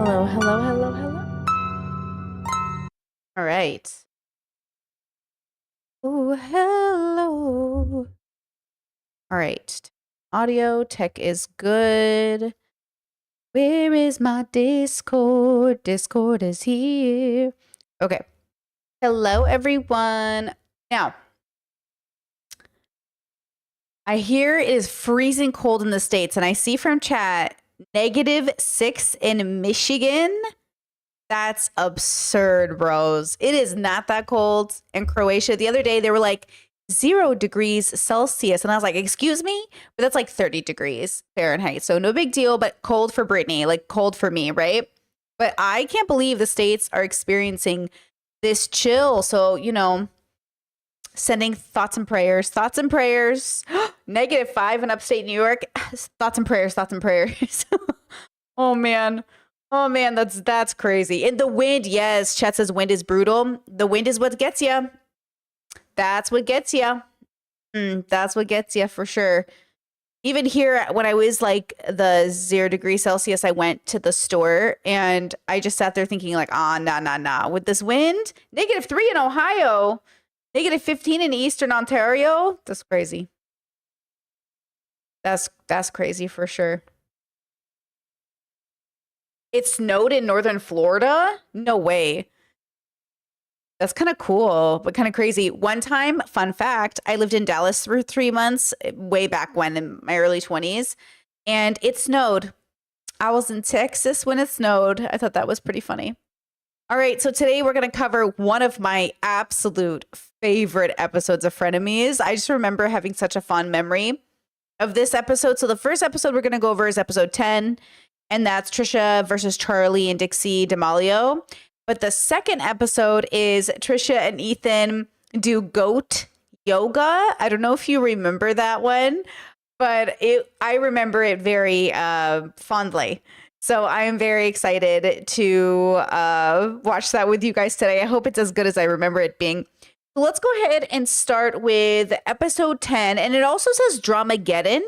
Hello, hello, hello, hello. All right. Oh, hello. All right. Audio tech is good. Where is my Discord? Discord is here. Okay. Hello, everyone. Now, I hear it is freezing cold in the States, and I see from chat -6 in Michigan. That's absurd, bros. It is not that cold in Croatia. The other day, they were like 0 degrees Celsius. And I was like, excuse me? But that's like 30 degrees Fahrenheit. So no big deal, but cold for Brittany, like cold for me, right? But I can't believe the States are experiencing this chill. So, sending thoughts and prayers, -5 in upstate New York. Thoughts and prayers, thoughts and prayers. Oh, man. Oh man, that's crazy. And the wind, yes, chat says wind is brutal. The wind is what gets you. That's what gets you. That's what gets you for sure. Even here, when I was like the 0 degrees Celsius, I went to the store and I just sat there thinking like, nah. With this wind, -3 in Ohio, -15 in Eastern Ontario. That's crazy. That's crazy for sure. It snowed in northern Florida? No way. That's kind of cool, but kind of crazy. One time, fun fact, I lived in Dallas for 3 months, way back when in my early 20s, and it snowed. I was in Texas when it snowed. I thought that was pretty funny. All right, so today we're going to cover one of my absolute favorite episodes of Frenemies. I just remember having such a fond memory of this episode. So the first episode we're going to go over is episode 10. And that's Trisha versus Charlie and Dixie D'Amelio. But the second episode is Trisha and Ethan do goat yoga. I don't know if you remember that one, but I remember it very fondly. So I am very excited to watch that with you guys today. I hope it's as good as I remember it being. So let's go ahead and start with episode 10. And it also says Dramageddon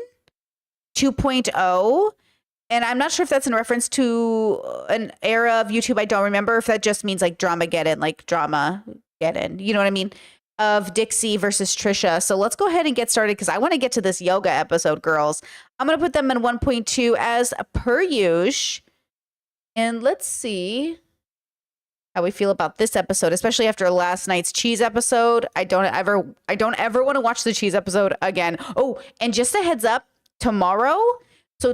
2.0. And I'm not sure if that's in reference to an era of YouTube. I don't remember if that just means like Dramageddon, like Dramageddon. You know what I mean? Of Dixie versus Trisha. So let's go ahead and get started because I want to get to this yoga episode, girls. I'm going to put them in 1.2 as per usual. And let's see how we feel about this episode, especially after last night's cheese episode. I don't ever want to watch the cheese episode again. Oh, and just a heads up, tomorrow is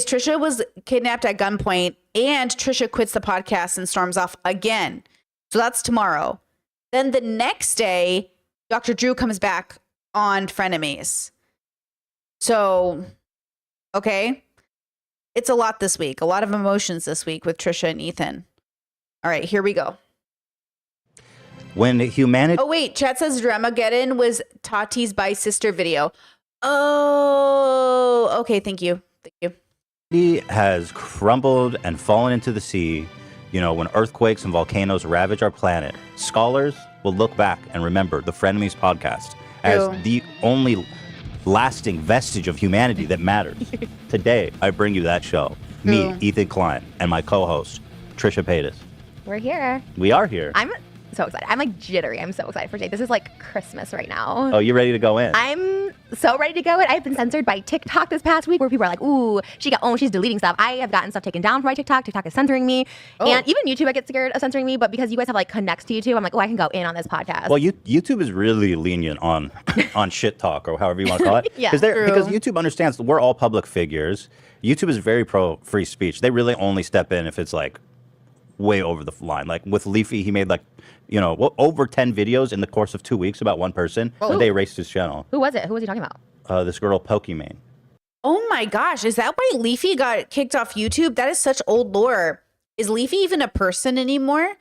Trisha was kidnapped at gunpoint and Trisha quits the podcast and storms off again. So that's tomorrow. Then the next day, Dr. Drew comes back on Frenemies. So, okay. It's a lot this week. A lot of emotions this week with Trisha and Ethan. All right, here we go. When humanity... Oh, wait. Chat says Dramageddon was Tati's By Sister video. Oh, okay. Thank you. He has crumbled and fallen into the sea. You know, when earthquakes and volcanoes ravage our planet, scholars will look back and remember the Frenemies podcast as the only lasting vestige of humanity that matters. Today, I bring you that show. Me, Ethan Klein, and my co-host, Trisha Paytas. We're here. We are here. I'm so excited. I'm like jittery. I'm so excited for today. This is like Christmas right now. Oh, you ready to go in? I'm so ready to go in. I've been censored by TikTok this past week where people are like, ooh, she's deleting stuff. I have gotten stuff taken down from my TikTok. TikTok is censoring me. And even YouTube, I get scared of censoring me. But because you guys have like connects to YouTube, I'm like, oh, I can go in on this podcast. Well, YouTube is really lenient on shit talk or however you want to call it. Yeah, because YouTube understands that we're all public figures. YouTube is very pro free speech. They really only step in if it's like way over the line. Like with Leafy, he made like, over 10 videos in the course of 2 weeks about one person, and they erased his channel. Who was it? Who was he talking about? This girl, Pokimane. Oh my gosh. Is that why Leafy got kicked off YouTube? That is such old lore. Is Leafy even a person anymore?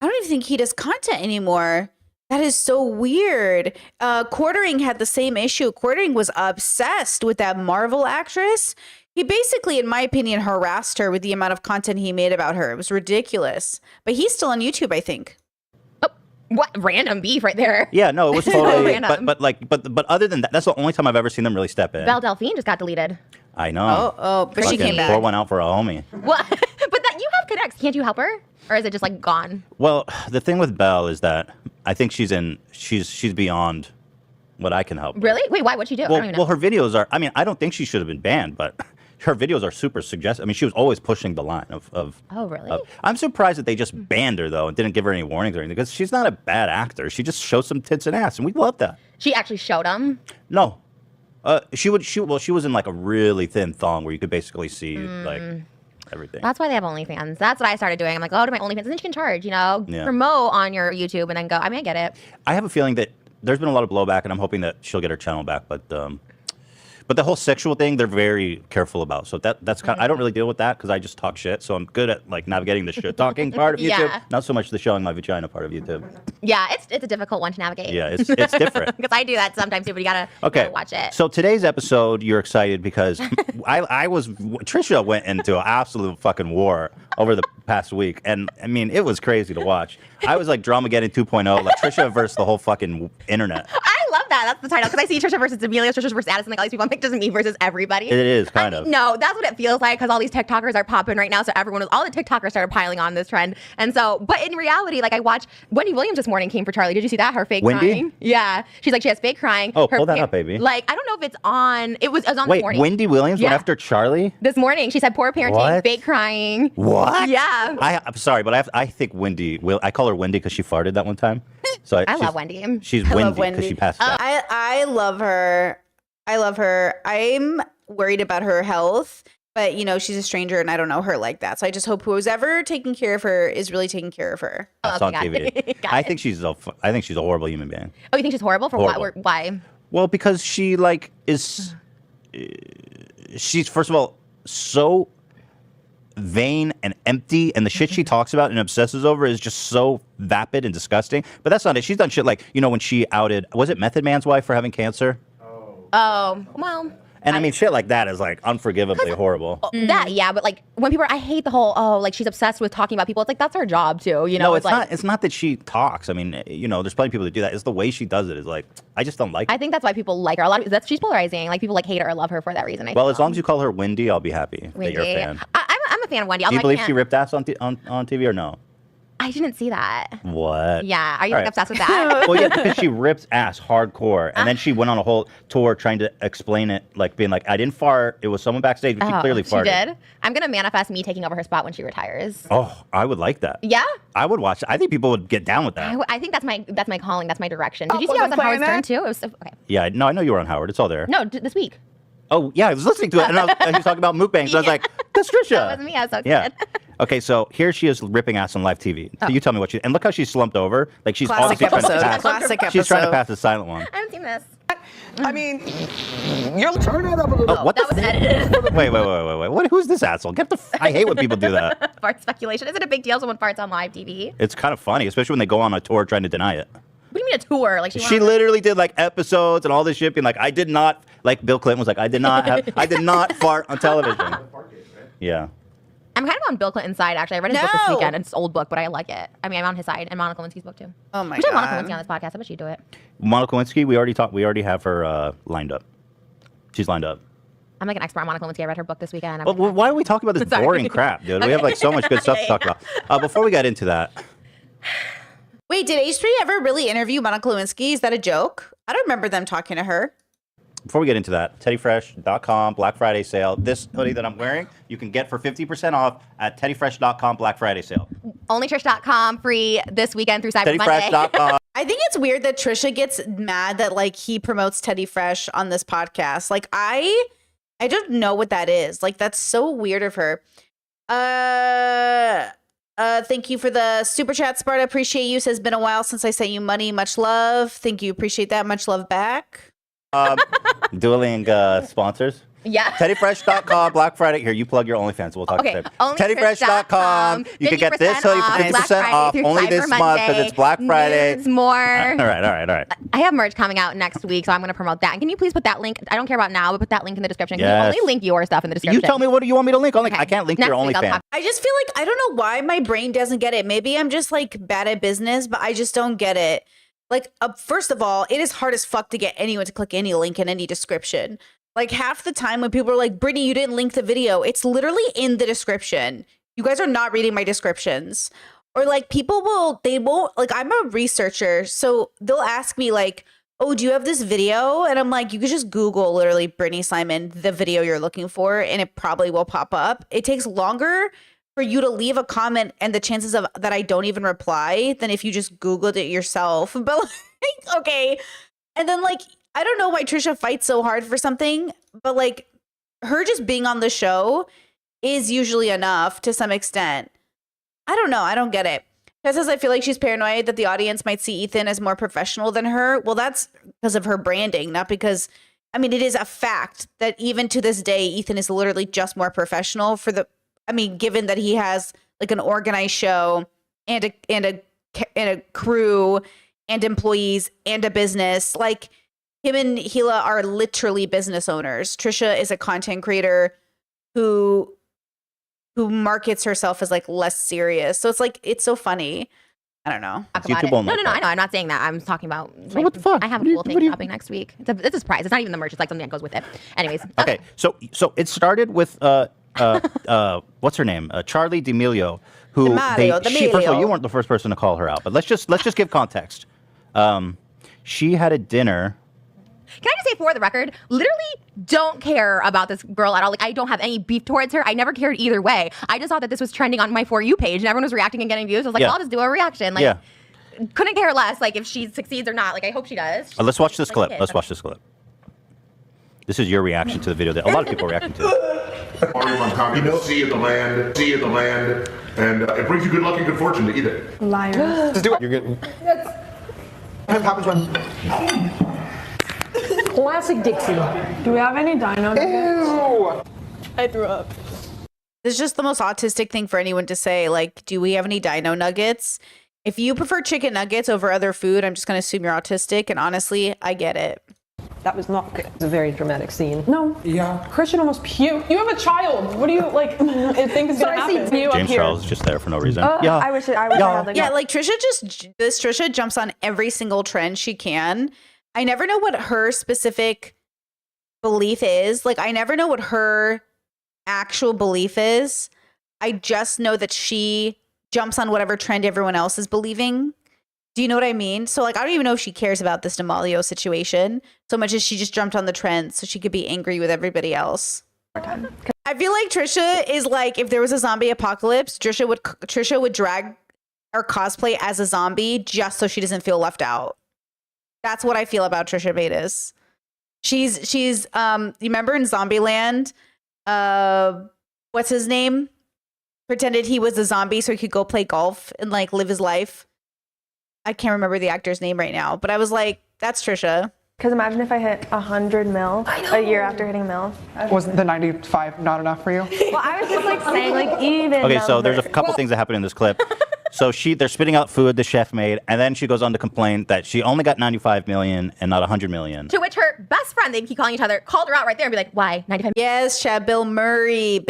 I don't even think he does content anymore. That is so weird. Quartering had the same issue. Quartering was obsessed with that Marvel actress. He basically, in my opinion, harassed her with the amount of content he made about her. It was ridiculous. But he's still on YouTube, I think. What random beef right there? Yeah, no, it was totally. Random. but other than that, that's the only time I've ever seen them really step in. Belle Delphine just got deleted. I know. But she came Fucking pour back. one out for a homie. What? But that you have connects. Can't you help her, or is it just like gone? Well, the thing with Belle is that I think she's beyond what I can help. Really? Wait, why? What'd she do? I don't even know. Well, her videos are. I mean, I don't think she should have been banned, but her videos are super suggestive. I mean, she was always pushing the line of. Oh, really? I'm surprised that they just banned her though and didn't give her any warnings or anything because she's not a bad actor. She just shows some tits and ass, and we love that. She actually showed him. No, she was in like a really thin thong where you could basically see like everything. That's why they have OnlyFans. That's what I started doing. I'm like, oh, to my OnlyFans, and then you can charge, Yeah. promote on your YouTube, and then go. I mean, I get it. I have a feeling that there's been a lot of blowback, and I'm hoping that she'll get her channel back. But the whole sexual thing, they're very careful about. So that's kind. I don't really deal with that because I just talk shit. So I'm good at like navigating the shit talking part of YouTube, Yeah. not so much the showing my vagina part of YouTube. Yeah, it's a difficult one to navigate. Yeah, it's different. Because I do that sometimes too, but you gotta watch it. So today's episode, you're excited because Trisha went into an absolute fucking war over the past week, and I mean it was crazy to watch. I was like Dramageddon 2.0, like Trisha versus the whole fucking internet. I love that. That's the title. Because I see Trisha versus Amelia, Trisha versus Addison, like all these people. I'm like, just me versus everybody. It is kind of. No, that's what it feels like because all these TikTokers are popping right now. So all the TikTokers started piling on this trend. And so, but in reality, like I watched Wendy Williams this morning came for Charlie. Did you see that? Her fake Wendy? crying. Yeah. She's like, she has fake crying. Oh, pull that up, baby. Like, I don't know if it's on. It was on this Wait, morning. Wendy Williams went Yeah. after Charlie? This morning. She said, poor parenting, What? fake crying. What? Yeah. I'm sorry, but I think Wendy. I call her Wendy because she farted that one time. So I love Wendy. She's I love Wendy because she passed out. I love her. I love her. I'm worried about her health, but she's a stranger and I don't know her like that. So I just hope who's ever taking care of her is really taking care of her. That's okay, on got TV. it. Got I it. think she's a horrible human being. Oh, you think she's horrible? For Horrible. what? Why? Well, because she like is. She's first of all so vain and empty, and the shit she talks about and obsesses over is just so vapid and disgusting. But that's not it. She's done shit like when she outed, was it Method Man's wife for having cancer? Oh, well. And I mean, shit like that is like unforgivably horrible. That, yeah, but like when people I hate the whole, like she's obsessed with talking about people. It's like, that's her job too, No, it's like, not. It's not that she talks. I mean, there's plenty of people that do that. It's the way she does it is like, I just don't like it. I think that's why people like her. A lot of she's polarizing. Like people like hate her or love her for that reason. Well, as long as you call her Wendy, I'll be happy that you're a fan. I'm a fan of Wendy. Do you believe she ripped ass on TV or no? I didn't see that. What? Yeah, are you All like right. obsessed with that? Well, yeah, because she ripped ass hardcore, and then she went on a whole tour trying to explain it, like being like, "I didn't fart. It was someone backstage, but she clearly farted." She did. I'm gonna manifest me taking over her spot when she retires. Oh, I would like that. Yeah, I would watch. I think people would get down with that. I think that's my calling. That's my direction. Did you see was I was I on Howard playing Stern too? It was okay. Yeah, no, I know you were on Howard. It's all there. No, this week. Oh, yeah, I was listening to it, and he was talking about mukbangs. And I was like, "That's Trisha." That was me. I was so Yeah. excited. Okay, so here she is ripping ass on live TV. So you tell me what and look how she's slumped over. Like she's Classic obviously trying to episode. pass. Classic She's trying to episode. pass the silent one. I haven't seen this. I mean, you're turn it up a little. Oh, what That was edited. Wait. What? Who's this asshole? I hate when people do that. Fart speculation. Is it a big deal someone farts on live TV? It's kind of funny, especially when they go on a tour trying to deny it. What do you mean a tour? Like She literally did like episodes and all this shit, being like, I did not, like Bill Clinton was like, I did not fart on television. Yeah. I'm kind of on Bill Clinton's side, actually. I read his book this No. weekend. It's an old book, but I like it. I mean, I'm on his side, and Monica Lewinsky's book, too. Oh my We should have Monica God. Lewinsky on this podcast. I bet she'd do it. Monica Lewinsky, we already have her lined up. She's lined up. I'm like an expert on Monica Lewinsky. I read her book this weekend. I'm Well, like, why are we talking about this Sorry. boring crap, dude? We have like so much good stuff to talk about. Before we get into that, Wait, did H3 ever really interview Monica Lewinsky? Is that a joke? I don't remember them talking to her. teddyfresh.com Black Friday sale. This hoodie that I'm wearing, you can get for 50% off at teddyfresh.com Black Friday sale. onlytrish.com free this weekend through Cyber Monday. Teddyfresh.com. I think it's weird that Trisha gets mad that like he promotes Teddy Fresh on this podcast. Like I don't know what that is. Like that's so weird of her. Thank you for the super chat, Sparta. Appreciate you. Says been a while since I sent you money. Much love. Thank you. Appreciate that. Much love back. Dueling sponsors. Yeah. TeddyFresh.com, Black Friday. Here, you plug your OnlyFans. We'll talk Okay, later. onlyfresh.com. TeddyFresh.com. You can get this hoodie for 50% 50% off through only Cyber this month because Monday. it's Black Friday. News more. All right. I have merch coming out next week, so I'm going to promote that. And can you please put that link? I don't care about now, but put that link in the description. Can Yes. you only link your stuff in the description? You tell me, what do you want me to link? Okay. I can't link Next your week I'll OnlyFans. talk- I just feel like I don't know why my brain doesn't get it. Maybe I'm just like bad at business, but I just don't get it. Like, first of all, it is hard as fuck to get anyone to click any link in any description. Like half the time when people are like, Brittany, you didn't link the video, it's literally in the description. You guys are not reading my descriptions. Or like they won't, like I'm a researcher. So they'll ask me like, oh, do you have this video? And I'm like, you could just Google literally Brittany Simon, the video you're looking for, and it probably will pop up. It takes longer for you to leave a comment and the chances of that I don't even reply than if you just Googled it yourself. But like, okay. And then like, I don't know why Trisha fights so hard for something, but like her just being on the show is usually enough to some extent. I don't know. I don't get it. Tess says, I feel like she's paranoid that the audience might see Ethan as more professional than her. Well, that's because of her branding, not because, I mean, it is a fact that even to this day, Ethan is literally just more professional given that he has like an organized show and a crew and employees and a business. Like him and Hila are literally business owners. Trisha is a content creator who markets herself as like less serious. So it's like, it's so funny. I don't know. Talk YouTube about it. won't No, like I know. that. I'm not saying that. I'm talking about. So what the fuck? I have a What do you- cool thing what do you- dropping next week. It's a surprise. It's not even the merch. It's like something that goes with it. Anyways. Okay, so it started with what's her name? Charlie D'Amelio, who first of all, you weren't the first person to call her out, but let's just give context. She had a dinner. Can I just say, for the record, literally don't care about this girl at all. Like, I don't have any beef towards her. I never cared either way. I just thought that this was trending on my For You page and everyone was reacting and getting views. I was like, Yeah. I'll just do a reaction. Like, Yeah. couldn't care less, like, if she succeeds or not. Like, I hope she does. Let's watch this Like a clip. kid. Let's watch this clip. This is your reaction to the video that a lot of people are reacting to. Party on top of the sea of the land, and it brings you good luck and good fortune to eat it. Liar. Just do it. You're getting. What happens when? Classic Dixie. Do we have any dino nuggets? Ew. I threw up. It's just the most autistic thing for anyone to say. Like, do we have any dino nuggets? If you prefer chicken nuggets over other food, I'm just going to assume you're autistic. And honestly, I get it. That was not good. It's a very dramatic scene. No. Yeah. Christian almost puked. You have a child. What do you like? Think is gonna happen? You up James here. Charles is just there for no reason. I wish I had like Yeah, like Trisha jumps on every single trend she can. I never know what her specific belief is. Like, I never know what her actual belief is. I just know that she jumps on whatever trend everyone else is believing. Do you know what I mean? So, like, I don't even know if she cares about this D'Amelio situation so much as she just jumped on the trend so she could be angry with everybody else. I feel like Trisha is like, if there was a zombie apocalypse, Trisha would drag or cosplay as a zombie just so she doesn't feel left out. That's what I feel about Trisha Paytas. She's you remember in Zombieland, what's his name? Pretended he was a zombie so he could go play golf and like live his life. I can't remember the actor's name right now, but I was like, that's Trisha. Because imagine if I hit 100 mil a year after hitting mil. Wasn't the 95 not enough for you? Well, I was just like saying like even. Okay, so there's a numbers. couple things that happen in this clip. So they're spitting out food the chef made, and then she goes on to complain that she only got 95 million and not 100 million. To which her best friend, they keep calling each other, called her out right there and be like, why? 95 Yes, Chad, Bill Murray.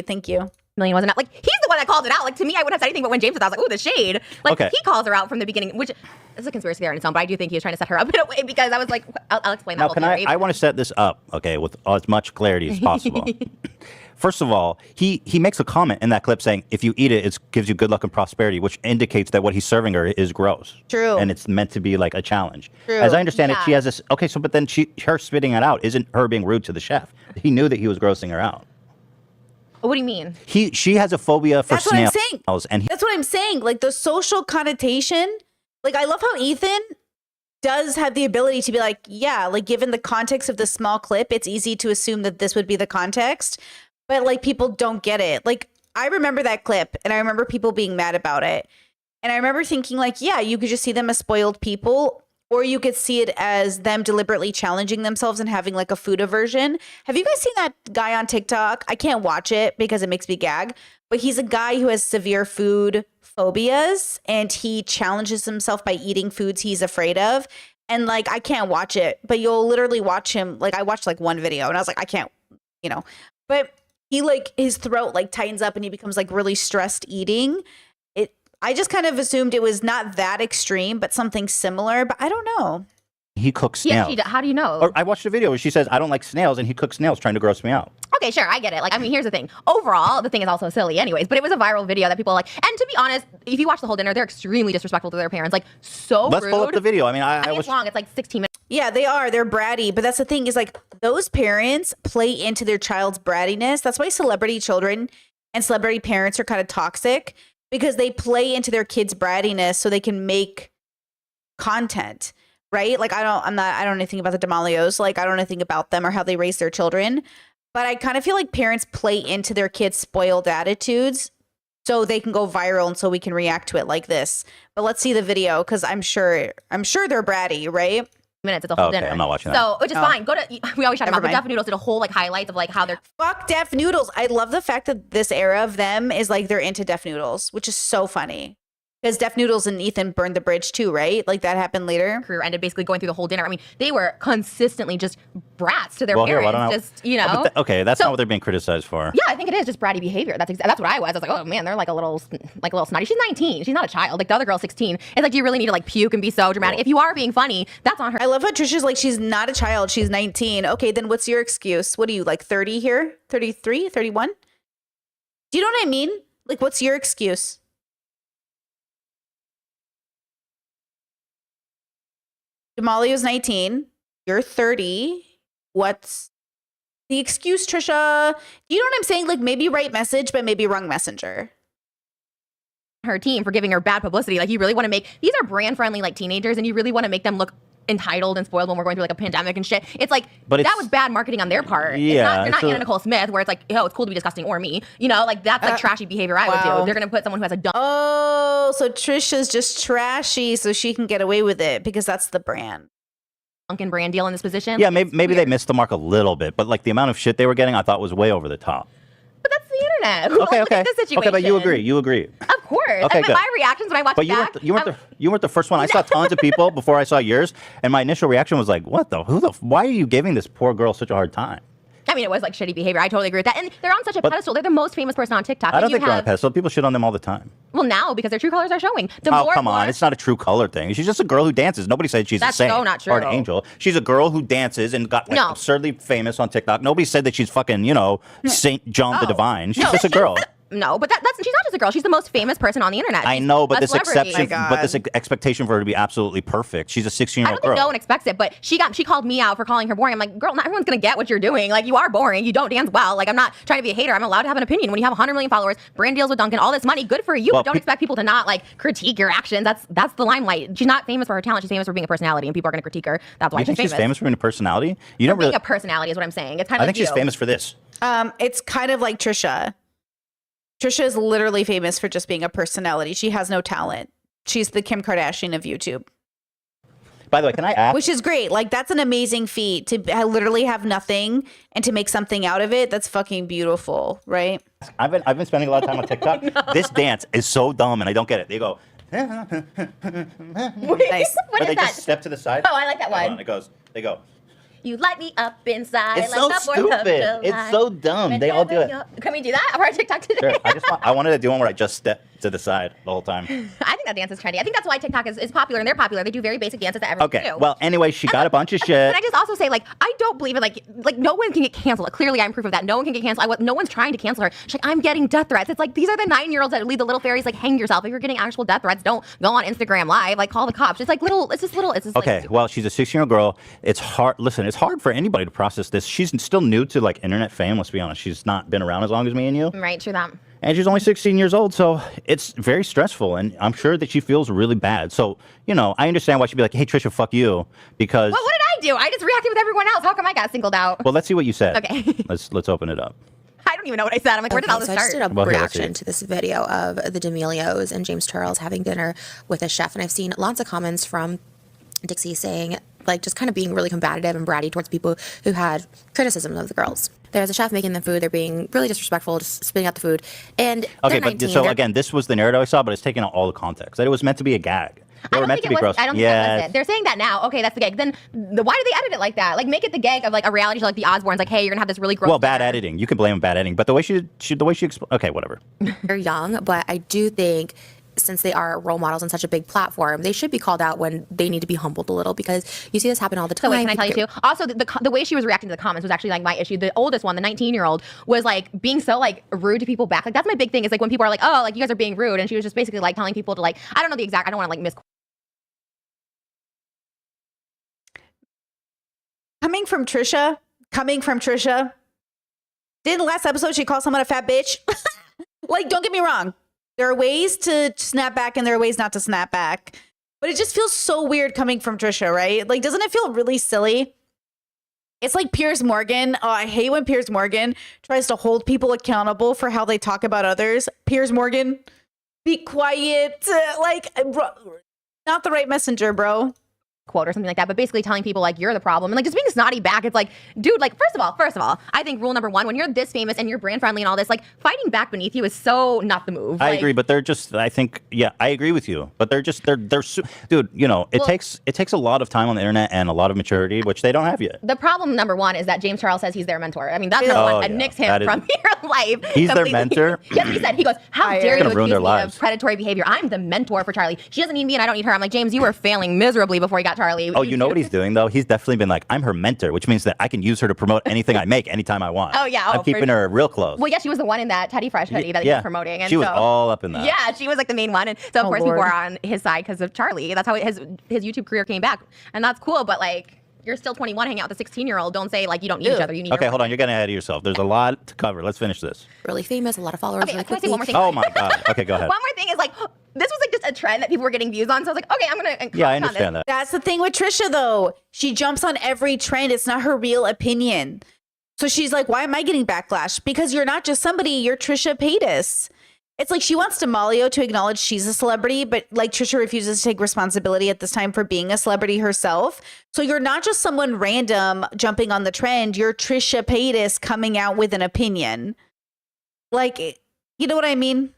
Thank you. million wasn't enough. Like, he's the one that called it out. Like, to me, I wouldn't have said anything, but when James was, I was like, ooh, the shade. Like, Okay. he calls her out from the beginning, which is a conspiracy theory in its own, but I do think he was trying to set her up in a way because I was like, I'll explain that Now, whole can theory. I want to set this up, okay, with as much clarity as possible. First of all, he makes a comment in that clip saying, if you eat it, it gives you good luck and prosperity, which indicates that what he's serving her is gross. True. And it's meant to be like a challenge. True. As I understand it, she Yeah. has this, okay, so but then her spitting it out isn't her being rude to the chef. He knew that he was grossing her out. What do you mean? She has a phobia for That's what I'm snails. saying. And That's what I'm saying. Like the social connotation. Like I love how Ethan does have the ability to be like, yeah, like given the context of the small clip, it's easy to assume that this would be the context. But like people don't get it. Like I remember that clip and I remember people being mad about it. And I remember thinking like, yeah, you could just see them as spoiled people or you could see it as them deliberately challenging themselves and having like a food aversion. Have you guys seen that guy on TikTok? I can't watch it because it makes me gag, but he's a guy who has severe food phobias and he challenges himself by eating foods he's afraid of. And like, I can't watch it, but you'll literally watch him. Like I watched like one video and I was like, I can't, but he like his throat like tightens up and he becomes like really stressed eating. I just kind of assumed it was not that extreme, but something similar, but I don't know. He cooks snails. Yeah, how do you know? Or I watched a video where she says, I don't like snails, and he cooks snails trying to gross me out. Okay, sure, I get it. Like, I mean, here's the thing. Overall, the thing is also silly anyways, but it was a viral video that people like. And to be honest, if you watch the whole dinner, they're extremely disrespectful to their parents. Like, so Let's rude. pull up the video. I mean, I mean, it's long. It's like 16 minutes. Yeah, they are. They're bratty. But that's the thing is like those parents play into their child's brattiness. That's why celebrity children and celebrity parents are kind of toxic because they play into their kids' brattiness so they can make content, right? Like I don't know anything about the D'Amelios. Like I don't know anything about them or how they raise their children. But I kind of feel like parents play into their kids' spoiled attitudes so they can go viral and so we can react to it like this. But let's see the video because I'm sure they're bratty, right? Minutes. It's a whole dinner. I'm not watching that. So, which is fine. Go to. We always talk about. But mind. Def Noodles did a whole like highlights of like how they're. Fuck Def Noodles. I love the fact that this era of them is like they're into Def Noodles, which is so funny. Because Def Noodles and Ethan burned the bridge too, right? Like that happened later. Career ended basically going through the whole dinner. I mean, they were consistently just brats to their well, parents. Here, why don't I, just, you know. Okay, that's not what they're being criticized for. Yeah, I think it is just bratty behavior. That's what I was. I was like, oh man, they're like a little snotty. She's 19. She's not a child. Like the other girl's 16. It's like, do you really need to like puke and be so dramatic? If you are being funny, that's on her. I love how Trisha's like, she's not a child. She's 19. Okay, then what's your excuse? What are you, like 30 here? 33? 31? Do you know what I mean? Like, what's your excuse? D'Amelio's 19. You're 30. What's the excuse, Trisha? You know what I'm saying? Like maybe right message, but maybe wrong messenger. Her team for giving her bad publicity. Like you really want to make these are brand friendly like teenagers, and you really want to make them look entitled and spoiled when we're going through like a pandemic and shit. It's like that was bad marketing on their part. Yeah, you're not Anna Nicole Smith where it's like, oh, it's cool to be disgusting or me. You know, like that's like trashy behavior I would do. They're gonna put someone who has a dumb. Oh, so Trisha's just trashy so she can get away with it because that's the brand. Dunkin' brand deal in this position. Yeah, maybe they missed the mark a little bit, but like the amount of shit they were getting, I thought was way over the top. But that's the internet. Okay, Look at the situation. Okay, but you agree. Of course. Okay, but good. my reactions when I watched but it back. you weren't the first one. I saw tons of people before I saw yours, and my initial reaction was like, why are you giving this poor girl such a hard time? I mean, it was like shitty behavior. I totally agree with that. And they're on such a pedestal. They're the most famous person on TikTok. I don't think they're on a pedestal. People shit on them all the time. Well, now because their true colors are showing. Come on. It's not a true color thing. She's just a girl who dances. Nobody said she's a saint so not true. or an angel. She's a girl who dances and got like absurdly famous on TikTok. Nobody said that she's fucking, Saint John the Divine. She's just a girl. No, but that's she's not just a girl. She's the most famous person on the internet. I know, but this expectation for her to be absolutely perfect. She's a 16-year-old girl. I don't think no one expects it, but she called me out for calling her boring. I'm like, girl, not everyone's gonna get what you're doing. Like, you are boring. You don't dance well. Like, I'm not trying to be a hater. I'm allowed to have an opinion. When you have 100 million followers, brand deals with Dunkin', all this money, good for you. But don't expect people to not like critique your actions. That's the limelight. She's not famous for her talent. She's famous for being a personality, and people are gonna critique her. That's why she's famous for being a personality. You don't being a personality is what I'm saying. It's kind of. I think she's famous for this. It's kind of like Trisha. Trisha is literally famous for just being a personality. She has no talent. She's the Kim Kardashian of YouTube. By the way, can I ask? Which is great. Like, that's an amazing feat to literally have nothing and to make something out of it. That's fucking beautiful, right? I've been spending a lot of time on TikTok. This dance is so dumb, and I don't get it. They go. Nice. What is they that? just step to the side. Oh, I like that one. They go. You light me up inside. It's like so the 4th of stupid. July. It's so dumb. They all do it. Can we do that for our TikTok today? Sure. I wanted to do one where I just step to the side the whole time. I think that dance is trendy. I think that's why TikTok is popular, and they're popular. They do very basic dances that everyone Okay. do. Well, anyway, she got a bunch of shit. Can I just also say, like, I don't believe it. Like no one can get canceled. Clearly, I'm proof of that. No one can get canceled. No one's trying to cancel her. She's like, I'm getting death threats. It's like, these are the 9-year-olds that lead the little fairies. Like, hang yourself. If you're getting actual death threats, don't go on Instagram Live. Like, call the cops. It's like little. It's just little. It's just okay. Like, well, she's a 16-year-old girl. It's hard. Listen, it's hard for anybody to process this. She's still new to like internet fame. Let's be honest. She's not been around as long as me and you. right. True that. And she's only 16 years old, so it's very stressful, and I'm sure that she feels really bad. So, I understand why she'd be like, hey, Trisha, fuck you, because... Well, what did I do? I just reacted with everyone else. How come I got singled out? Well, let's see what you said. Okay. Let's open it up. I don't even know what I said. I'm like, where did all this I start? just did a reaction to this video of the D'Amelios and James Charles having dinner with a chef, and I've seen lots of comments from Dixie saying, like, just kind of being really combative and bratty towards people who had criticism of the girls. There's a chef making them food. They're being really disrespectful, just spitting out the food. And Okay, they're but 19, so they're- again, this was the narrative I saw, but it's taking out all the context. That it was meant to be a gag. They were meant to be gross. I don't think that was it. They're saying that now. Okay, that's the gag. Then why do they edit it like that? Like, make it the gag of like a reality show like the Osbournes. Like, hey, you're gonna have this really gross. Well, bad editing. You can blame bad editing, but the way she okay, whatever. They're young, but I do think since they are role models on such a big platform, they should be called out when they need to be humbled a little, because you see this happen all the time. So wait, can I tell you too? Also, the way she was reacting to the comments was actually like my issue. The oldest one, the 19-year-old, was like being so like rude to people back. Like that's my big thing. Is like when people are like, oh, like you guys are being rude, and she was just basically like telling people to like, I don't know the exact. I don't want to like miss. Coming from Trisha, didn't the last episode she called someone a fat bitch? Like, don't get me wrong. There are ways to snap back and there are ways not to snap back. But it just feels so weird coming from Trisha, right? Like, doesn't it feel really silly? It's like Piers Morgan. Oh, I hate when Piers Morgan tries to hold people accountable for how they talk about others. Piers Morgan, be quiet. Like, bro, not the right messenger, bro. Quote or something like that, but basically telling people like you're the problem and like just being snotty back. It's like, dude, like first of all, I think rule number one, when you're this famous and you're brand friendly and all this, like fighting back beneath you is so not the move. I Like, agree, but they're just. I think, yeah, I agree with you. But they're dude. You know, it takes a lot of time on the internet and a lot of maturity, which they don't have yet. The problem number one is that James Charles says he's their mentor. I mean, that's number one. And nix him from your life. He's their completely. mentor? Yes, he said. He goes, how dare It's you gonna ruin accuse their me lives. of predatory behavior? I'm the mentor for Charlie. She doesn't need me and I don't need her. I'm like, James, you were failing miserably before you got Charlie. Oh, you know what he's doing though? He's definitely been like, I'm her mentor, which means that I can use her to promote anything I make anytime I want. Oh, yeah. I'm keeping her real close. Well, yeah, she was the one in that Teddy Fresh hoodie that he was promoting. And she was so, all up in that. Yeah, she was like the main one. And so, of course, Lord. people are on his side because of Charlie. That's how his YouTube career came back. And that's cool. But like, you're still 21 hanging out with a 16-year-old. Don't say like you don't need each other. You need Okay, your hold on. You're getting ahead of yourself. There's a lot to cover. Let's finish this. really famous, a lot of followers. Okay, really can I say quickly. one more thing? Oh my God. Okay, go ahead. One more thing is like, this was like just a trend that people were getting views on. So I was like, okay, I'm going to Yeah, I understand that. That's the thing with Trisha, though. She jumps on every trend. It's not her real opinion. So she's like, why am I getting backlash? Because you're not just somebody, you're Trisha Paytas. It's like she wants D'Amelio to acknowledge she's a celebrity, but like Trisha refuses to take responsibility at this time for being a celebrity herself. So you're not just someone random jumping on the trend. You're Trisha Paytas coming out with an opinion. Like, you know what I mean?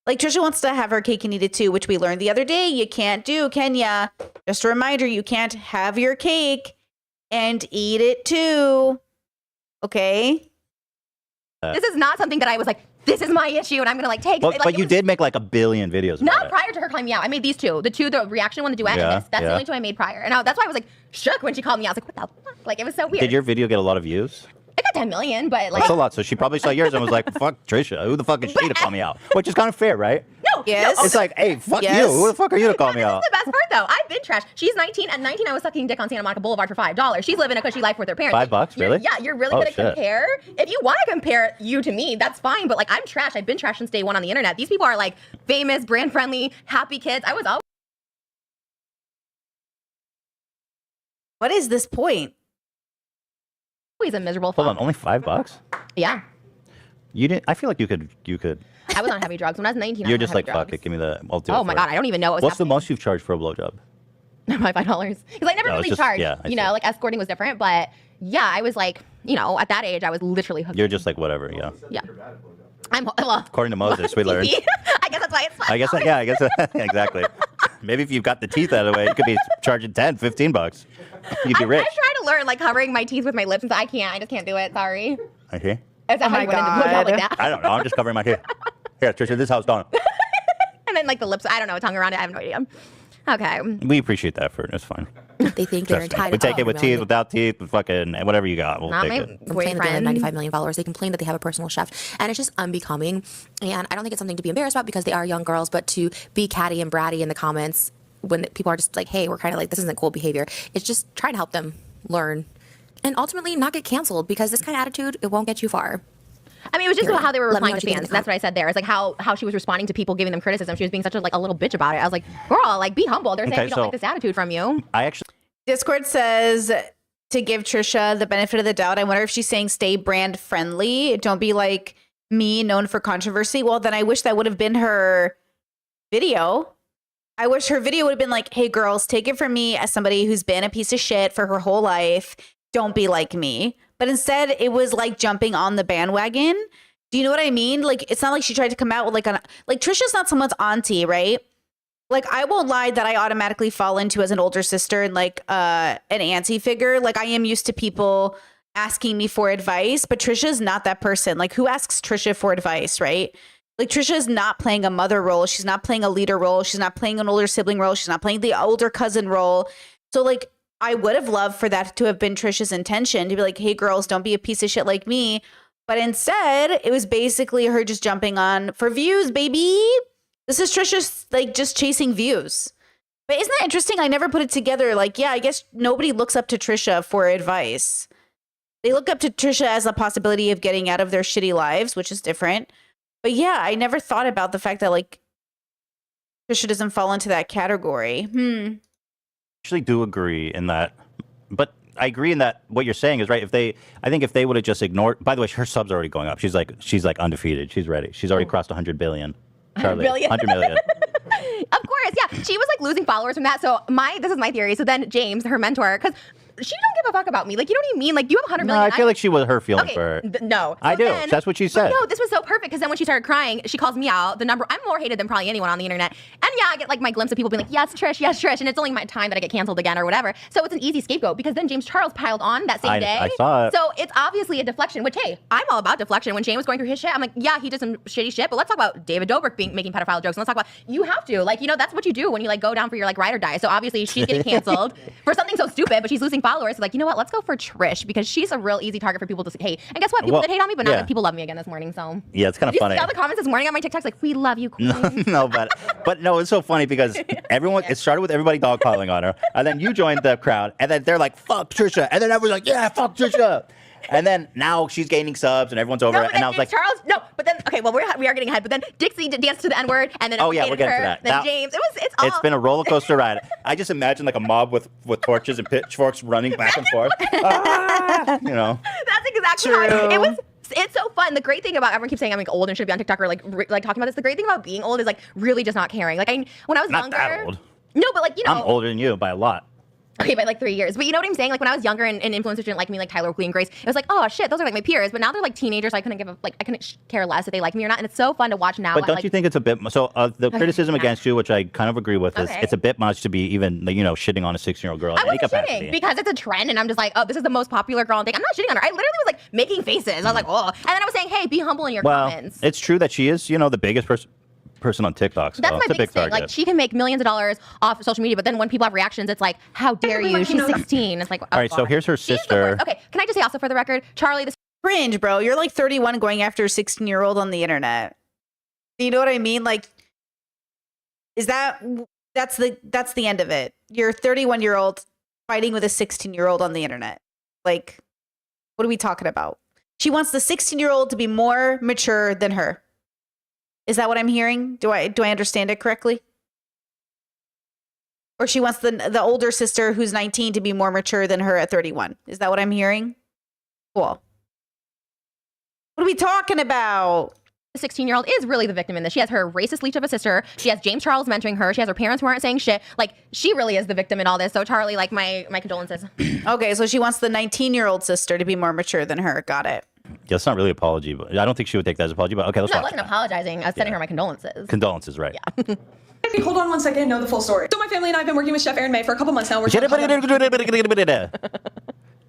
Like Trisha wants to have her cake and eat it too, which we learned the other day. You can't do, Kenya. Just a reminder, you can't have your cake and eat it too. Okay? This is not something that I was like, this is my issue and I'm going to like take Well, it. Like, but it you was- did make like a billion videos. Not about it. prior to her calling me out. I made these two. The reaction one, the duet, Yeah, and this. That's the only two I made prior. And that's why I was like shook when she called me out. I was like, what the fuck? Like, it was so weird. Did your video get a lot of views? It got 10 million, but like. That's a lot. So she probably saw yours and was like, fuck Trisha. Who the fuck is she to call me out? Which is kind of fair, right? No. Yes. No, It's like, hey, fuck Yes. you. Who the fuck are you to call me out? That's the best part, though. I've been trash. She's 19. At 19, I was sucking dick on Santa Monica Boulevard for $5. She's living a cushy life with her parents. $5, really? Yeah, you're really Oh, gonna shit. compare. If you want to compare you to me, that's fine. But like, I'm trash. I've been trash since day one on the internet. These people are like famous, brand friendly, happy kids. I was What is this point? always a miserable. Hold fuck. on, only $5? Yeah, You didn't. I feel like you could. I was on heavy drugs when I was 19. I You're was on just like, heavy fuck drugs. it. Give me the. I'll do it. Oh my for god, it. I don't even know what was What's the happening. most you've charged for a blowjob? My $5 because I never No, it's really just- charged. yeah, I you see. know, like escorting was different, but yeah, I was like, you know, at that age, I was literally hooked. You're just like whatever. Yeah. Yeah. I'm well, According to Moses, we learned. I guess that's why it's $5. I guess. Yeah. I guess. Exactly. Maybe if you've got the teeth out of the way, you could be charging $10, $15. You'd be rich. I try to learn like covering my teeth with my lips, and so I can't. I just can't do it. Sorry. Okay. Is that how my you went into blowjob like God. that? I don't know. I'm just covering my teeth. Here, Trisha, this house done. And then like the lips, I don't know, tongue around it. I have no idea. Okay. We appreciate the effort. It's fine. They think they're Trust me. entitled. We take to it with teeth, without teeth, with fucking whatever you got. We'll Not take my it. complain that they have boyfriend. 95 million followers. They complain that they have a personal chef, and it's just unbecoming. And I don't think it's something to be embarrassed about because they are young girls. But to be catty and bratty in the comments when people are just like, "Hey, we're kind of like this isn't cool behavior." It's just trying to help them learn, and ultimately not get canceled because this kind of attitude it won't get you far. I mean, it was just Period. how they were Let me know replying what to you think in fans. the That's what I said there. It's like how she was responding to people giving them criticism. She was being such a little bitch about it. I was like, girl, like be humble. They're saying Okay, we don't so- like this attitude from you. I actually. Discord says to give Trisha the benefit of the doubt. I wonder if she's saying stay brand friendly. Don't be like me, known for controversy. Well, then I wish that would have been her video. I wish her video would have been like, hey, girls, take it from me as somebody who's been a piece of shit for her whole life. Don't be like me. But instead, it was like jumping on the bandwagon. Do you know what I mean? Like, it's not like she tried to come out with like Trisha's not someone's auntie, right? Like, I won't lie that I automatically fall into as an older sister and like an auntie figure. Like, I am used to people asking me for advice, but Trisha's not that person. Like, who asks Trisha for advice, right? Like, Trisha is not playing a mother role. She's not playing a leader role. She's not playing an older sibling role. She's not playing the older cousin role. So, like, I would have loved for that to have been Trisha's intention, to be like, hey, girls, don't be a piece of shit like me. But instead, it was basically her just jumping on for views, baby. This is Trisha's, like, just chasing views. But isn't that interesting? I never put it together. Like, yeah, I guess nobody looks up to Trisha for advice. They look up to Trisha as a possibility of getting out of their shitty lives, which is different. But yeah, I never thought about the fact that, like, Trisha doesn't fall into that category. I actually do agree in that. But I agree in that what you're saying is right. I think if they would have just ignored, by the way, her subs are already going up. She's like undefeated. She's ready. She's already crossed 100 billion. Charlie, 100 million. Of course, yeah. She was like losing followers from that. So this is my theory. So then James, her mentor, because she don't give a fuck about me. Like, you know what I mean? Like, you have 100 million. No, I feel like she was her feeling for her. No. I do. That's what she said. No, this was so perfect because then when she started crying, she calls me out. I'm more hated than probably anyone on the internet. And yeah, I get like my glimpse of people being like, yes, Trish. And it's only my time that I get canceled again or whatever. So it's an easy scapegoat because then James Charles piled on that same day. I saw it. So it's obviously a deflection, which, hey, I'm all about deflection. When James was going through his shit, I'm like, yeah, he did some shitty shit, but let's talk about David Dobrik making pedophile jokes. And let's talk about, you have to, like, you know, that's what you do when you like go down for your like ride or die. So obviously she's getting canceled for something so stupid, but she's losing followers. So like, you know what? Let's go for Trish because she's a real easy target for people to hate. And guess what? People did hate on me, but now people love me again this morning. So yeah, it's kind of funny. See all the comments this morning on my TikToks like, we love you, queen. No, but no, it's so funny because everyone. It started with everybody dogpiling on her, and then you joined the crowd, and then they're like, "Fuck Trisha," and then everyone's like, "Yeah, fuck Trisha." And then now she's gaining subs and everyone's over it. And I was like, Charles, no, but then, okay, well, we are getting ahead. But then Dixie danced to the N-word and then oh yeah, we're getting her, to that. Then Now, James, it's been a roller coaster ride. I just imagine like a mob with torches and pitchforks running back and forth. You know. That's exactly how it was. It's so fun. The great thing about everyone keeps saying I'm like old and should be on TikTok or like talking about this. The great thing about being old is like really just not caring. Like when I was not younger. That old. No, but like, you know. I'm older than you by a lot. Okay, by like 3 years. But you know what I'm saying? Like when I was younger and influencers didn't like me, like Tyler Oakley and Grace, it was like, oh shit, those are like my peers. But now they're like teenagers. So I couldn't care less if they like me or not. And it's so fun to watch now. But don't you think it's a bit so? The criticism against you, which I kind of agree with, is it's a bit much to be even shitting on a 16-year-old girl. I wasn't shitting because it's a trend, and I'm just like, oh, this is the most popular girl. And I'm not shitting on her. I literally was like making faces. I was like, oh, and then I was saying, hey, be humble in your comments. It's true that she is, the biggest person on TikTok. So that's my biggest thing. Like, she can make millions of dollars off of social media, but then when people have reactions, it's like, how dare you? She's 16. It's like, all right, so here's her sister. Okay, can I just say also for the record, Charlie, this cringe, bro. You're like 31 going after a 16-year-old on the internet. You know what I mean? Like, that's the end of it. You're a 31-year-old fighting with a 16-year-old on the internet. Like, what are we talking about? She wants the 16-year-old to be more mature than her. Is that what I'm hearing? Do I understand it correctly? Or she wants the older sister who's 19 to be more mature than her at 31. Is that what I'm hearing? Cool. What are we talking about? The 16-year-old is really the victim in this. She has her racist leech of a sister. She has James Charles mentoring her. She has her parents who aren't saying shit. Like, she really is the victim in all this. So Charlie, like, my condolences. Okay, so she wants the 19-year-old sister to be more mature than her. Got it. Yeah, it's not really an apology, but I don't think she would take that as an apology. But okay, let's No, I wasn't apologizing. I was sending her my condolences. Condolences, right? Yeah. Hold on one second. Know the full story. So my family and I have been working with Chef Aaron May for a couple months now.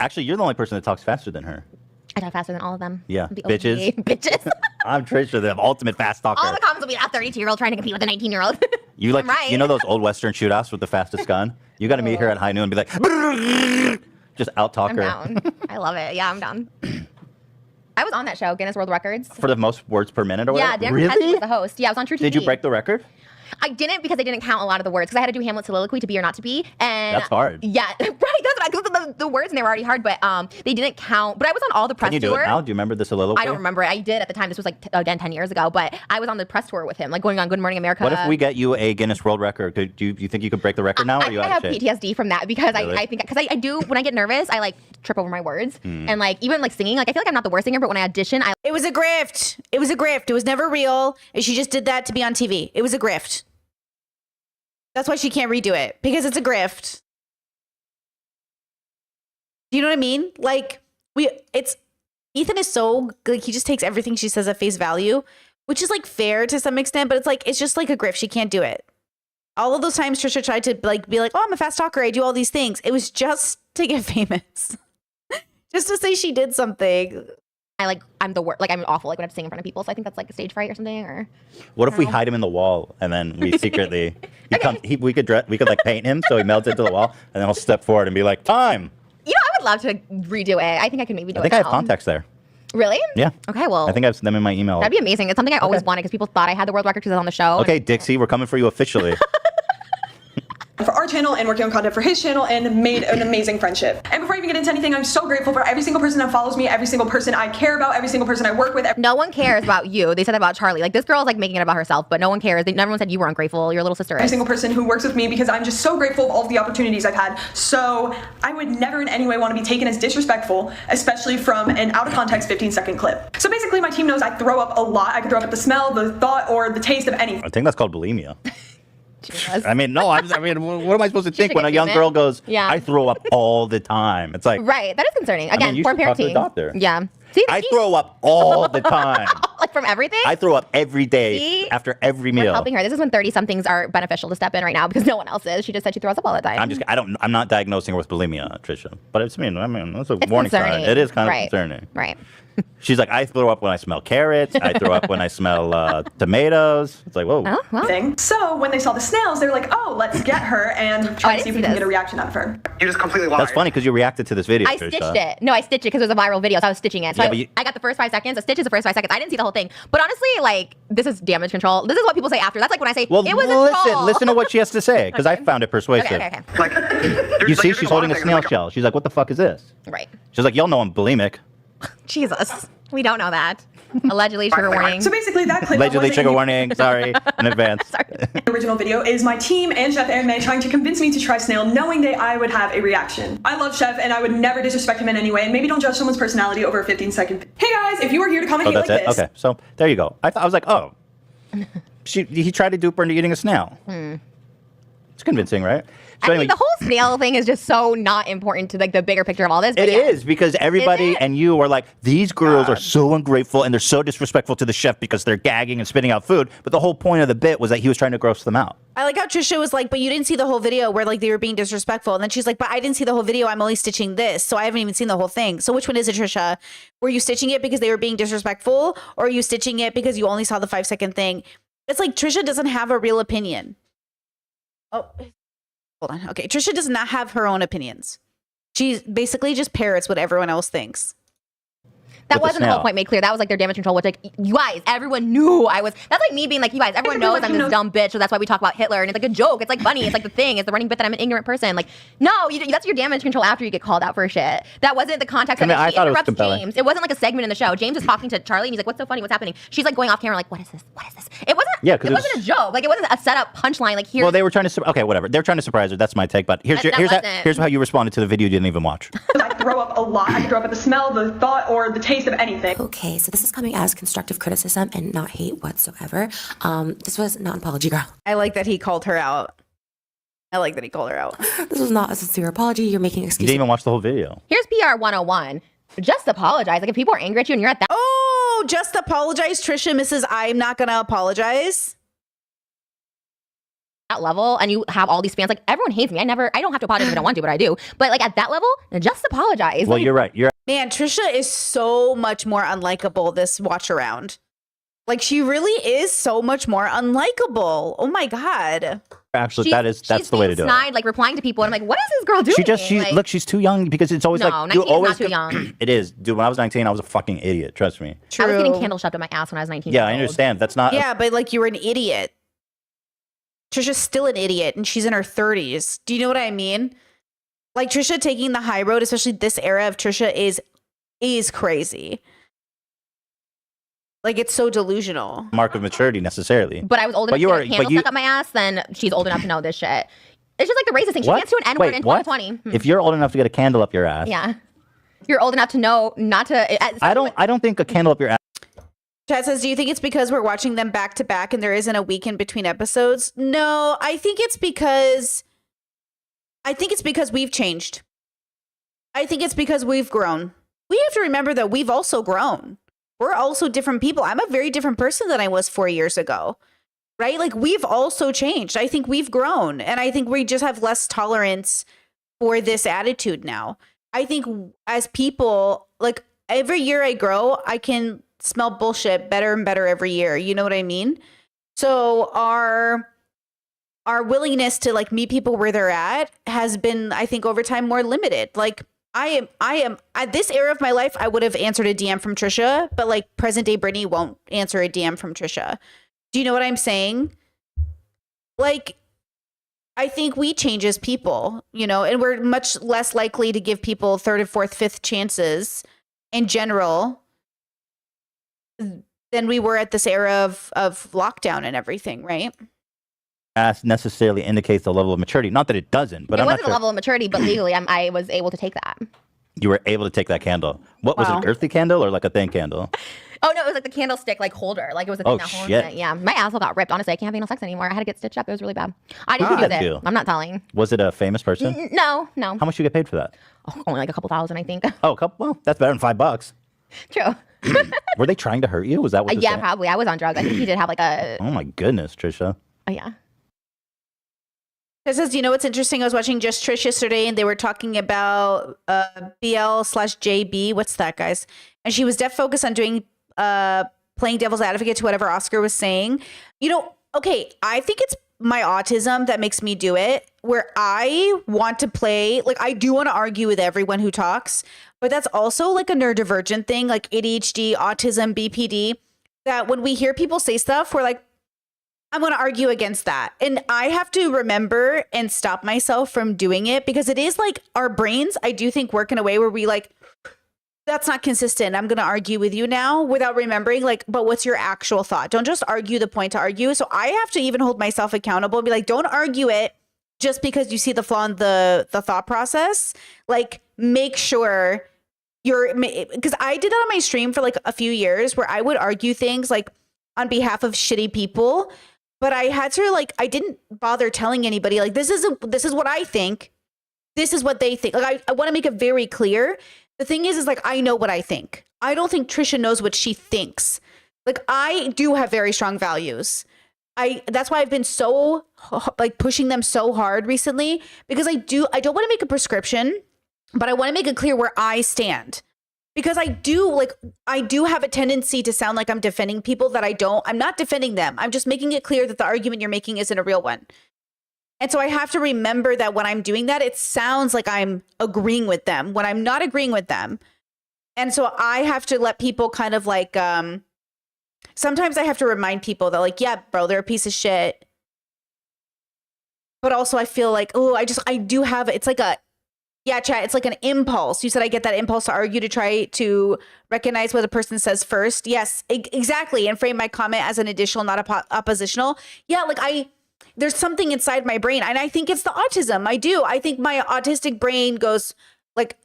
Actually, you're the only person that talks faster than her. I talk faster than all of them. Yeah, the bitches. Bitches. I'm Trisha, the ultimate fast talker. All the comments will be a 32-year-old trying to compete with a 19-year-old. You like, right. You know those old Western shootouts with the fastest gun? You got to meet her at high noon and be like, just out-talk her. I'm down. I love it. Yeah, I'm down. I was on that show, Guinness World Records. For the most words per minute or whatever? Yeah, Dan Really? Was the host. Yeah, I was on True TV. Did you break the record? I didn't because I didn't count a lot of the words because I had to do Hamlet soliloquy to be or not to be. And that's hard. Yeah, right. That's what the words and they were already hard, but they didn't count. But I was on all the press tour. Can you do it now? Do you remember the soliloquy? I don't remember it. I did at the time. This was like again 10 years ago, but I was on the press tour with him, like going on Good Morning America. What if we get you a Guinness World Record? Do you think you could break the record now? Or I have PTSD from that because really? I think because I do when I get nervous, I like trip over my words and like even like singing. Like I feel like I'm not the worst singer, but when I audition, it was a grift. It was a grift. It was never real. She just did that to be on TV. It was a grift. That's why she can't redo it, because it's a grift. Do you know what I mean? Like, Ethan is so, like, he just takes everything she says at face value, which is like fair to some extent, but it's like, it's just like a grift. She can't do it. All of those times Trisha tried to like be like, oh, I'm a fast talker, I do all these things. It was just to get famous. Just to say she did something. I'm the worst. Like, I'm awful. Like, when I have to sing in front of people. So I think that's like a stage fright or something. Or What if we hide him in the wall and then we secretly we could like paint him so he melts into the wall, and then I'll step forward and be like, time. You know, I would love to redo it. I think I could maybe do it. I think I have contacts there. Really? Yeah. Okay, well. I think I have them in my email. That'd be amazing. It's something I always wanted because people thought I had the world record because I was on the show. Okay, Dixie, we're coming for you officially. For our channel and working on content for his channel, and made an amazing friendship. And before I even get into anything, I'm so grateful for every single person that follows me, every single person I care about, every single person I work with. No one cares about you. They said that about Charlie. Like, this girl's like making it about herself, but no one cares. Everyone said you were ungrateful. Your little sister is. Every single person who works with me, because I'm just so grateful of all of the opportunities I've had. So I would never in any way want to be taken as disrespectful, especially from an out of context 15-second clip. So basically my team knows I throw up a lot. I can throw up at the smell, the thought, or the taste of anything. I think that's called bulimia. I mean, no, what am I supposed to think when a young girl goes, I throw up all the time? It's like, right, that is concerning. Again, you for should talk to the parenting. doctor. Yeah. See, I throw up all the time. Like, from everything? I throw up every day after every meal. We're helping her. This is when 30-somethings are beneficial to step in right now because no one else is. She just said she throws up all the time. I'm not diagnosing her with bulimia, Trisha. But it's that's a warning concerning. sign. It is kind of Right. concerning. Right. She's like, I throw up when I smell carrots. I throw up when I smell tomatoes. It's like, whoa. Oh, well. So when they saw the snails, they were like, oh, let's get her and try to see if we can get a reaction out of her. You just completely lied. That's funny because you reacted to this video, I Trisha. stitched it. No, I stitched it because it was a viral video, so I was stitching it. So Yeah, I got the first 5 seconds. A stitch is the first 5 seconds. I didn't see the whole thing. But honestly, like, this is damage control. This is what people say after. That's like when I say, Well, it was a troll. listen to what she has to say, because I found it persuasive. Okay. Like, You see, she's holding a snail shell. She's like, what the fuck is this? Right. She's like, y'all know I'm bulimic. Jesus. We don't know that. Allegedly, trigger warning. So basically that clip Allegedly, trigger warning. Sorry, in advance. The original video is my team and Chef Aaron trying to convince me to try snail, knowing that I would have a reaction. I love Chef and I would never disrespect him in any way, and maybe don't judge someone's personality over a 15-second. Hey guys, if you were here to comment that's like it? this. Okay, so there you go. I was like, oh. He tried to dupe her into eating a snail. It's convincing, right? So I mean, the whole snail thing is just so not important to like the bigger picture of all this. It is, because everybody and you are like, these girls are so ungrateful and they're so disrespectful to the chef because they're gagging and spitting out food. But the whole point of the bit was that he was trying to gross them out. I like how Trisha was like, but you didn't see the whole video where like they were being disrespectful. And then she's like, but I didn't see the whole video. I'm only stitching this. So I haven't even seen the whole thing. So which one is it, Trisha? Were you stitching it because they were being disrespectful? Or are you stitching it because you only saw the 5-second thing? It's like Trisha doesn't have a real opinion. Oh, hold on. Okay. Trisha does not have her own opinions. She basically just parrots what everyone else thinks. That wasn't the whole point made clear. That was like their damage control, which like, you guys, everyone knew I was, that's like me being like, you guys, everyone knows I'm this dumb bitch, so that's why we talk about Hitler, and it's like a joke, it's like funny, it's like the thing, it's the running bit that I'm an ignorant person. Like, no, that's your damage control after you get called out for shit. That wasn't the context of it. She interrupts James. It wasn't like a segment in the show. James is talking to Charlie, and he's like, what's so funny, what's happening? She's like going off camera like, what is this? What is this? It wasn't, it wasn't a joke. Like, it wasn't a setup punchline, like here. Well, they were trying to, okay, whatever. They were trying to surprise her. That's my take, but here's how you responded to the video you didn't even watch. I throw up a lot. I can throw up at the smell, the thought, or the taste of anything. Okay, so this is coming as constructive criticism and not hate whatsoever. This was not an apology, girl. I like that he called her out. This was not a sincere apology. You're making You excuses. didn't even watch the whole video. Here's PR 101. Just apologize. Like, if people are angry at you and you're at that. Oh, just apologize, Trisha, Mrs. I'm not going to apologize. That level, and you have all these fans, like, everyone hates me. I don't have to apologize if I don't want to, but I do. But like at that level, just apologize. Well, like, you're right. Man, Trisha is so much more unlikable this watch around. Like, she really is so much more unlikable. Oh my God. Actually, that's the way to do it. Like replying to people, and I'm like, what is this girl doing? Look, she's too young, because it's always no, like 19 is not too young. It is, dude. When I was 19, I was a fucking idiot. Trust me. I was getting candle shoved up my ass when I was 19. Yeah, I understand. That's not. Yeah, but like, you were an idiot. Trisha's still an idiot, and she's in her 30s. Do you know what I mean? Like, Trisha taking the high road, especially this era of Trisha, is crazy. Like, it's so delusional. Mark of maturity necessarily. But I was old enough to get a candle stuck up my ass, then she's old enough to know this shit. It's just like the racist thing. She gets to an N-word in 2020. If you're old enough to get a candle up your ass. Yeah. You're old enough to know not to. I don't think a candle up your ass. Chad says, do you think it's because we're watching them back to back and there isn't a weekend between episodes? No, I think it's because we've changed. I think it's because we've grown. We have to remember that we've also grown. We're also different people. I'm a very different person than I was 4 years ago, right? Like we've also changed. I think we've grown, and I think we just have less tolerance for this attitude now. I think as people, like every year I grow, I can smell bullshit better and better every year. You know what I mean? So our willingness to like meet people where they're at has been, I think, over time more limited. Like I am at this era of my life, I would have answered a DM from Trisha, but like present day Brittany won't answer a DM from Trisha. Do you know what I'm saying? Like, I think we change as people, you know, and we're much less likely to give people third and fourth, fifth chances in general than we were at this era of lockdown and everything, right? That necessarily indicates the level of maturity. Not that it doesn't, but It I'm not wasn't sure. a level of maturity, but legally, I was able to take that. You were able to take that candle. What was Wow. it, an earthy candle or like a thin candle? Oh no, it was like the candlestick like holder. Like it was the thing Oh, that holds shit. it. Yeah, my asshole got ripped. Honestly, I can't have anal sex anymore. I had to get stitched up. It was really bad. I didn't How'd use that it. feel? I'm not telling. Was it a famous person? No. How much you get paid for that? Oh, only like a couple thousand, I think. Oh, a couple. Well, that's better than $5. True. Were they trying to hurt you? Was that what? Yeah, probably. I was on drugs. I think he did have like a. Oh my goodness, Trisha. Yeah. It says, you know what's interesting? I was watching Just Trish yesterday and they were talking about BL/JB. What's that, guys? And she was deaf focused on doing playing devil's advocate to whatever Oscar was saying. You know, okay, I think it's my autism that makes me do it, where I want to play, like I do want to argue with everyone who talks, but that's also like a neurodivergent thing, like ADHD, autism, BPD, that when we hear people say stuff, we're like, I'm going to argue against that. And I have to remember and stop myself from doing it because it is like our brains, I do think, work in a way where we like, that's not consistent. I'm going to argue with you now without remembering, like, but what's your actual thought? Don't just argue the point to argue. So I have to even hold myself accountable and be like, don't argue it just because you see the flaw in the thought process. Like, make sure because I did that on my stream for like a few years where I would argue things like on behalf of shitty people. But I had to like, I didn't bother telling anybody like, this is what I think. This is what they think. Like, I want to make it very clear. The thing is like, I know what I think. I don't think Trisha knows what she thinks. Like, I do have very strong values. That's why I've been so like pushing them so hard recently, because I don't want to make a prescription, but I want to make it clear where I stand. Because I do have a tendency to sound like I'm defending people that I'm not defending them. I'm just making it clear that the argument you're making isn't a real one. And so I have to remember that when I'm doing that, it sounds like I'm agreeing with them when I'm not agreeing with them. And so I have to let people kind of like, sometimes I have to remind people that like, yeah, bro, they're a piece of shit. But also I feel like, yeah, chat, it's like an impulse. You said I get that impulse to argue, to try to recognize what the person says first. Yes, exactly. And frame my comment as an additional, not oppositional. Yeah, like there's something inside my brain. And I think it's the autism. I think my autistic brain goes like,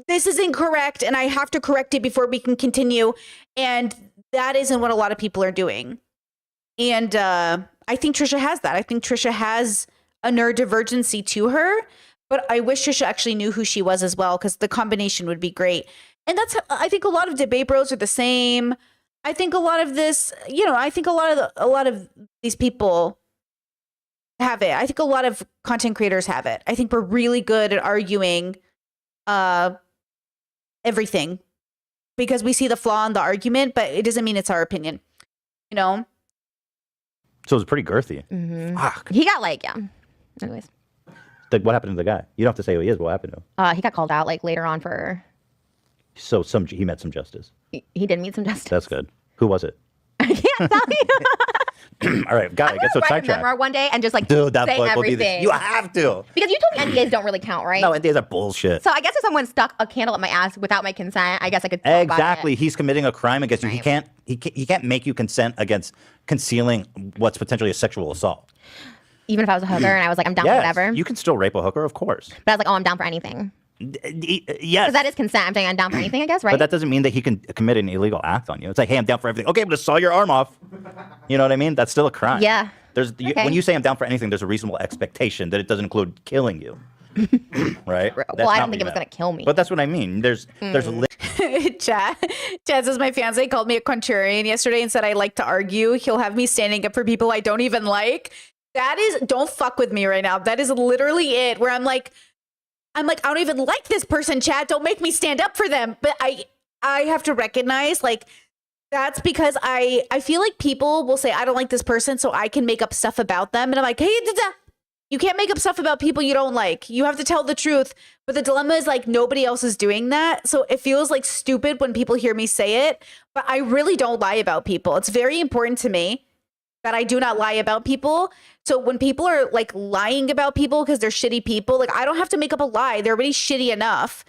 this is incorrect and I have to correct it before we can continue. And that isn't what a lot of people are doing. And I think Trisha has that. I think Trisha has a neurodivergency to her. But I wish Trisha actually knew who she was as well, because the combination would be great. And I think a lot of debate bros are the same. I think a lot of this, you know, I think a lot of these people have it. I think a lot of content creators have it. I think we're really good at arguing everything because we see the flaw in the argument, but it doesn't mean it's our opinion, you know? So it was pretty girthy. Mm-hmm. Fuck. He got like, yeah. Anyways. Like, what happened to the guy? You don't have to say who he is. What happened to him? He got called out like later on for. So he met some justice. He did meet some justice. That's good. Who was it? I can't tell you. All right, gotta get so write a sidetracked. memoir one day and just like Dude, that say book will be everything. you have to. Because you told me NDAs don't really count, right? No, NDAs are bullshit. So I guess if someone stuck a candle up my ass without my consent, I guess I could talk about Exactly. it. He's committing a crime against you. Right. He can't make you consent against concealing what's potentially a sexual assault. Even if I was a hooker and I was like, I'm down for Yes, whatever. you can still rape a hooker, of course. But I was like, oh, I'm down for anything. Yes. Because that is consent. I'm saying I'm down for anything, I guess, right? But that doesn't mean that he can commit an illegal act on you. It's like, hey, I'm down for everything. Okay, I'm going to saw your arm off. You know what I mean? That's still a crime. Yeah. Okay. When you say I'm down for anything, there's a reasonable expectation that it doesn't include killing you. Right? Well, I don't think it was going to kill me. But that's what I mean. There's Chad says my fiance called me a contrarian yesterday and said I like to argue. He'll have me standing up for people I don't even like. That is, don't fuck with me right now. That is literally it. Where I'm like, I don't even like this person, Chad. Don't make me stand up for them. But I have to recognize, like, that's because I feel like people will say I don't like this person, so I can make up stuff about them, and I'm like, hey, you can't make up stuff about people you don't like. You have to tell the truth. But the dilemma is like nobody else is doing that. So it feels like stupid when people hear me say it. But I really don't lie about people. It's very important to me that I do not lie about people. So when people are like lying about people because they're shitty people, like I don't have to make up a lie. They're already shitty enough.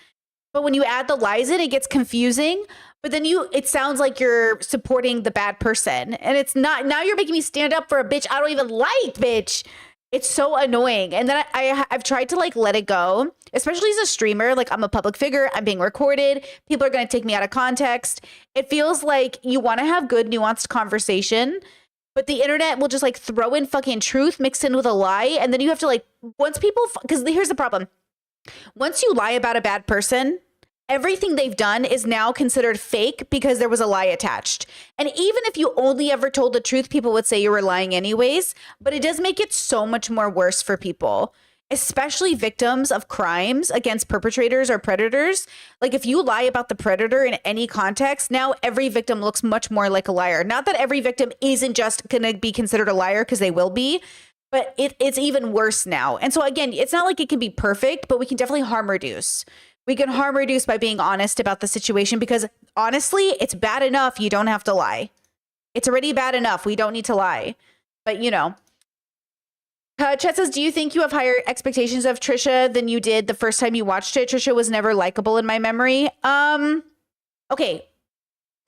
But when you add the lies in, it gets confusing. But then it sounds like you're supporting the bad person. And it's not. Now you're making me stand up for a bitch I don't even like, bitch. It's so annoying. And then I've tried to like let it go, especially as a streamer. Like I'm a public figure. I'm being recorded. People are going to take me out of context. It feels like you want to have good, nuanced conversation, but the internet will just like throw in fucking truth mixed in with a lie. And then you have to like, once people, because here's the problem. Once you lie about a bad person, everything they've done is now considered fake because there was a lie attached. And even if you only ever told the truth, people would say you were lying anyways. But it does make it so much more worse for people, especially victims of crimes against perpetrators or predators. Like if you lie about the predator in any context, now every victim looks much more like a liar. Not that every victim isn't just going to be considered a liar, because they will be, but it's even worse now. And so again, it's not like it can be perfect, but we can definitely harm reduce. We can harm reduce by being honest about the situation, because honestly, it's bad enough you don't have to lie. It's already bad enough. We don't need to lie. But, you know. Chet says, do you think you have higher expectations of Trisha than you did the first time you watched it? Trisha was never likable in my memory. Okay.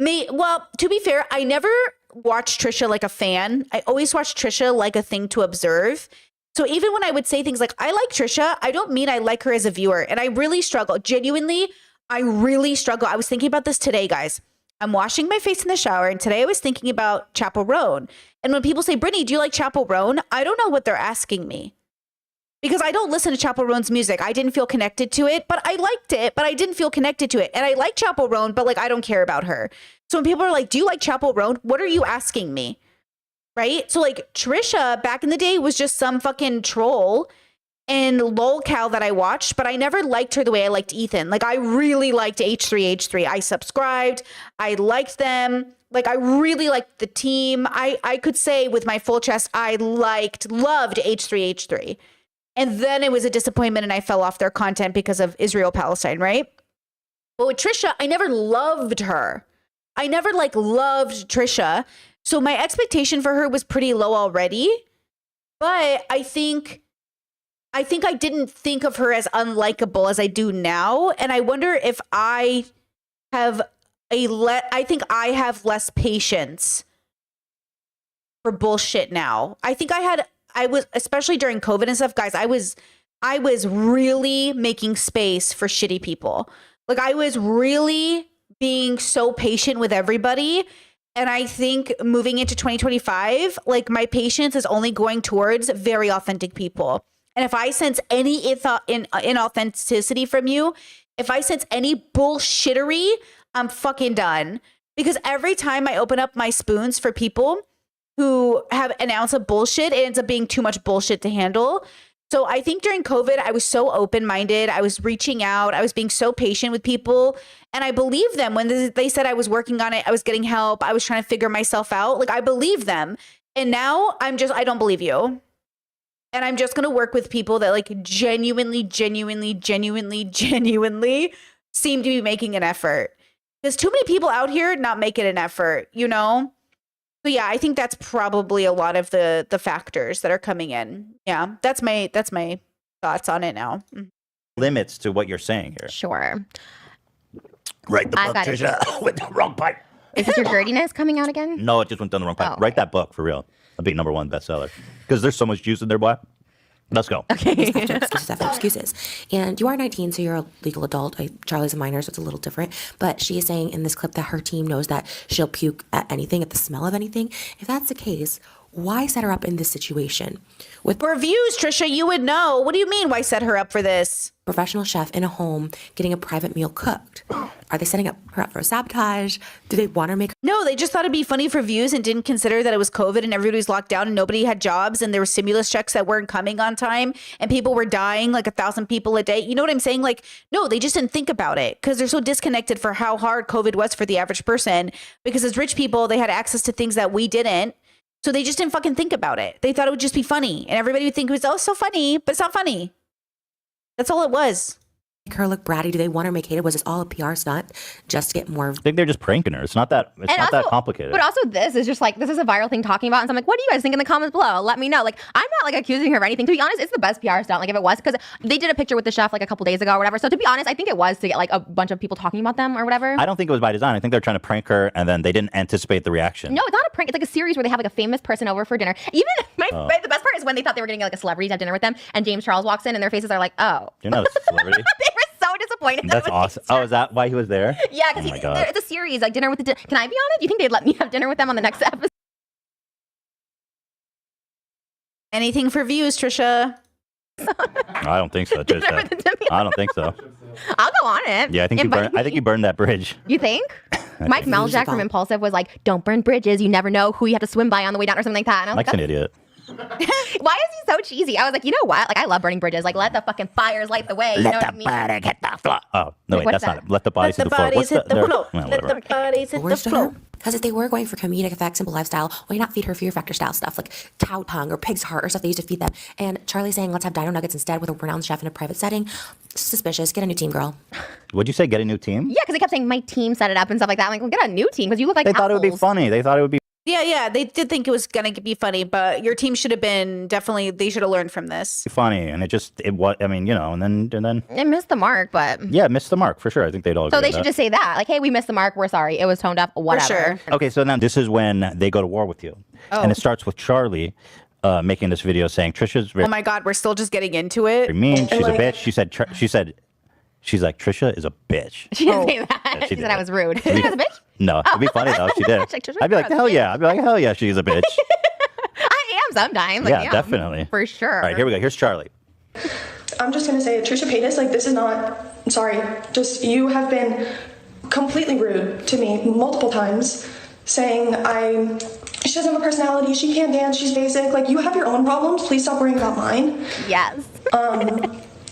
Well, to be fair, I never watched Trisha like a fan. I always watched Trisha like a thing to observe. So even when I would say things like, I like Trisha, I don't mean I like her as a viewer. And I really struggle. Genuinely, I really struggle. I was thinking about this today, guys. I'm washing my face in the shower, and today I was thinking about Chappell Roan. And when people say, Brittany, do you like Chappell Roan? I don't know what they're asking me, because I don't listen to Chappell Roan's music. I didn't feel connected to it, but I liked it, but I didn't feel connected to it. And I like Chappell Roan, but like, I don't care about her. So when people are like, do you like Chappell Roan? What are you asking me? Right? So like Trisha back in the day was just some fucking troll and lolcow that I watched, but I never liked her the way I liked Ethan. Like I really liked H3H3. I subscribed. I liked them. Like I really liked the team. I could say with my full chest, I loved H3H3. And then it was a disappointment and I fell off their content because of Israel-Palestine, right? But with Trisha, I never loved her. I never loved Trisha. So my expectation for her was pretty low already. But I think I didn't think of her as unlikable as I do now. And I wonder if I have I think I have less patience for bullshit now. I think I was, especially during COVID and stuff, guys, I was really making space for shitty people. Like I was really being so patient with everybody. And I think moving into 2025, like my patience is only going towards very authentic people. And if I sense any inauthenticity from you, if I sense any bullshittery, I'm fucking done. Because every time I open up my spoons for people who have an ounce of bullshit, it ends up being too much bullshit to handle. So I think during COVID, I was so open-minded. I was reaching out. I was being so patient with people. And I believed them when they said I was working on it. I was getting help. I was trying to figure myself out. Like I believed them. And now I don't believe you. And I'm just going to work with people that like genuinely seem to be making an effort. There's too many people out here not making an effort, you know? So yeah, I think that's probably a lot of the factors that are coming in. Yeah, that's my thoughts on it now. Limits to what you're saying here. Sure. Write the book, Trisha, with the wrong pipe. Is this your dirtiness coming out again? No, it just went down the wrong pipe. Oh, Write okay. that book for real. I'll be #1 bestseller. Because there's so much juice in there, boy. Let's go. Excuses after excuses. And you are 19, so you're a legal adult. Charlie's a minor, so it's a little different. But she is saying in this clip that her team knows that she'll puke at anything, at the smell of anything. If that's the case, why set her up in this situation? With For views, Trisha, you would know. What do you mean, why set her up for this? professional chef in a home getting a private meal cooked. Are they setting her up for sabotage? Do they want to make her? No, they just thought it'd be funny for views and didn't consider that it was COVID and everybody was locked down and nobody had jobs and there were stimulus checks that weren't coming on time and people were dying, like 1,000 people a day. You know what I'm saying? Like, no, they just didn't think about it because they're so disconnected for how hard COVID was for the average person. Because as rich people, they had access to things that we didn't. So they just didn't fucking think about it. They thought it would just be funny. And everybody would think it was, oh, so funny, but it's not funny. That's all it was. Make her look bratty? Do they want her make hated? Was this all a PR stunt just to get more? I think they're just pranking her. It's not that. It's not that complicated. But also, this is just like, this is a viral thing talking about. And so I'm like, what do you guys think in the comments below? Let me know. Like, I'm not like accusing her of anything. To be honest, it's the best PR stunt. Like, if it was, because they did a picture with the chef like a couple days ago or whatever. So to be honest, I think it was to get like a bunch of people talking about them or whatever. I don't think it was by design. I think they're trying to prank her, and then they didn't anticipate the reaction. No, it's not a prank. It's like a series where they have like a famous person over for dinner. Even the best part is when they thought they were getting like a celebrity to have dinner with them, and James Charles walks in, and their faces are like, oh, You're not a celebrity. they were so disappointed. That's awesome. Oh, is that why he was there? Yeah, Oh because my God. it's a series, like dinner with the. Can I be honest? You think they'd let me have dinner with them on the next episode? Anything for views, Trisha. I don't think so. Dinner with the Demi- I don't think so. I'll go on it. Yeah, I think you burned that bridge. You think? Mike Meljack from Impulsive was like, "Don't burn bridges. You never know who you have to swim by on the way down," or something like that. And I was Mike's like, an idiot. why is he so cheesy? I was like, you know what? Like, I love burning bridges. Like, let the fucking fires light the way. You know what I mean? body hit the floor. Oh, no, wait, What's that's that? not it. Let the bodies hit the floor. bodies hit the floor. Well, Let whatever. the bodies hit the Words to floor. her? Because if they were going for comedic effect, simple lifestyle, why not feed her Fear Factor style stuff like cow tongue or pig's heart or stuff they used to feed them? And Charlie saying, let's have dino nuggets instead with a renowned chef in a private setting. Suspicious. Get a new team, girl. What'd you say? Get a new team? Yeah, because they kept saying my team set it up and stuff like that. I'm like, well, get a new team because you look like They thought it would be assholes. funny. They thought it would be. Yeah, they did think it was gonna be funny, but your team should have been definitely. They should have learned from this. funny, and it was. I mean, and then It missed the mark, but yeah, missed the mark for sure. I think they'd all. so agree they with should that. just say that, like, hey, we missed the mark. We're sorry. It was toned up. Whatever. sure. Okay, so now this is when they go to war with you, and it starts with Charlie making this video saying Trisha's very Oh my God, we're still just getting into it. mean. She's a bitch. She's like Trisha is a bitch. She didn't say that. she She said I did. was rude. She was a bitch. No, it'd be funny though if she did. Like, Trisha's I'd be like, gross. hell yeah. I'd be like, hell yeah, she's a bitch. I am sometimes. Like, Yeah, definitely. For sure. All right, here we go. Here's Charlie. I'm just gonna say, Trisha Paytas, like, this is not, I'm sorry, just, you have been completely rude to me multiple times, saying she doesn't have a personality, she can't dance, she's basic, like, you have your own problems, please stop worrying about mine. Yes.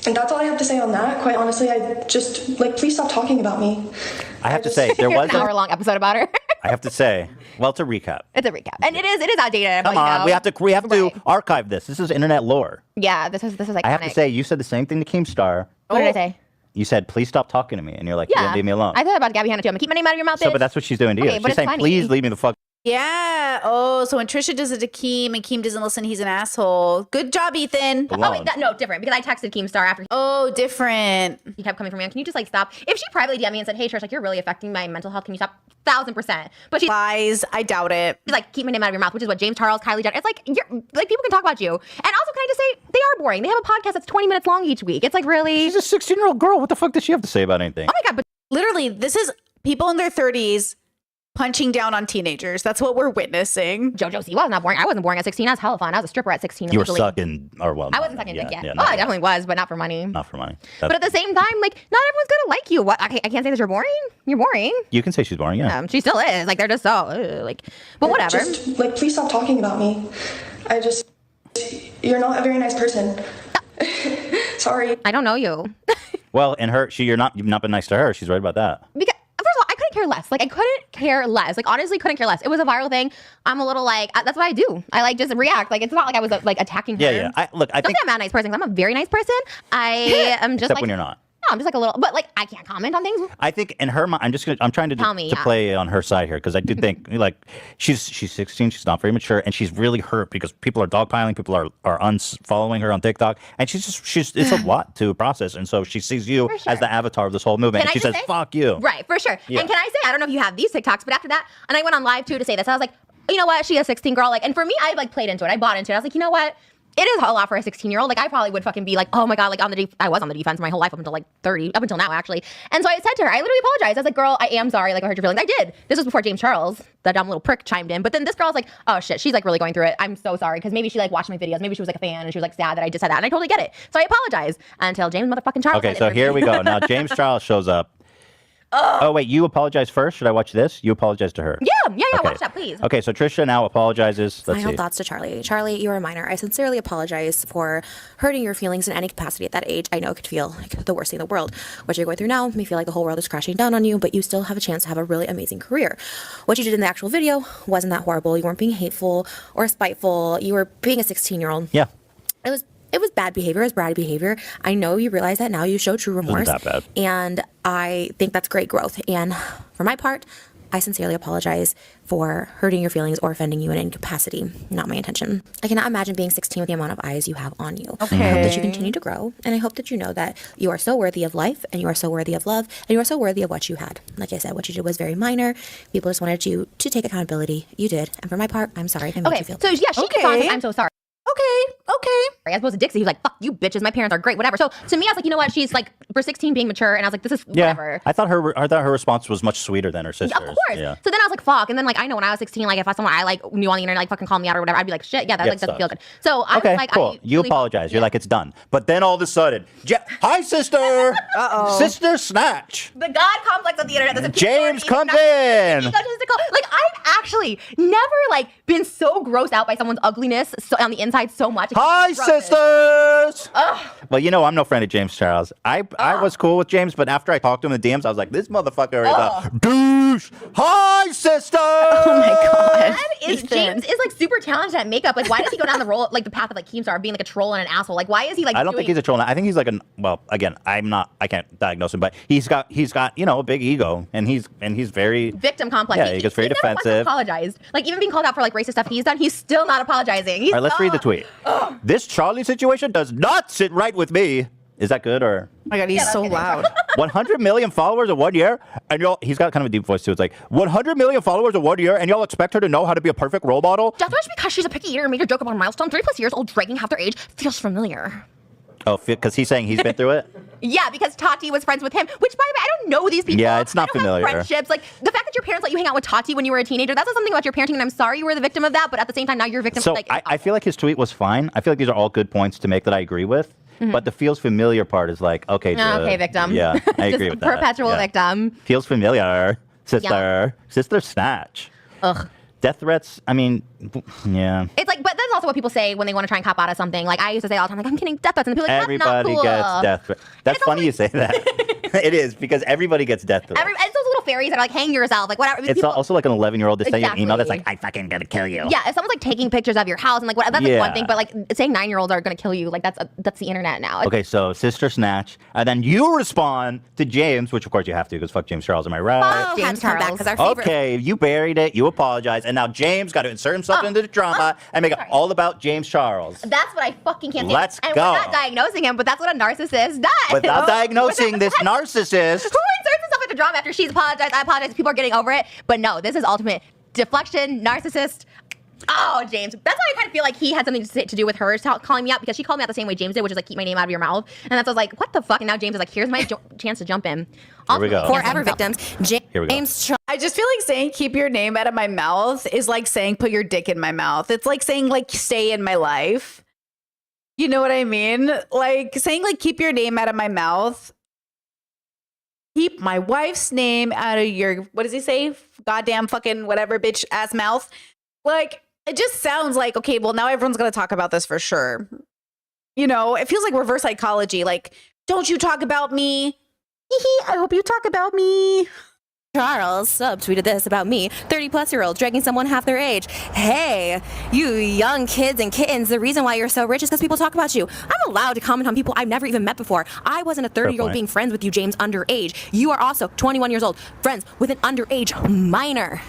And that's all I have to say on that, quite honestly. I just, like, please stop talking about me. I have to say, there Here's was an hour-long episode about her. I have to say, well, to recap. It's a recap, and it is outdated. Come but, on, we have to Right. archive this. This is internet lore. Yeah, this is iconic. I have to say, you said the same thing to Keemstar. What did I say? You said, please stop talking to me. And you're like, Yeah, leave me alone. I thought about Gabby Hanna too. I'm like, keep my name out of your mouth. So, bitch. but that's what she's doing to you. Okay, but She's it's saying, funny. please leave me the fuck. Yeah. Oh, so when Trisha does it to Keem and Keem doesn't listen, he's an asshole. Good job, Ethan. Oh, alone. wait, no, different. Because I texted Keemstar after Oh, different. he kept coming from me. Can you just like stop? If she privately DM'd me and said, "Hey, Trish, like you're really affecting my mental health. Can you stop?" 1,000%. But she's Lies. I doubt it. like, keep my name out of your mouth, which is what James Charles, Kylie Jenner. It's like you're like people can talk about you. And also, can I just say they are boring. They have a podcast that's 20 minutes long each week. It's like really. She's a 16-year-old girl. What the fuck does she have to say about anything? Oh my god! But Literally, this is people in their 30s punching down on teenagers. That's what we're witnessing. JoJo Siwa was not boring. I wasn't boring at 16. I was hella fun. I was a stripper at 16. You were essentially. sucking, or well, I wasn't sucking dick yet. Yeah, Oh, I definitely was, but not for money. not for money. But at the same time, like, not everyone's gonna like you. What? I can't say that you're boring. You're boring. You can say she's boring, yeah. She still is. Like, they're just so like. But whatever. Just, like, please stop talking about me. You're not a very nice person. Sorry. I don't know you. Well, and you've not been nice to her. She's right about that. Because first of all, I couldn't care less. Like, I couldn't care less. Like, honestly, couldn't care less. It was a viral thing. I'm a little like that's what I do. I like just react. Like, it's not like I was like attacking her. Yeah. I Don't think say I'm not a nice person. 'Cause I'm a very nice person. I am just except like when you're not. No, I'm just like a little. But like, I can't comment on things. I think in her mind, I'm trying to Tell me, to yeah. play on her side here because I do think like she's 16, she's not very mature, and she's really hurt because people are dogpiling, people are unfollowing her on TikTok, and she's it's a lot to process, and so she sees you For sure. as the avatar of this whole movement, Can and she I just says, say- "Fuck you." Right, for sure. Yeah. And can I say, I don't know if you have these TikToks, but after that, and I went on live too to say this, I was like, you know what? She a 16 girl. Like, and for me, I like played into it. I bought into it. I was like, you know what? it is a lot for a 16-year-old. Like I probably would fucking be like, oh my God, like I was on the defense my whole life up until like 30, up until now actually. And so I said to her, I literally apologized. I was like, girl, I am sorry. Like I hurt your feelings. I did. This was before James Charles, that dumb little prick, chimed in. But then this girl's like, oh shit, she's like really going through it. I'm so sorry. Cause maybe she like watched my videos. Maybe she was like a fan and she was like sad that I just said that. And I totally get it. So I apologize until James motherfucking Charles. Okay, so here we go. Now James Charles shows up. Oh, wait, you apologize first? Should I watch this? You apologize to her. Yeah, Okay. watch that, please. Okay, so Trisha now apologizes. Let's Final see. thoughts to Charlie. Charlie, you are a minor. I sincerely apologize for hurting your feelings in any capacity at that age. I know it could feel like the worst thing in the world. What you're going through now may feel like the whole world is crashing down on you, but you still have a chance to have a really amazing career. What you did in the actual video wasn't that horrible. You weren't being hateful or spiteful. You were being a 16-year-old. Yeah. It was bad behavior. It was bratty behavior. I know you realize that now. You show true remorse. Wasn't that bad. And I think that's great growth. And for my part, I sincerely apologize for hurting your feelings or offending you in any capacity. Not my intention. I cannot imagine being 16 with the amount of eyes you have on you. Okay. I hope that you continue to grow. And I hope that you know that you are so worthy of life and you are so worthy of love and you are so worthy of what you had. Like I said, what you did was very minor. People just wanted you to take accountability. You did. And for my part, I'm sorry if I made you feel So yeah, she gets on and says, I'm so sorry. Okay. As opposed to Dixie, who's like, fuck you bitches, my parents are great, whatever. So to me, I was like, you know what? She's like, for 16 being mature, and I was like, this is Yeah. whatever. I thought her response was much sweeter than her sister's. Of course. Yeah. So then I was like, fuck. And then like I know when I was 16, like if I someone I like knew on the internet like fucking called me out or whatever, I'd be like, shit, yeah, that like doesn't feel good. So I Okay, was like, cool. You really apologize. You're like, it's done. But then all of a sudden, hi, sister. Sister Snatch. the God complex of the internet. There's a James people comes are in. egotistical. Like I've actually never like been so grossed out by someone's ugliness on the inside so much. Hi, It's gross. sisters. Well, you know, I'm no friend of James Charles. I was cool with James, but after I talked to him in the DMs, I was like, this motherfucker is a douche. Hi, sister. Oh my God. Is Ethan. James is like super talented at makeup. Like, why does he go down the role like the path of like Keemstar, being like a troll and an asshole? Like, why is he like? I don't think he's a troll. I think he's like well, again, I can't diagnose him, but he's got you know, a big ego, and he's very victim complex. Yeah, he gets very never once defensive. Apologized. Like even being called out for like racist stuff he's done, he's still not apologizing. All right, let's read the tweet. This Charlie situation does not sit right with me. Is that good or? Oh my God, he's so loud. 100 million followers in 1 year, and he's got kind of a deep voice too. It's like 100 million followers in 1 year, and y'all expect her to know how to be a perfect role model? Just because she's a picky eater and made a joke about a milestone 3+ years old dragging half their age feels familiar. Oh, because he's saying he's been through it? Yeah, because Tati was friends with him, which by the way, I don't know these people. Yeah, it's not I don't have familiar. friendships. Like the fact that your parents let you hang out with Tati when you were a teenager, that says something about your parenting, and I'm sorry you were the victim of that, but at the same time, now you're a victim. So Like, I feel like his tweet was fine. I feel like these are all good points to make that I agree with. But the feels familiar part is like, okay, okay, dude. victim. Yeah, I agree Just with that. perpetual Yeah. victim. Feels familiar, sister. Sister Snatch. Ugh. Death threats, I mean, yeah. It's like, but that's also what people say when they want to try and cop out of something. Like I used to say all the time, like I'm kidding, death threats, and people are like, that's not Everybody cool. gets death threats. That's it's funny also you say that. It is, because everybody gets death threats. It's those little fairies that are like, hang yourself, like whatever. It's People- also like an 11-year-old that's sending you an email that's Exactly. like, I fucking gonna kill you. Yeah, if someone's like taking pictures of your house and like what, that's like one Yeah. thing, but like saying 9-year-olds are gonna kill you, like that's the internet now. Okay, so Sister Snatch, and then you respond to James, which of course you have to, because fuck James Charles, am I right? Fuck James James come back Charles. because our favorite. Okay, you buried it, you apologize, and now James got to insert himself into the drama and make it all about James Charles. That's what I fucking can't say. Let's and go. we're not diagnosing him, but that's what a narcissist does. Without diagnosing this narcissist. Who inserts himself into drama after she's apologized? I apologize. People are getting over it. But no, this is ultimate deflection, narcissist. Oh, James. That's why I kind of feel like he had something to do with her calling me out, because she called me out the same way James did, which is like, keep my name out of your mouth. And that's what I was like, what the fuck? And now James is like, here's my chance to jump in. Here we go. Forever victims. Here we go. James Charles. I just feel like saying keep your name out of my mouth is like saying put your dick in my mouth. It's like saying like stay in my life. You know what I mean? Like saying like keep your name out of my mouth. Keep my wife's name out of your, what does he say? Goddamn fucking whatever bitch ass mouth. Like it just sounds like, okay, well now everyone's going to talk about this for sure. You know, it feels like reverse psychology. Like, don't you talk about me. I hope you talk about me. Charles subtweeted this about me, 30-plus-year-old dragging someone half their age. Hey, you young kids and kittens, the reason why you're so rich is because people talk about you. I'm allowed to comment on people I've never even met before. I wasn't a 30-year-old point. being friends with you, James, underage. You are also 21 years old, friends with an underage minor.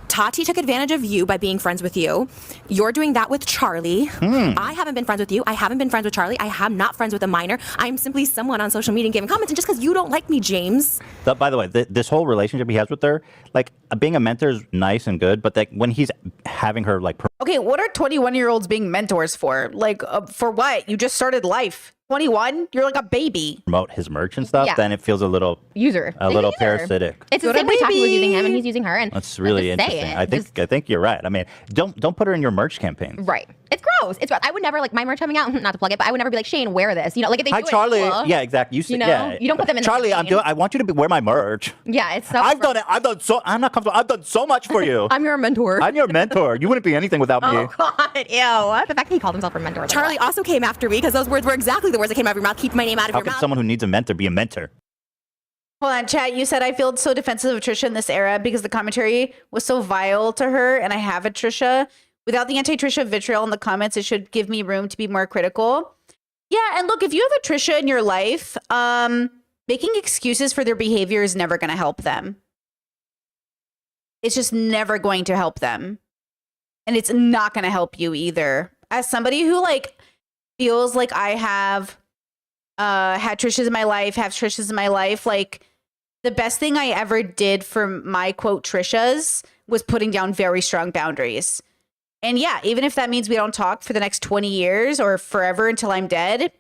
Tati took advantage of you by being friends with you. You're doing that with Charlie. I haven't been friends with you. I haven't been friends with Charlie. I am not friends with a minor. I'm simply someone on social media giving comments. And just because you don't like me, James. By the way, this whole relationship he has with her, like, being a mentor is nice and good, but like when he's having her like Okay, what are 21-year-olds being mentors for? Like, for what? You just started life. 21? You're like a baby. promote his merch and stuff, Yeah. then it feels a little User. parasitic. It's the What a same way Taki was baby. using him and he's using her. And That's really just say interesting. it. I think you're right. I mean, don't put her in your merch campaigns. Right. It's gross. It's gross. I would never like my merch coming out, not to plug it, but I would never be like, Shane, wear this. You know, like if they Hi, do it, Charlie. cool. Yeah, exactly. You know, yeah. you don't put them in the Charlie, campaign. I want you to wear my merch. Yeah, it's so I've done it. I'm not comfortable. I've done so much for you. I'm your mentor. I'm your mentor. You wouldn't be anything without me. Oh God, ew. The fact that he called himself a mentor. Charlie also came after me because those words were exactly the words that came out of your mouth. Keep my name out of How your can mouth. someone who needs a mentor be a mentor? Hold on, chat. You said I feel so defensive of Trisha in this era because the commentary was so vile to her, and I have a Trisha. Without the anti-Trisha vitriol in the comments, it should give me room to be more critical. Yeah, and look, if you have a Trisha in your life, making excuses for their behavior is never going to help them. It's just never going to help them. And it's not going to help you either. As somebody who like feels like I have had Trishas in my life, have Trishas in my life, like the best thing I ever did for my quote Trishas was putting down very strong boundaries. And yeah, even if that means we don't talk for the next 20 years or forever until I'm dead,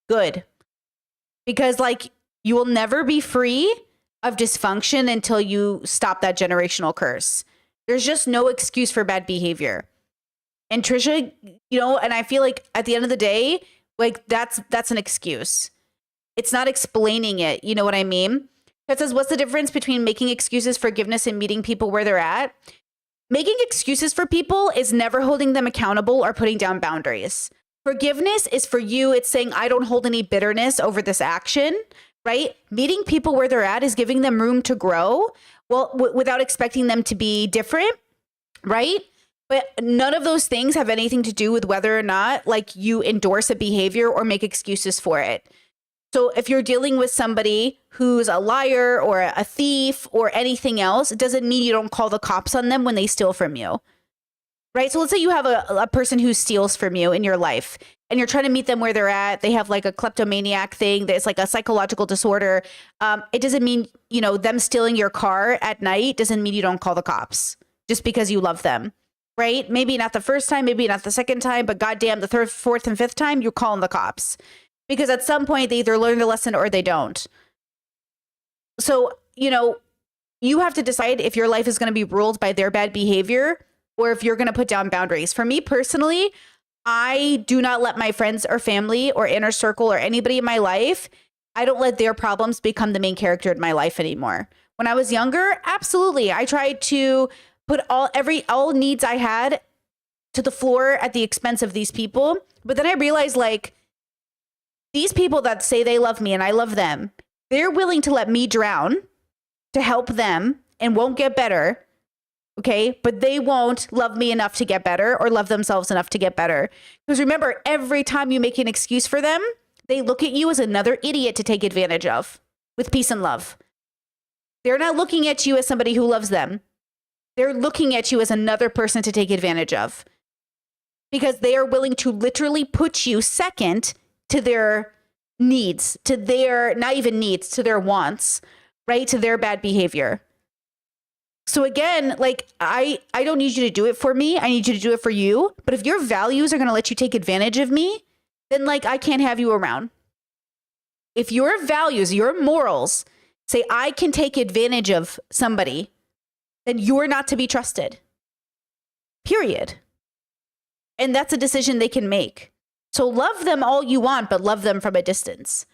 good. Because like you will never be free of dysfunction until you stop that generational curse. There's just no excuse for bad behavior. And Trisha, you know, and I feel like at the end of the day, like that's an excuse. It's not explaining it. You know what I mean? It says, what's the difference between making excuses, forgiveness, and meeting people where they're at? Making excuses for people is never holding them accountable or putting down boundaries. Forgiveness is for you. It's saying, I don't hold any bitterness over this action, right? Meeting people where they're at is giving them room to grow, well, without expecting them to be different, right? But none of those things have anything to do with whether or not like you endorse a behavior or make excuses for it. So if you're dealing with somebody who's a liar or a thief or anything else, it doesn't mean you don't call the cops on them when they steal from you, right? So let's say you have a person who steals from you in your life and you're trying to meet them where they're at. They have like a kleptomaniac thing that's like a psychological disorder. It doesn't mean, you know, them stealing your car at night doesn't mean you don't call the cops just because you love them, right? Maybe not the first time, maybe not the second time, but goddamn, the third, fourth, and fifth time, you're calling the cops. Because at some point, they either learn the lesson or they don't. So, you know, you have to decide if your life is going to be ruled by their bad behavior or if you're going to put down boundaries. For me personally, I do not let my friends or family or inner circle or anybody in my life, I don't let their problems become the main character in my life anymore. When I was younger, absolutely. I tried to put all needs I had to the floor at the expense of these people. But then I realized like, these people that say they love me and I love them, they're willing to let me drown to help them and won't get better. Okay. But they won't love me enough to get better or love themselves enough to get better. Because remember, every time you make an excuse for them, they look at you as another idiot to take advantage of with peace and love. They're not looking at you as somebody who loves them. They're looking at you as another person to take advantage of because they are willing to literally put you second to their needs, to their, not even needs, to their wants, right? To their bad behavior. So again, like, I don't need you to do it for me. I need you to do it for you. But if your values are going to let you take advantage of me, then like, I can't have you around. If your values, your morals say I can take advantage of somebody, then you're not to be trusted. Period. And that's a decision they can make. So love them all you want, but love them from a distance.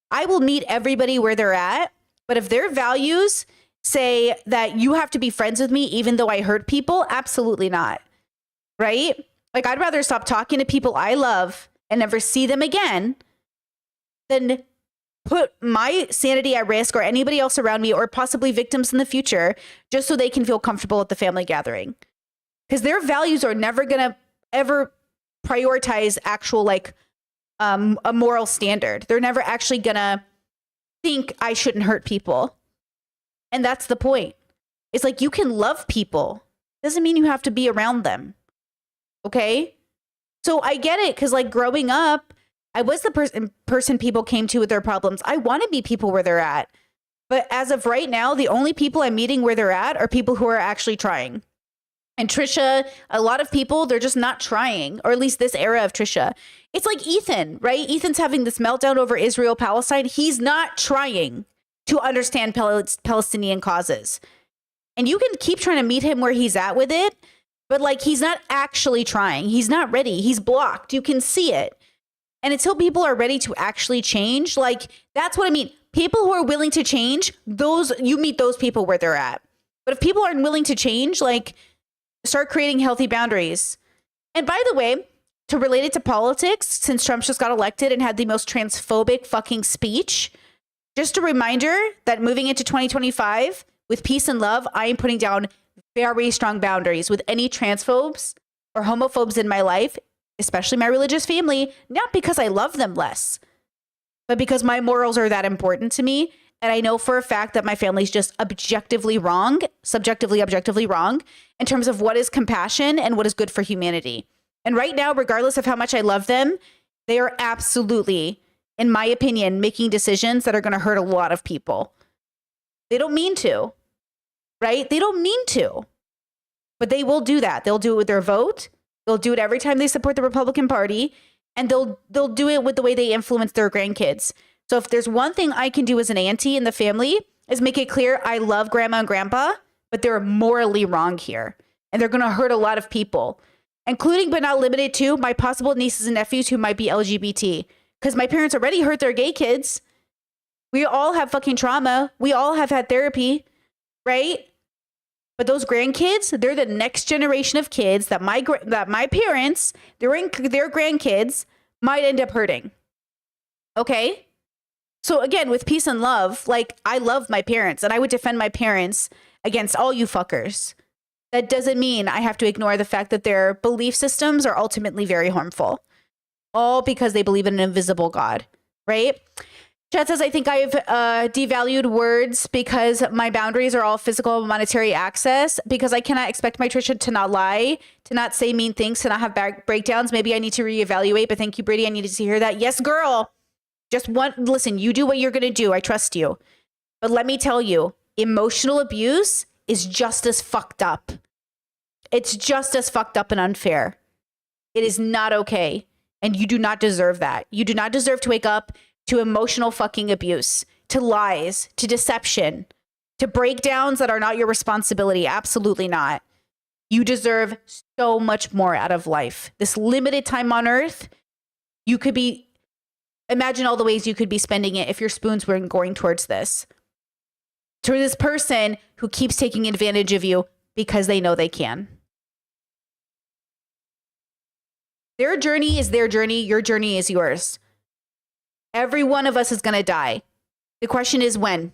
I will meet everybody where they're at, but if their values say that you have to be friends with me even though I hurt people, absolutely not. Right? Like I'd rather stop talking to people I love and never see them again than put my sanity at risk or anybody else around me or possibly victims in the future just so they can feel comfortable at the family gathering. Because their values are never going to ever prioritize actual like a moral standard. They're never actually gonna think I shouldn't hurt people. And that's the point. It's like you can love people. Doesn't mean you have to be around them. Okay? So I get it because like growing up, I was the person people came to with their problems. I want to meet people where they're at. But as of right now, the only people I'm meeting where they're at are people who are actually trying. And Trisha, a lot of people, they're just not trying, or at least this era of Trisha. It's like Ethan, right? Ethan's having this meltdown over Israel, Palestine. He's not trying to understand Palestinian causes. And you can keep trying to meet him where he's at with it, but like he's not actually trying. He's not ready. He's blocked. You can see it. And until people are ready to actually change, like that's what I mean. People who are willing to change, you meet those people where they're at. But if people aren't willing to change, like start creating healthy boundaries. And by the way, to relate it to politics, since Trump just got elected and had the most transphobic fucking speech, just a reminder that moving into 2025 with peace and love, I am putting down very strong boundaries with any transphobes or homophobes in my life, especially my religious family, not because I love them less, but because my morals are that important to me. And I know for a fact that my family's just objectively wrong, objectively wrong in terms of what is compassion and what is good for humanity. And right now, regardless of how much I love them, they are absolutely, in my opinion, making decisions that are going to hurt a lot of people. They don't mean to, right? They don't mean to, but they will do that. They'll do it with their vote. They'll do it every time they support the Republican Party, and they'll do it with the way they influence their grandkids. So if there's one thing I can do as an auntie in the family is make it clear I love grandma and grandpa, but they're morally wrong here. And they're going to hurt a lot of people, including but not limited to my possible nieces and nephews who might be LGBT. Because my parents already hurt their gay kids. We all have fucking trauma. We all have had therapy, right? But those grandkids, they're the next generation of kids that my parents, their grandkids might end up hurting. Okay? So again, with peace and love, like I love my parents and I would defend my parents against all you fuckers. That doesn't mean I have to ignore the fact that their belief systems are ultimately very harmful. All because they believe in an invisible God, right? Chad says, I think I've devalued words because my boundaries are all physical monetary access, because I cannot expect my Trisha to not lie, to not say mean things, to not have breakdowns. Maybe I need to reevaluate, but thank you, Brady. I needed to hear that. Yes, girl. Listen, you do what you're going to do. I trust you. But let me tell you, emotional abuse is just as fucked up. It's just as fucked up and unfair. It is not okay. And you do not deserve that. You do not deserve to wake up to emotional fucking abuse, to lies, to deception, to breakdowns that are not your responsibility. Absolutely not. You deserve so much more out of life. This limited time on earth, you could be, imagine all the ways you could be spending it if your spoons weren't going towards this. To this person who keeps taking advantage of you because they know they can. Their journey is their journey. Your journey is yours. Every one of us is going to die. The question is when.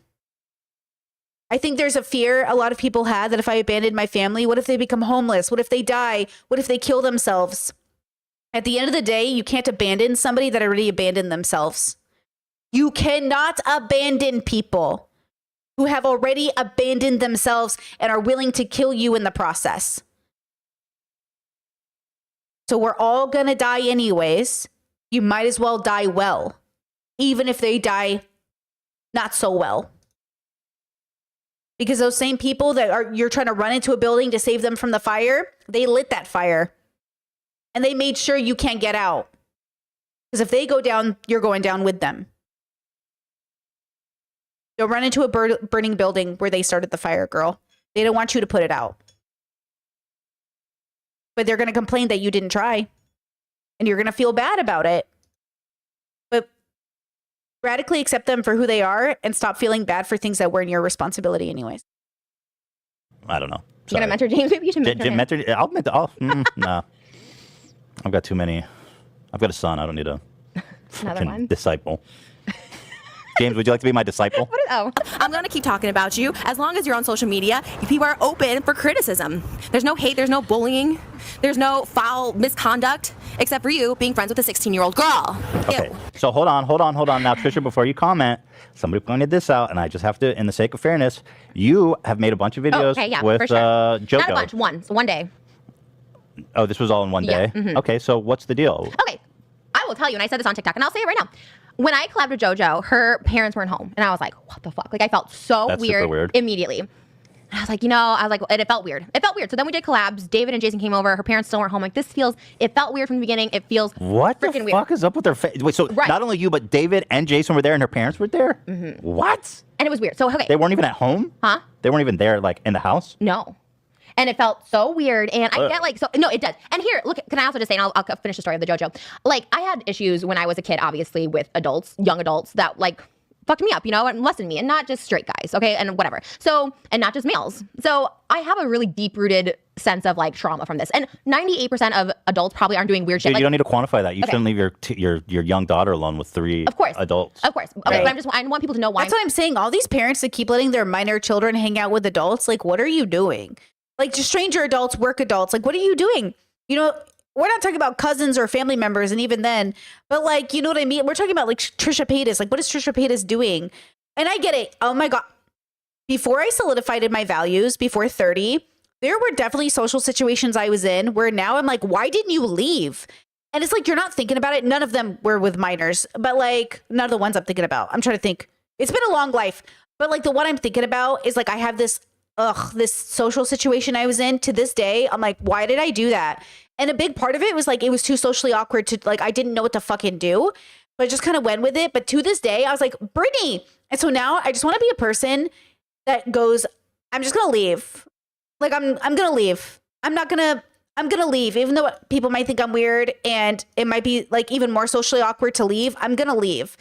I think there's a fear a lot of people had that if I abandoned my family, what if they become homeless? What if they die? What if they kill themselves? At the end of the day, you can't abandon somebody that already abandoned themselves. You cannot abandon people who have already abandoned themselves and are willing to kill you in the process. So we're all going to die anyways. You might as well die well, even if they die not so well. Because those same people that you're trying to run into a building to save them from the fire, they lit that fire. And they made sure you can't get out. Because if they go down, you're going down with them. Don't run into a burning building where they started the fire, girl. They don't want you to put it out. But they're going to complain that you didn't try. And you're going to feel bad about it. But radically accept them for who they are and stop feeling bad for things that weren't your responsibility anyways. I don't know. You're going to mentor James? Maybe you should mentor him. I'll mentor. No. I've got too many. I've got a son. I don't need a Another one. disciple. James, would you like to be my disciple? I'm going to keep talking about you. As long as you're on social media, people are open for criticism. There's no hate, there's no bullying, there's no foul misconduct, except for you being friends with a 16-year-old girl. Okay, Ew. so hold on. Now, Trisha, before you comment, somebody pointed this out, and I just have to, in the sake of fairness, you have made a bunch of videos with for sure. JoJo. Not a bunch, one day. Oh, this was all in one day? Yeah, Okay, so what's the deal? Okay, I will tell you, and I said this on TikTok, and I'll say it right now. when I collabed with JoJo, her parents weren't home, and I was like, "What the fuck?" Like, I felt so That's super weird. immediately. And I was like, and it felt weird. It felt weird. So then we did collabs. David and Jason came over. Her parents still weren't home. Like, it felt weird from the beginning. It feels What the freaking fuck weird. is up with their Wait, so Right. not only you, but David and Jason were there and her parents were there? Mm-hmm. What? And it was weird. So, okay. They weren't even at home? Huh? They weren't even there, like, in the house? No. And it felt so weird. And I get like, so, no, it does. And here, look, can I also just say, and I'll finish the story of the JoJo. Like, I had issues when I was a kid, obviously, with adults, young adults that, like, fucked me up, you know, and molested me, and not just straight guys, okay, and whatever. So, and not just males. So I have a really deep-rooted sense of, like, trauma from this. And 98% of adults probably aren't doing weird shit. Dude, Like, you don't need to quantify that. You Okay. shouldn't leave your young daughter alone with 3 Of course. adults. Of course. Okay, but I want people to know why. That's what I'm saying. All these parents that keep letting their minor children hang out with adults, like, what are you doing? Like, just stranger adults, work adults. Like, what are you doing? You know, we're not talking about cousins or family members, and even then, but, like, you know what I mean? We're talking about, like, Trisha Paytas. Like, what is Trisha Paytas doing? And I get it. Oh my God. Before I solidified in my values, before 30, there were definitely social situations I was in where now I'm like, why didn't you leave? And it's like, you're not thinking about it. None of them were with minors, but like none of the ones I'm thinking about. I'm trying to think. It's been a long life, but like the one I'm thinking about is like, I have this social situation I was in to this day. I'm like, why did I do that? And a big part of it was like, it was too socially awkward to like, I didn't know what to fucking do, but I just kind of went with it. But to this day, I was like, Brittany. And so now I just want to be a person that goes, I'm just going to leave. Like, I'm going to leave. I'm going to leave, even though people might think I'm weird and it might be like even more socially awkward to leave. I'm going to leave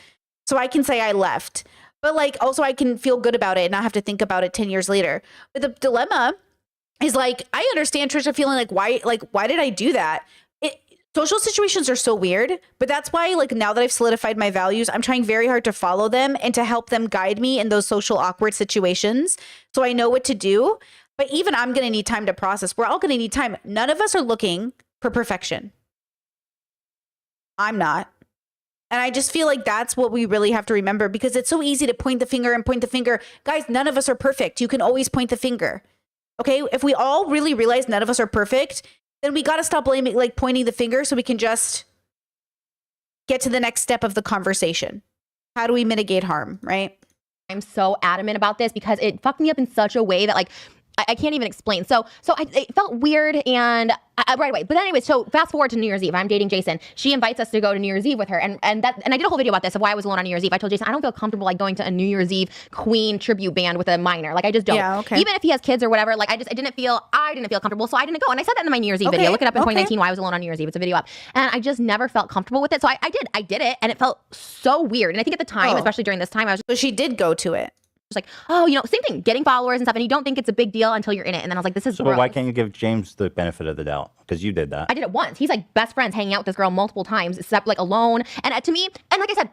so I can say I left. But like, also I can feel good about it and not have to think about it 10 years later. But the dilemma is like, I understand Trisha feeling like, why did I do that? Social situations are so weird, but that's why, like, now that I've solidified my values, I'm trying very hard to follow them and to help them guide me in those social awkward situations so I know what to do. But even I'm going to need time to process. We're all going to need time. None of us are looking for perfection. I'm not. And I just feel like that's what we really have to remember, because it's so easy to point the finger. Guys, none of us are perfect. You can always point the finger. Okay? If we all really realize none of us are perfect, then we got to stop blaming, like pointing the finger, so we can just get to the next step of the conversation. How do we mitigate harm, right? I'm so adamant about this because it fucked me up in such a way that, like, I can't even explain. So it felt weird and right away. But anyway, so fast forward to New Year's Eve. I'm dating Jason. She invites us to go to New Year's Eve with her. And I did a whole video about this of why I was alone on New Year's Eve. I told Jason, I don't feel comfortable like going to a New Year's Eve Queen tribute band with a minor. Like, I just don't. Yeah, okay. Even if he has kids or whatever, like, I didn't feel comfortable. So I didn't go. And I said that in my New Year's Eve video. Look it up in 2019, why I was alone on New Year's Eve. It's a video up. And I just never felt comfortable with it. So I did it. And it felt so weird. And I think at the time, especially during this time, I was So she did go to it. just like, oh, you know, same thing, getting followers and stuff, and you don't think it's a big deal until you're in it. And then I was like, this is So gross. why can't you give James the benefit of the doubt? Because you did that. I did it once. He's like best friends hanging out with this girl multiple times, except like alone. And to me, and like I said,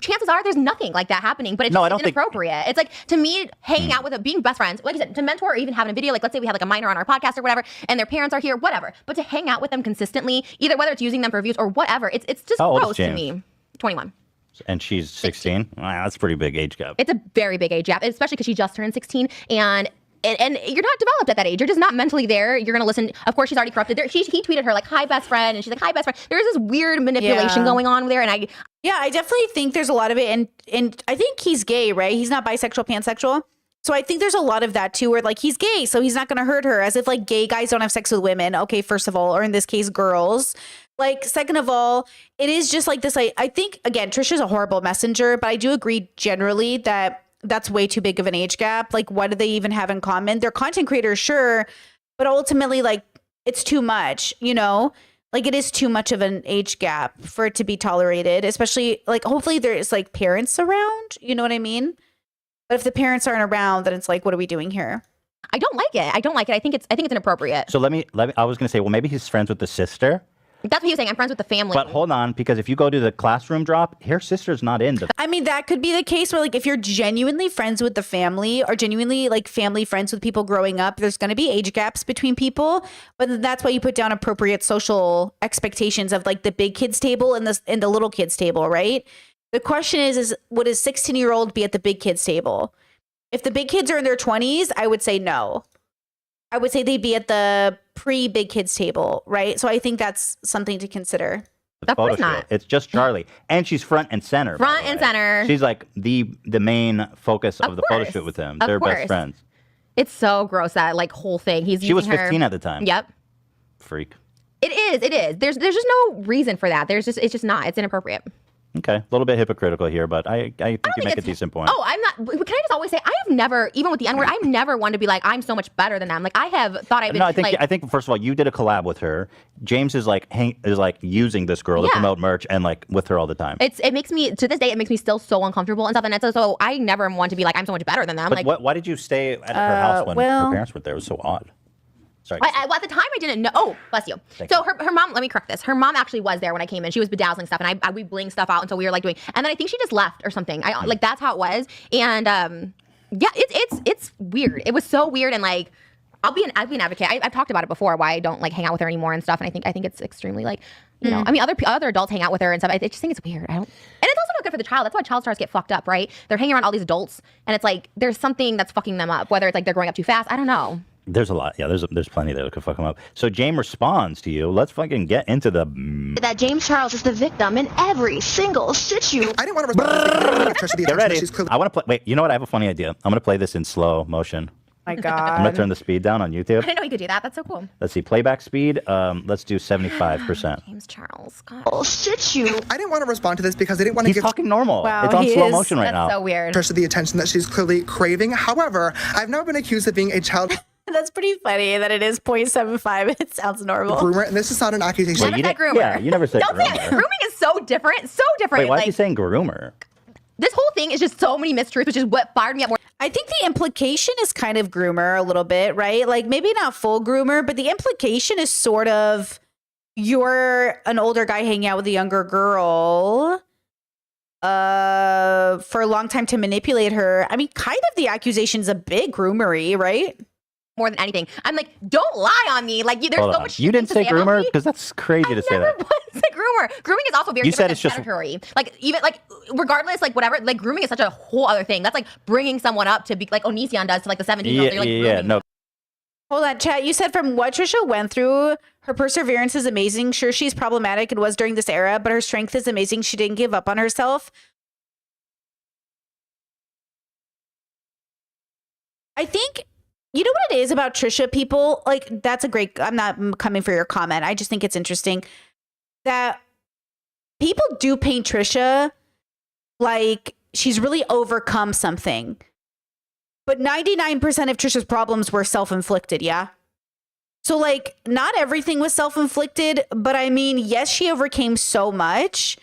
chances are there's nothing like that happening, but it's No, I just don't think- inappropriate. It's like, to me, hanging out with being best friends, like I said, to mentor or even having a video, like let's say we had like a minor on our podcast or whatever, and their parents are here, whatever. But to hang out with them consistently, either whether it's using them for views or whatever, it's just How old is gross to James? me. 21. And she's 16? Wow, that's a pretty big age gap. It's a very big age gap, especially because she just turned 16 and you're not developed at that age. You're just not mentally there. You're going to listen. Of course, she's already corrupted. He tweeted her like, hi, best friend. And she's like, hi, best friend. There's this weird manipulation going on there. And I definitely think there's a lot of it. And I think he's gay, right? He's not bisexual, pansexual. So I think there's a lot of that too, where like he's gay, so he's not going to hurt her, as if like gay guys don't have sex with women. Okay, first of all, or in this case, girls. Like, second of all, it is just like this. I think, again, Trisha's a horrible messenger, but I do agree generally that that's way too big of an age gap. Like, what do they even have in common? They're content creators, sure, but ultimately, like, it's too much, you know? Like, it is too much of an age gap for it to be tolerated, especially, like, hopefully there's, like, parents around, you know what I mean? But if the parents aren't around, then it's like, what are we doing here? I don't like it. I think it's inappropriate. So let me, I was going to say, well, maybe he's friends with the sister. That's what he was saying. I'm friends with the family. But hold on, because if you go to the classroom drop, her sister's not in the... I mean, that could be the case where, like, if you're genuinely friends with the family or genuinely, like, family friends with people growing up, there's going to be age gaps between people. But that's why you put down appropriate social expectations of, like, the big kids table and the little kids table, right? The question is would a 16-year-old be at the big kids table? If the big kids are in their 20s, I would say no. I would say they'd be at the pre-big kids table, right? So I think that's something to consider. the Of photo course shoot. not. It's just Charlie, and she's front and center. by Front the and way. center. She's like the main focus of Of the photo course. shoot with him. Of They're best course. friends. It's so gross, that like whole thing. She was using her- 15 at the time. Yep. Freak. It is. There's just no reason for that. It's just not. It's inappropriate. Okay, a little bit hypocritical here, but I think you make a decent point. Oh, I'm not. Can I just always say I have never, even with the N-word, I've never wanted to be like I'm so much better than them. Like I have thought I've been. No, I think like, I think first of all, you did a collab with her. James is like using this girl to Yeah. promote merch and like with her all the time. it makes me, to this day, it makes me still so uncomfortable and stuff. And it's so I never want to be like I'm so much better than them. But Like why did you stay at her house when her parents were there? It was so odd. Sorry. well, at the time, I didn't know. Oh, bless you. So her mom, let me correct this. Her mom actually was there when I came in. She was bedazzling stuff, and we bling stuff out, and so we were like doing. And then I think she just left or something. Like that's how it was. And yeah, it's weird. It was so weird, and like I'll be an advocate. I've talked about it before, why I don't like hang out with her anymore and stuff. And I think it's extremely like, you know, I mean, other adults hang out with her and stuff. I just think it's weird. And it's also not good for the child. That's why child stars get fucked up, right? They're hanging around all these adults, and it's like there's something that's fucking them up. Whether it's like they're growing up too fast, I don't know. There's a lot. Yeah, there's plenty that could fuck him up. So James responds to you. Let's fucking get into the. That James Charles is the victim in every single situation. I didn't want to respond to the Get ready. She's clearly I want to play. Wait, you know what? I have a funny idea. I'm gonna play this in slow motion. My I'm God. gonna turn the speed down on YouTube. I didn't know you could do that. That's so cool. Let's see, playback speed. Let's do 75%. James Charles. God. I didn't want to respond to this because I didn't want to He's give talking normal. Wow, It's on he slow is. motion right That's now. so weird. Trisha the attention that she's clearly craving. However, I've never been accused of being a child That's pretty funny that it is 0.75. It sounds normal. groomer, and this is not an accusation. Wait, Never you said didn't- groomer. yeah, you never said Don't say it. groomer. Grooming is so different. So different. Wait, why like, is he saying groomer? this whole thing is just so many mistruths, which is what fired me up more. I think the implication is kind of groomer a little bit, right? Like maybe not full groomer, but the implication is sort of you're an older guy hanging out with a younger girl for a long time to manipulate her. I mean, kind of the accusation's a bit groomery, right? More than anything, I'm like, don't lie on me. Like, there's Hold so on. much. You shit didn't to say about groomer me. because that's crazy to say Never that. was a groomer. Grooming is also very You different said than it's just- predatory. Like even like regardless, like whatever. Like grooming is such a whole other thing. That's like bringing someone up to be like Onision does to like the 17-year-old. Yeah, Like, yeah, grooming. no. Hold on, chat. You said from what Trisha went through, her perseverance is amazing. Sure, she's problematic and was during this era, but her strength is amazing. She didn't give up on herself. I think, you know what it is about Trisha, people? Like, that's a great, I'm not coming for your comment. I just think it's interesting that people do paint Trisha like she's really overcome something. But 99% of Trisha's problems were self-inflicted, yeah? So, like, not everything was self-inflicted, but I mean, yes, she overcame so much,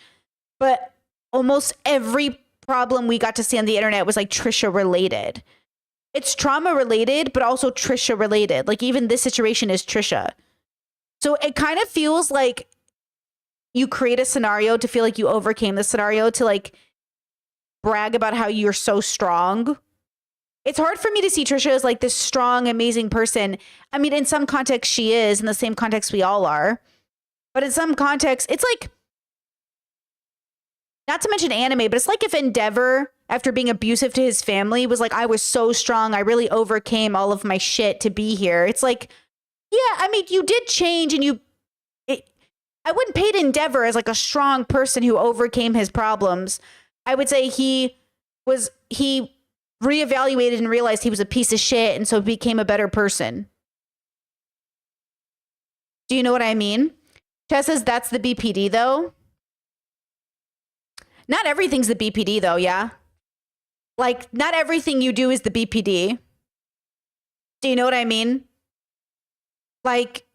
but almost every problem we got to see on the internet was, like, Trisha-related. It's trauma-related, but also Trisha-related. Like, even this situation is Trisha. So it kind of feels like you create a scenario to feel like you overcame the scenario to, like, brag about how you're so strong. It's hard for me to see Trisha as like this strong, amazing person. I mean, in some context, she is. In the same context, we all are. But in some context, it's like, not to mention anime, but it's like if Endeavor, after being abusive to his family, was like, I was so strong. I really overcame all of my shit to be here. It's like, yeah, I mean, you did change and I wouldn't paint Endeavor as like a strong person who overcame his problems. I would say he reevaluated and realized he was a piece of shit and so became a better person. Do you know what I mean? Chess says that's the BPD though. Not everything's the BPD though, yeah? Like, not everything you do is the BPD. Do you know what I mean? Like,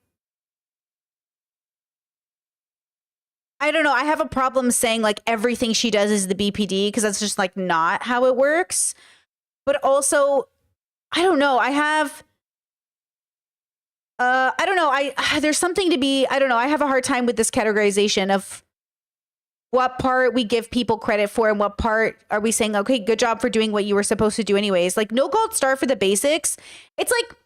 I don't know. I have a problem saying like everything she does is the BPD because that's just like not how it works. But also, I don't know. I don't know. There's something to be, I don't know. I have a hard time with this categorization of what part we give people credit for and what part are we saying, okay, good job for doing what you were supposed to do anyways. Like, no gold star for the basics. It's like,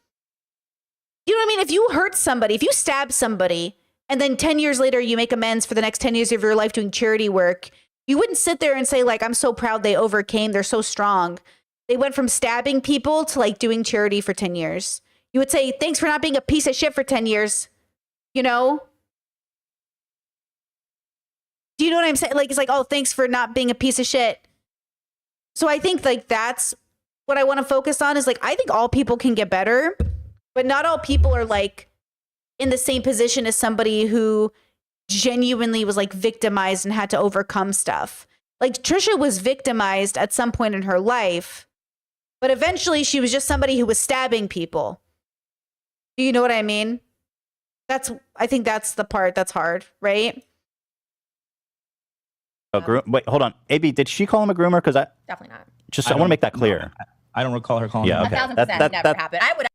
you know what I mean? If you hurt somebody, if you stab somebody, and then 10 years later, you make amends for the next 10 years of your life doing charity work, you wouldn't sit there and say, like, I'm so proud they overcame. They're so strong. They went from stabbing people to, like, doing charity for 10 years. You would say, thanks for not being a piece of shit for 10 years. You know? Do you know what I'm saying? Like, it's like, oh, thanks for not being a piece of shit. So I think like that's what I want to focus on is like, I think all people can get better, but not all people are like in the same position as somebody who genuinely was like victimized and had to overcome stuff. Like Trisha was victimized at some point in her life, but eventually she was just somebody who was stabbing people. Do you know what I mean? I think that's the part that's hard, right? Wait, hold on. AB, did she call him a groomer? Because Definitely not. I want to make that clear. I don't recall her calling him. Yeah, okay. 1,000% never happened. I would.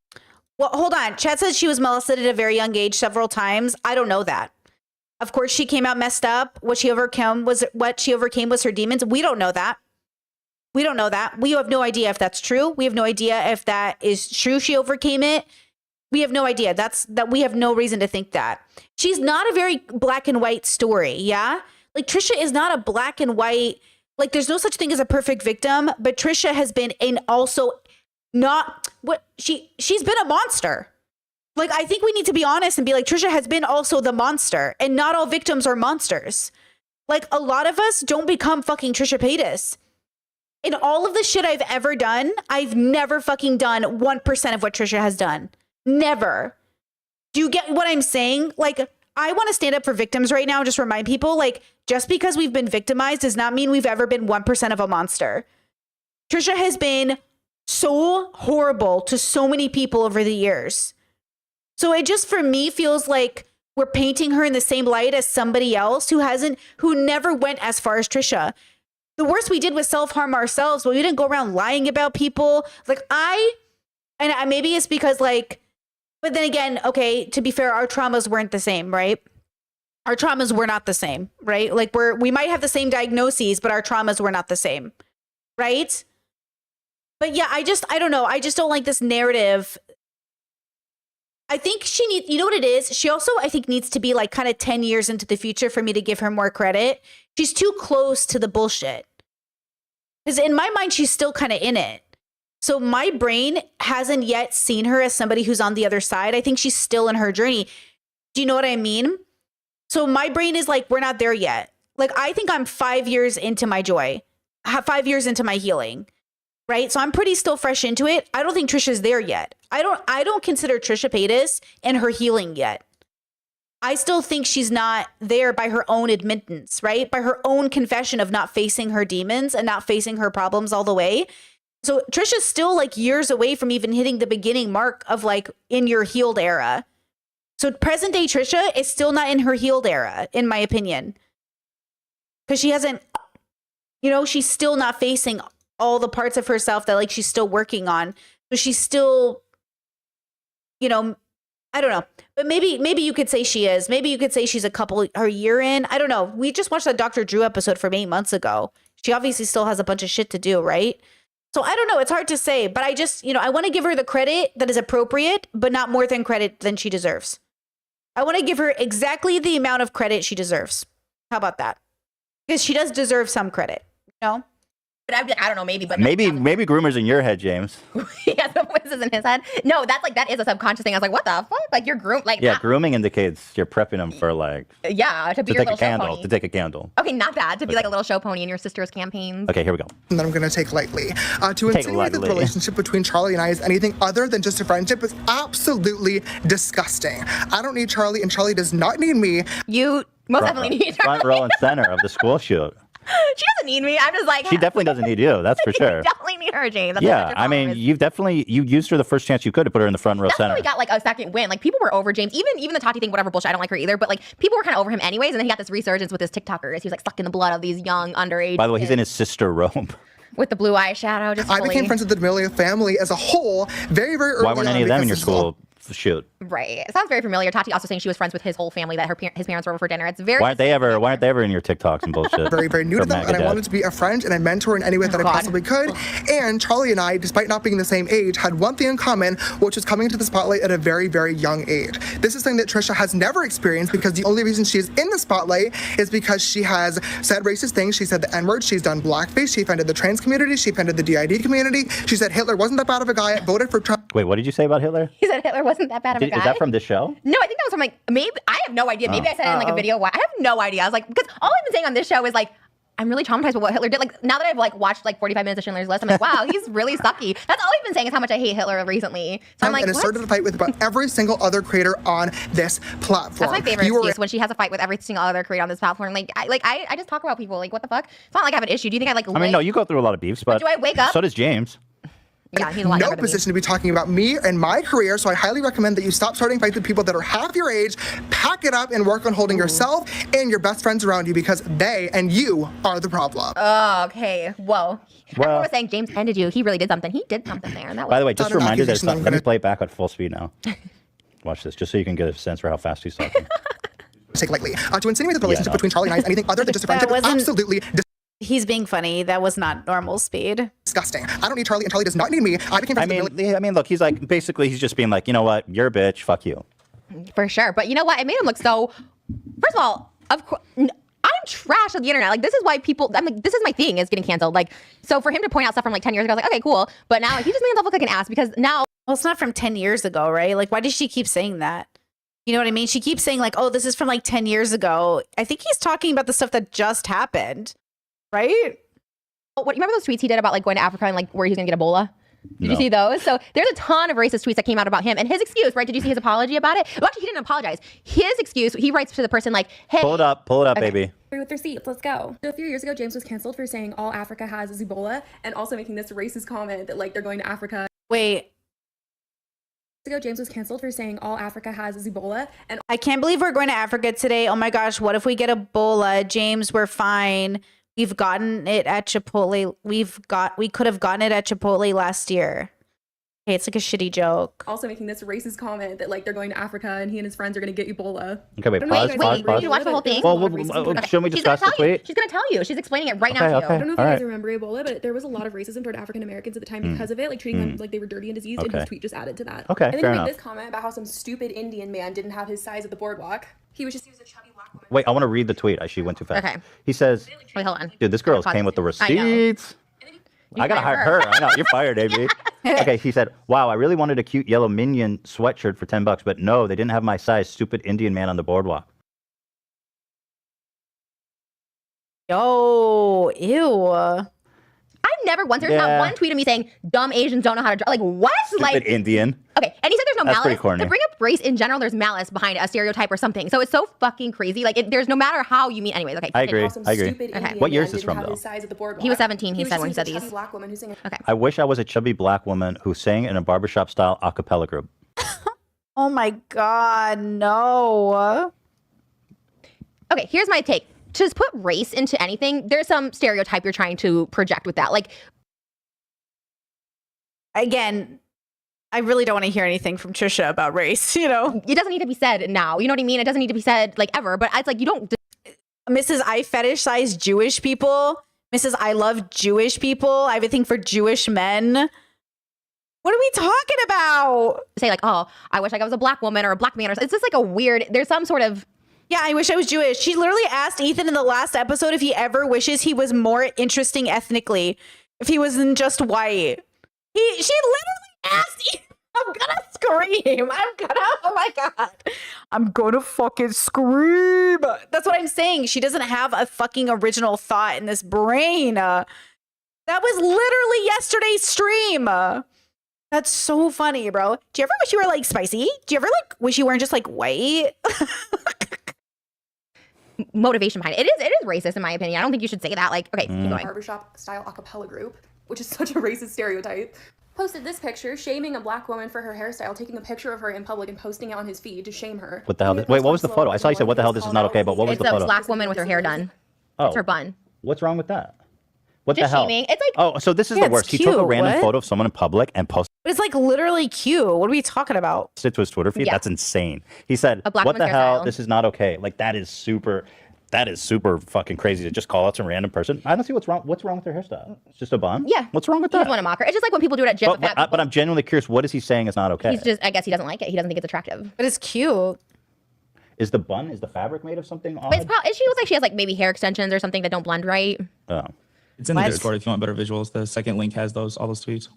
Well, hold on. Chad says she was molested at a very young age several times. I don't know that. Of course, she came out messed up. What she overcame was her demons. We don't know that. We don't know that. We have no idea if that's true. We have no idea if that is true. She overcame it. We have no idea. We have no reason to think that. She's not a very black and white story. Yeah. Like Trisha is not a black and white, like there's no such thing as a perfect victim, but Trisha has been she's been a monster. Like, I think we need to be honest and be like, Trisha has been also the monster, and not all victims are monsters. Like, a lot of us don't become fucking Trisha Paytas. In all of the shit I've ever done, I've never fucking done 1% of what Trisha has done. Never. Do you get what I'm saying? Like, I want to stand up for victims right now. Just remind people, like, just because we've been victimized does not mean we've ever been 1% of a monster. Trisha has been so horrible to so many people over the years. So it just, for me, feels like we're painting her in the same light as somebody else who never went as far as Trisha. The worst we did was self-harm ourselves, but we didn't go around lying about people. Like maybe it's because like, but then again, okay, to be fair, our traumas weren't the same, right? Our traumas were not the same, right? Like we might have the same diagnoses, but our traumas were not the same, right? But yeah, I don't know. I just don't like this narrative. I think she needs, you know what it is? She also, I think, needs to be like kind of 10 years into the future for me to give her more credit. She's too close to the bullshit. Because in my mind, she's still kind of in it. So my brain hasn't yet seen her as somebody who's on the other side. I think she's still in her journey. Do you know what I mean? So my brain is like, we're not there yet. Like, I think I'm 5 years into my joy, 5 years into my healing, right? So I'm pretty still fresh into it. I don't think Trisha's there yet. I don't consider Trisha Paytas in her healing yet. I still think she's not there by her own admittance, right? By her own confession of not facing her demons and not facing her problems all the way. So Trisha's still like years away from even hitting the beginning mark of like in your healed era. So present day Trisha is still not in her healed era, in my opinion. Because she hasn't, she's still not facing all the parts of herself that like she's still working on. So she's still, I don't know. But maybe you could say she is. Maybe you could say she's her year in. I don't know. We just watched that Dr. Drew episode from 8 months ago. She obviously still has a bunch of shit to do, right? So I don't know. It's hard to say, but I just, I want to give her the credit that is appropriate, but not more than credit than she deserves. I want to give her exactly the amount of credit she deserves. How about that? Because she does deserve some credit, But I'd be like, I don't know, maybe. But maybe groomer's in your head, James. Yeah, the voices in his head. No, that is a subconscious thing. I was like, what the fuck? Like, you're groomed. Like, yeah, grooming indicates you're prepping them for like. Yeah, to be your little show pony. To take a candle. Okay, not that. To be like a little show pony in your sister's campaigns. Okay, here we go. That I'm going to take lightly. To insinuate that the relationship between Charlie and I is anything other than just a friendship is absolutely disgusting. I don't need Charlie, and Charlie does not need me. You most definitely need Charlie. Front row and center of the school shoot. She doesn't need me. I'm just like, she definitely doesn't need you. That's for sure. You definitely need her, James. That's yeah, I mean, you used her the first chance you could to put her in the front row center. Definitely got like a second win. Like, people were over James. Even the Tati thing, whatever bullshit. I don't like her either. But like, people were kind of over him anyways. And then he got this resurgence with his TikTokers. He was like sucking the blood of these young underage. By the way, kids. he's in his sister robe. With the blue eyeshadow. Just I became friends with the D'Amelio family as a whole very, very early. Why weren't any of them in your school shoot? Right. It sounds very familiar. Tati also saying she was friends with his whole family, that his parents were over for dinner. It's very. Why aren't they ever in your TikToks and bullshit? Very, very new to them, and I wanted to be a friend and a mentor in any way that I possibly could. And Charlie and I, despite not being the same age, had one thing in common, which was coming into the spotlight at a very, very young age. This is something that Trisha has never experienced, because the only reason she is in the spotlight is because she has said racist things. She said the N-word. She's done blackface. She offended the trans community. She offended the DID community. She said Hitler wasn't that bad of a guy. Voted for Trump. Wait, what did you say about Hitler? He said Hitler wasn't that bad of a guy. Is that from this show? No, I think that So I'm like, maybe I have no idea. Maybe I said it in like a video. I have no idea. I was like, because all I've been saying on this show is like, I'm really traumatized by what Hitler did. Like now that I've like watched like 45 minutes of Schindler's List, I'm like, wow, he's really sucky. That's all I've been saying is how much I hate Hitler recently. So I'm like, and what? started a fight with about every single other creator on this platform. That's my favorite excuse when she has a fight with every single other creator on this platform. Like, I just talk about people. Like, what the fuck? It's not like I have an issue. Do you think I like? I mean, no, you go through a lot of beefs, but do I wake up? So does James. Yeah, he's a lot no younger than me. position to be talking about me and my career, so I highly recommend that you stop starting fights with people that are half your age, pack it up, and work on holding yourself and your best friends around you because they and you are the problem. Oh, okay. Whoa. Everyone was saying James ended you. He really did something. He did something there. And that was By the way, just a reminder that accusation let me play it back at full speed now. Watch this, just so you can get a sense for how fast he's talking. Take lightly. To insinuate the relationship between Charlie and I is anything other than just a friendship is absolutely He's being funny. That was not normal speed. disgusting. I don't need Charlie, and Charlie does not need me. I became friends with I mean, look, he's like, basically, he's just being like, you know what, you're a bitch, fuck you. For sure. But you know what? It made him look so. First of all, of course, I'm trash on the internet. Like, this is why people. I'm like, this is my thing. Is getting canceled. Like, so for him to point out stuff from like 10 years ago, I was like, okay, cool. But now like, he just made himself look like an ass because now. Well, it's not from 10 years ago, right? Like, why does she keep saying that? You know what I mean? She keeps saying like, oh, this is from like 10 years ago. I think he's talking about the stuff that just happened, right? What, you remember those tweets he did about like going to Africa and like where he's gonna get Ebola? Did you see those? So there's a ton of racist tweets that came out about him and his excuse, right? Did you see his apology about it? Well, actually, he didn't apologize. His excuse, he writes to the person like, hey. Pull it up, baby. With receipts, let's go. So a few years ago, James was canceled for saying all Africa has is Ebola and also making this racist comment that like they're going to Africa. Wait. James was canceled for saying all Africa has is Ebola and I can't believe we're going to Africa today. Oh my gosh, what if we get Ebola? James, we're fine. We've gotten it at Chipotle. We could have gotten it at Chipotle last year. Okay, it's like a shitty joke. also making this racist comment that like they're going to Africa and he and his friends are going to get Ebola. Okay, wait, pause. You need to watch the whole thing. Well, shouldn't we discuss the tweet? She's going to tell you. She's explaining it right now to you. I don't know if you guys remember Ebola, but there was a lot of racism toward African Americans at the time because of it, like treating them like they were dirty and diseased, and his tweet just added to that. Okay, and then fair he enough. made this comment about how some stupid Indian man didn't have his size at the boardwalk. He was a chubby black woman. Wait, I want to read the tweet. She went too fast. Okay. He says, wait, hold on. dude, this girl came with the receipts. I gotta hire her. I know, you're fired, AB. Okay, he said, wow, I really wanted a cute yellow Minion sweatshirt for $10, but no, they didn't have my size. Stupid Indian man on the boardwalk. Yo, ew. I've never once, there's not one tweet of me saying dumb Asians don't know how to drive. Like, what? Stupid like Indian. Okay, and he said there's no That's malice. pretty corny. To bring up race in general, there's malice behind a stereotype or something. So it's so fucking crazy. Like, there's no matter how you mean. Anyways, okay. I agree. Awesome, I agree. Okay. What year is this from, though? He was 17, he said when he said these. Black woman who sang Okay. I wish I was a chubby black woman who sang in a barbershop style a cappella group. Oh my God, no. Okay, here's my take. To just put race into anything, there's some stereotype you're trying to project with that. Like, again, I really don't want to hear anything from Trisha about race, you know? it doesn't need to be said now. You know what I mean? It doesn't need to be said like ever, but it's like you don't. Mrs. I fetishize Jewish people. Mrs. I love Jewish people. I have a thing for Jewish men. What are we talking about? Say like, oh, I wish like I was a black woman or a black man or something. It's just like a weird, there's some sort of. Yeah, I wish I was Jewish. She literally asked Ethan in the last episode if he ever wishes he was more interesting ethnically, if he wasn't just white. She literally asked Ethan. I'm gonna scream. Oh my God. I'm gonna fucking scream. That's what I'm saying. She doesn't have a fucking original thought in this brain. That was literally yesterday's stream. That's so funny, bro. Do you ever wish you were like spicy? Do you ever like wish you weren't just like white? Motivation behind it. It is racist in my opinion. I don't think you should say that. Like, okay, keep going. Barbershop style a cappella group, which is such a racist stereotype. Posted this picture shaming a black woman for her hairstyle, taking a picture of her in public and posting it on his feed to shame her. What the hell? Wait, what was the photo? I saw you said, what the hell, this is not okay, but what was the It's a photo? black woman with her hair done. Oh. It's her bun. What's wrong with that? What Just the hell? shaming. It's like, Oh, so this is Yeah, the worst. it's He took a cute. random What? photo of someone in public and posted But it's like literally cute. What are we talking about? it to his Twitter feed. Yeah. That's insane. He said, A black what the woman's hell? hairstyle. This is not okay. Like, that is super fucking crazy to just call out some random person. I don't see what's wrong. What's wrong with her hairstyle? It's just a bun? yeah. What's wrong with He that? just want to mock her. It's just like when people do it at gym. But I'm genuinely curious. What is he saying is not okay? He's just, I guess he doesn't like it. He doesn't think it's attractive. But it's cute. Is the fabric made of something odd? But it's probably, she looks like she has like maybe hair extensions or something that don't blend right. Oh. It's in the What? Discord if you want better visuals. The second link has all those tweets.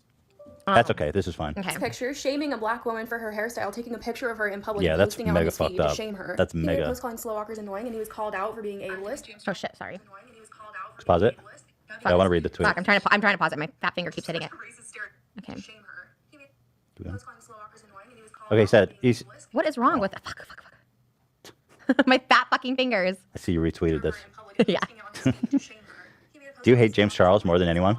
That's okay. This is fine. Okay. Picture shaming a black woman for her hairstyle, taking a picture of her in public Yeah, and that's posting it on mega his feed fucked to up. shame her. That's He made mega. a post calling slow walkers annoying, and he was called out for being ableist. Oh shit, sorry. Let's pause it. I want to read the tweet. Fuck, I'm trying to pause it. My fat finger keeps hitting it. Okay. Okay, said he's. What is wrong with it? Fuck. My fat fucking fingers. I see you retweeted this. Yeah. Do you hate James Charles more than anyone?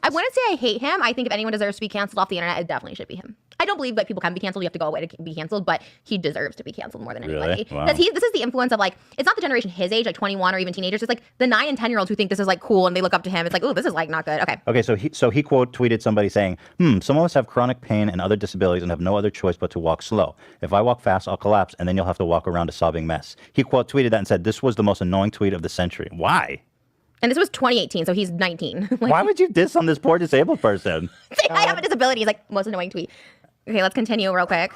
I wouldn't say I hate him. I think if anyone deserves to be canceled off the internet, it definitely should be him. I don't believe that people can be canceled. You have to go away to be canceled, but he deserves to be canceled more than anybody. Really? Wow. Because this is the influence of like, it's not the generation his age, like 21 or even teenagers. It's like the 9 and 10-year-olds who think this is like cool and they look up to him. It's like, oh, this is like not good. Okay. Okay, so he quote tweeted somebody saying, some of us have chronic pain and other disabilities and have no other choice but to walk slow. If I walk fast, I'll collapse, and then you'll have to walk around a sobbing mess. He quote tweeted that and said, this was the most annoying tweet of the century. Why? And this was 2018, so he's 19. Like, Why would you diss on this poor disabled person? I have a disability. He's like, most annoying tweet. Okay, let's continue real quick.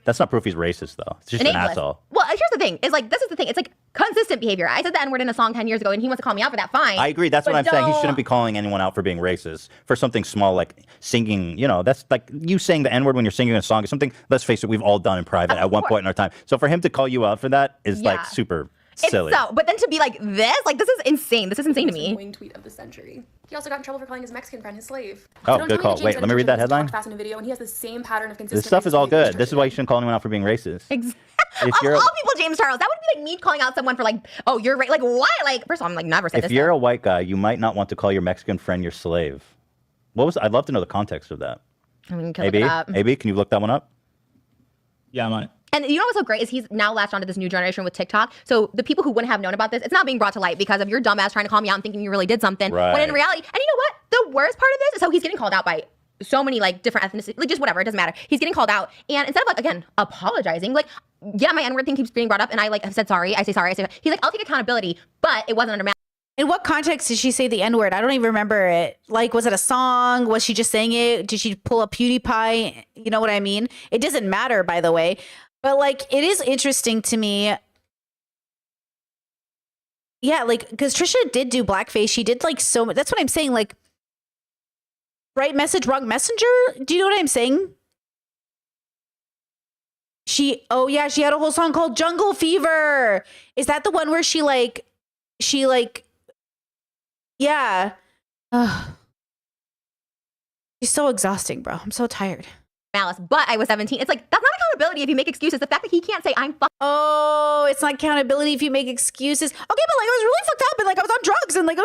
That's not proof he's racist, though. It's just an Ableist. asshole. Well, here's the thing. Is like, this is the thing. It's like consistent behavior. I said the N-word in a song 10 years ago, and he wants to call me out for that. Fine. I agree. That's what But I'm saying. He don't- shouldn't be calling anyone out for being racist for something small like singing. You know, that's like you saying the N-word when you're singing a song is something, let's face it, we've all done in private at one point in our time. So for him to call you out for that is like Yeah. super It's silly. so, but then to be like this is insane. This is insane to me. Annoying tweet of the century. He also got in trouble for calling his Mexican friend his slave. Oh, don't good tell me call. James Wait, let me read that Adams headline. talked fast in a video, and he has the same pattern of consistent. This stuff is racist all behavior good. This is why you shouldn't call anyone out for being racist. If Of you're all people, James Charles, that would be like me calling out someone for like, oh, you're right. Like, what? Like, first of all, I'm like, never said if this. you're a white guy, you might not want to call your Mexican friend your slave. I'd love to know the context of that. I mean, you can look it AB, up. AB, can you look that one up? Yeah, I'm on it. And you know what's so great is he's now latched onto this new generation with TikTok. So the people who wouldn't have known about this, it's not being brought to light because of your dumbass trying to call me out and thinking you really did something. When in Right. reality, and you know what? The worst part of this is so he's getting called out by so many like different ethnicities, like just whatever, it doesn't matter. He's getting called out, and instead of like again apologizing, like yeah, my N-word thing keeps being brought up, and I like have said sorry. I say sorry. He's like, I'll take accountability, but it wasn't under malice. In what context did she say the N-word? I don't even remember it. Like, was it a song? Was she just saying it? Did she pull a PewDiePie? You know what I mean? It doesn't matter, by the way. But like, it is interesting to me. Yeah, like, because Trisha did do blackface. She did like so much. That's what I'm saying. Like, right message, wrong messenger. Do you know what I'm saying? Oh yeah, she had a whole song called Jungle Fever. Is that the one where she yeah. Ugh. She's so exhausting, bro. I'm so tired. Malice, but I was 17. It's like that's not accountability if you make excuses. The fact that he can't say I'm fucking. Oh, it's not accountability if you make excuses. Okay, but like I was really fucked up and like I was on drugs and like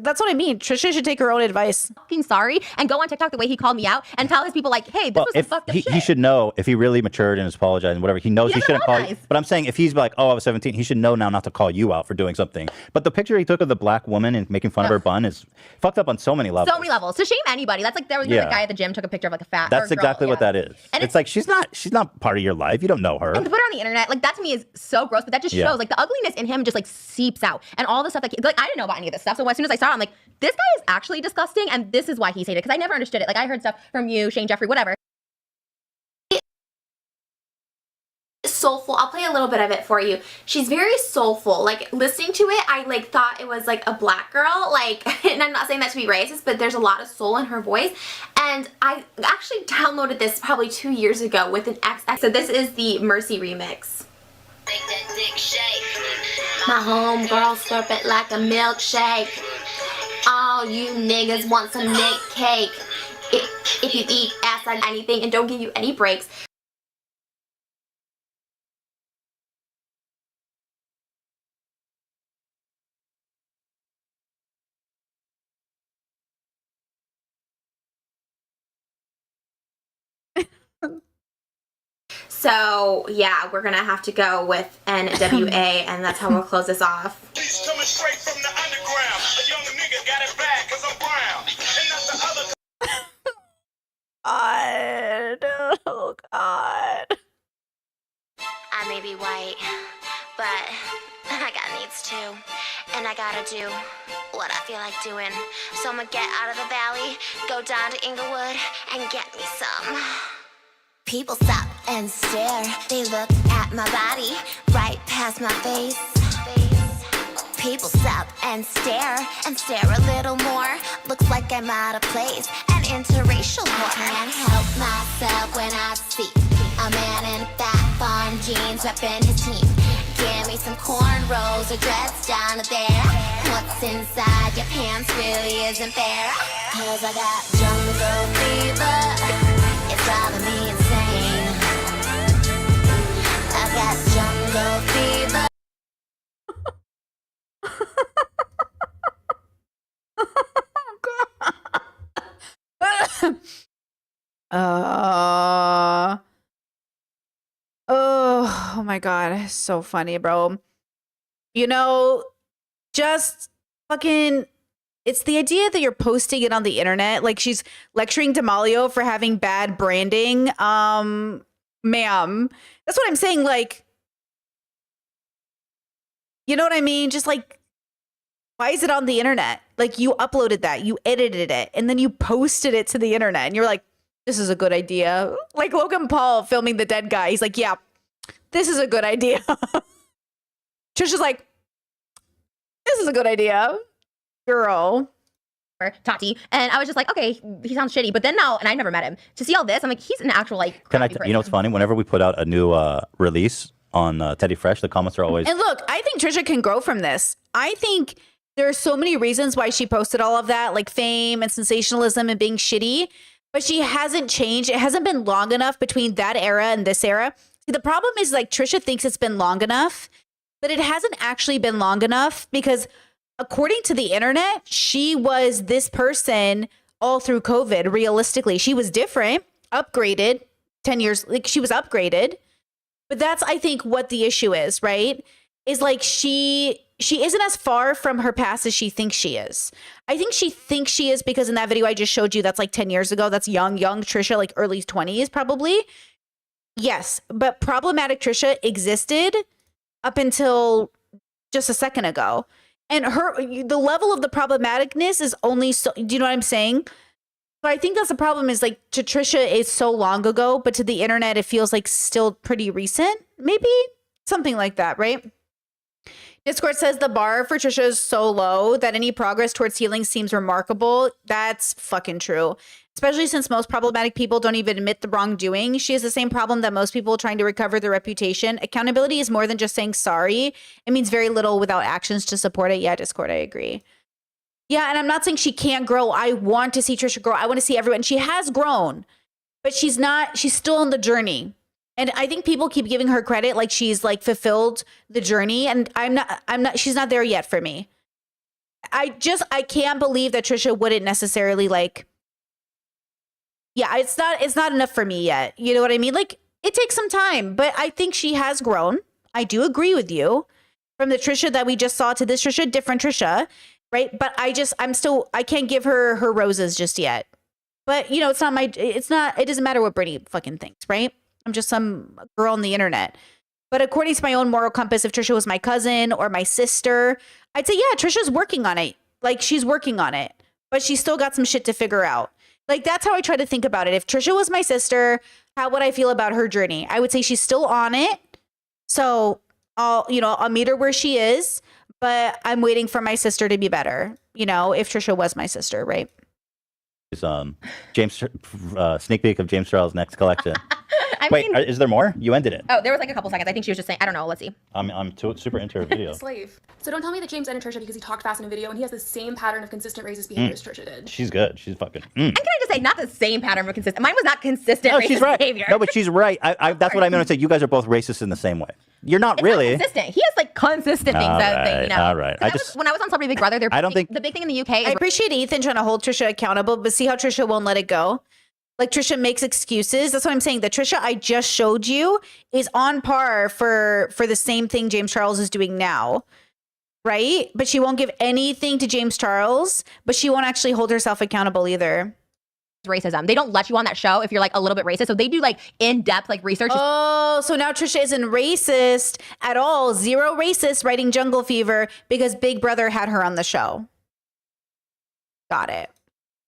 that's what I mean. Trisha should take her own advice. Fucking sorry and go on TikTok the way he called me out and tell his people like, hey, this Well, was some if fucked up he shit. should know if he really matured and is apologizing, whatever, he knows he shouldn't call you. apologize. But I'm saying if he's like, oh, I was 17, he should know now not to call you out for doing something. But the picture he took of the black woman and making fun of her bun is fucked up on so many levels. So many levels. To shame anybody. That's like there was the Yeah. guy at the gym took a picture of like a fat. That's or girl, exactly what yeah. that is. And It's like she's not part of your life. You don't know her. And to put her on the internet, like that to me is so gross. But that just Yeah. shows like the ugliness in him just like seeps out, and all the stuff that like I didn't know about any of this stuff. So as soon as I saw it, I'm like, this guy is actually disgusting, and this is why he's hated because I never understood it. Like I heard stuff from you, Shane Jeffrey, whatever. Soulful. I'll play a little bit of it for you. She's very soulful. Like listening to it, I like thought it was like a black girl. Like, and I'm not saying that to be racist, but there's a lot of soul in her voice. And I actually downloaded this probably 2 years ago with an ex. So this is the Mercy remix. My homegirl slurp it like a milkshake. All you niggas want some Nick cake. If you eat ass like anything and don't give you any breaks. So yeah, we're gonna have to go with NWA, and that's how we'll close this off. Coming straight from the underground. A young nigga got it bad 'cause I'm brown. And not the other. God. Oh God. I may be white, but I got needs too. And I gotta do what I feel like doing. So I'm gonna get out of the valley, go down to Inglewood, and get me some. People stop and stare. They look at my body, right past my face. people stop and stare a little more. Looks like I'm out of place and interracial more. Can't help myself when I see a man in fat farm jeans repping his team. Give me some cornrows or dreads down there. What's inside your pants really isn't fair. Cause I got jungle fever, it's driving me insane. I got jungle fever. Oh my God. So funny, bro. You know, just fucking, it's the idea that you're posting it on the internet. Like she's lecturing D'Amelio for having bad branding. Ma'am, that's what I'm saying. Like, you know what I mean? Just like, why is it on the internet? Like you uploaded that, you edited it, and then you posted it to the internet and you're like, this is a good idea. Like Logan Paul filming the dead guy. He's like, yeah, this is a good idea. Trisha's like, this is a good idea. Girl. Tati. And I was just like, okay, he sounds shitty. But then now, and I never met him, to see all this, I'm like, he's an actual like. Can I? You know what's funny? Whenever we put out a new release on Teddy Fresh, the comments are always. And look, I think Trisha can grow from this. I think there are so many reasons why she posted all of that, like fame and sensationalism and being shitty. But she hasn't changed. It hasn't been long enough between that era and this era. See, the problem is like Trisha thinks it's been long enough, but it hasn't actually been long enough because according to the internet, she was this person all through COVID. Realistically, she was different, upgraded 10 years. Like she was upgraded. But that's, I think, what the issue is, right? Is like she isn't as far from her past as she thinks she is. I think she thinks she is because in that video I just showed you, that's like 10 years ago. That's young Trisha, like early 20s probably. Yes, but problematic Trisha existed up until just a second ago. And the level of the problematicness is only so, do you know what I'm saying? So I think that's the problem is like to Trisha it's so long ago, but to the internet it feels like still pretty recent. Maybe something like that, right? Discord says the bar for Trisha is so low that any progress towards healing seems remarkable. That's fucking true. Especially since most problematic people don't even admit the wrongdoing. She has the same problem that most people trying to recover their reputation. Accountability is more than just saying sorry. It means very little without actions to support it. Yeah, Discord, I agree. Yeah, and I'm not saying she can't grow. I want to see Trisha grow. I want to see everyone. She has grown, but she's still on the journey. And I think people keep giving her credit like she's like fulfilled the journey. And she's not there yet for me. I can't believe that Trisha wouldn't necessarily like, yeah, it's not enough for me yet. You know what I mean? Like it takes some time, but I think she has grown. I do agree with you from the Trisha that we just saw to this Trisha, different Trisha, right? But I can't give her roses just yet. But you know, it doesn't matter what Brittany fucking thinks, right? I'm just some girl on the internet. But according to my own moral compass, if Trisha was my cousin or my sister, I'd say, yeah, Trisha's working on it. Like she's working on it, but she's still got some shit to figure out. Like that's how I try to think about it. If Trisha was my sister, how would I feel about her journey? I would say she's still on it. So I'll meet her where she is, but I'm waiting for my sister to be better. You know, if Trisha was my sister, right? James sneak peek of James Charles' next collection. Is there more? You ended it. Oh, there was like a couple seconds. I think she was just saying, I don't know. Let's see. I'm super into her video. Slave. So don't tell me that James ended Trisha because he talked fast in a video and he has the same pattern of consistent racist behavior as Trisha did. She's good. She's fucking. And can I just say, not the same pattern of consistent. Mine was not consistent. No, racist she's right. behavior. No, but she's right. That's what I meant to say. You guys are both racist in the same way. You're not really. Not consistent. He has like consistent things. All right. When I was on Celebrity Big Brother, the big thing in the UK is I appreciate Ethan trying to hold Trisha accountable, but see how Trisha won't let it go. Like Trisha makes excuses. That's what I'm saying. The Trisha I just showed you is on par for the same thing James Charles is doing now. Right? But she won't give anything to James Charles, but she won't actually hold herself accountable either. Racism. They don't let you on that show if you're like a little bit racist. So they do like in-depth like research. Oh, so now Trisha isn't racist at all. Zero racist writing Jungle Fever because Big Brother had her on the show. Got it.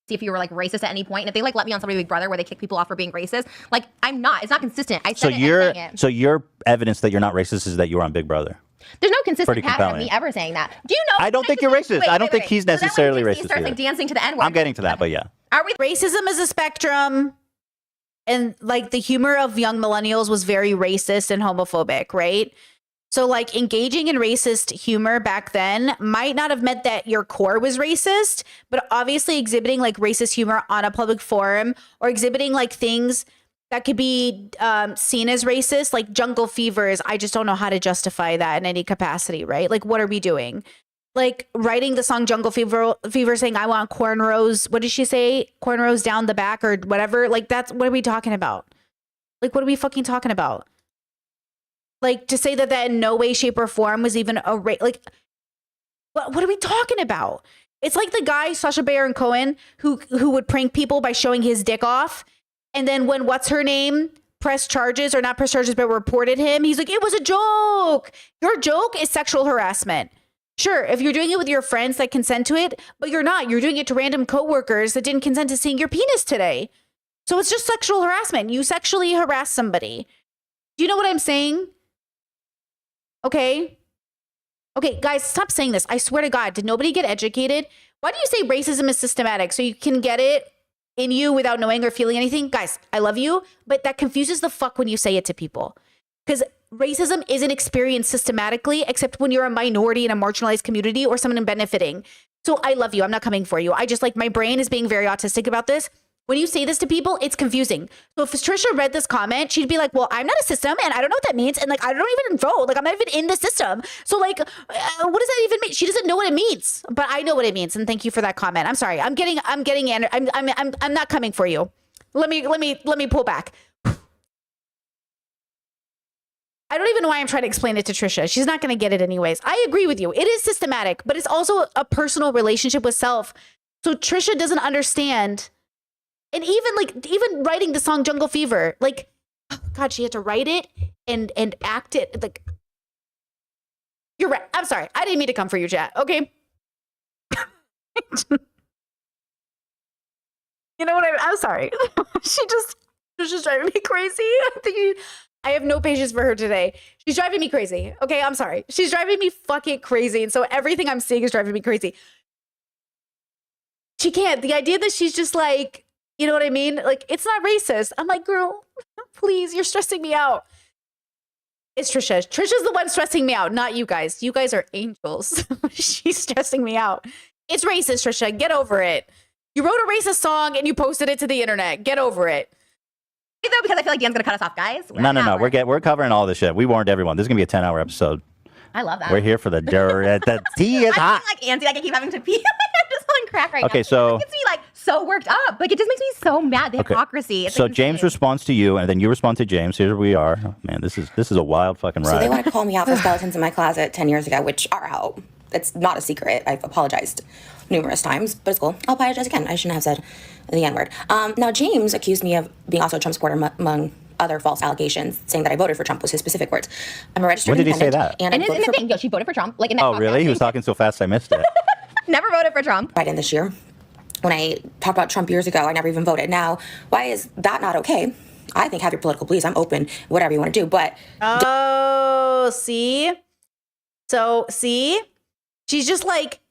See if you were like racist at any point. And if they like let me on Celebrity Big Brother where they kick people off for being racist, like I'm not. It's not consistent. I said So your evidence that you're not racist is that you were on Big Brother. There's no consistent Pretty pattern of compelling. me ever saying that. Do you know? I don't think you're racist. I don't think he's necessarily racist He starts like either. dancing to the N word. I'm getting to that, but yeah. Are we? Racism is a spectrum, and like the humor of young millennials was very racist and homophobic, right? So like engaging in racist humor back then might not have meant that your core was racist, but obviously exhibiting like racist humor on a public forum or exhibiting like things that could be seen as racist, like Jungle Fever is, I just don't know how to justify that in any capacity, right? Like, what are we doing? Like writing the song Jungle Fever saying, I want cornrows. What did she say? Cornrows down the back or whatever. Like, that's, what are we talking about? Like, what are we fucking talking about? Like, to say that in no way, shape, or form was even a like, what are we talking about? It's like the guy, Sacha Baron Cohen, who would prank people by showing his dick off. And then when what's her name pressed charges, or not pressed charges, but reported him, he's like, it was a joke. Your joke is sexual harassment. Sure, if you're doing it with your friends that consent to it, but you're not. You're doing it to random coworkers that didn't consent to seeing your penis today. So it's just sexual harassment. You sexually harass somebody. Do you know what I'm saying? Okay, guys, stop saying this. I swear to God, did nobody get educated? Why do you say racism is systematic? So you can get it in you without knowing or feeling anything? Guys, I love you, but that confuses the fuck when you say it to people. Because racism isn't experienced systematically, except when you're a minority in a marginalized community or someone benefiting. So I love you. I'm not coming for you. I just like, my brain is being very autistic about this. When you say this to people, it's confusing. So if Trisha read this comment, she'd be like, well, I'm not a system and I don't know what that means. And like, I don't even vote. Like, I'm not even in the system. So like, what does that even mean? She doesn't know what it means, but I know what it means. And thank you for that comment. I'm sorry. I'm not coming for you. Let me pull back. I don't even know why I'm trying to explain it to Trisha. She's not going to get it anyways. I agree with you. It is systematic, but it's also a personal relationship with self. So Trisha doesn't understand. And even writing the song Jungle Fever, like, oh God, she had to write it and act it. Like, you're right. I'm sorry. I didn't mean to come for you, chat. Okay. You know what I'm sorry. She's just driving me crazy. I have no patience for her today. She's driving me crazy. Okay, I'm sorry. She's driving me fucking crazy. And so everything I'm seeing is driving me crazy. She can't. The idea that she's just like, you know what I mean? Like, it's not racist. I'm like, girl, please, you're stressing me out. It's Trisha. Trisha's the one stressing me out, not you guys. You guys are angels. She's stressing me out. It's racist, Trisha. Get over it. You wrote a racist song and you posted it to the internet. Get over it. Though, because I feel like Dan's gonna cut us off, guys. No. We're covering all this shit. We warned everyone. This is gonna be a 10-hour episode. I love that. We're here for the dirt. The tea is hot. I'm like antsy. Like I keep having to pee. I'm just on crack right now. Okay, so it gets me like so worked up. Like it just makes me so mad. The hypocrisy. It's so like James responds to you, and then you respond to James. Here we are. Oh, man, this is a wild fucking ride. So they want to call me out for skeletons in my closet 10 years ago, which are out. It's not a secret. I've apologized numerous times, but it's cool. I'll apologize again. I shouldn't have said the N-word. Now, James accused me of being also a Trump supporter among other false allegations, saying that I voted for Trump was his specific words. I'm a registered When did he say independent, that? And in the thing, she voted for Trump. Like in that Oh, really? He was talking so fast I missed it. Never voted for Trump. Biden this year. When I talked about Trump years ago, I never even voted. Now, why is that not okay? I think have your political beliefs. I'm open, whatever you want to do, but... Oh, see? So, see? She's just like,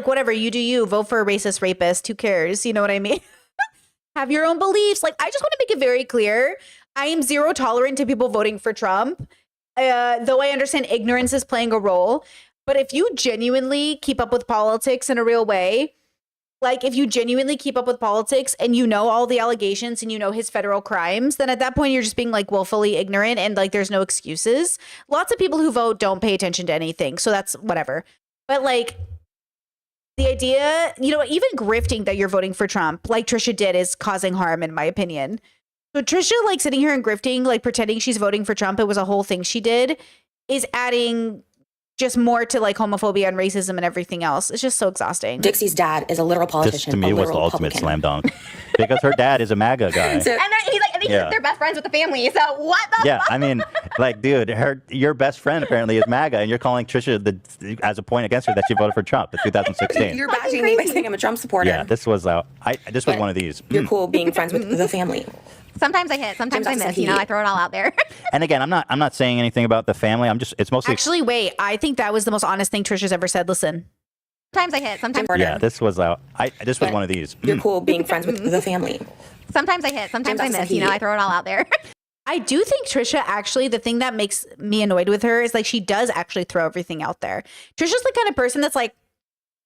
whatever, you do you. Vote for a racist rapist. Who cares? You know what I mean? Have your own beliefs. Like, I just want to make it very clear. I am zero tolerant to people voting for Trump, though I understand ignorance is playing a role. But if you genuinely keep up with politics in a real way, like if you genuinely keep up with politics and you know all the allegations and you know his federal crimes, then at that point you're just being like willfully ignorant and like there's no excuses. Lots of people who vote don't pay attention to anything. So that's whatever. But like the idea, you know, even grifting that you're voting for Trump, like Trisha did, is causing harm in my opinion. So Trisha like sitting here and grifting, like pretending she's voting for Trump, it was a whole thing she did, is adding just more to like homophobia and racism and everything else. It's just so exhausting. Dixie's dad is a literal politician. This to me a was the literal ultimate Republican. slam dunk because her dad is a MAGA guy. And he's Yeah. like, they're best friends with the family. So what the Yeah, fuck? I mean, like, dude, your best friend apparently is MAGA, and you're calling Trisha as a point against her that she voted for Trump in 2016. You're bashing me by saying I'm a Trump supporter. Yeah, this was this was one of these. You're cool being friends with the family. Sometimes I hit, sometimes I James miss. said You know, he- I throw it all out there. And again, I'm not saying anything about the family. It's mostly. Actually, wait. I think that was the most honest thing Trisha's ever said. Listen. Sometimes I hit, sometimes. Yeah, this was this was Yeah. one of these. You're cool being friends with the family. Sometimes I hit, sometimes I James said miss. You know, he- I throw it all out there. I do think Trisha actually, the thing that makes me annoyed with her is like she does actually throw everything out there. Trisha's the kind of person that's like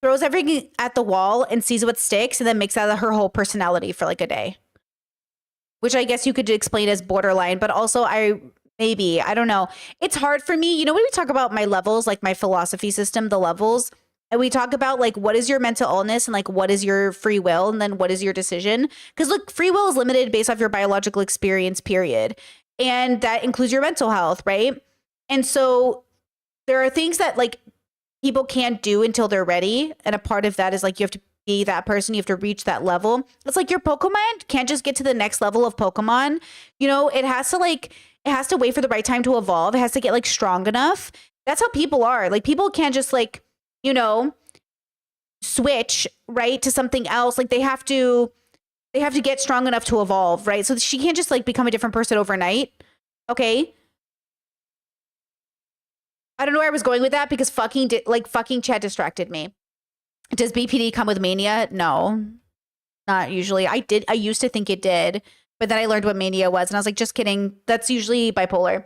throws everything at the wall and sees what sticks and then makes that her whole personality for like a day. Which I guess you could explain as borderline, but also I don't know. It's hard for me. You know, when we talk about my levels, like my philosophy system, the levels, and we talk about like what is your mental illness and like what is your free will and then what is your decision? Because look, free will is limited based off your biological experience, period. And that includes your mental health, right? And so there are things that like people can't do until they're ready. And a part of that is like you have to be that person, you have to reach that level. It's like your Pokemon can't just get to the next level of Pokemon. You know, it has to wait for the right time to evolve. It has to get like strong enough. That's how people are. Like people can't just like, you know, switch right to something else. Like they have to get strong enough to evolve, right? So she can't just like become a different person overnight. Okay. I don't know where I was going with that because fucking chat distracted me. Does BPD come with mania? No, not usually. I used to think it did, but then I learned what mania was and I was like, just kidding. That's usually bipolar.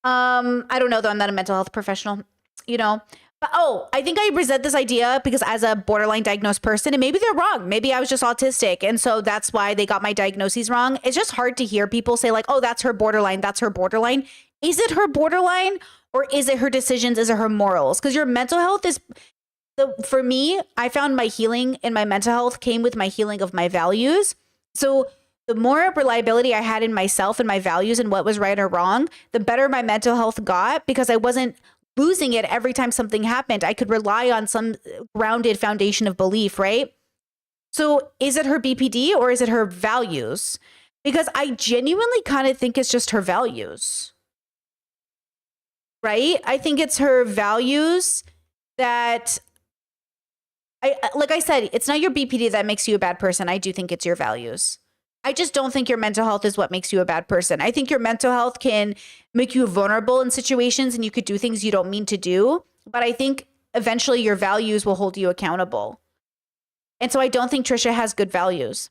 I don't know though. I'm not a mental health professional, you know. But I think I resent this idea because as a borderline diagnosed person, and maybe they're wrong. Maybe I was just autistic. And so that's why they got my diagnoses wrong. It's just hard to hear people say like, oh, that's her borderline. That's her borderline. Is it her borderline or is it her decisions? Is it her morals? Because your mental health is, for me, I found my healing in my mental health came with my healing of my values. So the more reliability I had in myself and my values and what was right or wrong, the better my mental health got because I wasn't losing it every time something happened. I could rely on some grounded foundation of belief, right? So is it her BPD or is it her values? Because I genuinely kind of think it's just her values, right? I think it's her values that like I said, it's not your BPD that makes you a bad person. I do think it's your values. I just don't think your mental health is what makes you a bad person. I think your mental health can make you vulnerable in situations and you could do things you don't mean to do. But I think eventually your values will hold you accountable. And so I don't think Trisha has good values.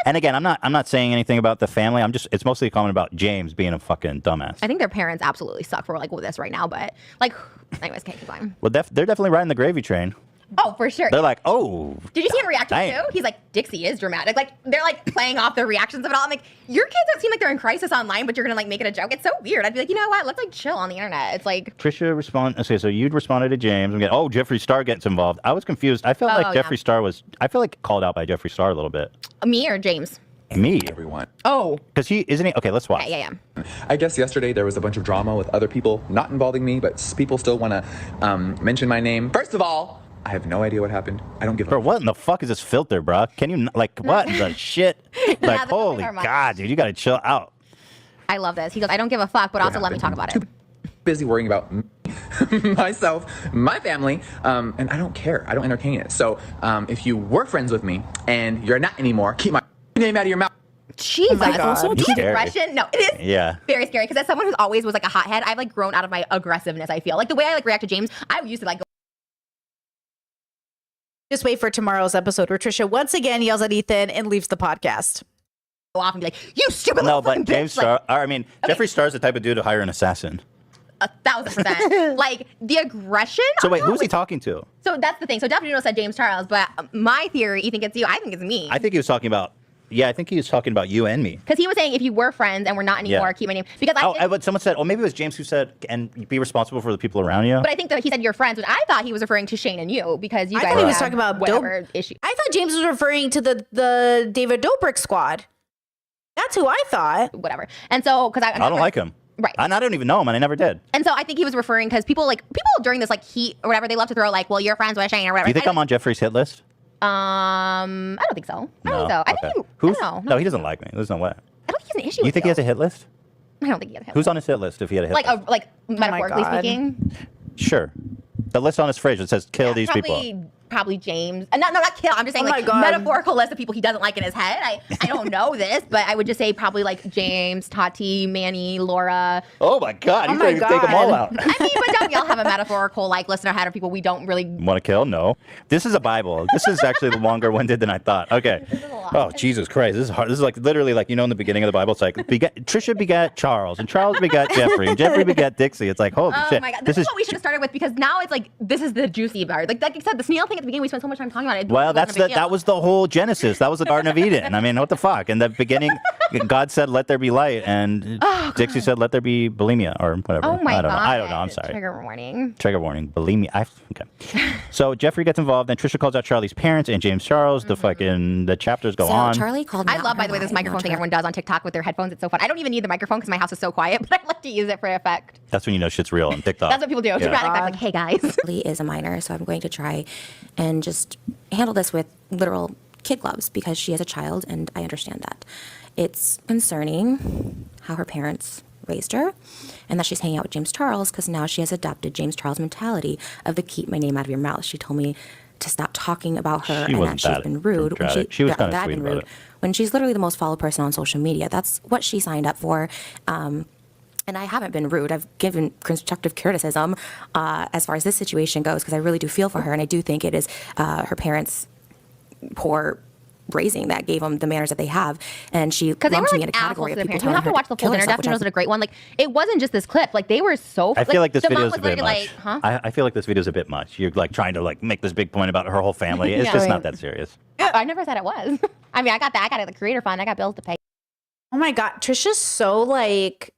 And again, I'm not saying anything about the family. It's mostly a comment about James being a fucking dumbass. I think their parents absolutely suck for like with this right now. But like, anyways, can't keep going. Well, they're definitely riding the gravy train. Oh, for sure. They're like, oh. Did you see him react to it damn. too? He's like, Dixie is dramatic. Like, they're like playing off their reactions of it all. I'm like, your kids don't seem like they're in crisis online, but you're gonna like make it a joke. It's so weird. I'd be like, you know what? Let's like chill on the internet. It's like Trisha responded. Okay, so you'd responded to James and get, oh, Jeffree Star gets involved. I was confused. I felt like yeah. Jeffree Star I feel like called out by Jeffree Star a little bit. me or James. Me. Everyone. Oh. Because isn't he? Okay, let's watch. Yeah. I guess yesterday there was a bunch of drama with other people not involving me, but people still want to mention my name. First of all, I have no idea what happened. I don't give a Bro, what in the fuck is this filter, bro? Can you, like, what the shit? Like, holy God, dude, you gotta chill out. I love this. He goes, I don't give a fuck, but also let me talk about it. busy worrying about myself, my family, and I don't care. I don't entertain it. So if you were friends with me and you're not anymore, keep my name out of your mouth. Jesus. Oh my God. The Scary. aggression. No, it is Yeah. very scary because as someone who's always was like a hothead, I've like grown out of my aggressiveness, I feel. Like the way I like react to James, I used to like go Just wait for tomorrow's episode where Trisha once again yells at Ethan and leaves the podcast. off and be like, you stupid No, little but fucking James bitch. Star, I mean, Jeffree Star's the type of dude to hire an assassin. 1,000%. Like the aggression. So wait, who's he talking to? So that's the thing. So definitely said James Charles, but my theory, you think it's you? I think it's me. I think he was talking about, I think he was talking about you and me. Because he was saying if you were friends and we're not anymore, Yeah. keep my name. Because But someone said, maybe it was James who said, and be responsible for the people around you. But I think that he said you're friends, but I thought he was referring to Shane and you because you I guys thought he was have talking about whatever issue. I thought James was referring to the David Dobrik squad. That's who I thought. Whatever. And so, because I don't like him. Right. I don't even know him, and I never did. And so I think he was referring because people during this like heat or whatever, they love to throw like, well, you're friends with Shane or whatever. Do you think I'm on Jeffrey's hit list? I don't think so. I don't think so. I think I Who's? don't know. No, he doesn't like me. There's no way. I don't think he has an issue You with think he has a hit list? I don't think he has a hit Who's on his hit list if he had a hit list? like metaphorically God. speaking. Sure. The list on his fridge that says kill these Probably people. probably James. Not kill. I'm just saying Oh my like God. metaphorical list of people he doesn't like in his head. I don't know this, but I would just say probably like James, Tati, Manny, Laura. Oh my God, Oh you my can't even take them all God. out. I mean, but don't we all have a metaphorical like list in our head of people we don't really. Want to kill? No. This is a Bible. This is actually longer winded than I thought. Okay. Oh, Jesus Christ. This is hard. This is like literally like, in the beginning of the Bible, it's like Trisha begat Charles, and Charles begat Jeffrey, and Jeffrey begat Dixie. It's like, holy Oh shit. my God. This is what we should have started with because now it's like, this is the juicy part. Like I said, the snail thing at the beginning, we spent so much time talking about it. Well, It wasn't a big deal. that was the whole Genesis. That was the Garden of Eden. I mean, what the fuck? In the beginning, God said, "Let there be light," and Dixie said, "Let there be bulimia," or whatever. Oh my God. I don't know. I'm sorry. Trigger warning. Trigger warning. Bulimia. Okay. So Jeffrey gets involved, and Trisha calls out Charlie's parents and James Charles. The chapters go So on. Charlie called me I out love, on by her the way, this live, microphone not thing her. everyone does on TikTok with their headphones. It's so fun. I don't even need the microphone because my house is so quiet, but I like to use it for effect. That's when you know shit's real on TikTok. That's what people do. Yeah. Dramatic effect, like, hey guys. Lee is a minor, so I'm going to try and just handle this with literal kid gloves because she is a child and I understand that. It's concerning how her parents raised her and that she's hanging out with James Charles because now she has adopted James Charles' mentality of the keep my name out of your mouth. She told me to stop talking about her She and wasn't that she's that been rude. dramatic. She was that kinda I've sweet been about rude it. when she's literally the most followed person on social media. That's what she signed up for. And I haven't been rude. I've given constructive criticism as far as this situation goes because I really do feel for her. And I do think it is her parents' poor raising that gave them the manners that they have. And she Because they were lumps me like in a category assholes to of their people parents. You telling have her to watch the kill full dinner. herself, which Daphne I was a great one. Like, it wasn't just this clip. Like, they were so. I feel like this the video mom is a was bit literally much. like, huh? I feel like this video is a bit much. You're like trying to like make this big point about her whole family. It's Yeah, just right. not that serious. I never said it was. I mean, I got that. I got it. The creator fund. I got bills to pay. Oh my God. Trisha's so like,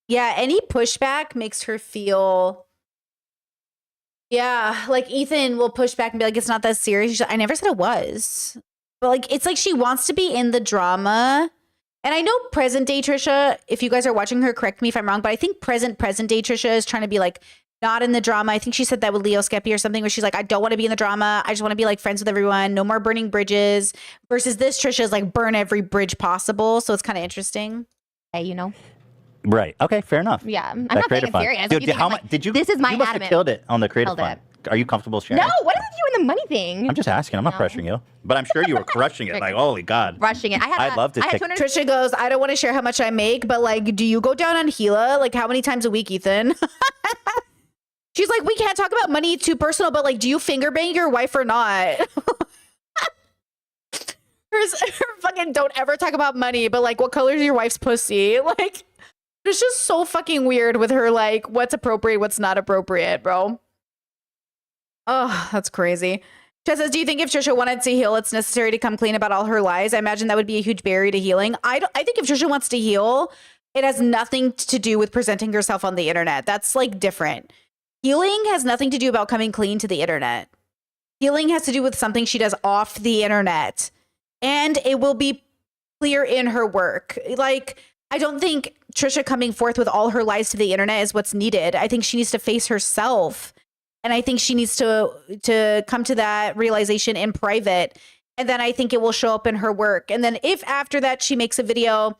yeah, any pushback makes her feel, yeah, like Ethan will push back and be like, it's not that serious. She's like, I never said it was. But like, it's like she wants to be in the drama. And I know present day Trisha, if you guys are watching her, correct me if I'm wrong, but I think present day Trisha is trying to be like, not in the drama. I think she said that with Leo Skeppy or something where she's like, I don't want to be in the drama. I just want to be like friends with everyone. No more burning bridges. Versus this Trisha is like burn every bridge possible. So it's kind of interesting. Hey, you know? Right. Okay. Fair enough. Yeah. I'm That not saying creative it's fund. serious. Dude, You think how I'm much like, did you? This is my You must have adamant. killed it on the creative Killed fund. Are you comfortable sharing? No, what is it you in the money thing? I'm just asking. I'm not pressuring you, but I'm sure you were crushing it. Like, holy God. Rushing it. I'd love to take. Trisha goes, I don't want to share how much I make, but like, do you go down on Gila? Like, how many times a week, Ethan? She's like, we can't talk about money, too personal, but like, do you finger bang your wife or not? her fucking don't ever talk about money, but like, what color is your wife's pussy? Like, it's just so fucking weird with her, like, what's appropriate, what's not appropriate, bro. Oh, that's crazy. Chad says, do you think if Trisha wanted to heal, it's necessary to come clean about all her lies? I imagine that would be a huge barrier to healing. I think if Trisha wants to heal, it has nothing to do with presenting herself on the internet. That's like different. Healing has nothing to do about coming clean to the internet. Healing has to do with something she does off the internet. And it will be clear in her work. Like, I don't think Trisha coming forth with all her lies to the internet is what's needed. I think she needs to face herself. And I think she needs to come to that realization in private. And then I think it will show up in her work. And then if after that she makes a video,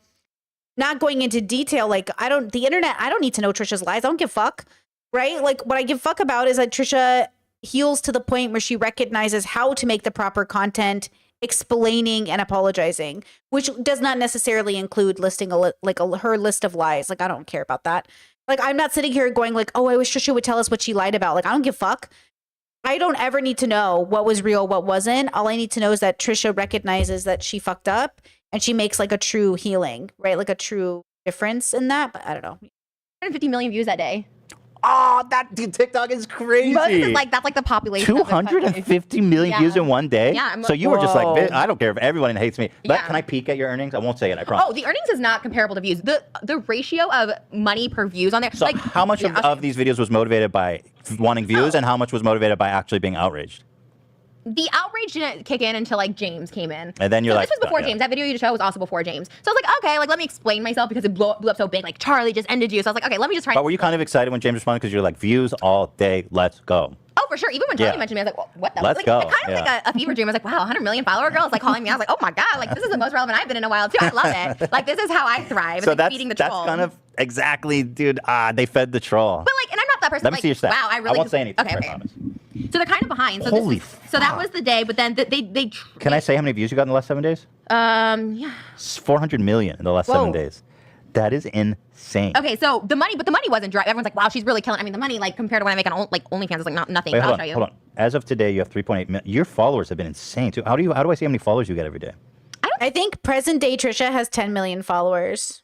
not going into detail, like I don't need to know Trisha's lies. I don't give a fuck, right? Like what I give a fuck about is that Trisha heals to the point where she recognizes how to make the proper content, explaining and apologizing, which does not necessarily include listing her list of lies. Like I don't care about that. Like, I'm not sitting here going like, oh, I wish Trisha would tell us what she lied about. Like, I don't give a fuck. I don't ever need to know what was real, what wasn't. All I need to know is that Trisha recognizes that she fucked up and she makes like a true healing, right? Like a true difference in that. But I don't know. 150 million views that day. Oh, that dude, TikTok is crazy. But this is like, that's like the population. 250 million views in one day? Yeah, so you were just like, whoa. I don't care if everyone hates me. But Yeah. can I peek at your earnings? I won't say it, I promise. Oh, the earnings is not comparable to views. The ratio of money per views on there. So like, how much of these videos was motivated by wanting views and how much was motivated by actually being outraged? the outrage didn't kick in until like James came in. And then you're so like, this was before yeah. James. That video you just showed was also before James. So I was like, okay, like let me explain myself because it blew up so big. Like Charlie just ended you. So I was like, okay, let me just try. But were you kind of excited when James responded because you're like, views all day, let's go. Oh, for sure. Even when Charlie Yeah. mentioned me, I was like, well, what the? Let's like, go. Kind of Yeah. like a fever dream. I was like, wow, 100 million follower girl is like calling me. I was like, oh my God, like this is the most relevant I've been in a while too. I love it. Like this is how I thrive. It's So like that's feeding the troll. kind of exactly, dude. They fed the troll. But like, and I'm not that person. Let me like, see your stats. wow, I really won't say anything. Okay, I okay. promise. So they're kind of behind. So Holy so that was the day, but then they Can I say how many views you got in the last 7 days? yeah. 400 million in the last 7 days. That is insane. Okay, so the money wasn't dry. Everyone's like, wow, she's really killing. I mean, the money, like, compared to when I make on OnlyFans is like nothing. Wait, I'll hold show on, you. hold on. As of today, you have 3.8 million. Your followers have been insane too. How do I see how many followers you get every day? I think present day Trisha has 10 million followers.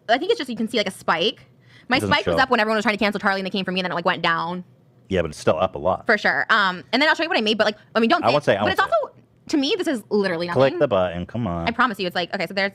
I think it's just you can see like a spike. My doesn't spike was show. up when everyone was trying to cancel Charlie and they came for me, and then it like went down Yeah, but it's still up a lot. for sure. And then I'll show you what I made. But like, I mean, don't. I won't say- I But won't it's also to me, this is literally nothing. Click the button. Come on. I promise you, it's like okay. So there's.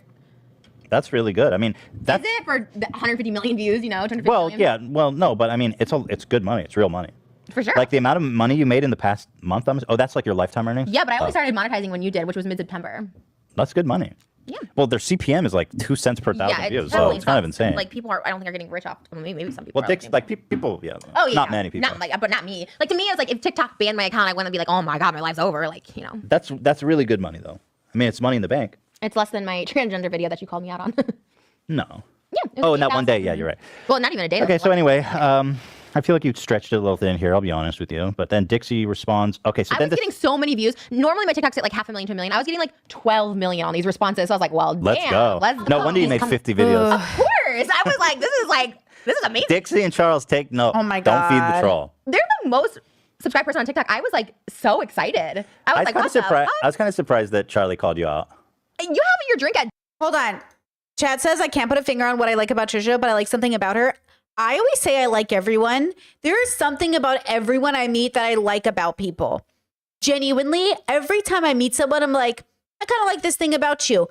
That's really good. I mean, that's Is it for the 150 million views? You know, 250 well, million? yeah. Well, no, but I mean, it's good money. It's real money. For sure. Like the amount of money you made in the past month. That's like your lifetime earnings. Yeah, but I only Oh, started monetizing when you did, which was mid-September. That's good money. Yeah. Well, their CPM is like 2 cents per thousand views, so totally it's kind of sucks. insane. Like people are, I don't think are getting rich off. Well, maybe some people. Well, are, people, yeah. Oh yeah. Not many people. But not me. Like to me, it's like if TikTok banned my account, I wouldn't be like, oh my god, my life's over. Like you know. That's really good money though. I mean, it's money in the bank. It's less than my transgender video that you called me out on. No. Yeah. it was Oh, not 8,000. one day. Yeah, you're right. Well, not even a day. Okay, like, so anyway, I feel like you stretched it a little thin here. I'll be honest with you. But then Dixie responds. Okay, so I then was getting so many views. Normally my TikToks at like 500,000 to 1 million. I was getting like 12 million on these responses. So I was like, well, let's damn, go. Let's No go. wonder you made 50 videos. Of course. I was like, this is amazing. Dixie and Charles take no. Oh my Don't feed the God. troll. They're the most subscribed person on TikTok. I was like so excited. I was like, kinda what the surprised. fuck? I was kind of surprised that Charlie called you out. You have your drink at. Hold on. Chad says I can't put a finger on what I like about Trisha, but I like something about her. I always say I like everyone. There is something about everyone I meet that I like about people. Genuinely, every time I meet someone, I'm like, I kind of like this thing about you.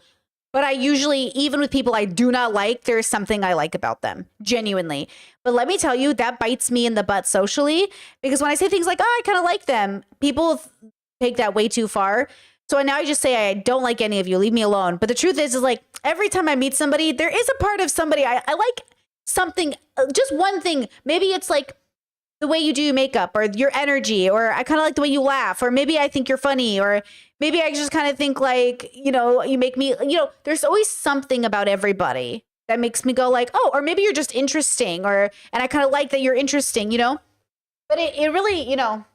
But I usually, even with people I do not like, there's something I like about them. Genuinely. But let me tell you, that bites me in the butt socially. Because when I say things like, oh, I kind of like them, people take that way too far. So now I just say, I don't like any of you. Leave me alone. But the truth is like, every time I meet somebody, there is a part of somebody I like something, just one thing. Maybe it's like the way you do your makeup or your energy, or I kind of like the way you laugh, or maybe I think you're funny, or maybe I just kind of think like, you know, you make me, you know, there's always something about everybody that makes me go like, oh, or maybe you're just interesting, and I kind of like that you're interesting, you know, but it really, you know,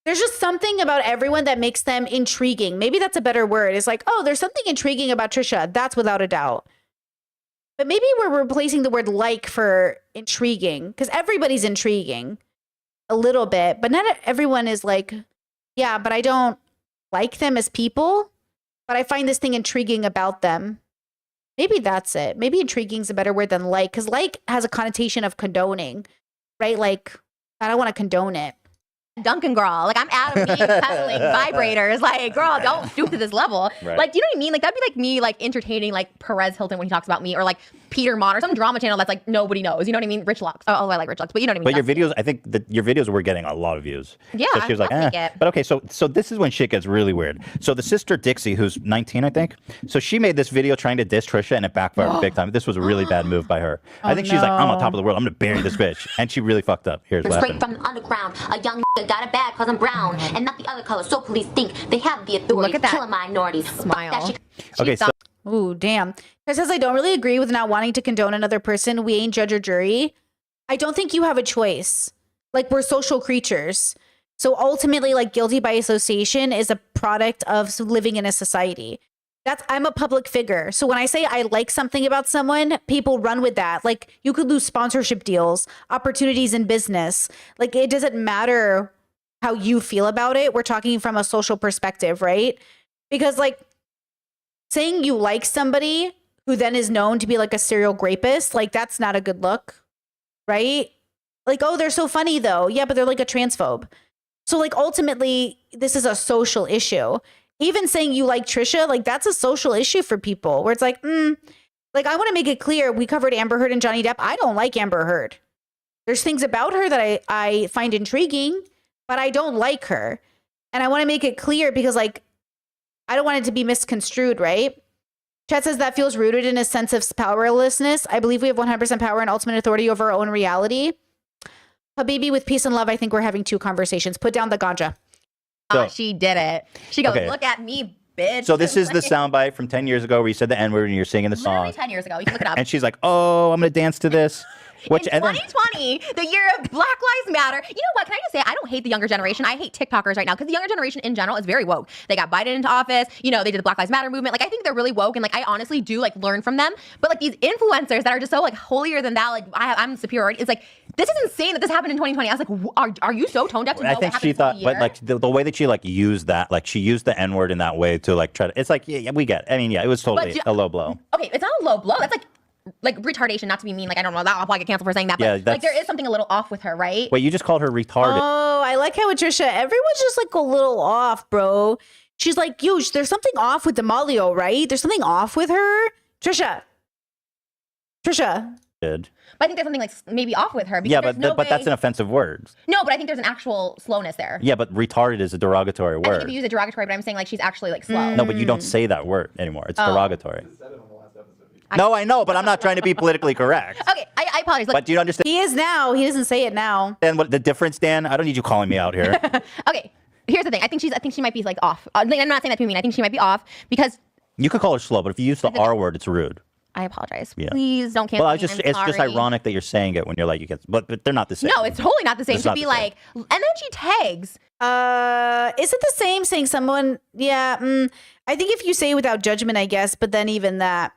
there's just something about everyone that makes them intriguing. Maybe that's a better word. It's like, oh, there's something intriguing about Trisha. That's without a doubt. But maybe we're replacing the word like for intriguing, because everybody's intriguing a little bit, but not everyone is like, yeah, but I don't like them as people, but I find this thing intriguing about them. Maybe that's it. Maybe intriguing is a better word than like, because like has a connotation of condoning, right? Like, I don't want to condone it. Duncan girl, like I'm out of me peddling vibrators. Like, girl, don't stoop to this level. Right. Like, do you know what I mean? Like, that'd be like me, like entertaining like Perez Hilton when he talks about me, or like Peter Mon, or some drama channel that's like nobody knows. You know what I mean? Rich Lux. Oh, I like Rich Lux, but you know what I mean? But your videos, I think that your videos were getting a lot of views. Yeah, So she was like, I'll take it. But okay, so this is when shit gets really weird. So the sister Dixie, who's 19, I think, so she made this video trying to diss Trisha, and it backfired big time. This was a really bad move by her. I think she's like, I'm on top of the world. I'm gonna bury this bitch, and she really fucked up. Here's what Straight happened. from the underground, a young nigga got it bad cause I'm brown and not the other color. So police think they have the authority to kill a minority. Smile. Okay, so Ooh, damn. Chris says, I don't really agree with not wanting to condone another person. We ain't judge or jury. I don't think you have a choice. Like, we're social creatures. So ultimately, like, guilty by association is a product of living in a society. I'm a public figure. So when I say I like something about someone, people run with that. Like, you could lose sponsorship deals, opportunities in business. Like, it doesn't matter how you feel about it. We're talking from a social perspective, right? Because, like, saying you like somebody who then is known to be like a serial rapist, like, that's not a good look, right? Like, oh, they're so funny though. Yeah, but they're like a transphobe. So like, ultimately, this is a social issue. Even saying you like Trisha, like, that's a social issue for people where it's like, like, I want to make it clear. We covered Amber Heard and Johnny Depp. I don't like Amber Heard. There's things about her that I find intriguing, but I don't like her. And I want to make it clear because, like, I don't want it to be misconstrued, right? Chat says that feels rooted in a sense of powerlessness. I believe we have 100% power and ultimate authority over our own reality. Habibi, with peace and love, I think we're having two conversations. Put down the ganja. So- She did it. She goes, Okay. look at me, bitch. So this is the Like, soundbite from 10 years ago where you said the N-word and you're singing the literally song. 10 years ago. You can look it up. And she's like, oh, I'm going to dance to this. Which, in and then- 2020, the year of Black Lives Matter. You know what? Can I just say, I don't hate the younger generation. I hate TikTokers right now because the younger generation in general is very woke. They got Biden into office. You know, they did the Black Lives Matter movement. Like, I think they're really woke, and like, I honestly do like learn from them. But like these influencers that are just so like holier than thou, like I'm superiority. It's like, this is insane that this happened in 2020. I was like, are you so tone deaf to know I what think happened she in thought, 20 but years? like the way that she like used that, like she used the N-word in that way to like try to, it's like, yeah, we get it. I mean, yeah, it was totally a low blow. Okay, it's not a low blow. That's like retardation, not to be mean. Like, I don't know, I'll probably get canceled for saying that. But Yeah, like, that's- there is something a little off with her, right? Wait, you just called her retarded. Oh, I like how with Trisha, everyone's just like a little off, bro. She's like, yo, there's something off with Demalio, right? There's something off with her. Trisha. Did. But I think there's something like maybe off with her. Because Yeah, there's but no but that's way- an offensive word. No, but I think there's an actual slowness there. Yeah, but retarded is a derogatory I think if word. you use a derogatory, but I'm saying like she's actually like slow. No, but you don't say that word anymore. It's Oh. derogatory. No, I know, but I'm not trying to be politically correct. Okay, I apologize. Look, But do you understand He is now. He doesn't say it now. what the difference, Dan? I don't need you calling me out here. okay, here's the thing. I think she might be like off. Like, I'm not saying that to be mean. I think she might be off because You could call her slow, but if you use the R word, it's rude. I apologize. Yeah. Please don't cancel Well, me. I'm it's just sorry. ironic that you're saying it when you're like, you get, but they're not the same. No, it's totally not the same It's to not be the same. like, and then she tags. Is it the same saying someone? Yeah, I think if you say without judgment, I guess, but then even that,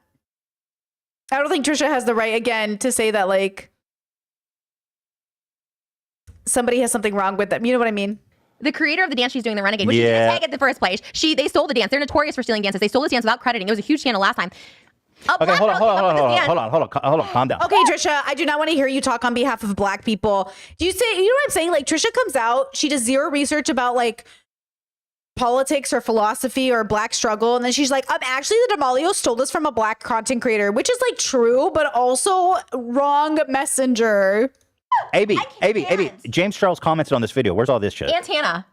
I don't think Trisha has the right again to say that like somebody has something wrong with them. You know what I mean? The creator of the dance she's doing, the Renegade, which she Yeah. didn't tag at the first place. They stole the dance. They're notorious for stealing dances. They stole this dance without crediting. It was a huge scandal last time. Okay, hold on, calm down. Okay, Trisha, I do not want to hear you talk on behalf of Black people. Do you say, you know what I'm saying? Like, Trisha comes out, she does zero research about like politics or philosophy or Black struggle. And then she's like, actually, the Demalio stole this from a Black content creator, which is like true, but also wrong messenger. AB, James Charles commented on this video. Where's all this shit? And Tana,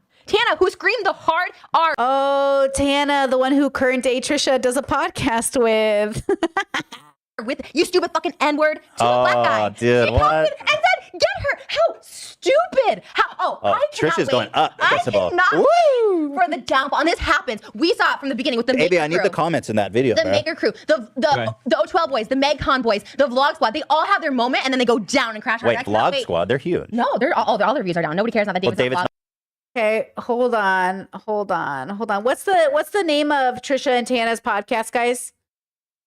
who screamed the hard R. Oh, Tana, the one who current day Trisha does a podcast with. With you stupid fucking N-word to a Black guy. Dude, She what? posted and said, get her. How stupid. I cannot Trisha's wait. going up. I decibel. cannot wait for the downfall. And this happens. We saw it from the beginning with the AB, Maker I need crew. the comments in that video. The bro. Maker crew, the O12 boys, the MegCon boys, the Vlog Squad, they all have their moment and then they go down and crash. Wait, I cannot Vlog wait. Squad, they're huge. No, they're all their views are down. Nobody cares now that Well, David's David's not. Okay, hold on. What's the name of Trisha and Tana's podcast, guys?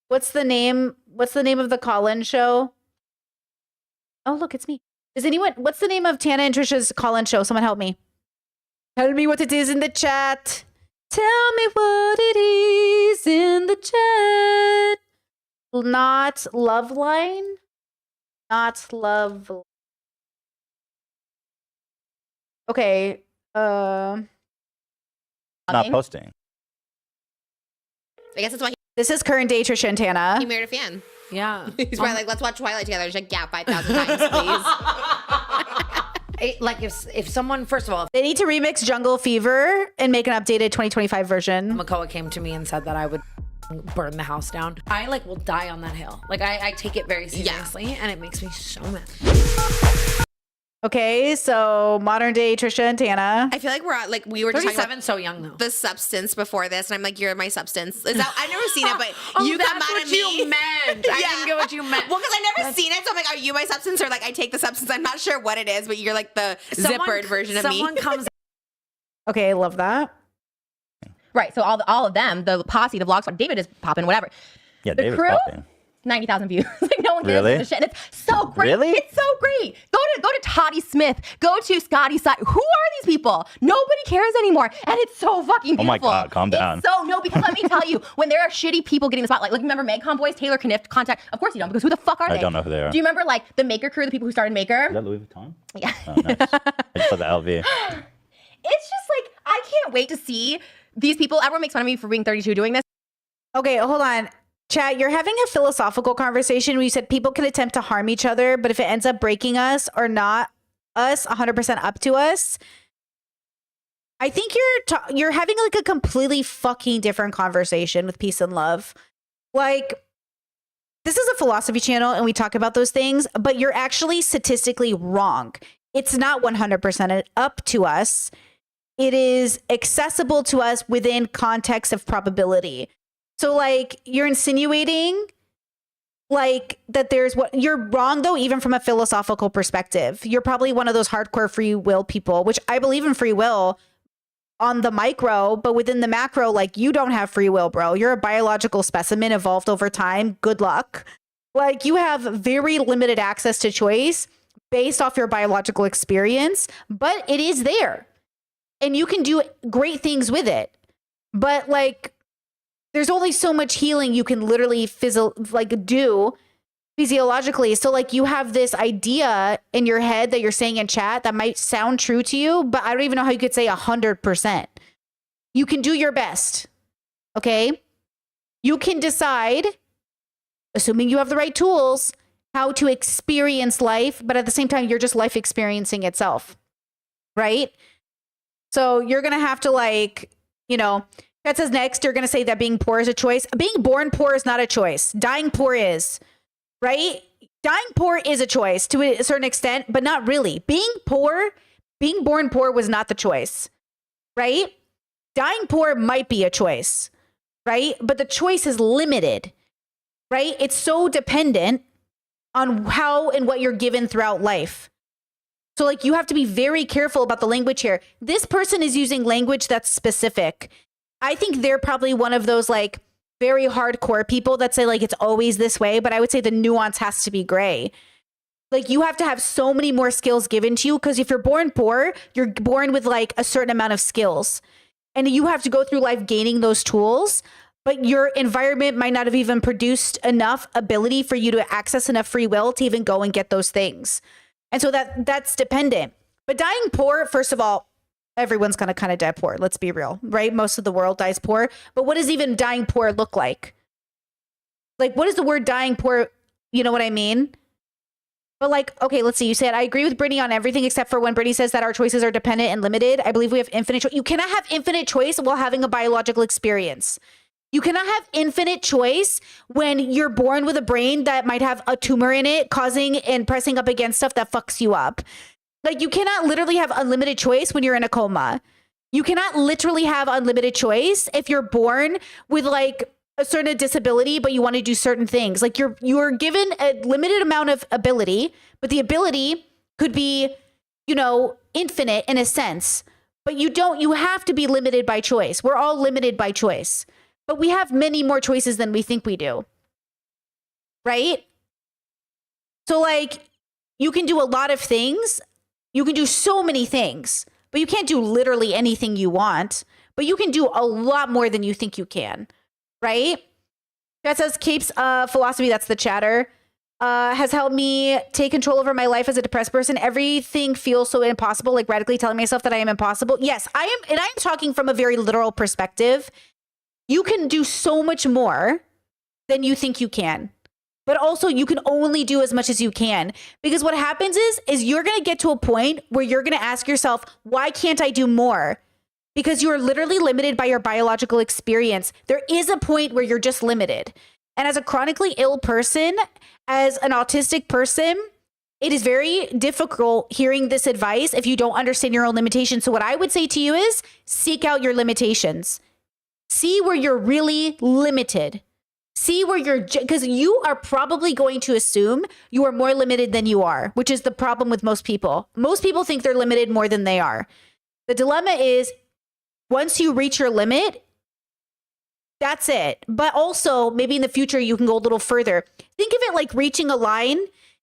What's the name of the call-in show? Oh, look, it's me. What's the name of Tana and Trisha's call-in show? Someone help me. Tell me what it is in the chat. Tell me what it is in the chat. Not Loveline? Not Love. Okay. Not posting. I guess that's why This is current day Trisha and Tana. he married a fan. Yeah. He's probably like, let's watch Twilight together. She's like, yeah, 5,000 times, please. Like if someone, first of all, They need to remix Jungle Fever and make an updated 2025 version. Makoa came to me and said that I would burn the house down, I like will die on that hill. Like I take it very seriously and it makes me so mad. Okay, so modern day Trisha and Tana. I feel like we were just talking 37, about so young though. the substance before this, and I'm like, you're my substance. Is that I've never seen it, but you that's got mad what at me. you meant. I didn't get what you meant. Well, because I never seen it, so I'm like, are you my substance or like I take the substance? I'm not sure what it is, but you're like the zippered version of me. Someone comes. Okay, I love that. Right. So all of them, the posse, the Vlog Squad, David is popping, whatever. Yeah, The David's crew? popping. 90,000 views. Like no one cares Really? about this shit. And it's so great. Really? It's so great. Go to Toddy Smith. Go to Scotty Side. Who are these people? Nobody cares anymore. And it's so fucking beautiful. Oh my God, calm down. It's so, no, because let me tell you, when there are shitty people getting the spotlight, like remember MegCon boys, Taylor Knift, Contact? Of course you don't, because who the fuck are I they? don't know who they are. Do you remember like the Maker crew, the people who started Maker? Is that Louis Vuitton? Yeah. Oh, nice. I just saw the LV. It's just like, I can't wait to see these people. Everyone makes fun of me for being 32 doing this. Okay, hold on. Chat, you're having a philosophical conversation where you said people can attempt to harm each other, but if it ends up breaking us or not us, 100% up to us. I think you're having like a completely fucking different conversation with peace and love. Like, this is a philosophy channel and we talk about those things, but you're actually statistically wrong. It's not 100% up to us. It is accessible to us within context of probability. So like you're insinuating like that there's what you're wrong though, even from a philosophical perspective. You're probably one of those hardcore free will people, which I believe in free will on the micro, but within the macro, like you don't have free will, bro. You're a biological specimen evolved over time. Good luck. Like you have very limited access to choice based off your biological experience, but it is there and you can do great things with it. But like, there's only so much healing you can literally do physiologically. So like you have this idea in your head that you're saying in chat that might sound true to you, but I don't even know how you could say 100%. You can do your best. Okay. You can decide, assuming you have the right tools, how to experience life, but at the same time, you're just life experiencing itself. Right. So you're going to have to like, you know, that says next, you're going to say that being poor is a choice. Being born poor is not a choice. Dying poor is, right? Dying poor is a choice to a certain extent, but not really. Being born poor was not the choice, right? Dying poor might be a choice, right? But the choice is limited, right? It's so dependent on how and what you're given throughout life. So like you have to be very careful about the language here. This person is using language that's specific. I think they're probably one of those like very hardcore people that say like it's always this way, but I would say the nuance has to be gray. Like you have to have so many more skills given to you because if you're born poor, you're born with like a certain amount of skills and you have to go through life gaining those tools, but your environment might not have even produced enough ability for you to access enough free will to even go and get those things. And so that's dependent. But dying poor, first of all, everyone's going to kind of die poor. Let's be real, right? Most of the world dies poor. But what does even dying poor look like? Like, what is the word dying poor? You know what I mean? But like, okay, let's see. You said, I agree with Brittany on everything except for when Brittany says that our choices are dependent and limited. I believe we have infinite choice. You cannot have infinite choice while having a biological experience. You cannot have infinite choice when you're born with a brain that might have a tumor in it, causing and pressing up against stuff that fucks you up. Like you cannot literally have unlimited choice when you're in a coma. You cannot literally have unlimited choice if you're born with like a certain disability, but you want to do certain things. Like you're given a limited amount of ability, but the ability could be, you know, infinite in a sense, but you have to be limited by choice. We're all limited by choice, but we have many more choices than we think we do. Right? So like you can do a lot of things. You can do so many things, but you can't do literally anything you want, but you can do a lot more than you think you can, right? That says Cape's philosophy, that's the chatter, has helped me take control over my life as a depressed person. Everything feels so impossible, like radically telling myself that I am impossible. Yes, I am, and I'm talking from a very literal perspective. You can do so much more than you think you can. But also you can only do as much as you can, because what happens is you're going to get to a point where you're going to ask yourself, why can't I do more? Because you're literally limited by your biological experience. There is a point where you're just limited. And as a chronically ill person, as an autistic person, it is very difficult hearing this advice if you don't understand your own limitations. So what I would say to you is seek out your limitations. See where you're really limited. See where you're, because you are probably going to assume you are more limited than you are, which is the problem with most people. Most people think they're limited more than they are. The dilemma is once you reach your limit, that's it. But also maybe in the future, you can go a little further. Think of it like reaching a line,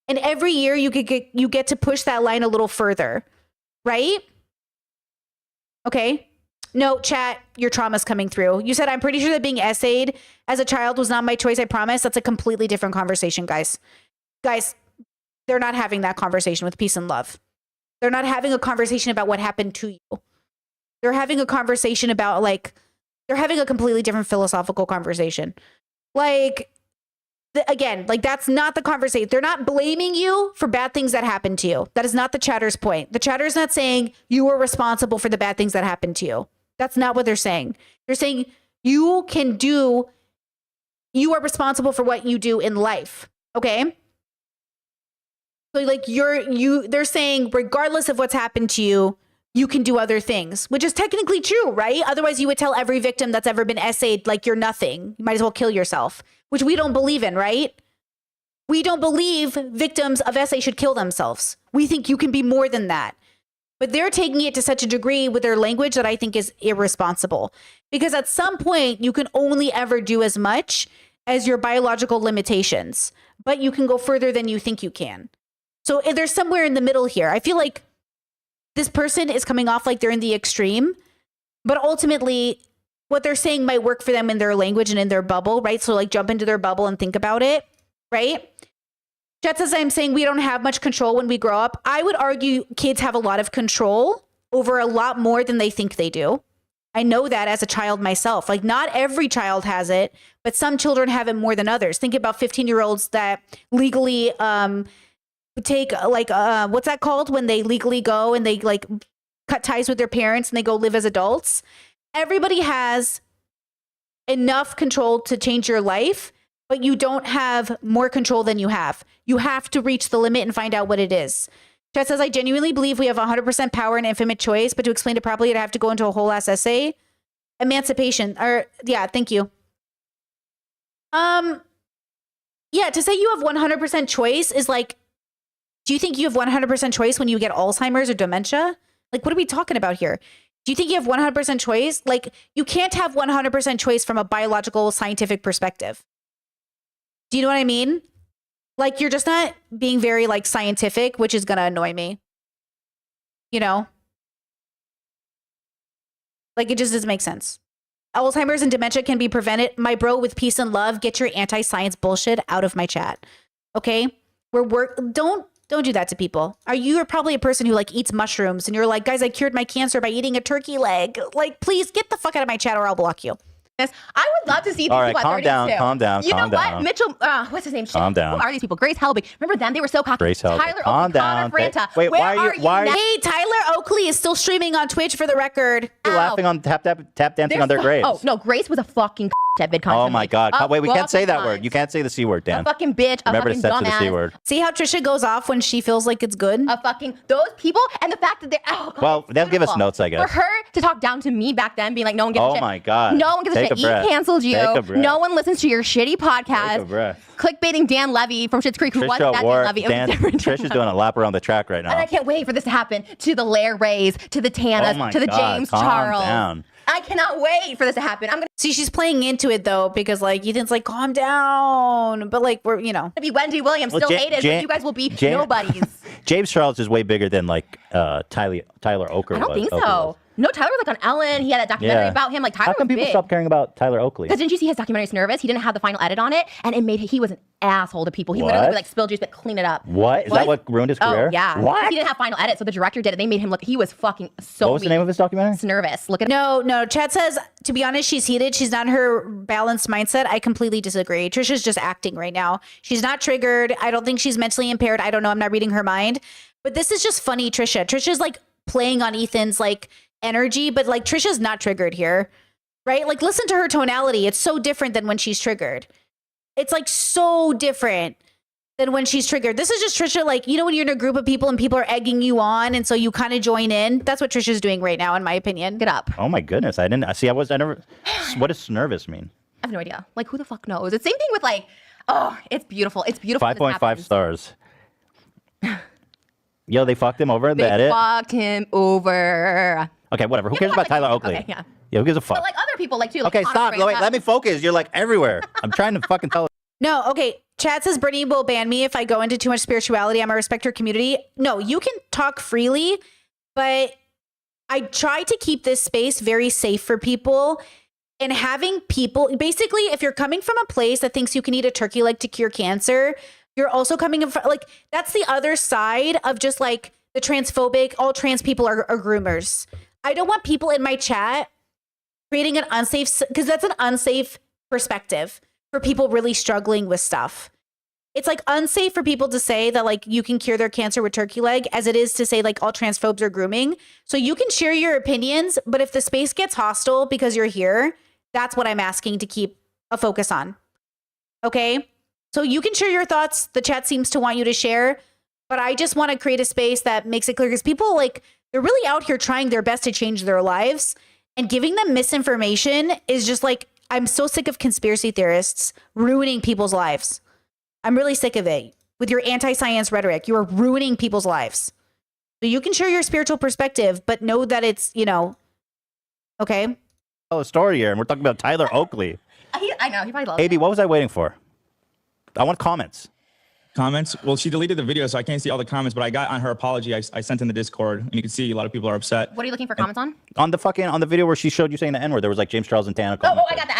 and every year you get to push that line a little further, right? Okay. No, chat, your trauma's coming through. You said, I'm pretty sure that being essayed as a child was not my choice, I promise. That's a completely different conversation, guys. Guys, they're not having that conversation with peace and love. They're not having a conversation about what happened to you. They're having a conversation about they're having a completely different philosophical conversation. Again, that's not the conversation. They're not blaming you for bad things that happened to you. That is not the chatter's point. The chatter's not saying you were responsible for the bad things that happened to you. That's not what they're saying. They're saying you are responsible for what you do in life. Okay? So they're saying regardless of what's happened to you, you can do other things, which is technically true, right? Otherwise you would tell every victim that's ever been essayed, you're nothing. You might as well kill yourself, which we don't believe in, right? We don't believe victims of SA should kill themselves. We think you can be more than that. But they're taking it to such a degree with their language that I think is irresponsible. Because at some point, you can only ever do as much as your biological limitations, but you can go further than you think you can. So there's somewhere in the middle here. I feel like this person is coming off like they're in the extreme, but ultimately what they're saying might work for them in their language and in their bubble, right? So like jump into their bubble and think about it, right? Just as I'm saying we don't have much control when we grow up, I would argue kids have a lot of control over a lot more than they think they do. I know that as a child myself. Like not every child has it, but some children have it more than others. Think about 15-year-olds that legally take like what's that called when they legally go and they like cut ties with their parents and they go live as adults. Everybody has enough control to change your life, but you don't have more control than you have. You have to reach the limit and find out what it is. Chat says, I genuinely believe we have 100% power and infinite choice, but to explain it properly, I'd have to go into a whole ass essay. Emancipation. Or yeah, thank you. Yeah, to say you have 100% choice is like, do you think you have 100% choice when you get Alzheimer's or dementia? Like, what are we talking about here? Do you think you have 100% choice? Like, you can't have 100% choice from a biological, scientific perspective. Do you know what I mean? Like, you're just not being very, like, scientific, which is going to annoy me. You know? Like, it just doesn't make sense. Alzheimer's and dementia can be prevented. My bro, with peace and love, get your anti-science bullshit out of my chat. Okay? Don't do that to people. You're probably a person who like eats mushrooms and you're like, guys, I cured my cancer by eating a turkey leg. Like, please get the fuck out of my chat or I'll block you. Yes, I would love to see these All right, people at calm down, 32. calm down, You calm know down. what? Mitchell, what's his name? Calm down. Who are these people? Grace Helbig. Remember them? They were so cocky. Grace Helbig. Tyler Calm Oakley, down. Connor Franta. Wait, Where why are you- why are now? you- Hey, Tyler Oakley is still streaming on Twitch for the record. You're laughing on tap dancing on their graves. Oh, no, Grace was a fucking at VidCon. Oh my God. Wait, we can't say that fucking word. You can't say the C word, Dan. A fucking bitch. Remember a to fucking censor the C dumbass. word. See how Trisha goes off when she feels like it's good? A fucking, those people and the fact that they're, oh, God, Well, they'll give us notes, I for guess. her to talk down to me back then, being like, no one gives a Oh shit. my God. No one gives Take a a shit. breath. He canceled you. Take a breath. No one listens to your shitty Take a podcast. breath. Clickbaiting Dan Levy from Schitt's Creek, who wasn't that Dan Levy. It was different Trish Dan is doing a lap around the track right And I now. can't wait for this to happen to the Lair Rays, to the Tanas, Oh my to the God, James calm Charles. down. I cannot wait for this to happen. I'm gonna See, she's playing into it though, because like Ethan's like, calm down. But like, we're, you know. be Wendy Williams, Well, still Ja- hated, but Ja- you guys will be Ja- nobodies. James Charles is way bigger than like Tyler Oakley. I don't think Oakley so. was. No, Tyler was like on Ellen. He had that documentary Yeah. about him. Like Tyler How come was people big. stop caring about Tyler Oakley? Because didn't you see his documentary Nervous? He didn't have the final edit on it, and it made he was an asshole to people. He literally What? would like spill juice but clean it up. What? Is that what ruined his career? Oh yeah. What? He didn't have final edit, so the director did it. They made him look. He was fucking so. What was the name of his documentary? It's Nervous. Look at No, Chad says, to be honest, she's heated. She's not in her balanced mindset. I completely disagree. Trisha's just acting right now. She's not triggered. I don't think she's mentally impaired. I don't know. I'm not reading her mind. But this is just funny, Trisha. Trisha's like playing on Ethan's like energy, but like Trisha's not triggered here, right? Like listen to her tonality. It's so different than when she's triggered. It's like so different than when she's triggered. This is just Trisha, like, you know, when you're in a group of people and people are egging you on and so you kind of join in. That's what Trisha's doing right now, in my opinion. Get up. Oh my goodness. I never. What does nervous mean? I have no idea. Like who the fuck knows? It's the same thing with like, oh, it's beautiful. It's beautiful. when this 5.5 happens. stars. Yo, they fucked him over in the They edit. fucked him over. Okay, whatever. Who cares about Tyler Oakley? Okay, yeah. Yeah, who gives a fuck? But like other people, like too. Like Okay, Connor stop. Franta. Wait, let me focus. You're like everywhere. I'm trying to fucking tell. No, okay. Chad says Brittany will ban me if I go into too much spirituality. I'm a respecter community. No, you can talk freely, but I try to keep this space very safe for people. And having people, basically, if you're coming from a place that thinks you can eat a turkey leg to cure cancer, you're also coming from, like, that's the other side of just like the transphobic, all trans people are groomers. I don't want people in my chat creating an unsafe, because that's an unsafe perspective for people really struggling with stuff. It's like unsafe for people to say that like you can cure their cancer with turkey leg as it is to say like all transphobes are grooming. So you can share your opinions, but if the space gets hostile because you're here, that's what I'm asking to keep a focus on. Okay? So you can share your thoughts. The chat seems to want you to share, but I just want to create a space that makes it clear because people like, they're really out here trying their best to change their lives, and giving them misinformation is just like, I'm so sick of conspiracy theorists ruining people's lives. I'm really sick of it. With your anti-science rhetoric, you are ruining people's lives. So you can share your spiritual perspective, but know that it's, okay? Oh, a story here, and we're talking about Tyler Oakley. I know, he probably loves AB, it. what was I waiting for? I want comments. Comments? Well, she deleted the video, so I can't see all the comments, but I got on her apology. I sent in the Discord, and you can see a lot of people are upset. What are you looking for comments on? On the video where she showed you saying the N-word, there was like James Charles and Tana. Oh, I got that.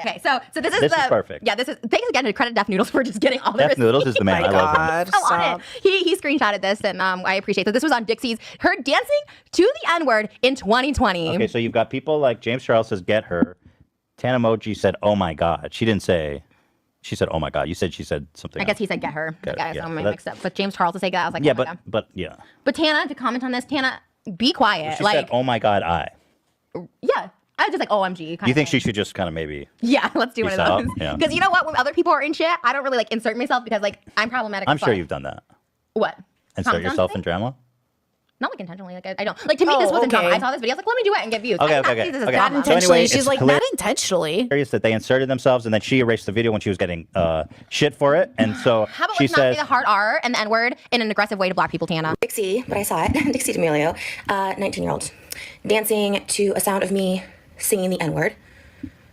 Okay, so this is This is perfect. Yeah, thanks again to Credit Deaf Noodles for just getting all the Deaf Noodles is the man. I love him. So on it. He screenshotted this, and I appreciate that. This was on Dixie's. Her dancing to the N-word in 2020. Okay, so you've got people like James Charles says, get her. Tana Moji said, oh my God. She didn't say, she said, oh my God. You said she said something I guess else. he said get her. Get her, I guess yeah, I'm but mixed up. But James Charles to say that, I was like, Yeah, oh my God. but yeah. But Tana, to comment on this, Tana, be quiet. She like, said, oh my God, yeah. I was just like, OMG. You think she should just kind of maybe. Yeah, let's do one Peace of out, those. yeah. Because you know what? When other people are in shit, I don't really like insert myself because like I'm problematic. I'm as sure fuck. you've done that. What? Insert Comment on yourself in something? drama? Not like intentionally. Like I don't. Like to me, this wasn't drama. I saw this video. I was like, let me do it and get views. Okay, I did not okay, see this as okay. drama. Not intentionally. anyway, She's it's like, clear- not intentionally. Curious that they inserted themselves and then she erased the video when she was getting shit for it. And so How about she let's not says, say the hard R and the N word in an aggressive way to black people, Tana? Dixie, but I saw it. Dixie D'Amelio, 19-year-old, dancing to a sound of me singing the N-word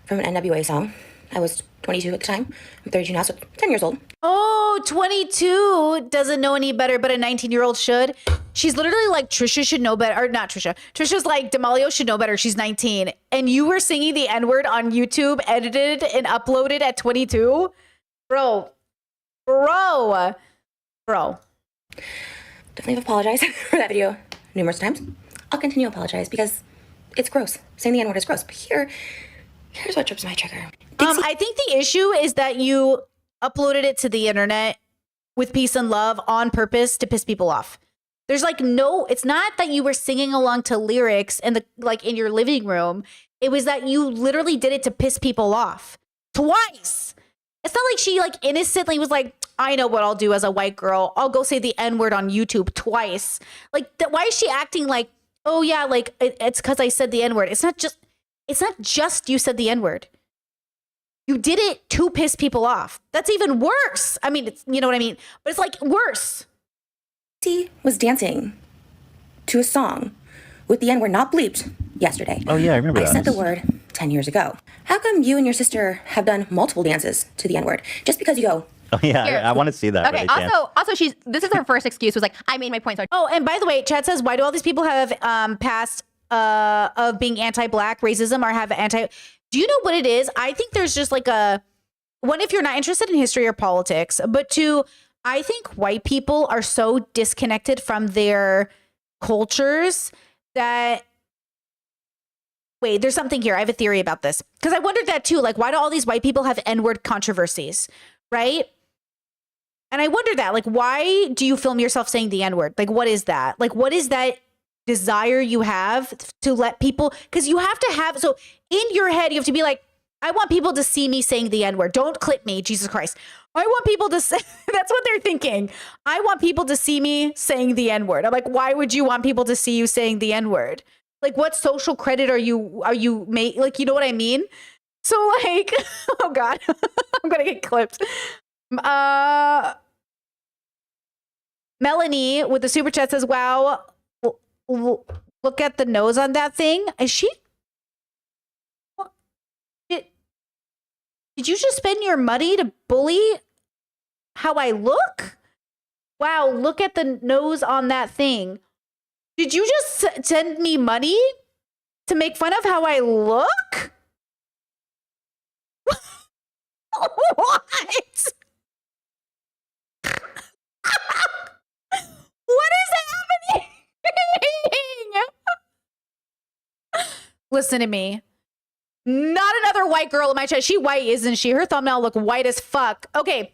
from an NWA song. I was 22 at the time. I'm 32 now, so 10 years old. Oh, 22 doesn't know any better, but a 19-year-old should. She's literally like, Trisha should know better. Or not Trisha. Trisha's like, D'Amelio should know better. She's 19. And you were singing the N-word on YouTube, edited and uploaded at 22? Bro. Definitely apologize for that video numerous times. I'll continue to apologize because it's gross. Saying the N-word is gross. But here's what trips my trigger. I think the issue is that you uploaded it to the internet with peace and love on purpose to piss people off. There's like it's not that you were singing along to lyrics in in your living room. It was that you literally did it to piss people off twice. It's not like she like innocently was like, I know what I'll do as a white girl. I'll go say the N-word on YouTube twice. Like, why is she acting like, oh yeah, like it's because I said the N-word. It's not just you said the N-word. You did it to piss people off. That's even worse. I mean, you know what I mean? But it's like worse. Dixie was dancing to a song with the N-word not bleeped yesterday. oh yeah, I remember that. I said the word 10 years ago. How come you and your sister have done multiple dances to the N-word? Just because you go, Oh yeah, Here. I want to see that. Okay. but I can't. Also, this is her first excuse. Was like, I made my point. So Oh, and by the way, Chad says, why do all these people have past of being anti-black racism or have anti? Do you know what it is? I think there's just like one, if you're not interested in history or politics, but two, I think white people are so disconnected from their cultures that. Wait, there's something here. I have a theory about this because I wondered that too. Like, why do all these white people have N-word controversies, right? And I wonder that, like, why do you film yourself saying the N-word? Like, what is that? Like, what is that desire you have to let people, because you have to have, so in your head, you have to be like, I want people to see me saying the N-word. Don't clip me, Jesus Christ. I want people to say, that's what they're thinking. I want people to see me saying the N-word. I'm like, why would you want people to see you saying the N-word? Like, what social credit are you like, you know what I mean? So like, oh God, I'm going to get clipped. Melanie with the super chat says, wow, look at the nose on that thing. Is she? Did you just spend your money to bully how I look? Wow, look at the nose on that thing. Did you just send me money to make fun of how I look? What? What is happening? Listen to me. Not another white girl in my chat. She white, isn't she? Her thumbnail look white as fuck. Okay.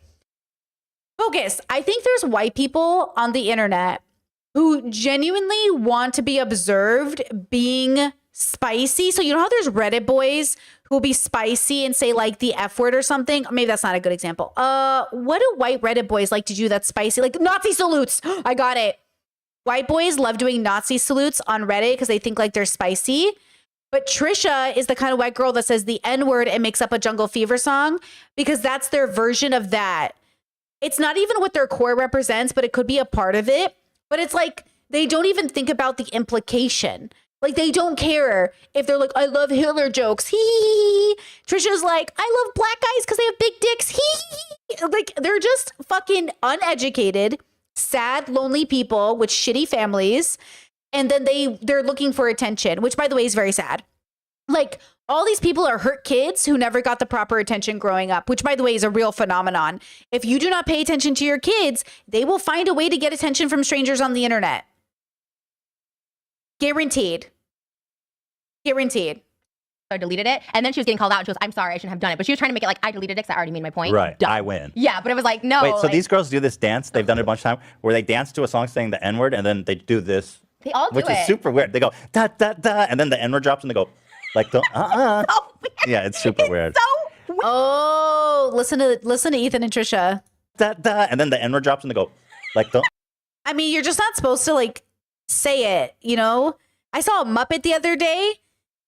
Focus. I think there's white people on the internet who genuinely want to be observed being spicy. So you know how there's Reddit boys who will be spicy and say like the F word or something? Maybe that's not a good example. What do white Reddit boys like to do that's spicy? Like Nazi salutes. I got it. White boys love doing Nazi salutes on Reddit because they think like they're spicy. But Trisha is the kind of white girl that says the N-word and makes up a Jungle Fever song because that's their version of that. it's not even what their core represents, but it could be a part of it. But it's like they don't even think about the implication. Like they don't care if they're like, I love Hitler jokes. Hee hee hee. Trisha's like, I love black guys because they have big dicks. Hee hee hee. Like they're just fucking uneducated, sad, lonely people with shitty families. And then they're looking for attention, which by the way is very sad. Like all these people are hurt kids who never got the proper attention growing up, which by the way is a real phenomenon. If you do not pay attention to your kids, they will find a way to get attention from strangers on the internet. Guaranteed. Guaranteed. So I deleted it. And then she was getting called out and she goes, I'm sorry, I shouldn't have done it. But she was trying to make it like, I deleted it because I already made my point. Right. Done. I win. Yeah, but it was like, no. Wait, so like, these girls do this dance? They've done it a bunch of times where they dance to a song saying the N-word and then they do this. They all do which is it. super weird. They go, da, da, da, and then the N-word drops and they go, like, the, Yeah, it's super weird. Oh, listen to Ethan and Trisha. Da, da, and then the N-word drops and they go, like, the. I mean, you're just not supposed to like say it, you know? I saw a Muppet the other day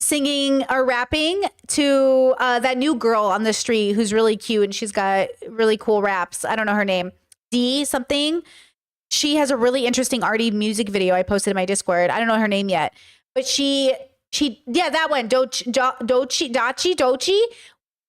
singing or rapping to that new girl on the street who's really cute and she's got really cool raps. I don't know her name. D something. She has a really interesting arty music video I posted in my Discord. I don't know her name yet. But she yeah, that one. Dochi.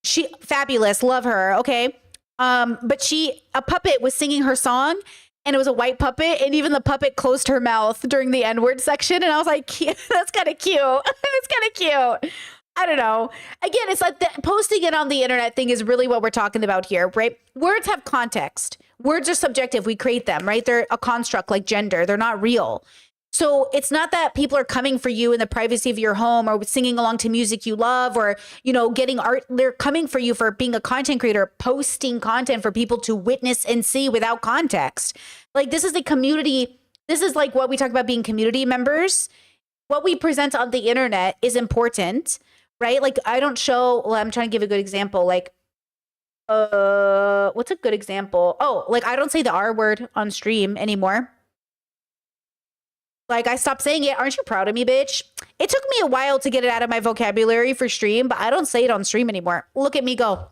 She fabulous. Love her. Okay. But a puppet was singing her song. And it was a white puppet, and even the puppet closed her mouth during the N-word section. And I was like, that's kind of cute. It's kind of cute. I don't know. Again, it's like posting it on the internet thing is really what we're talking about here, right? Words have context. Words are subjective. We create them, right? They're a construct like gender. They're not real. So it's not that people are coming for you in the privacy of your home or singing along to music you love or, you know, getting art. They're coming for you for being a content creator, posting content for people to witness and see without context. Like this is the community. This is like what we talk about being community members. What we present on the internet is important, right? Like I don't show, well, I'm trying to give a good example. Like, what's a good example? Oh, like I don't say the R word on stream anymore. Like I stopped saying it. Aren't you proud of me, bitch? It took me a while to get it out of my vocabulary for stream, but I don't say it on stream anymore. Look at me go.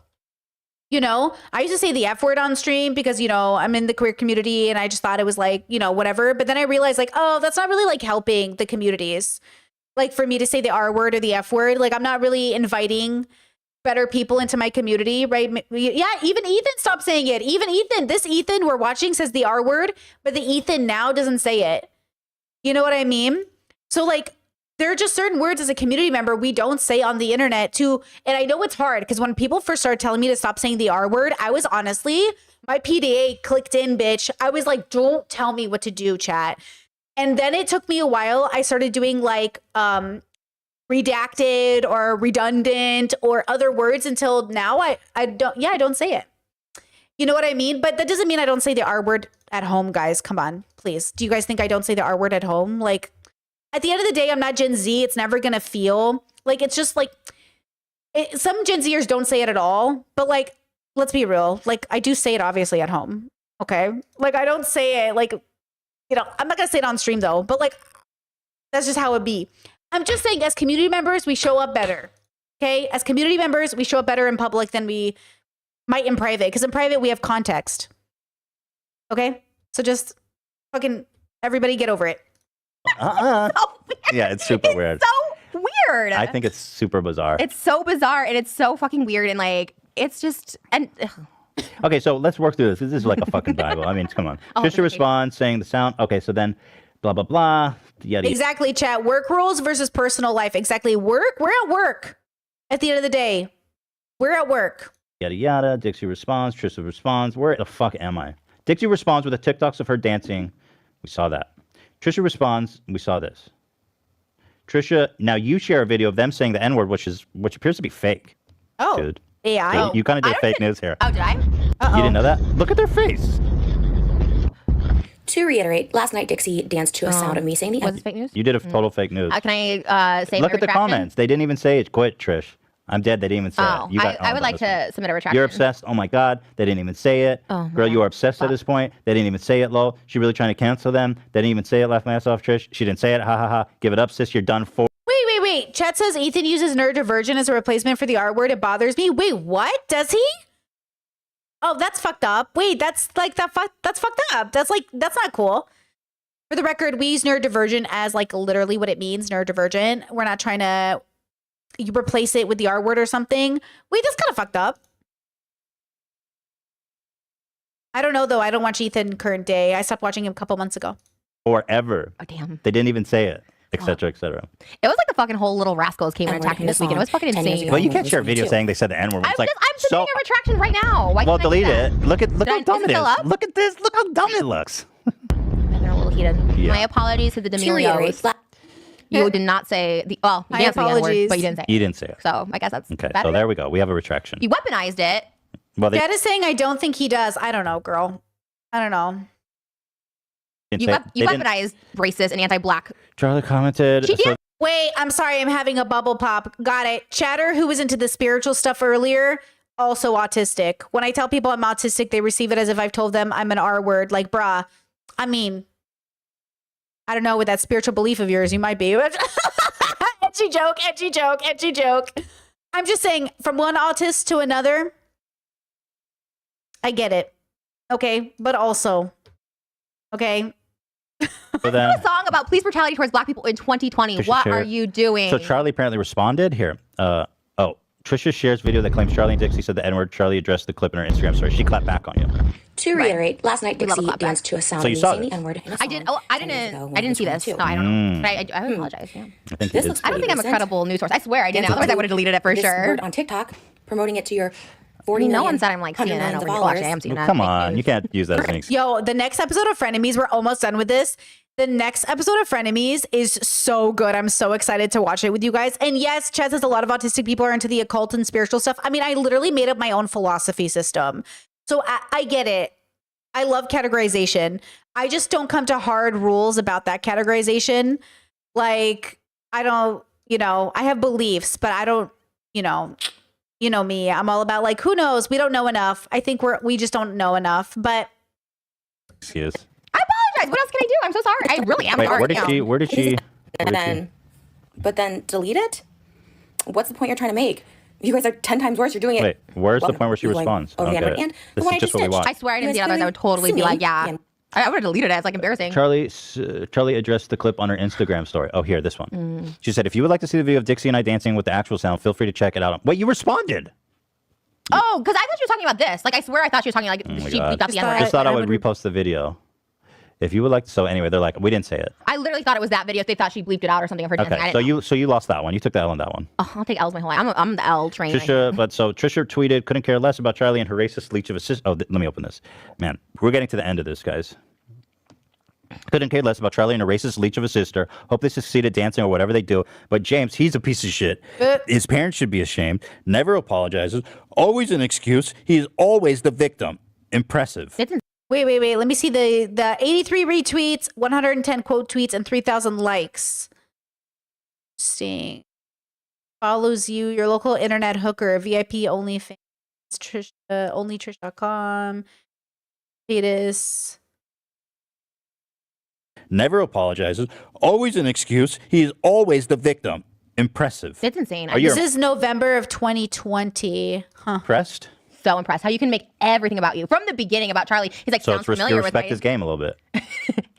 You know, I used to say the F word on stream because, you know, I'm in the queer community and I just thought it was like, you know, whatever. But then I realized like, oh, that's not really like helping the communities. Like for me to say the R word or the F word, like I'm not really inviting better people into my community, right? Yeah, even Ethan stopped saying it. Even Ethan, this Ethan we're watching says the R word, but the Ethan now doesn't say it. You know what I mean? So like, there are just certain words as a community member we don't say on the internet too. And I know it's hard because when people first started telling me to stop saying the R word, I was honestly, my PDA clicked in, bitch. I was like, don't tell me what to do, chat. And then it took me a while. I started doing like redacted or redundant or other words until now I don't say it. You know what I mean? But that doesn't mean I don't say the R word at home, guys. Come on, please. Do you guys think I don't say the R word at home? Like, at the end of the day, I'm not Gen Z. It's never going to feel like it's just like some Gen Zers don't say it at all. But like, let's be real. Like, I do say it obviously at home. Okay. Like, I don't say it like, you know, I'm not going to say it on stream though. But like, that's just how it be. I'm just saying as community members, we show up better. Okay. As community members, we show up better in public than we might in private, because in private we have context. Okay, so just fucking everybody get over it. Yeah, it's super weird. So weird. I think it's super bizarre. It's so bizarre and it's so fucking weird and like it's just and. Okay, so let's work through this. This is like a fucking Bible. I mean, come on. Trisha responds saying the sound. Okay, so then blah blah blah. Yada, exactly, chat. Work rules versus personal life. Exactly. Work. We're at work. At the end of the day, we're at work. Yada yada. Dixie responds. Trisha responds. Where the fuck am I? Dixie responds with the TikToks of her dancing. We saw that. Trisha responds. We saw this. Trisha, now you share a video of them saying the N-word, which appears to be fake. Oh, dude. AI. So you kind of did fake news here. Oh, did I? You didn't know that? Look at their face. To reiterate, last night Dixie danced to a sound of me saying the Was it fake news? You did a total fake news. Can I say Look my at the retraction? comments. They didn't even say it. Quit, Trish. I'm dead. They didn't even say Oh, it. You got I would like to submit a retraction. You're obsessed. Oh my God. They didn't even say it. Oh, Girl, you are obsessed at this point. They didn't even say it, lol. She really trying to cancel them. They didn't even say it. Laugh my ass off, Trish. She didn't say it. Ha ha ha. Give it up, sis. You're done for. Wait. Chat says Ethan uses neurodivergent as a replacement for the R word. It bothers me. Wait, what? Does he? Oh, that's fucked up. Wait, that's like that's fucked up. That's not cool. For the record, we use neurodivergent as like literally what it means, neurodivergent. We're not trying to you replace it with the R word or something. Wait, that's kind of fucked up. I don't know though. I don't watch Ethan current day. I stopped watching him a couple months ago. Forever. Oh, damn. They didn't even say it, etc., etc. It was like the fucking whole little rascals came and attacked me this weekend. It was fucking insane. Well, you can't share a video saying they said the N-word. It's like, I'm submitting a retraction right now. Why well, can't I do delete that? it. Look how dumb it is. still up? Look at this. Look how dumb it looks. They're a little heated. Yeah. My apologies to the D'Amelios. You did not say the you My didn't say the N-word, apologies. but you didn't say it. You didn't say it. So I guess that's Okay, better. so there we go. We have a retraction. You weaponized it. Well, they Dad is saying I don't think he does. I don't know, girl. I don't know. didn't You, say- you they didn't- weaponized racist and anti-black. Charlie commented. She did. Wait, I'm sorry. I'm having a bubble pop. Got it. Chatter, who was into the spiritual stuff earlier, also autistic. When I tell people I'm autistic, they receive it as if I've told them I'm an R word. Like, bruh. I mean, I don't know, with that spiritual belief of yours, you might be. Edgy joke, edgy joke, edgy joke. I'm just saying, from one autist to another, I get it. Okay, but also, okay. So then, A song about police brutality towards black people in 2020. Trisha What shared- are you doing? So Charlie apparently responded here. Trisha shares video that claims Charlie and Dixie said the N-word. Charlie addressed the clip in her Instagram story. She clapped back on you. To reiterate, last night We love a Dixie clap back. danced to a sound So of you me saw saying the this? N-word in a I did. song Oh, I 10 years ago didn't. when I didn't see this. 22. No, I don't know. But I Hmm. apologize. Yeah. I think This you looks did. I don't think I'm a recent. credible news source. I swear I didn't. Dancing Otherwise, I to would have deleted it for this sure. word on TikTok, promoting it to your 40 No million one said I'm like 100 CNN millions over of here. Well, actually, I followers. am CNN. Come Fake on, news. you can't use that as an excuse. Yo, the next episode of Frenemies, we're almost done with this. The next episode of Frenemies is so good. I'm so excited to watch it with you guys. And yes, Chad says a lot of autistic people are into the occult and spiritual stuff. I mean, I literally made up my own philosophy system. So I get it. I love categorization. I just don't come to hard rules about that categorization. Like, I don't, I have beliefs, but I don't, you know me. I'm all about like, who knows? We don't know enough. I think we just don't know enough. But Excuse. I apologize. What else can I do? I'm so sorry. I really am Wait, sorry. where did she? But then delete it? What's the point you're trying to make? You guys are 10 times worse. You're doing it. Wait, where's the Welcome. point where she You're like, responds? oh, I the don't N-word get it. and the This one is I just just what we ditched. want. I swear I didn't You see guys it. Otherwise, I would totally sue be me. like, yeah. I would have deleted it. It's like embarrassing. Charlie addressed the clip on her Instagram story. Oh, here, this one. Mm. She said, if you would like to see the video of Dixie and I dancing with the actual sound, feel free to check it out. Wait, you responded. Oh, because I thought she was talking about this. Like, I swear I thought she was taling like Oh my she God. bleeped out the N-word. Just thought I would repost the video. If you would like to. So anyway, they're like, we didn't say it. I literally thought it was that video. They thought she bleeped it out or something of her dancing. I Okay, didn't so you lost that one. You took the L on that one. Oh, I'll take L's my whole life. I'm the L train. Trisha tweeted, couldn't care less about Charlie and her racist leech of a sister. Oh, let me open this. Man, we're getting to the end of this, guys. Couldn't care less about Charlie and her racist leech of a sister. Hope they succeed at dancing or whatever they do. But James, he's a piece of shit. His parents should be ashamed. Never apologizes. Always an excuse. He's always the victim. Impressive. wait. Let me see the 83 retweets, 110 quote tweets, and 3,000 likes. Interesting. Follows you, your local internet hooker, VIP only fans, Trish, onlytrish.com, Patus. Never apologizes. Always an excuse. He's always the victim. Impressive. It's insane. Are you This is November of 2020. Huh. impressed? So impressed how you can make everything about you from the beginning about Charlie. He's like, So sounds it's you familiar with respect my... his game a little bit.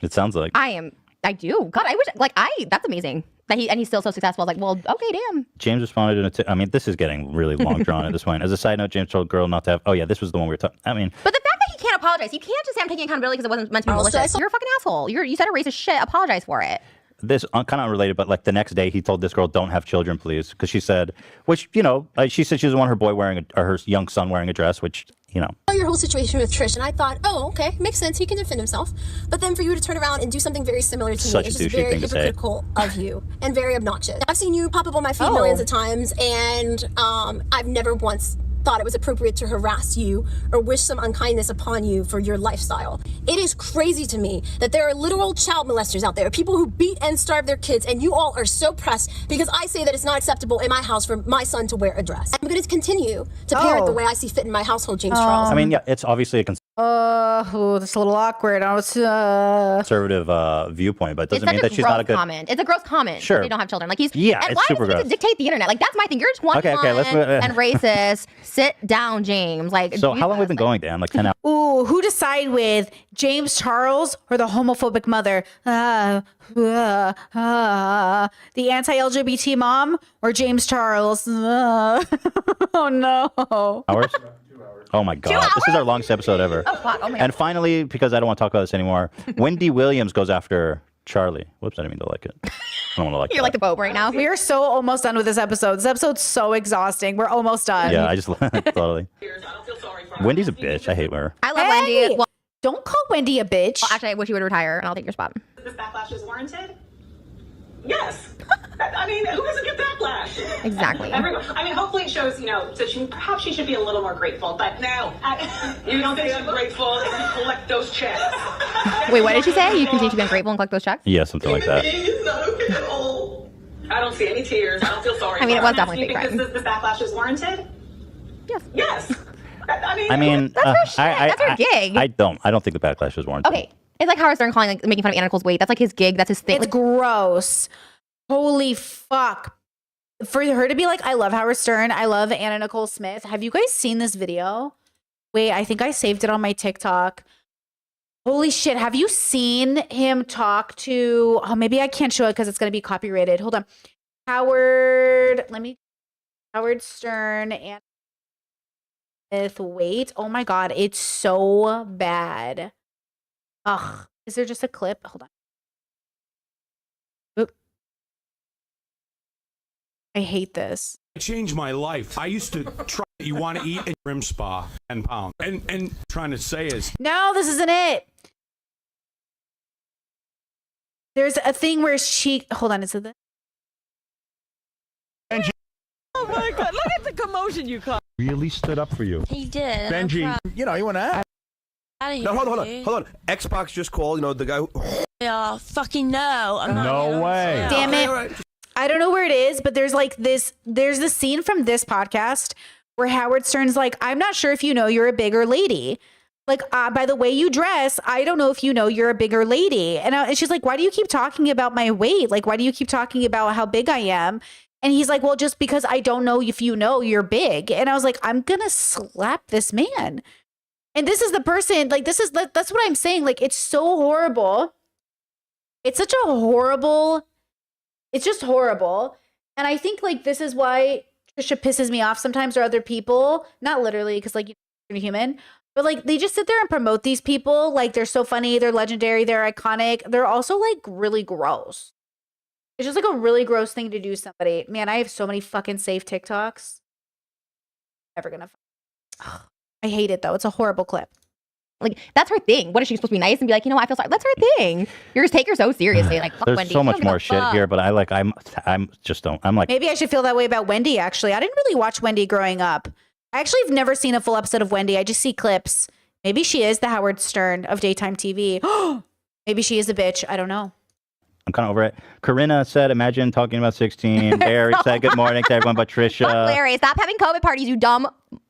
It sounds like. I do. God, I wish, that's amazing. That he's still so successful. I was like, well, okay, damn. James responded in I mean, this is getting really long drawn at this point. As a side note, James told girl not to have. Oh yeah, this was the one we were talking. I mean, But the fact that he can't apologize, you can't just say I'm taking accountability because it wasn't meant to be Also, malicious. You're a fucking asshole. You said a racist shit. Apologize for it. this kind of unrelated, but like the next day he told this girl, "Don't have children, please," because she said, which she said she doesn't want her boy wearing or her young son wearing a dress, which Your whole situation with Trish, and I thought, oh, okay, makes sense. He can defend himself. But then for you to turn around and do something very similar to Such me, it's a just douchey very thing to say. hypocritical of you and very obnoxious. I've seen you pop up on my feed millions of times, and I've never once thought it was appropriate to harass you or wish some unkindness upon you for your lifestyle. It is crazy to me that there are literal child molesters out there, people who beat and starve their kids, and you all are so pressed because I say that it's not acceptable in my house for my son to wear a dress. I'm going to continue to parent the way I see fit in my household, James Charles. I mean, yeah, it's obviously a Oh, that's a little awkward. I was conservative viewpoint, but it doesn't mean that she's not a good comment. It's a gross comment. Sure. They don't have children. Like he's Yeah, and it's why super does he get gross. to dictate the internet? Like that's my thing. You're 21 Okay, let's move- and racist. Sit down, James. Like So how long have we been going, Dan? Like 10 hours? Ooh, who to side with? James Charles or the homophobic mother? The anti-LGBT mom or James Charles? Oh no. Hours? Oh my God. This is our longest episode ever. Oh, fuck. Oh my And God. finally, because I don't want to talk about this anymore, Wendy Williams goes after Charlie. Whoops, I didn't mean to like it. I don't want to like You're that. like the Pope right now. We are so almost done with this episode. This episode's so exhausting. We're almost done. Yeah, I just totally. Wendy's a bitch. I hate her. I love Wendy. Well, don't call Wendy a bitch. well, actually, I wish you would retire, and I'll take your spot. This backlash is warranted? Yes. I mean, who doesn't get backlash? Exactly. Everyone. I mean, hopefully it shows, that perhaps she should be a little more grateful, but no. You don't think I'm grateful if you collect those checks? Wait, what did she say? You continue to be ungrateful and collect those checks? Yeah, something like that. It's not okay at all. I don't see any tears. I don't feel sorry. I mean, it for her. was definitely I'm fake asking crying. because this backlash is warranted? Yes. Yes. I mean, That's her shit. That's her gig. I don't think the backlash is warranted. Okay. It's like Howard Stern calling, like, making fun of Anna Nicole's weight. That's like his gig. That's his thing. It's gross. Holy fuck. For her to be like, I love Howard Stern. I love Anna Nicole Smith. Have you guys seen this video? Wait, I think I saved it on my TikTok. Holy shit. Have you seen him talk to, maybe I can't show it because it's going to be copyrighted. Hold on. Howard Stern and Smith. Wait. Oh my God. It's so bad. Ugh. Is there just a clip? Hold on. Oop. I hate this. It changed my life. I used to try you want to eat in Rim Spa 10 pounds. And trying to say is No, this isn't it. There's a thing where hold on, is it this? Oh my God, look at the commotion you caused. really stood up for you. He did. Benji, you want to Out No, hold on. Xbox just called, the guy who... Oh, fucking no. I'm not No way. Damn it. I don't know where it is, but there's this scene from this podcast where Howard Stern's like, I'm not sure if you know you're a bigger lady. Like, by the way you dress, I don't know if you know you're a bigger lady. And she's like, why do you keep talking about my weight? Like, why do you keep talking about how big I am? And he's like, well, just because I don't know if you know you're big. And I was like, I'm going to slap this man. And this is the person, like, that's what I'm saying. Like, it's so horrible. It's such a horrible, it's just horrible. And I think, like, this is why Trisha pisses me off sometimes, or other people, not literally, because, like, you're human, but, like, they just sit there and promote these people. Like, they're so funny, they're legendary, they're iconic. They're also, like, really gross. It's just, like, a really gross thing to do to somebody. Man, I have so many fucking safe TikToks. Never gonna. I hate it, though. It's a horrible clip. Like, that's her thing. What is she supposed to be nice and be like, I feel sorry? That's her thing. You're just take her so seriously. Like, fuck There's Wendy. so You much don't give a more shit fuck. here, but I'm like, Maybe I should feel that way about Wendy, actually. I didn't really watch Wendy growing up. I actually have never seen a full episode of Wendy. I just see clips. Maybe she is the Howard Stern of daytime TV. Maybe she is a bitch. I don't know. I'm kind of over it. Corinna said, imagine talking about 16. Barry said, good morning to everyone but Trisha. Fuck Larry. Stop having COVID parties, you dumb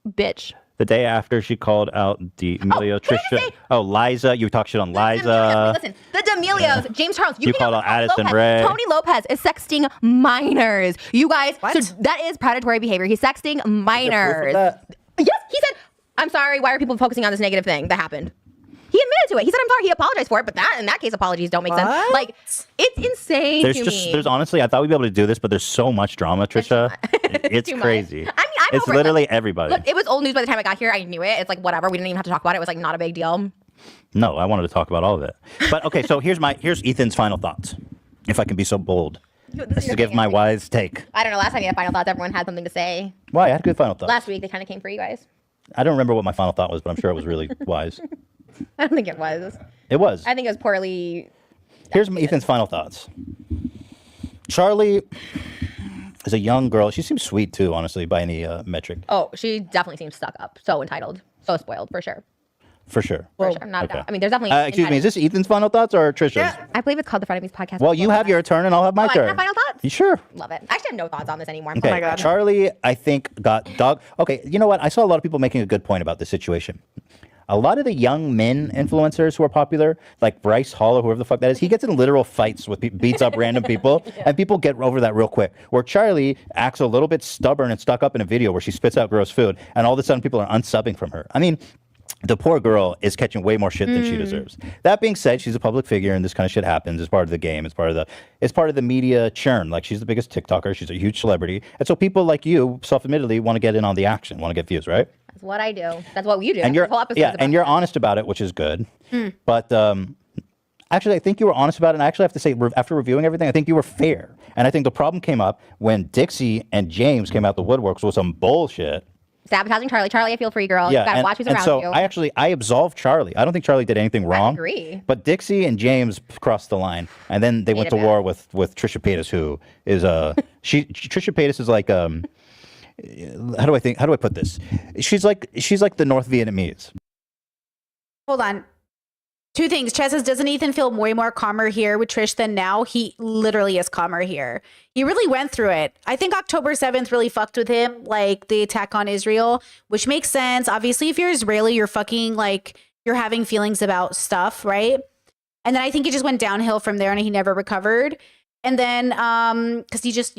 bitch. The day after she called out D'Amelio, Trisha. Liza. You talk shit on Liza. Listen, the D'Amelios, James Charles. You called out Addison Lopez, Rae. Tony Lopez is sexting minors. You guys, so that is predatory behavior. He's sexting minors. Yes, he said, I'm sorry, why are people focusing on this negative thing that happened? He admitted to it. He said, I'm sorry. He apologized for it, but in that case, apologies don't make sense. Like, it's insane to me. There's honestly, I thought we'd be able to do this, but there's so much drama, Trisha. It's too much. crazy. I mean, I'm it's over it. literally everybody. Look, it was old news by the time I got here. I knew it. It's like, whatever. We didn't even have to talk about it. It was like not a big deal. No, I wanted to talk about all of it. But okay, so here's Ethan's final thoughts, if I can be so bold, just to give my wise take. I don't know. Last time you had final thoughts, everyone had something to say. Why? I had good final thoughts. Last week, they kind of came for you guys. I don't remember what my final thought was, but I'm sure it was really wise. I don't think it was. It was. I think it was poorly. Here's Ethan's final thoughts. Charlie is a young girl. She seems sweet too, honestly, by any metric. Oh, she definitely seems stuck up. So entitled. So spoiled, for sure. For sure. For sure. Not a doubt. I mean, there's definitely. Excuse me, is this Ethan's final thoughts or Trisha's? Yeah, I believe it's called the Frenemies podcast. Well, you have your turn and I'll have my I turn. can have final thoughts? You sure? Love it. I actually have no thoughts on this anymore. Okay. Oh my God. Charlie, I think, got dog. Okay, you know what? I saw a lot of people making a good point about this situation. a lot of the young men influencers who are popular, like Bryce Hall or whoever the fuck that is, he gets in literal fights with beats up random people, and people get over that real quick. Where Charlie acts a little bit stubborn and stuck up in a video where she spits out gross food, and all of a sudden people are unsubbing from her. I mean, the poor girl is catching way more shit than she deserves. That being said, she's a public figure, and this kind of shit happens. It's part of the game. It's part of the media churn. Like, she's the biggest TikToker. She's a huge celebrity, and so people like you, self-admittedly, want to get in on the action, want to get views, right? That's what I do. That's what you do. And you're The whole episode's about and you're honest about it, which is good. But actually, I think you were honest about it. And I actually have to say, after reviewing everything, I think you were fair. And I think the problem came up when Dixie and James came out the woodworks with some bullshit. sabotaging Charlie. Charlie, I feel for you, girl. You gotta watch who's around so you. I absolved Charlie. I don't think Charlie did anything wrong. I agree. But Dixie and James crossed the line, and then they went to war with Trisha Paytas, who is Trisha Paytas is like how do I put this? She's like the North Vietnamese. Hold on. Two things. Chad says, doesn't Ethan feel way more calmer here with Trish than now? He literally is calmer here. He really went through it. I think October 7th really fucked with him, like the attack on Israel, which makes sense. Obviously, if you're Israeli, you're you're having feelings about stuff, right? And then I think it just went downhill from there and he never recovered. And then, because he just,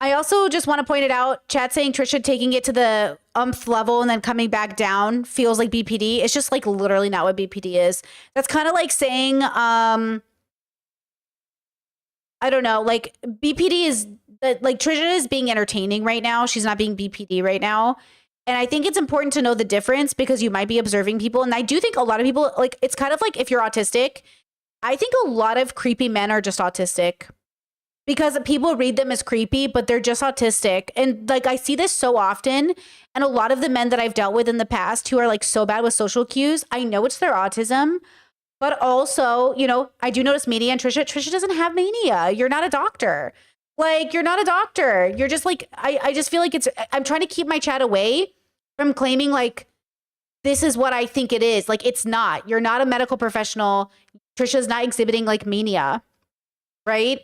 I also just want to point it out, Chad saying Trisha taking it to the umph level and then coming back down feels like BPD. It's just like literally not what BPD is. That's kind of like saying, I don't know, like BPD is, like Trisha is being entertaining right now. She's not being BPD right now. And I think it's important to know the difference because you might be observing people. And I do think a lot of people, like, it's kind of like if you're autistic, I think a lot of creepy men are just autistic. Because people read them as creepy, but they're just autistic. And like, I see this so often. And a lot of the men that I've dealt with in the past who are like so bad with social cues, I know it's their autism. But also, I do notice mania and Trisha doesn't have mania. You're not a doctor. Like, you're not a doctor. You're just like, I just feel like I'm trying to keep my chat away from claiming like, this is what I think it is. Like, it's not. You're not a medical professional. Trisha's not exhibiting like mania, right?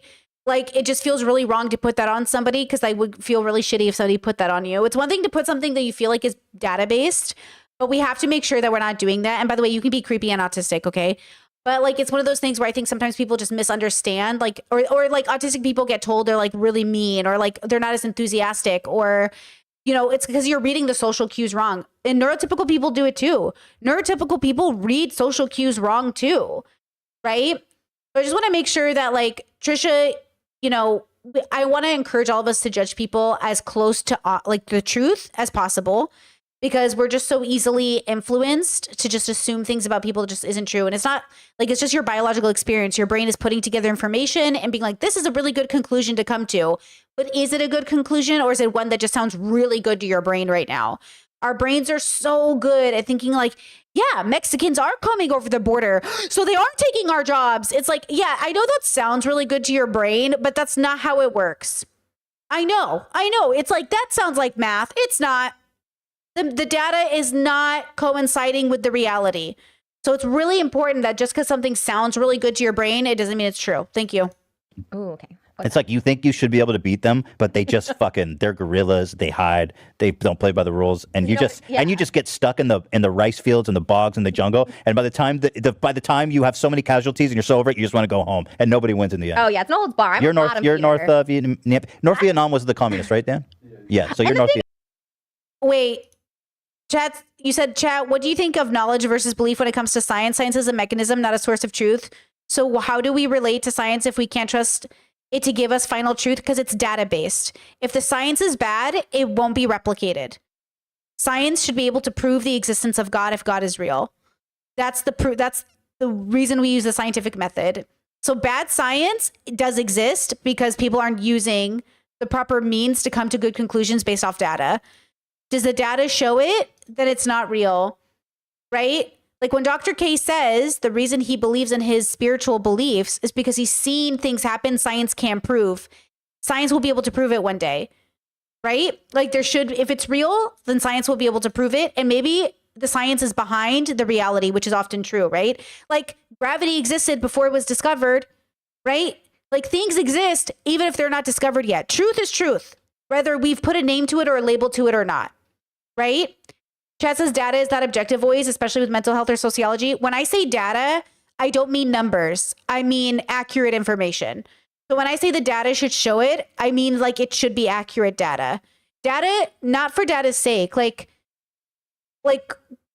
Like, it just feels really wrong to put that on somebody because I would feel really shitty if somebody put that on you. It's one thing to put something that you feel like is data-based, but we have to make sure that we're not doing that. And by the way, you can be creepy and autistic, okay? But like, it's one of those things where I think sometimes people just misunderstand, like, or like autistic people get told they're like really mean or like they're not as enthusiastic or, it's because you're reading the social cues wrong. And neurotypical people do it too. Neurotypical people read social cues wrong too, right? So I just want to make sure that like Trisha, I want to encourage all of us to judge people as close to like the truth as possible because we're just so easily influenced to just assume things about people that just isn't true. And it's not like, it's just your biological experience. Your brain is putting together information and being like, this is a really good conclusion to come to. But is it a good conclusion or is it one that just sounds really good to your brain right now? Our brains are so good at thinking like, yeah, Mexicans are coming over the border, so they are taking our jobs. It's like, yeah, I know that sounds really good to your brain, but that's not how it works. I know. It's like, that sounds like math. It's not. The data is not coinciding with the reality. So it's really important that just because something sounds really good to your brain, it doesn't mean it's true. Thank you. Oh, okay. It's like you think you should be able to beat them, but they just they're gorillas. They hide. They don't play by the rules, and you just get stuck in the rice fields and the bogs and the jungle. And by the time you have so many casualties and you're so over it, you just want to go home, and nobody wins in the end. Oh yeah, it's an old bar. You're North Vietnam. North Vietnam was the communist, right, Dan? Yeah. So you're North Vietnam. Wait, chat. You said, chat. What do you think of knowledge versus belief when it comes to science? Science is a mechanism, not a source of truth. So how do we relate to science if we can't trust it to give us final truth because it's data-based? If the science is bad, it won't be replicated. Science should be able to prove the existence of God if God is real. That's the reason we use the scientific method. So bad science does exist because people aren't using the proper means to come to good conclusions based off data. Does the data show it that it's not real? Right? Like when Dr. K says the reason he believes in his spiritual beliefs is because he's seen things happen science can't prove. Science will be able to prove it one day, right? Like if it's real, then science will be able to prove it. And maybe the science is behind the reality, which is often true, right? Like gravity existed before it was discovered, right? Like things exist even if they're not discovered yet. Truth is truth, whether we've put a name to it or a label to it or not, right? Chat says data is that objective voice, especially with mental health or sociology. When I say data, I don't mean numbers. I mean accurate information. So when I say the data should show it, I mean like it should be accurate data. Data, not for data's sake. Like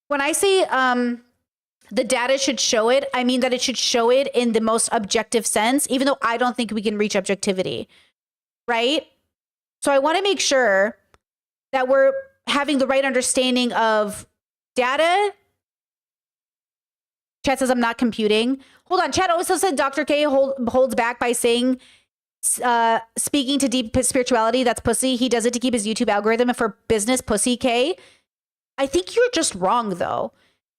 when I say the data should show it, I mean that it should show it in the most objective sense, even though I don't think we can reach objectivity, right? So I want to make sure that we're having the right understanding of data. Chat says I'm not computing. Hold on. Chat also said Dr. K holds back by saying, speaking to deep spirituality, that's pussy. He does it to keep his YouTube algorithm and for business, pussy K. I think you're just wrong, though.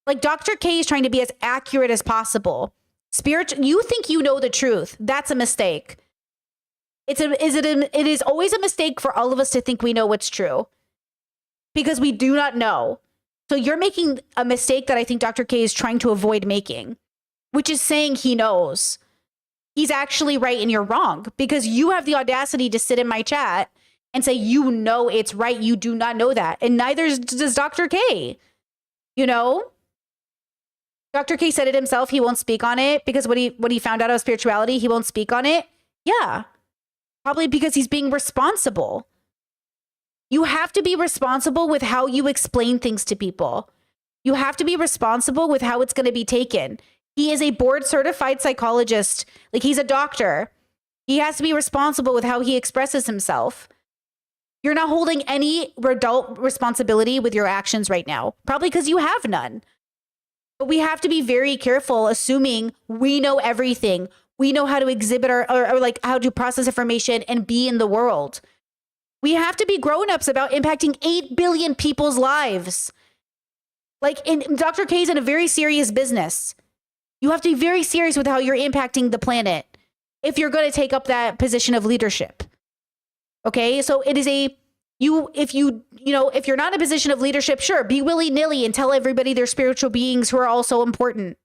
Like, Dr. K is trying to be as accurate as possible. You think you know the truth. That's a mistake. It is always a mistake for all of us to think we know what's true, because we do not know. So you're making a mistake that I think Dr. K is trying to avoid making, which is saying he knows. He's actually right and you're wrong, because you have the audacity to sit in my chat and say, you know it's right. You do not know that. And neither does Dr. K. You know? Dr. K said it himself. He won't speak on it because when he found out about spirituality, he won't speak on it. Yeah. Probably because he's being responsible. You have to be responsible with how you explain things to people. You have to be responsible with how it's going to be taken. He is a board certified psychologist. Like, he's a doctor. He has to be responsible with how he expresses himself. You're not holding any adult responsibility with your actions right now, probably because you have none. But we have to be very careful assuming we know everything. We know how to exhibit or like how to process information and be in the world. We have to be grown-ups about impacting 8 billion people's lives. Like, Dr. K is in a very serious business. You have to be very serious with how you're impacting the planet if you're going to take up that position of leadership. Okay? So it is if you're not in a position of leadership, sure, be willy-nilly and tell everybody they're spiritual beings who are also important.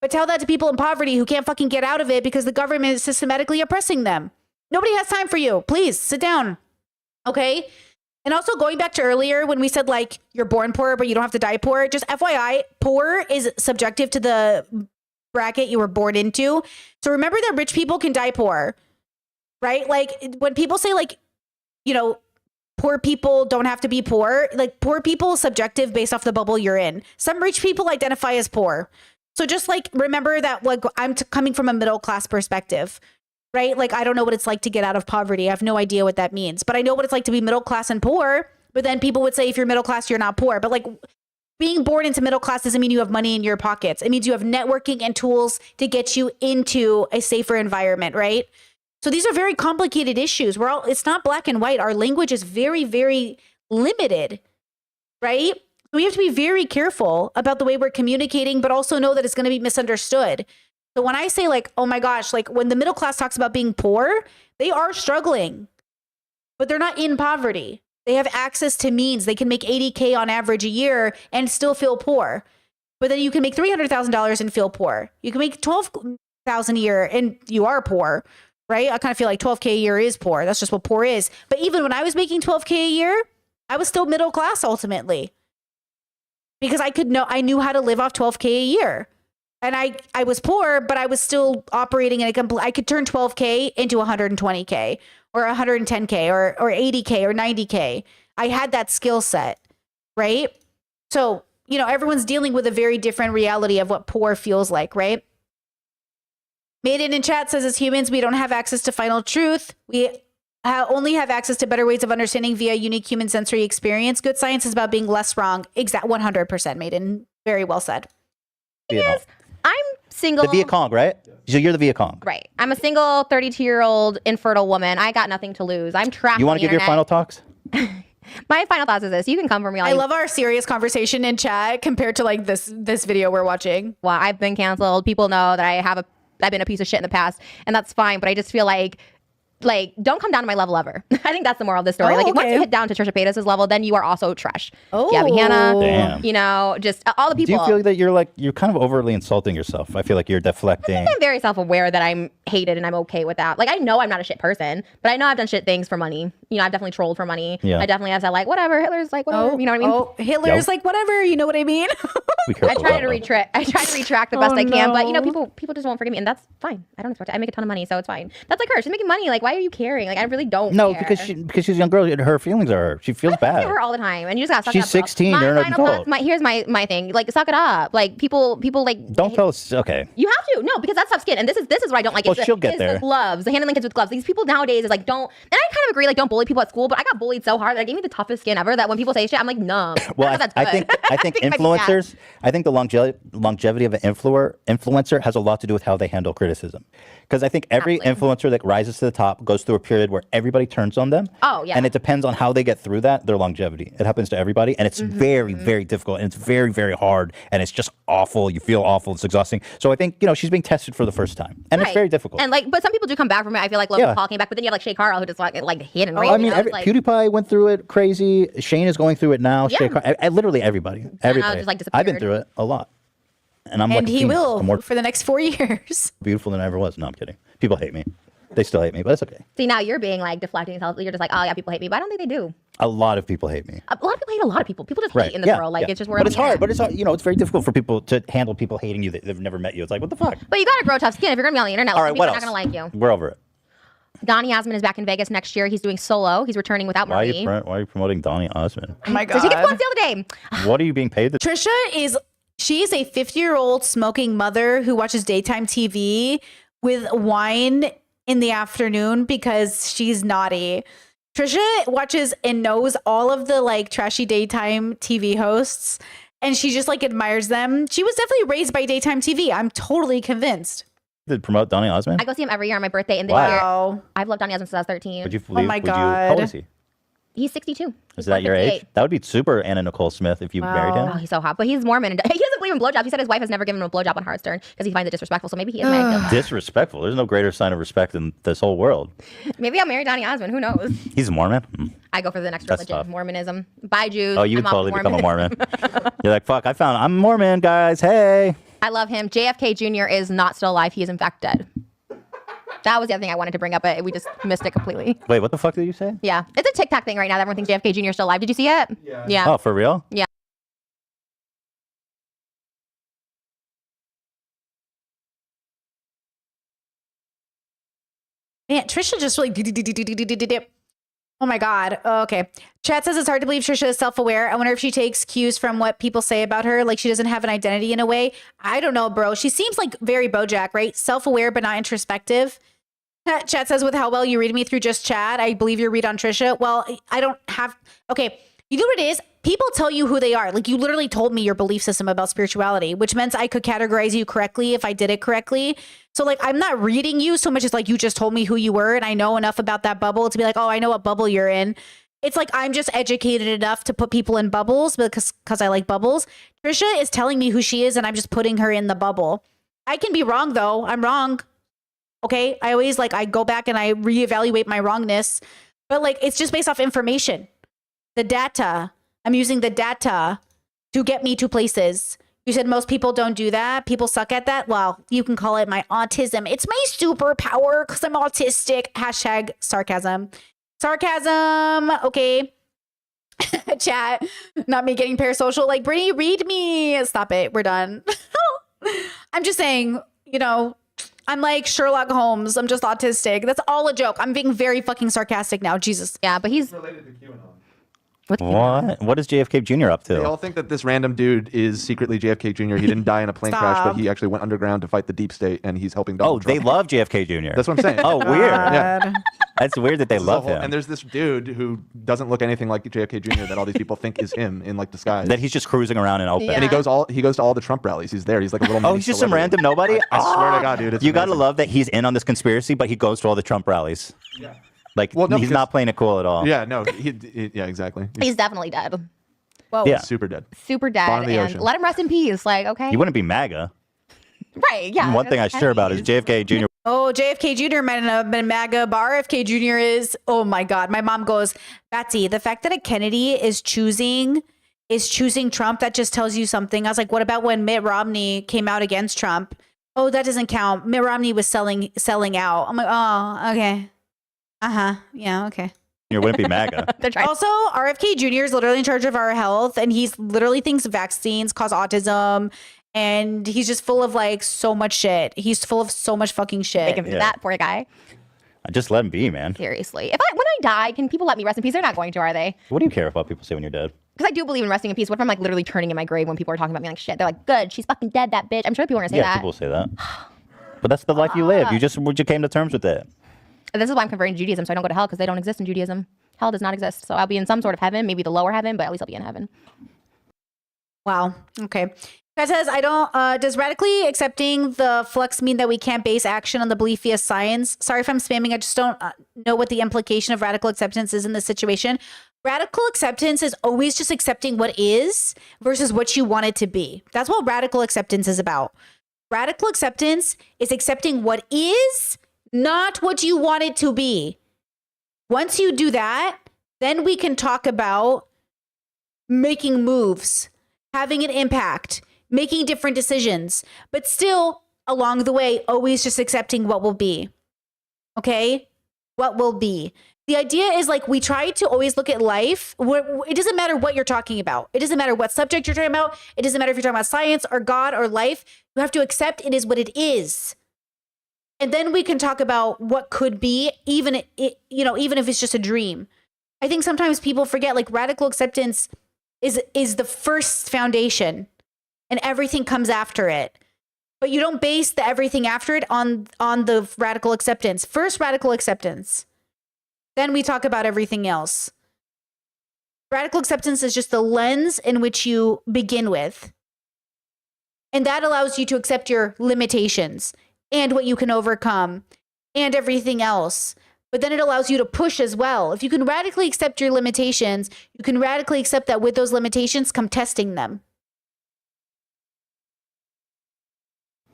But tell that to people in poverty who can't fucking get out of it because the government is systematically oppressing them. Nobody has time for you. Please sit down. Okay? And also, going back to earlier when we said, like, you're born poor, but you don't have to die poor. Just FYI, poor is subjective to the bracket you were born into. So remember that rich people can die poor, right? Like, when people say, like, you know, poor people don't have to be poor, like, poor people is subjective based off the bubble you're in. Some rich people identify as poor. So just, like, remember that, like, I'm coming from a middle class perspective. Right? Like, I don't know what it's like to get out of poverty. I have no idea what that means. But I know what it's like to be middle class and poor. But then people would say, if you're middle class, you're not poor. But, like, being born into middle class doesn't mean you have money in your pockets. It means you have networking and tools to get you into a safer environment, right? So these are very complicated issues. It's not black and white. Our language is very, very limited, right? So we have to be very careful about the way we're communicating, but also know that it's going to be misunderstood. So when I say, like, oh my gosh, like, when the middle class talks about being poor, they are struggling, but they're not in poverty. They have access to means. They can make $80K on average a year and still feel poor. But then you can make $300,000 and feel poor. You can make $12,000 a year and you are poor, right? I kind of feel like $12K a year is poor. That's just what poor is. But even when I was making $12K a year, I was still middle class ultimately, because I knew how to live off $12K a year. And I was poor, but I was still operating in I could turn $12K into $120K or $110K or $80K or $90K. I had that skill set, right? So, you know, everyone's dealing with a very different reality of what poor feels like, right? Maiden in chat says, as humans, we don't have access to final truth. We only have access to better ways of understanding via unique human sensory experience. Good science is about being less wrong. Exact 100%, Maiden. Very well said. Yes. I'm single. The Viet Cong, right? So you're the Viet Cong. Right. I'm a single 32-year-old infertile woman. I got nothing to lose. I'm trapped. You want to give your final talks? My final thoughts is this. You can come for me. I love our serious conversation in chat compared to, like, this video we're watching. Well, I've been canceled. People know that I've been a piece of shit in the past, and that's fine. But I just feel like like, don't come down to my level ever. I think that's the moral of the story. Oh, like, once okay. you hit down to Trisha Paytas' level, then you are also trash. Oh. Gabby Hanna, Damn. you know, just all the Do people. you feel that you're kind of overly insulting yourself? I feel like you're deflecting. I'm very self-aware that I'm hated and I'm okay with that. Like, I know I'm not a shit person, but I know I've done shit things for money. You know, I've definitely trolled for money. Yeah. I definitely have said, like, whatever, Hitler's like, whatever, you know what I mean? Oh, Hitler's like, whatever, you know what I mean? I try to retract the best I can, but you know, no. people just won't forgive me, and that's fine. I don't expect it. I make a ton of money, so it's fine. That's like her. She's making money. Like, why are you caring? Like, I really don't. No, care. because she's a young girl. Her feelings are hurt. She feels I bad. hear her all the time, and you just gotta suck She's it up. 16, My you're an final adult. thoughts, here's my thing. Like, suck it up. Like, people like. Don't tell us. Okay. You have to no, because that's tough skin, and this is what I don't like. Well, It's she'll get it's there. The gloves, the handling kids with gloves. These people nowadays is like don't. And I kind of agree. Like, don't bully people at school, but I got bullied so hard that it gave me the toughest skin ever. That when people say shit, I'm like numb. Well, that's I good. think it might be bad. influencers. I think the longevity of an influencer has a lot to do with how they handle criticism. Because I think every influencer that rises to the top goes through a period where everybody turns on them. Oh, yeah. And it depends on how they get through that, their longevity. It happens to everybody. And it's very, very difficult. And it's very, very hard. And it's just awful. You feel awful. It's exhausting. So I think, she's being tested for the first time. And it's Right. very difficult. And like, but some people do come back from it. I feel like Logan Yeah. Paul came back, but then you have like Shay Carl who just like hit and raped. I mean, you know? It's like, PewDiePie went through it crazy. Shane is going through it now. Yeah. Literally everybody. Everybody. just, like, I've been disappeared. through it a lot. And I'm like And a he phoenix. will I'm more for the next 4 years. beautiful than I ever was. No, I'm kidding. People hate me. They still hate me, but it's okay. see, now you're being like deflecting yourself. You're just like, oh yeah, people hate me, but I don't think they do. A lot of people hate me. A lot of people hate a lot of people. People just Right. hate in this world. Like, it's just where But it's hard. But it's hard. It's very difficult for people to handle people hating you that they've never met you. It's like, what the fuck? But you gotta grow tough skin if you're gonna be on the internet. All Like, right, people what are else? not gonna like you. We're over it. Donny Osmond is back in Vegas next year. He's doing solo. He's returning without Why are Marie. you promoting Donny Osmond? Oh my So she gets god. points the other day. What are you being paid? Trisha she's a 50-year-old smoking mother who watches daytime TV with wine in the afternoon because she's naughty. Trisha watches and knows all of the like trashy daytime TV hosts and she just like admires them. She was definitely raised by daytime TV. I'm totally convinced. To promote Donny Osmond? I go see him every year on my birthday, and this Wow. year I've loved Donny Osmond since I was 13. Would you Oh my How old is he? He's 62. Is that your age? That would be super Anna Nicole Smith if you married Oh, him. he's so hot, but he's Mormon and he doesn't believe in blowjobs. He said his wife has never given him a blowjob on Howard Stern because he finds it disrespectful. So maybe he is married. Disrespectful. There's no greater sign of respect in this whole world. Maybe I'll marry Donny Osmond. Who knows? He's a Mormon. I go for the next That's religion, tough. Mormonism. Bye, Jews. Oh, you would I'm off totally become a Mormon. Mormon. You're like, fuck, I'm Mormon, guys. Hey. I love him. JFK Jr. is not still alive. He is in fact dead. That was the other thing I wanted to bring up, but we just missed it completely. Wait, what the fuck did you say? Yeah, it's a TikTok thing right now that everyone thinks JFK Jr. is still alive. Did you see it? Yeah. Oh, for real? Yeah. Man, Trisha just really. Oh my God. Oh, okay. Chat says it's hard to believe Trisha is self-aware. I wonder if she takes cues from what people say about her. Like she doesn't have an identity in a way. I don't know, bro. She seems like very BoJack, right? Self-aware, but not introspective. Chat says with how well you read me through just chat, I believe your read on Trisha. Well, I don't have. Okay. You know what it is? People tell you who they are. Like you literally told me your belief system about spirituality, which meant I could categorize you correctly if I did it correctly. So like, I'm not reading you so much as like, you just told me who you were and I know enough about that bubble to be like, oh, I know what bubble you're in. It's like, I'm just educated enough to put people in bubbles because I like bubbles. Trisha is telling me who she is and I'm just putting her in the bubble. I can be wrong though. I'm wrong. Okay. I always I go back and I reevaluate my wrongness, but like, it's just based off information. The data. I'm using the data to get me to places. You said most people don't do that. People suck at that. Well, you can call it my autism. It's my superpower because I'm autistic. Hashtag sarcasm. Sarcasm. Okay. Chat. Not me getting parasocial. Like, Brittany, read me. Stop it. We're done. I'm just saying, I'm like Sherlock Holmes. I'm just autistic. That's all a joke. I'm being very fucking sarcastic now. Jesus. Yeah, but he's related to QAnon. What is JFK Jr. up They to? all think that this random dude is secretly JFK Jr. He didn't die in a plane crash, but he actually went underground to fight the deep state, and he's helping Donald Trump. They love JFK Jr. That's what I'm saying. Oh, weird. Yeah. That's weird that they love him. And there's this dude who doesn't look anything like JFK Jr. that all these people think is him in disguise. That he's just cruising around in outfit. And he goes to all the Trump rallies. He's there. He's like a little. Oh, he's just some random nobody. I swear to God, dude. It's You gotta love that he's in on this conspiracy, but he goes to all the Trump rallies. Yeah. He's not playing it cool at all. Yeah, no. Yeah, exactly. He's definitely dead. Whoa. Yeah. Super dead. Super dead. Bottom of the And ocean. let him rest in peace. Like, okay. You wouldn't be MAGA. Right. Yeah. One thing I'm sure about is JFK Jr. Oh, JFK Jr. might not have been MAGA, but RFK Jr. is, oh my God. My mom goes, Betsy, the fact that a Kennedy is choosing Trump, that just tells you something. I was like, what about when Mitt Romney came out against Trump? Oh, that doesn't count. Mitt Romney was selling out. I'm like, oh, okay. Yeah, okay. You wouldn't be MAGA. Also, RFK Jr. is literally in charge of our health, and he's literally thinks vaccines cause autism, and he's just full of like so much shit. He's full of so much fucking shit. Make him do that, poor guy. I just let him be, man. Seriously. When I die, can people let me rest in peace? They're not going to, are they? What do you care about people say when you're dead? Because I do believe in resting in peace. What if I'm like literally turning in my grave when people are talking about me like shit? They're like, good, she's fucking dead, that bitch. I'm sure people are gonna say that. People say that. But that's the life you live. You just came to terms with it. This is why I'm converting to Judaism, so I don't go to hell, because they don't exist in Judaism. Hell does not exist. So I'll be in some sort of heaven, maybe the lower heaven, but at least I'll be in heaven. Wow. Okay. Guy says, does radically accepting the flux mean that we can't base action on the belief via science? Sorry if I'm spamming. I just don't know what the implication of radical acceptance is in this situation. Radical acceptance is always just accepting what is versus what you want it to be. That's what radical acceptance is about. Radical acceptance is accepting what is, not what you want it to be. Once you do that, then we can talk about making moves, having an impact, making different decisions, but still along the way, always just accepting what will be. Okay? What will be. The idea is like we try to always look at life. It doesn't matter what you're talking about. It doesn't matter what subject you're talking about. It doesn't matter if you're talking about science or God or life. You have to accept it is what it is. And then we can talk about what could be, even if it's just a dream. I think sometimes people forget like radical acceptance is the first foundation and everything comes after it. But you don't base the everything after it on the radical acceptance. First, radical acceptance. Then we talk about everything else. Radical acceptance is just the lens in which you begin with. And that allows you to accept your limitations and what you can overcome and everything else. But then it allows you to push as well. If you can radically accept your limitations, you can radically accept that with those limitations come testing them.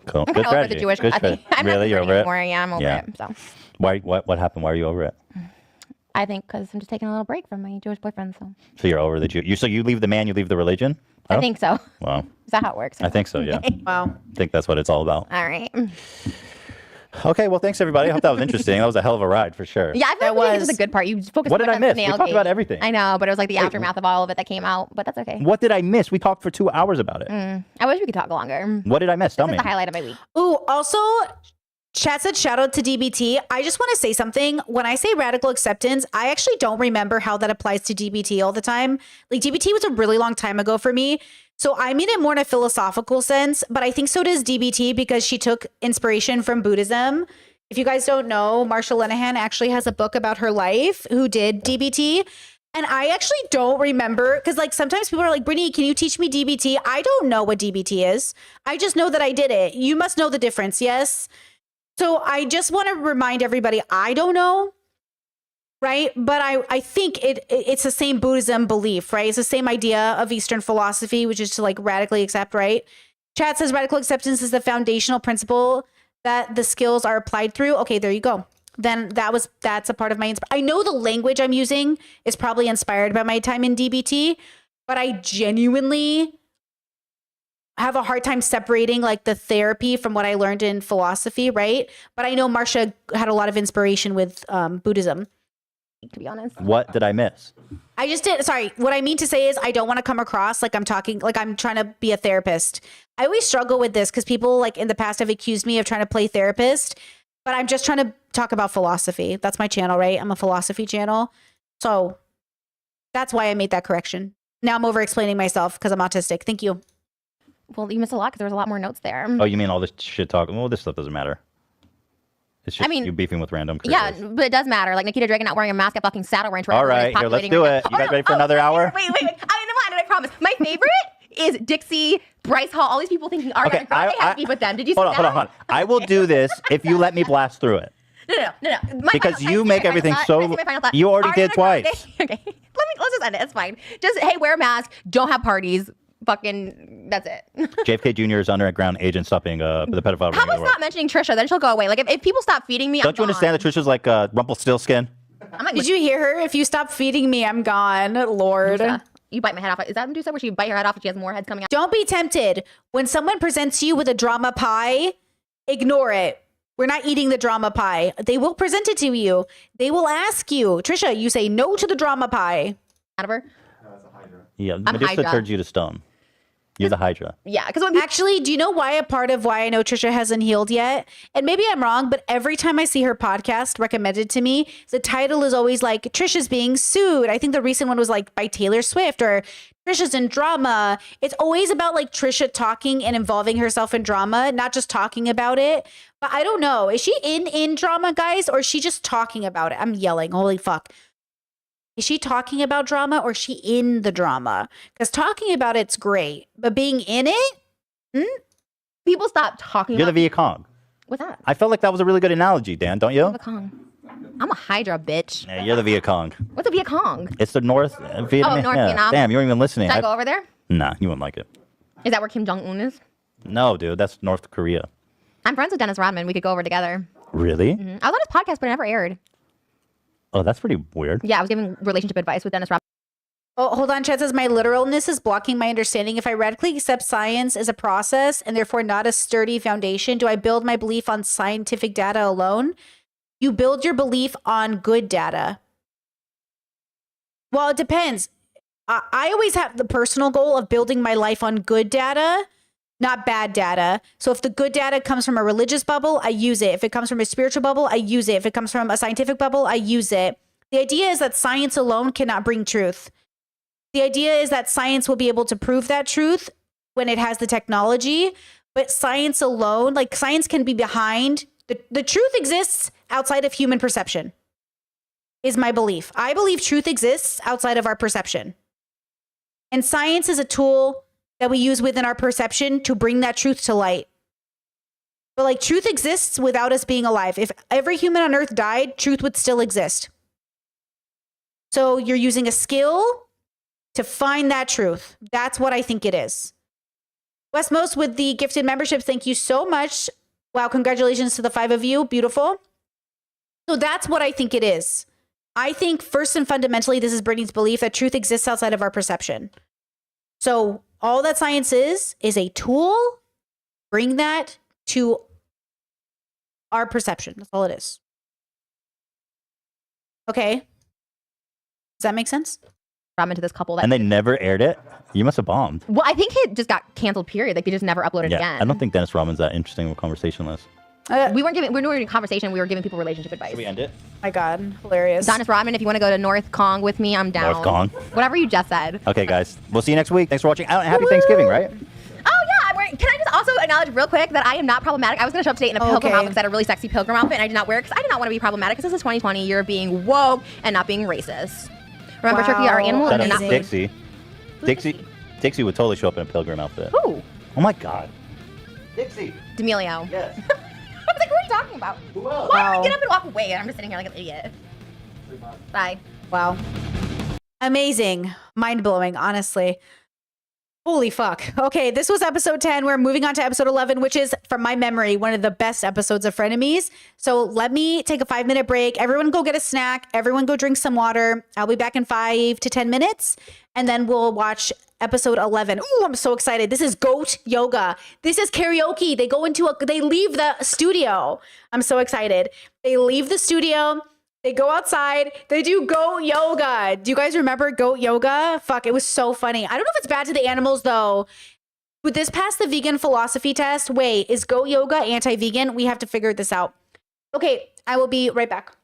Cool. I'm Good kind of over the strategy. Jewish. Good I think strategy. I'm Really, not you're over it? anymore. Yeah, I'm over it. So Why? What happened? Why are you over it? I think because I'm just taking a little break from my Jewish boyfriend. So You're over the Jew. So you leave the man, you leave the religion? I think so. Wow. Is that how it works? I think so. Yeah. Wow. I think that's what it's all about. All right. Okay. Well, thanks everybody. I hope that was interesting. That was a hell of a ride for sure. Yeah, I feel like this is a good part. You focused What did on I miss? Snail We talked Gate. about everything. I know, but it was like the aftermath of all of it that came out. But that's okay. What did I miss? We talked for 2 hours about it. I wish we could talk longer. What did I miss? Tell This me. is the highlight of my week. Ooh, also, chat said shout out to DBT. I just want to say something. When I say radical acceptance, I actually don't remember how that applies to DBT all the time. Like DBT was a really long time ago for me. So I mean it more in a philosophical sense, but I think so does DBT because she took inspiration from Buddhism. If you guys don't know, Marsha Linehan actually has a book about her life who did DBT. And I actually don't remember because like sometimes people are like, Brittany, can you teach me DBT? I don't know what DBT is. I just know that I did it. You must know the difference. Yes. So I just want to remind everybody, I don't know. Right. But I think it's the same Buddhism belief, right? It's the same idea of Eastern philosophy, which is to like radically accept, right? Chat says radical acceptance is the foundational principle that the skills are applied through. Okay, there you go. Then that's a part of my, I know the language I'm using is probably inspired by my time in DBT, but I genuinely have a hard time separating like the therapy from what I learned in philosophy, right? But I know Marsha had a lot of inspiration with Buddhism. To be honest. What did I miss? I just did. Sorry. What I mean to say is I don't want to come across like I'm talking, like I'm trying to be a therapist. I always struggle with this because people like in the past have accused me of trying to play therapist, but I'm just trying to talk about philosophy. That's my channel, right? I'm a philosophy channel. So that's why I made that correction. Now I'm over explaining myself because I'm autistic. Thank you. Well, you missed a lot because there was a lot more notes there. Oh, you mean all this shit talk? Well, this stuff doesn't matter. It's just you beefing with random creators. Yeah, but it does matter. Like Nikita Dragon not wearing a mask at fucking Saddle Ranch. All right, here, let's do it. You guys ready for another hour? Wait. I promise. My favorite is Dixie, Bryce Hall, all these people thinking Ariana Grande has to be with them. Did you see that? Hold on. I will do this if you let me blast through it. No. Because you make everything so. You already did twice. Okay, let's just end it. It's fine. Just hey, wear a mask. Don't have parties. fucking, that's it. JFK Jr. is underground agent stopping the pedophile. How about stop mentioning Trisha? Then she'll go away. Like, if people stop feeding me, Don't you understand that Trisha's like Rumpelstiltskin? Did you hear her? If you stop feeding me, I'm gone. Lord. You bite my head off. Is that Medusa where she bite her head off and she has more heads coming out? Don't be tempted. When someone presents you with a drama pie, ignore it. We're not eating the drama pie. They will present it to you. They will ask you, Trisha, you say no to the drama pie. Out of her? Yeah, I'm Medusa Hydra. turns you to stone. You're the Hydra. Yeah, because actually, do you know why a part of why I know Trisha hasn't healed yet? And maybe I'm wrong, but every time I see her podcast recommended to me, the title is always like Trisha's being sued. I think the recent one was like by Taylor Swift or Trisha's in drama. It's always about like Trisha talking and involving herself in drama, not just talking about it. But I don't know. Is she in drama, guys, or is she just talking about it? I'm yelling. Holy fuck. Is she talking about drama or is she in the drama? Because talking about it's great, but being in it? People stop talking You're about the Viet Cong. What's that? I felt like that was a really good analogy, Dan, don't you? Viet Cong. I'm a Hydra, bitch. Yeah, you're the Viet Cong. What's a Viet Cong? It's the North Vietnam. North Vietnam. Damn, you weren't even listening. Should I go over there? Nah, you wouldn't like it. Is that where Kim Jong-un is? No, dude, that's North Korea. I'm friends with Dennis Rodman. We could go over together. Really? I was on his podcast, but it never aired. Oh, that's pretty weird. Yeah, I was giving relationship advice with Dennis Rodman. Oh, hold on. Chad says my literalness is blocking my understanding. If I radically accept science as a process and therefore not a sturdy foundation, do I build my belief on scientific data alone? You build your belief on good data. Well, it depends. I always have the personal goal of building my life on good data, not bad data. So if the good data comes from a religious bubble, I use it. If it comes from a spiritual bubble, I use it. If it comes from a scientific bubble, I use it. The idea is that science alone cannot bring truth. The idea is that science will be able to prove that truth when it has the technology, but science alone, like science can be behind. The truth exists outside of human perception, is my belief. I believe truth exists outside of our perception. And science is a tool that we use within our perception to bring that truth to light. But like truth exists without us being alive. If every human on earth died, truth would still exist. So you're using a skill to find that truth. That's what I think it is. Westmost with the gifted memberships, thank you so much. Wow, congratulations to the 5 of you. Beautiful. So that's what I think it is. I think first and fundamentally, this is Brittany's belief that truth exists outside of our perception. So all that science is a tool. Bring that to our perception. That's all it is. Okay. Does that make sense? Into this couple that And they never aired it? You must have bombed. Well, I think it just got canceled, period. Like they just never uploaded Yeah, again. I don't think Dennis Rodman's that interesting of a conversationalist. We weren't doing conversation, we were giving people relationship advice. Should we end it? My God, hilarious. Dennis Rodman, if you want to go to North Kong with me, I'm down. North Kong. Whatever you just said. Okay, guys. We'll see you next week. Thanks for watching. Happy Thanksgiving, right? Can I just also acknowledge real quick that I am not problematic? I was going to show up today in a pilgrim outfit because I had a really sexy pilgrim outfit and I did not wear it because I did not want to be problematic because this is 2020. You're being woke and not being racist. Remember, Turkey are animals Shout and out you're to not. Dixie would totally show up in a pilgrim outfit. Who? Oh my God. Dixie. D'Amelio. Yes. I was like, who are you talking about? Why don't you get up and walk away? And I'm just sitting here like an idiot. Bye. Wow. Amazing. Mind-blowing, honestly. Holy fuck. Okay, this was episode 10. We're moving on to episode 11, which is, from my memory, one of the best episodes of Frenemies. So let me take a 5-minute break. Everyone go get a snack. Everyone go drink some water. I'll be back in 5 to 10 minutes. And then we'll watch episode 11. Ooh, I'm so excited. This is goat yoga. This is karaoke. They leave the studio. I'm so excited. They leave the studio. They go outside. They do goat yoga. Do you guys remember goat yoga? Fuck, it was so funny. I don't know if it's bad to the animals, though. Would this pass the vegan philosophy test? Wait, is goat yoga anti-vegan? We have to figure this out. Okay, I will be right back.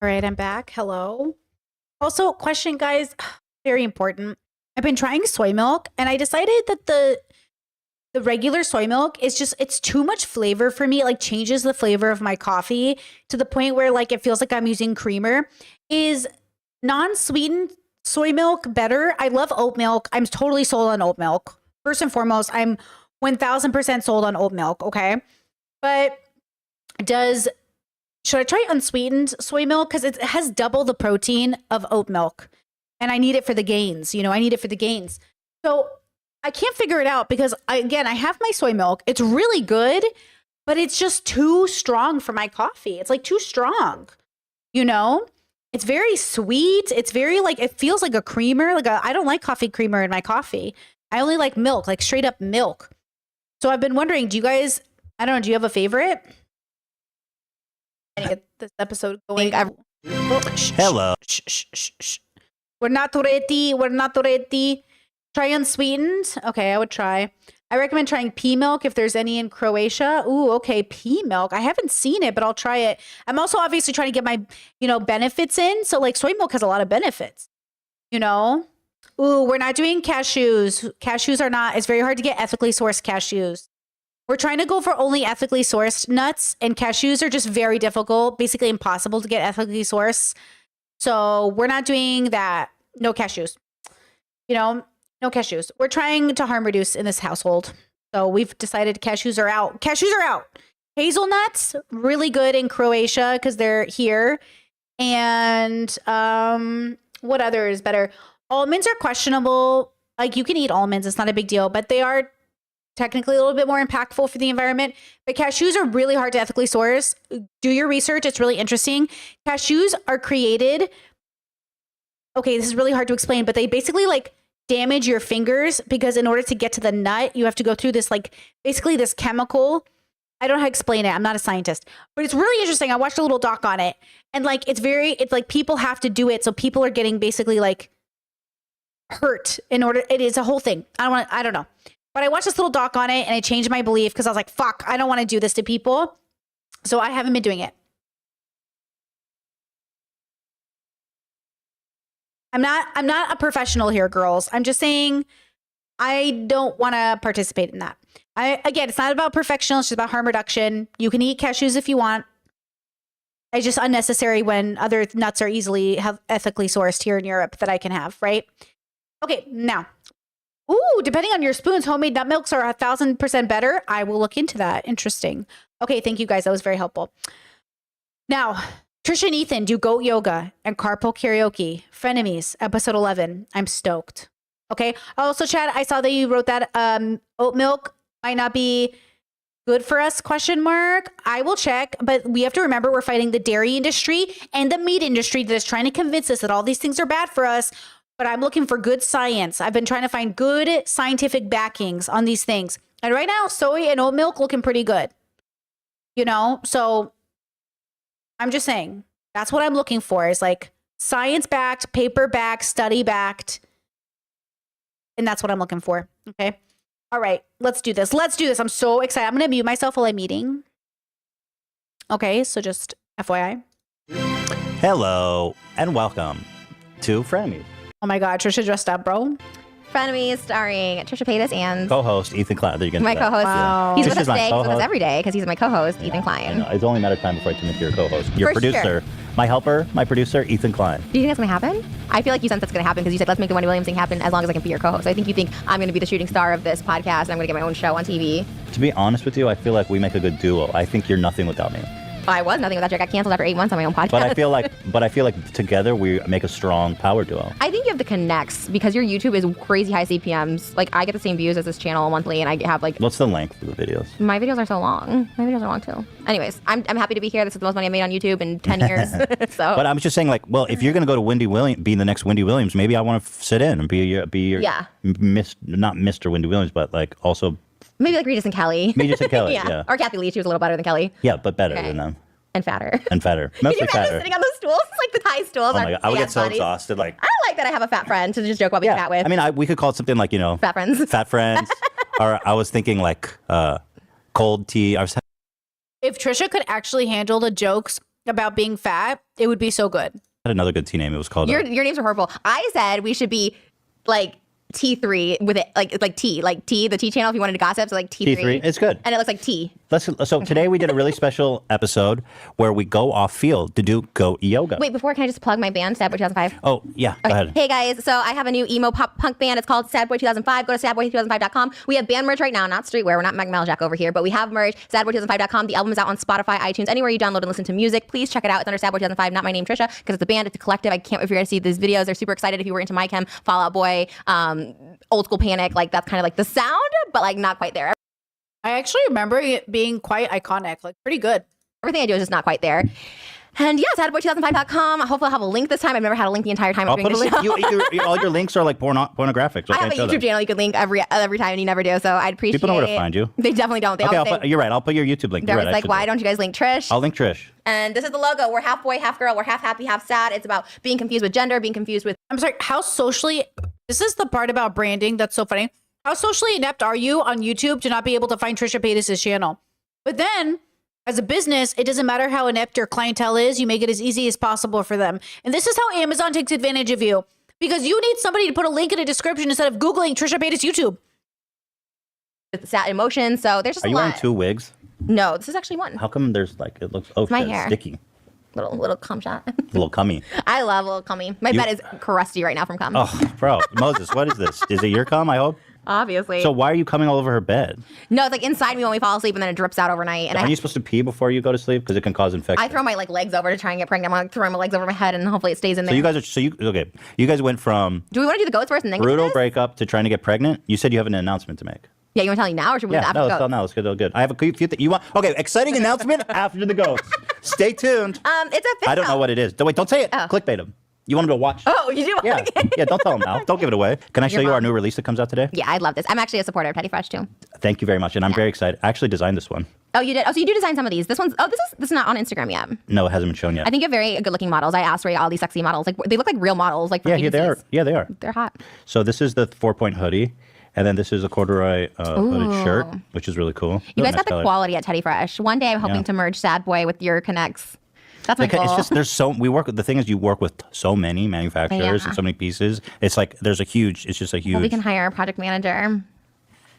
All right, I'm back. Hello. Also, question, guys, very important. I've been trying soy milk, and I decided that the regular soy milk is just, it's too much flavor for me. It like changes the flavor of my coffee to the point where like it feels like I'm using creamer. Is non-sweetened soy milk better? I love oat milk. I'm totally sold on oat milk. First and foremost, I'm 1000% sold on oat milk, okay? But should I try unsweetened soy milk? Because it has double the protein of oat milk. And I need it for the gains. You know, I need it for the gains. So I can't figure it out because, I have my soy milk. It's really good, but it's just too strong for my coffee. It's like too strong, you know? It's very sweet. It's very like, it feels like a creamer. I don't like coffee creamer in my coffee. I only like milk, like straight up milk. So I've been wondering, do you guys, I don't know, do you have a favorite? I need to get this episode going. Hello. We're not ready. Try unsweetened. Okay, I would try. I recommend trying pea milk if there's any in Croatia. Ooh, okay, pea milk. I haven't seen it, but I'll try it. I'm also obviously trying to get my, benefits in. So like soy milk has a lot of benefits, Ooh, we're not doing cashews. Cashews are not, it's very hard to get ethically sourced cashews. We're trying to go for only ethically sourced nuts, and cashews are just very difficult, basically impossible to get ethically sourced. So we're not doing that. No cashews. No cashews. We're trying to harm reduce in this household. So we've decided cashews are out. Cashews are out. Hazelnuts, really good in Croatia because they're here. And what other is better? Almonds are questionable. Like you can eat almonds. It's not a big deal, but they are technically a little bit more impactful for the environment. But cashews are really hard to ethically source. Do your research. It's really interesting. Cashews are created. Okay, this is really hard to explain, but they basically like damage your fingers because in order to get to the nut, you have to go through this basically this chemical. I don't know how to explain it. I'm not a scientist, but it's really interesting. I watched a little doc on it, and it's like people have to do it. So people are getting basically like hurt in order. It is a whole thing. I don't know. But I watched this little doc on it and it changed my belief because I was like, fuck, I don't want to do this to people. So I haven't been doing it. I'm not a professional here, girls. I'm just saying I don't want to participate in that. Again, it's not about perfection. It's just about harm reduction. You can eat cashews if you want. It's just unnecessary when other nuts are easily ethically sourced here in Europe that I can have, right? Okay, now. Ooh, depending on your spoons, homemade nut milks are 1,000% better. I will look into that. Interesting. Okay, thank you guys. That was very helpful. Now, Trisha and Ethan do goat yoga and carpool karaoke. Frenemies, episode 11. I'm stoked. Okay. Also, Chad, I saw that you wrote that oat milk might not be good for us, ? I will check, but we have to remember we're fighting the dairy industry and the meat industry that is trying to convince us that all these things are bad for us. But I'm looking for good science. I've been trying to find good scientific backings on these things. And right now, soy and oat milk looking pretty good. So I'm just saying, that's what I'm looking for is like science-backed, paper-backed, study-backed. And that's what I'm looking for. Okay. All right. Let's do this. I'm so excited. I'm going to mute myself while I'm eating. Okay. So just FYI. Hello and welcome to Frenemies. Oh my God. Trisha dressed up, bro. Frenemies starring Trisha Paytas and co-host Ethan Klein. My co-host. Wow. He's with us today. He's with us every day because he's my co-host, Ethan I Klein. know. It's only a matter of time before I turn into your co-host. Your For producer. sure. My helper, my producer, Ethan Klein. Do you think that's going to happen? I feel like you sense that's going to happen because you said, let's make the Wendy Williams thing happen as long as I can be your co-host. So I think you think I'm going to be the shooting star of this podcast and I'm going to get my own show on TV. To be honest with you, I feel like we make a good duo. I think you're nothing without me. I was nothing without you. I got canceled after 8 months on my own podcast. But I feel like together we make a strong power duo. I think you have the connects because your YouTube is crazy high CPMs. Like I get the same views as this channel monthly, and I have like. What's the length of the videos? My videos are so long. My videos are long too. Anyways, I'm happy to be here. This is the most money I made on YouTube in 10 years. So. But I'm just saying, like, well, if you're gonna go to Wendy Williams, be the next Wendy Williams, maybe I want to sit in and be your yeah. Not Mr. Wendy Williams, but like also. Maybe like Regis and Kelly. Regis and Kelly, yeah. Or Kathy Lee. She was a little better than Kelly. Yeah, but better than them. And fatter. And fatter. Can Mostly you imagine fatter. sitting on those stools? Like the high stools. Oh my God. I would get so exhausted. Like I like that I have a fat friend to just joke about being fat with. I mean, we could call it something like, Fat friends. Fat friends. Or I was thinking like cold tea. If Trisha could actually handle the jokes about being fat, it would be so good. I had another good tea name. It was called. Your names are horrible. I said we should be like T3 with it, like T, the T channel if you wanted to gossip. So like T3. T3. It's good. And it looks like T. So today we did a really special episode where we go off field to do goat yoga. Wait, before, can I just plug my band, Sad Boy 2005? Oh, yeah. Go ahead. Hey guys, so I have a new emo pop punk band. It's called Sad Boy 2005. Go to sadboy2005.com. We have band merch right now, not streetwear. We're not Mac Jack over here, but we have merch. Sadboy2005.com. The album is out on Spotify, iTunes, anywhere you download and listen to music. Please check it out. It's under Sad Boy 2005, not my name, Trisha, because it's a band, it's a collective. I can't wait for you guys to see these videos. They're super excited. If you were into My Chem, Fall Out Boy, Old School Panic, like that's kind of like the sound, but like not quite there. I actually remember it being quite iconic, like pretty good. Everything I do is just not quite there. And yeah, sadboy2005.com. Hopefully I'll have a link this time. I've never had a link the entire time I'll of doing put a this link. show. All your links are like pornographic. So I have a YouTube channel you could link every time and you never do, so I'd appreciate it. People know where to find you. They definitely don't. They Okay, always say, you're right. I'll put your YouTube link. they're You're always right, like, why don't you guys link Trish? I'll link Trish. And this is the logo. We're half boy, half girl. We're half happy, half sad. It's about being confused with gender, being confused with... I'm sorry, how socially... This is the part about branding that's so funny. How socially inept are you on YouTube to not be able to find Trisha Paytas' channel? But then, as a business, it doesn't matter how inept your clientele is. You make it as easy as possible for them. And this is how Amazon takes advantage of you. Because you need somebody to put a link in a description instead of Googling Trisha Paytas YouTube. With sad emotions, so there's just Are a you lot. wearing 2 wigs? No, this is actually one. How come there's like, it looks, oh, It's my shit, hair. sticky. Little cum shot. A little cummy. I love a little cummy. My bed is crusty right now from cum. Oh, bro. Moses, what is this? Is it your cum, I hope? Obviously. So why are you coming all over her bed? No, it's like inside me when we fall asleep and then it drips out overnight. And Aren't you supposed to pee before you go to sleep? Because it can cause infection. I throw my like legs over to try and get pregnant. I'm like throwing my legs over my head and hopefully it stays in there. So you guys went from Do we want to do the goats first and then get to brutal this? breakup to trying to get pregnant. You said you have an announcement to make. Yeah, you want to tell me now or should we do Yeah, after no, the let's goats? tell now. Let's get good. I have a few things you want. Okay, exciting announcement after the goats. Stay tuned. It's a I don't know what it is. Wait, don't say it. Clickbait them. You want them to watch? Oh, you do? Yeah, yeah. Don't tell them now. Don't give it away. Can I show you our new release that comes out today? Yeah, I love this. I'm actually a supporter of Teddy Fresh too. Thank you very much, and I'm very excited. I actually designed this one. Oh, you did? Oh, so you do design some of these. This is not on Instagram yet. No, it hasn't been shown yet. I think you have very good looking models. I asked for all these sexy models. Like they look like real models. Like from Yeah, they are. agencies. Yeah, they are. They're hot. So this is the 4-point hoodie, and then this is a corduroy hooded shirt, which is really cool. You Really guys nice got the color. quality at Teddy Fresh. One day I'm hoping Yeah. to merge Sad Boy with your connects. That's my Like, goal. it's just the thing is you work with so many manufacturers Yeah. and so many pieces. It's like it's just a huge. Well, we can hire a project manager.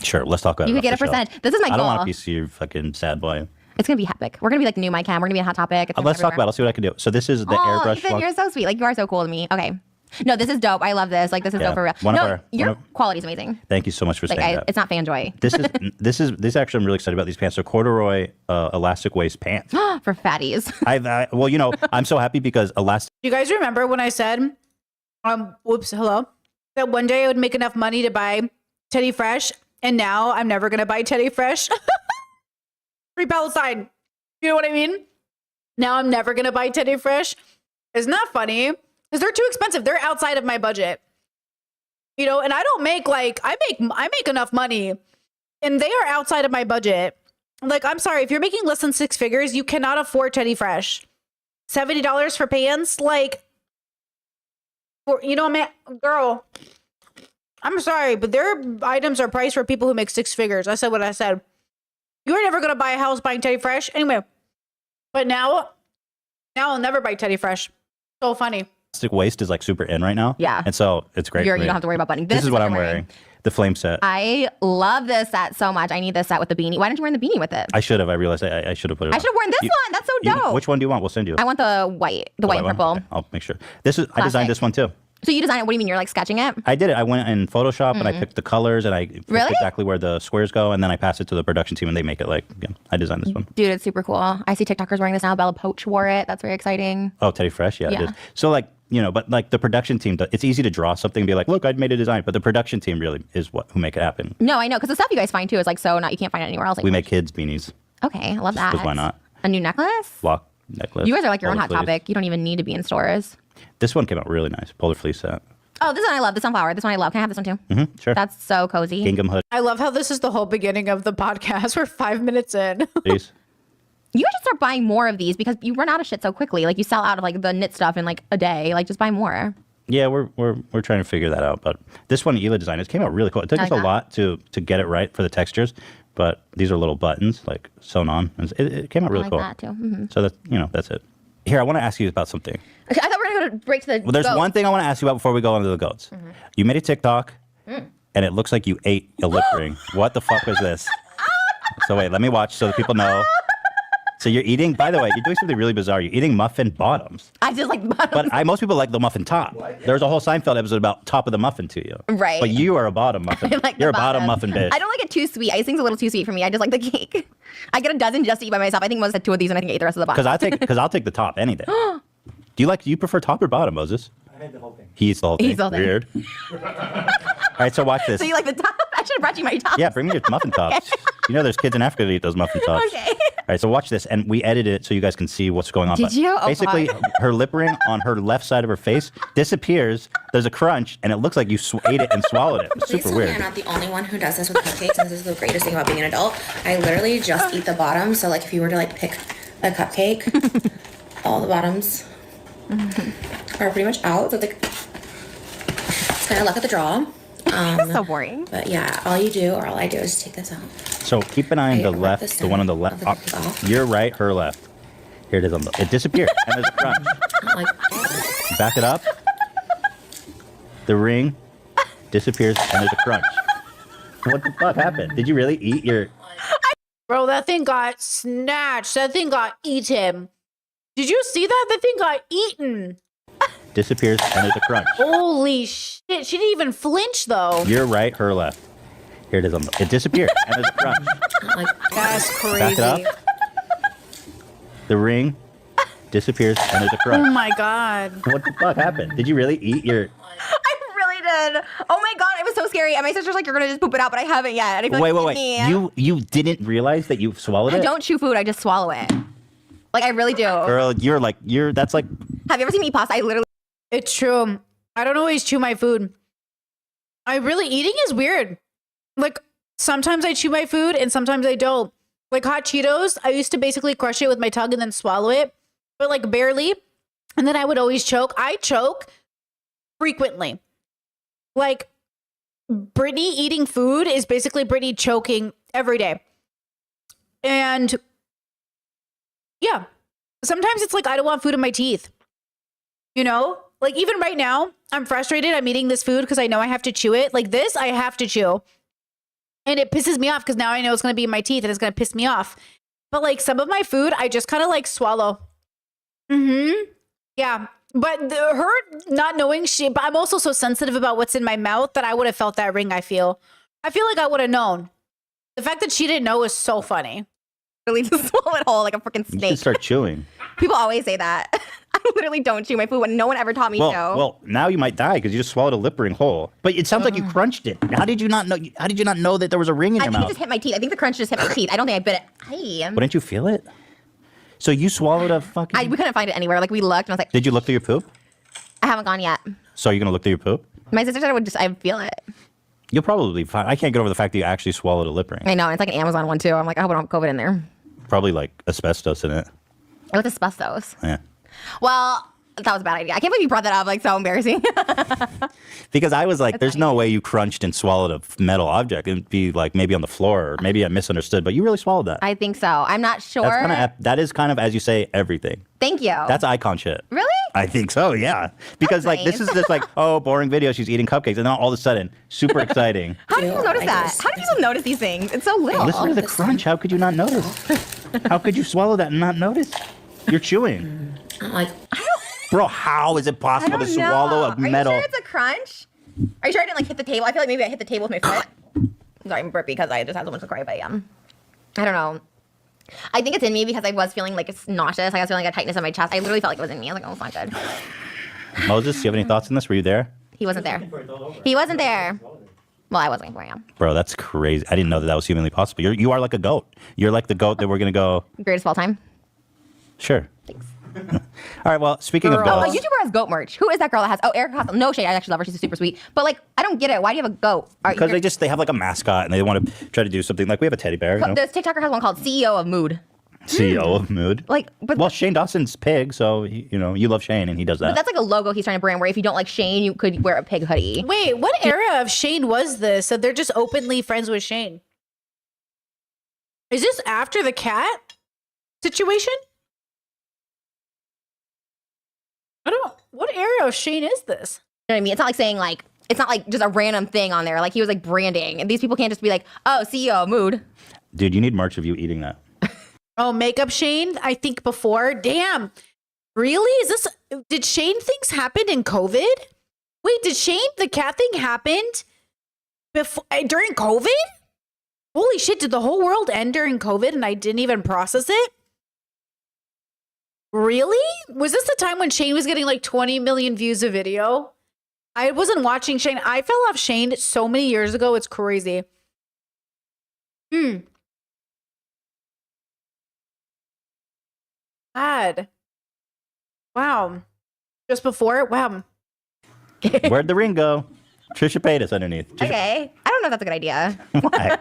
Sure, let's talk about it. You could off get a the show. percentage. This is my I don't want goal. a piece of your fucking sad boy. It's gonna be epic. We're gonna be like new My Cam. We're gonna be a Hot Topic. It's Let's talk about it. Let's see what I can do. So this is the airbrush. Ethan, one. you're so sweet. Like you are so cool to me. Okay. No, this is dope. I love this. Like this is Yeah. dope for real. One of No, our- your one of- quality is amazing. Thank you so much for Like saying that. it's not Fanjoy. This actually I'm really excited about these pants. They're corduroy elastic waist pants. For fatties. Well, I'm so happy because elastic. Do you guys remember when I said, that one day I would make enough money to buy Teddy Fresh, and now I'm never gonna buy Teddy Fresh? Free Palestine. You know what I mean? Now I'm never gonna buy Teddy Fresh. Isn't that funny? Because they're too expensive. They're outside of my budget. And I don't make I make enough money, and they are outside of my budget. Like, I'm sorry, if you're making less than 6 figures, you cannot afford Teddy Fresh. $70 for pants, girl. I'm sorry, but their items are priced for people who make 6 figures. I said what I said. You are never gonna buy a house buying Teddy Fresh anyway. But now I'll never buy Teddy Fresh. So funny. Elastic waist is like super in right now. Yeah. And so it's great. You for don't me. have to worry about buttoning. This is what you're I'm wearing. The flame set. I love this set so much. I need this set with the beanie. Why don't you wear the beanie with it? I should have. I realized I should have put it. I should have worn this one. That's so dope. Which one do you want? We'll send you. I want the white, the white and one? purple. Okay, I'll make sure. I designed Classic. this one too. So you designed it. What do you mean? You're like sketching it? I did it. I went in Photoshop and I picked the colors and I picked Really? exactly where the squares go, and then I passed it to the production team and they make it I designed this one. Dude, it's super cool. I see TikTokers wearing this now. Bella Poach wore it. That's very exciting. Oh, Teddy Fresh, yeah, Yeah. it is. So but the production team, it's easy to draw something and be like, look, I made a design, but the production team really is who make it happen. No, I know, because the stuff you guys find too is like so not. You can't find it anywhere else. Like, We make kids beanies. okay, I love that. Because why not? A new necklace? Block necklace. You guys are like your own polar hot fleece. topic. You don't even need to be in stores. This one came out really nice. Polar fleece set. Oh, this one I love. The sunflower. This one I love. Can I have this one too? Mm-hmm, sure. That's so cozy. Gingham hood. I love how this is the whole beginning of the podcast. We're 5 minutes in. Please. You guys should start buying more of these because you run out of shit so quickly. Like you sell out of like the knit stuff in like a day. Like just buy more. Yeah, we're trying to figure that out. But this one, Hila designed, it came out really cool. It took us a lot to get it right for the textures, but these are little buttons like sewn on. It came out really I like cool. that too. Mm-hmm. So that's it. Here, I want to ask you about something. Okay, I thought we were going to break to the Well, there's goat. one thing I want to ask you about before we go into the goats. You made a TikTok, and it looks like you ate a lip ring. What the fuck was this? So wait, let me watch so that people know. So you're eating, by the way, you're doing something really bizarre. You're eating muffin bottoms. I just like bottoms. But most people like the muffin top. There's a whole Seinfeld episode about top of the muffin to you. Right. But you are a bottom muffin. I like You're a the bottom muffin bitch. I don't like it too sweet. Icing's a little too sweet for me. I just like the cake. I get a dozen just to eat by myself. I think Moses had 2 of these and I think I ate the rest of the box. Because I'll take the top any day. Do you prefer top or bottom, Moses? I had the whole thing. He's the whole thing. He's the whole thing. Weird. All right, so watch this. So you like the top? I should have brought you my top. Yeah, bring me your muffin tops. You know there's kids in Africa that eat those muffin tops. Okay. All right, so watch this. And we edited it so you guys can see what's going on. Did But you? Oh, basically, God. her lip ring on her left side of her face disappears. There's a crunch, and it looks like you ate it and swallowed it. It's Please super tell me weird. I'm not the only one who does this with cupcakes, and this is the greatest thing about being an adult. I literally just eat the bottom. So, like, if you were to like pick a cupcake, all the bottoms are pretty much out. So, like, it's kind of luck of the draw. That's so boring. But yeah, all you do, or all I do, is take this out. So keep an eye on the left, the one on the left. Your right, her left. Here it is. It disappeared, and there's a crunch. Back it up. The ring disappears, and there's a crunch. What the fuck happened? Did you really eat your... Bro, that thing got snatched. That thing got eaten. Did you see that? That thing got eaten. Disappears, and there's a crunch. Holy shit. She didn't even flinch, though. Your right, her left. Here it is. It disappeared, and there's a crunch. That's Back it crazy. up. The ring disappears, and there's a crunch. Oh my God. What the fuck happened? Did you really eat your... I really did. Oh my God, it was so scary. And my sister's like, you're going to just poop it out, but I haven't yet. And I feel Wait. like it's me. You didn't realize that you swallowed it? I don't chew food. I just swallow it. Like, I really do. Girl, that's like... Have you ever seen me eat pasta? I literally... It's true. I don't always chew my food. Eating is weird. Like, sometimes I chew my food and sometimes I don't. Like hot Cheetos, I used to basically crush it with my tongue and then swallow it, but like barely. And then I would always choke. I choke frequently. Like, Brittany eating food is basically Brittany choking every day. And yeah, sometimes it's like I don't want food in my teeth. You know? Like, even right now, I'm frustrated. I'm eating this food because I know I have to chew it. Like this, I have to chew. And it pisses me off because now I know it's going to be in my teeth and it's going to piss me off. But like some of my food, I just kind of like swallow. Yeah. But her not knowing but I'm also so sensitive about what's in my mouth that I would have felt that ring, I feel like I would have known. The fact that she didn't know is so funny. Really just swallow it whole like a freaking You snake. should start chewing. People always say that. I literally don't chew my food when no one ever taught me to. Well, now you might die because you just swallowed a lip ring whole. But it sounds like you crunched it. How did you not know that there was a ring in I your think it mouth? just hit my teeth. I think the crunch just hit my teeth. I don't think I bit it. Hey. Wouldn't you feel it? So you swallowed a fucking... We couldn't find it anywhere. Like, we looked and I was like, Did you look through your poop? I haven't gone yet. So you're going to look through your poop? My sister said I'd feel it. You'll probably find... I can't get over the fact that you actually swallowed a lip ring. I know. It's like an Amazon one, too. I'm like, I hope I don't have COVID in there. Probably like asbestos in it. With asbestos. Yeah. Well, that was a bad idea. I can't believe you brought that up. Like, so embarrassing. Because I was like, there's no way you crunched and swallowed a metal object. It'd be like maybe on the floor or maybe I misunderstood, but you really swallowed that. I think so. I'm not sure. That is kind of, as you say, everything. Thank you. That's icon shit. Really? I think so, yeah. Because like this is just like, oh, boring video. She's eating cupcakes. And then all of a sudden, super exciting. How do people notice that? How do people notice these things? It's so little. Listen to the crunch. How could you not notice? How could you swallow that and not notice? You're chewing. Bro, how is it possible to swallow a metal? Are you sure it's a crunch? Are you sure I didn't like hit the table? I feel like maybe I hit the table with my foot. I'm sorry, I'm burpy because I just had so much to cry, but yeah. I don't know. I think it's in me because I was feeling like it's nauseous. I was feeling like a tightness in my chest. I literally felt like it was in me. I was like, oh, it's not good. Moses, do you have any thoughts on this? Were you there? He wasn't there. He wasn't there. Well, I wasn't for him. Bro, that's crazy. I didn't know that was humanly possible. You are like a goat. You're like the goat that we're going to go. Greatest of all time. Sure. All right, well, speaking of Oh, goats. a YouTuber has goat merch. Who is that girl that has? Oh, Erica Costello. No shade. I actually love her. She's super sweet. But like, I don't get it. Why do you have a goat? Because they have like a mascot and they want to try to do something like we have a teddy bear. You know? This TikToker has one called CEO of Mood. CEO of Mood. Like, well, Shane Dawson's pig, so you love Shane and he does But that. that's like a logo he's trying to brand where if you don't like Shane, you could wear a pig hoodie. Wait, what era of Shane was this? That they're just openly friends with Shane? Is this after the cat situation? What era of Shane is this? You know what I mean? It's not like saying like, it's not like just a random thing on there. Like he was like branding. And these people can't just be like, oh, CEO mood. Dude, you need merch of you eating that. Oh, makeup Shane? I think before. Damn. Really? Did Shane things happen in COVID? Wait, did Shane, the cat thing happened during COVID? Holy shit, did the whole world end during COVID and I didn't even process it? Really? Was this the time when Shane was getting like 20 million views a video? I wasn't watching Shane. I fell off Shane so many years ago. It's crazy. Bad. Wow. Just before? Wow. Where'd the ring go? Trisha Paytas underneath. Okay. I don't know if that's a good idea. Why?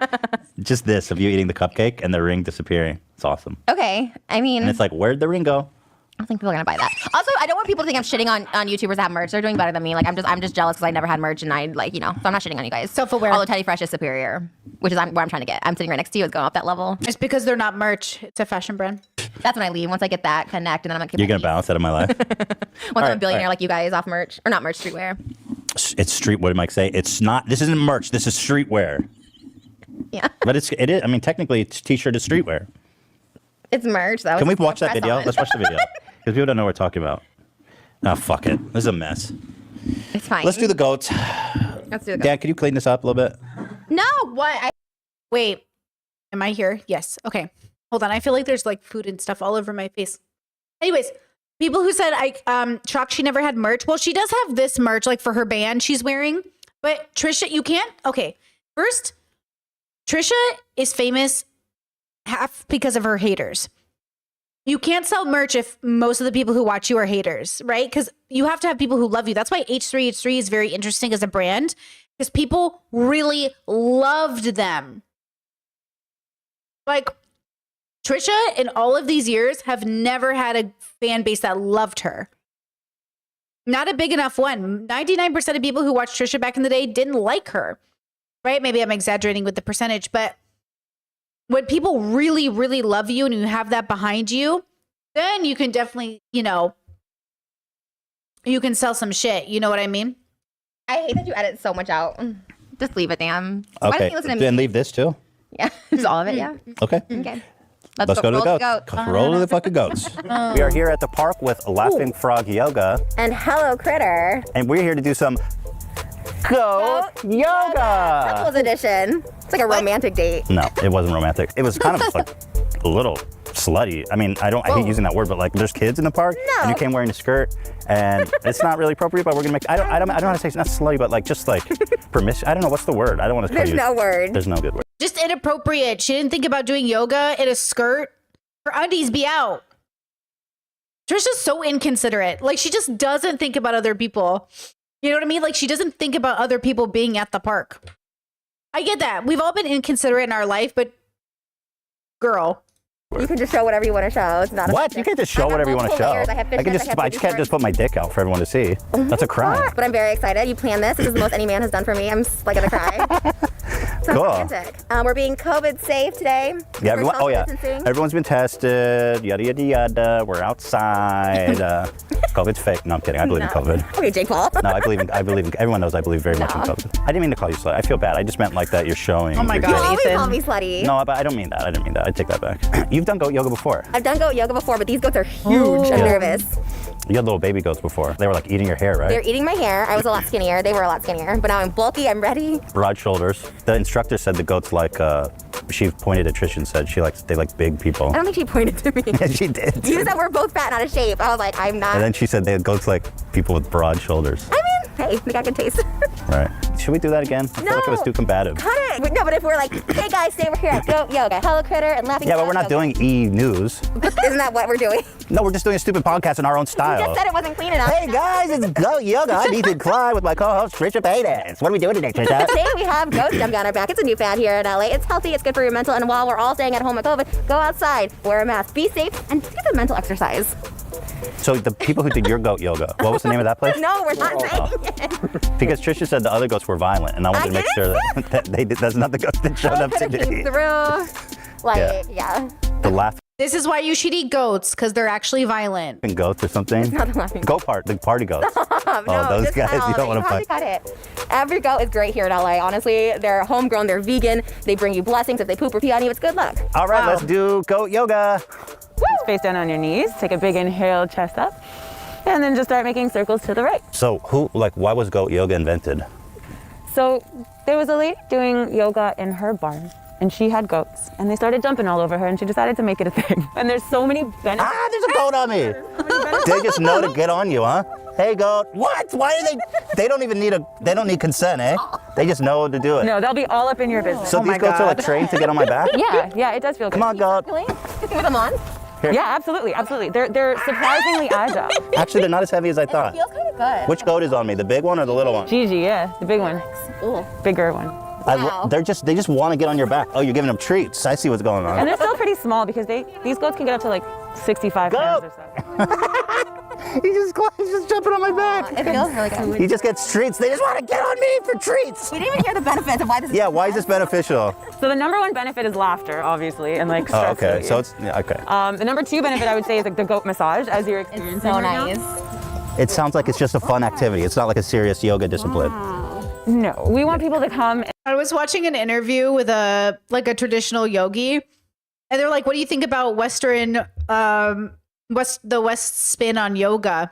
Just this of you eating the cupcake and the ring disappearing. It's awesome. Okay. I mean, And it's like, where'd the ring go? I don't think people are gonna buy that. Also, I don't want people to think I'm shitting on YouTubers that have merch. They're doing better than me. Like I'm just jealous because I never had merch and I like, so I'm not shitting on you guys. Self-aware. Although Teddy Fresh is superior, which is where I'm trying to get. I'm sitting right next to you. It's going up that level. It's because they're not merch. It's a fashion brand. That's when I leave. Once I get that connect, and then I'm like, You're going to balance out of my life. once I'm a billionaire like you guys off merch or not merch, streetwear. It's street. What did Mike say? It's not. This isn't merch. This is streetwear. Yeah. But it is. I mean, technically, it's t-shirt is streetwear. It's merch though. Can we watch that video? Let's watch the video because people don't know what we're talking about. Oh, fuck it. This is a mess. It's fine. Let's do the goats. Let's do the goats. Dan, can you clean this up a little bit? No. What? Wait. Am I here? Yes. Okay. Hold on. I feel like there's like food and stuff all over my face. Anyways, people who said shocked she never had merch. Well, she does have this merch like for her band she's wearing. But Trisha, you can't. Okay. First, Trisha is famous half because of her haters. You can't sell merch if most of the people who watch you are haters, right? Because you have to have people who love you. That's why H3H3 is very interesting as a brand because people really loved them. Like Trisha in all of these years have never had a fan base that loved her. Not a big enough one. 99% of people who watched Trisha back in the day didn't like her, right? Maybe I'm exaggerating with the percentage, but when people really, really love you and you have that behind you, then you can definitely, you can sell some shit. You know what I mean? I hate that you edit so much out. Just leave it, damn. Why Okay. don't you listen to me? Then leave this too. Yeah, just all of it, yeah. Okay. Okay. Let's go to the goats. Roll to the fucking goats. We are here at the park with Laughing Frog Yoga, And Hello Critter. and we're here to do some goat yoga. Couples edition. It's like a romantic date. No, it wasn't romantic. It was kind of like a little slutty. I mean, I hate using that word, but like there's kids in the park and you came wearing a skirt and it's not really appropriate, but we're gonna make, I don't know how to say it's not slutty, but like just like permission. I don't know what's the word. I don't want to tell you. There's no word. There's no good word. Just inappropriate. She didn't think about doing yoga in a skirt. Her undies be out. Trisha's so inconsiderate. Like she just doesn't think about other people. You know what I mean? Like she doesn't think about other people being at the park. I get that. We've all been inconsiderate in our life, but girl. You can just show whatever you want to show. It's not What? You can't just show whatever you want to show. I just can't just put my dick out for everyone to see. That's a crime. But I'm very excited. You planned this. This is the most any man has done for me. I'm like gonna cry. So Cool. romantic. We're being COVID safe today. Yeah, everyone, Social oh yeah, distancing. everyone's been tested, yada, yada, yada. We're outside. COVID's fake. No, I'm kidding. I believe in COVID. Okay, Jake Paul. No, I believe in, everyone knows I believe very much in COVID. I didn't mean to call you slut. I feel bad. I just meant like that you're showing. Oh my your God, You goat. always Ethan. call me slutty. No, but I don't mean that. I didn't mean that. I take that back. You've done goat yoga before. I've done goat yoga before, but these goats are huge. I'm nervous. You had little baby goats before. They were like eating your hair, right? They're eating my hair. I was a lot skinnier. They were a lot skinnier. But now I'm bulky. I'm ready. Broad shoulders. The instructor said the goats like, she pointed at Trish and said they like big people. I don't think she pointed to me. Yeah, she did. You said we're both fat and out of shape. I was like, I'm not. And then she said they had goats like people with broad shoulders. I mean, hey, they got good taste. Right. Should we do that again? I feel like it was too combative. Cut it. No, but if we're like, hey guys, stay over here at Goat Yoga, Hello Critter, and Laughing Yeah, but Frog we're not Yoga. doing E-News. Isn't that what we're doing? No, we're just doing a stupid podcast in our own You style. just said it wasn't clean enough. Hey guys, it's Goat Yoga. I'm Ethan Klein with my co-host Trisha Paytas. What are we doing today, Trisha? Today we have Ghost Jump Down our back. It's a new fad here in LA. It's healthy, it's good for your mental, and while we're all staying at home with COVID, go outside, wear a mask, be safe, and get some mental exercise. So the people who did your Goat Yoga, what was the name of that place? No, we're not saying it. Because Trisha said the other goats were violent, and I wanted to make sure that that's not the goats that showed up Kinda today. came through. Like, yeah. The laugh. This is why you should eat goats, because they're actually violent. Goats or something? It's not the laughing The party goats. no, those just guys, you don't want to have fight. cut it. Every goat is great here in LA. Honestly, they're homegrown, they're vegan, they bring you blessings. If they poop or pee on you, it's good luck. All right, let's do goat yoga. Face down on your knees. Take a big inhale, chest up. And then just start making circles to the right. So why was goat yoga invented? So there was a lady doing yoga in her barn, and she had goats, and they started jumping all over her, and she decided to make it a thing. And there's so many benefits. Ah, there's a goat on me. They just know to get on you, huh? Hey, goat. What? Why do they don't even they don't need consent, eh? They just know to do it. No, they'll be all up in your business. So these goats are like trained to get on my back? Yeah, it does feel good. Come on, goat. Put them on. Here. Yeah, absolutely. They're surprisingly agile. Actually, they're not as heavy as I thought. Feels kind of good. Which goat is on me? The big one or the little one? Gigi, yeah, the big one. Ooh. Bigger one. They just want to get on your back. Oh, you're giving them treats. I see what's going on. And they're still pretty small because these goats can get up to like 65 pounds or so. He's just jumping on my back. It feels really good. He just gets treats. They just want to get on me for treats. We didn't even hear the benefits of why this is Why is this beneficial? So the number one benefit is laughter, obviously, and like Oh, stress okay. relief. So it's okay. The number two benefit I would say is like the goat massage, as you're experiencing so right now. It sounds like it's just a fun activity. It's not like a serious yoga discipline. No, we want people to come. I was watching an interview with a traditional yogi, and they're like, "What do you think about Western, the West spin on yoga?"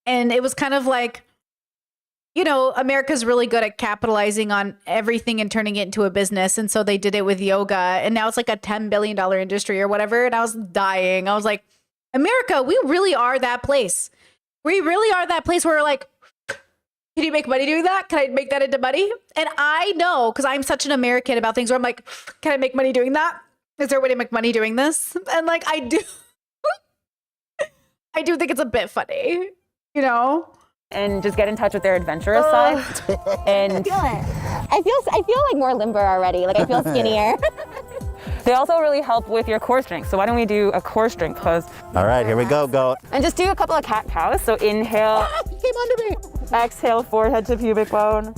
And it was kind of like, America's really good at capitalizing on everything and turning it into a business, and so they did it with yoga, and now it's like a $10 billion industry or whatever. And I was dying. I was like, America, we really are that place. We really are that place where we're like, can you make money doing that? Can I make that into money? And I know, because I'm such an American about things where I'm like, can I make money doing that? Is there a way to make money doing this? And like, I do think it's a bit funny, And just get in touch with their adventurous side. And I feel like more limber already. Like I feel skinnier. they also really help with your core strength. So why don't we do a core strength pose? All right, here we go, goat. And just do a couple of cat cows. So inhale. He came under me. Exhale, forehead to pubic bone.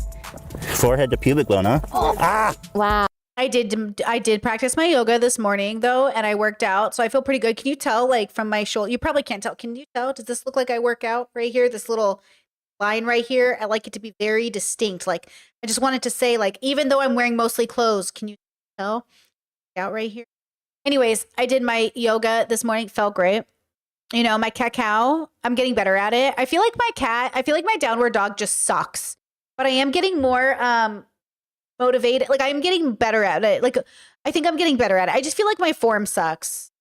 Forehead to pubic bone, huh? Ah! Wow. I did practice my yoga this morning though, and I worked out, so I feel pretty good. Can you tell, like, from my shoulder? You probably can't tell. Can you tell? Does this look like I work out right here? This little line right here. I like it to be very distinct. Like, I just wanted to say, like, even though I'm wearing mostly clothes, can you tell? Out right here. Anyways, I did my yoga this morning. Felt great. My cacao, I'm getting better at it. I feel like my downward dog just sucks, but I am getting more motivated. Like, I'm getting better at it. Like, I think I'm getting better at it. I just feel like my form sucks.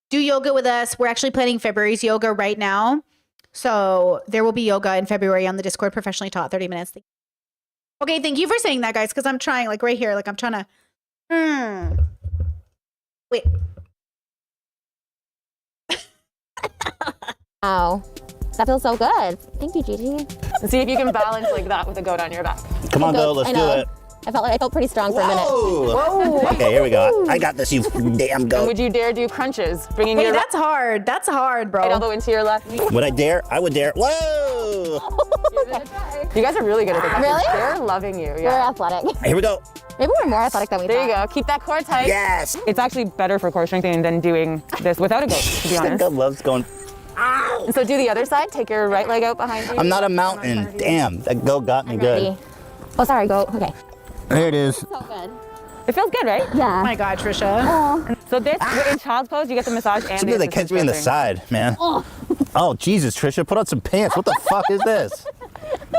Do yoga with us. We're actually planning February's yoga right now. So there will be yoga in February on the Discord, professionally taught, 30 minutes. Okay, thank you for saying that, guys, because I'm trying, like, right here. Like, I'm trying to... Wait. Wow. That feels so good. Thank you, Gigi. See if you can balance like that with a goat on your back. Come on, goat, let's do it. I felt pretty strong for a minute. Whoa. Okay, here we go. I got this, you damn And goat. would you dare do crunches? Bringing Hey, your that's hard. That's hard, bro. right elbow into your left knee. Would I dare? I would dare. Whoa! You guys are really good at this. Really? They're loving you. We're Yeah. athletic. Here we go. Maybe we're more athletic than we There you thought. go. Keep that core tight. Yes. It's actually better for core strengthening than doing this without a goat, to be That honest. goat loves going. And so do the other side. Take your right leg out behind you. I'm not a mountain. Damn, that goat got me good. Ready. Oh, sorry, goat. Okay. There it is. So good. It feels good, right? Yeah. Oh my God, Trisha. So this, in child's pose, you get the massage and Sometimes they catch me in the side, man. Oh, Jesus, Trisha, put on some pants. What the fuck is this?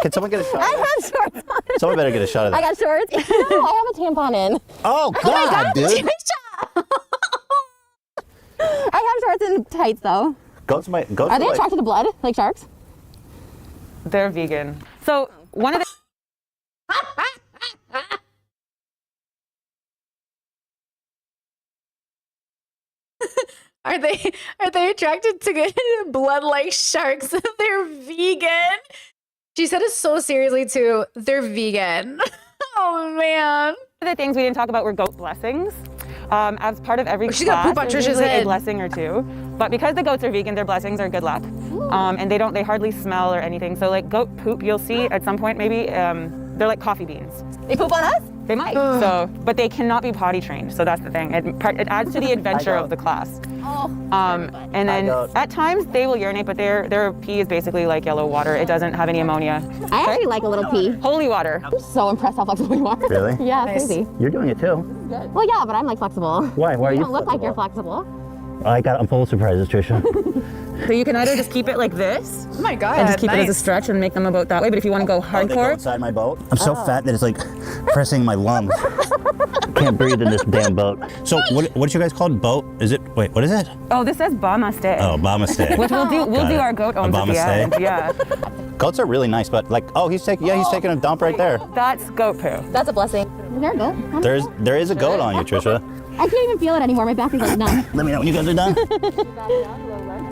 Can someone get a shot? I have shorts on. Someone better get a shot of I that. got shorts. No, I have a tampon in. Oh, God, dude. I have shorts and tights though. Goats Are they attracted to blood like sharks? They're vegan. So one of the Are they attracted to blood like sharks? They're vegan. She said it so seriously too. They're vegan. Oh man. One of the things we didn't talk about were goat blessings. As part of every She's got class, poop on there's Trisha's usually head. a blessing or two. But because the goats are vegan, their blessings are good luck. And they hardly smell or anything. So like goat poop, you'll see at some point maybe, they're like coffee beans. They poop on us? They might. But they cannot be potty trained. So that's the thing. It adds to the adventure of the class. And then at times they will urinate, but their pee is basically like yellow water. It doesn't have any ammonia. I actually like a little pee. Holy water. I'm so impressed how flexible you are. Really? Yeah, it's crazy. You're doing it too. Well, yeah, but I'm like flexible. Why? Why are you don't look like you're flexible. I'm full of surprises, Trisha. So you can either just keep it like this. Oh my God. And just keep it as a stretch and make them about that way. But if you want to go They go hardcore. inside my boat. I'm so fat that it's like pressing my lungs. I can't breathe in this damn boat. So what's you guys called? Boat? Is it? Wait, what is it? Oh, this says Bamaste. Oh, Bamaste. Which we'll do our goat owns at the end. Yeah. Goats are really nice, but like, he's taking a dump right there. That's goat poo. That's a blessing. Is there a goat? There is a goat on you, Trisha. I can't even feel it anymore. My back is like numb. Let me know when you guys are done.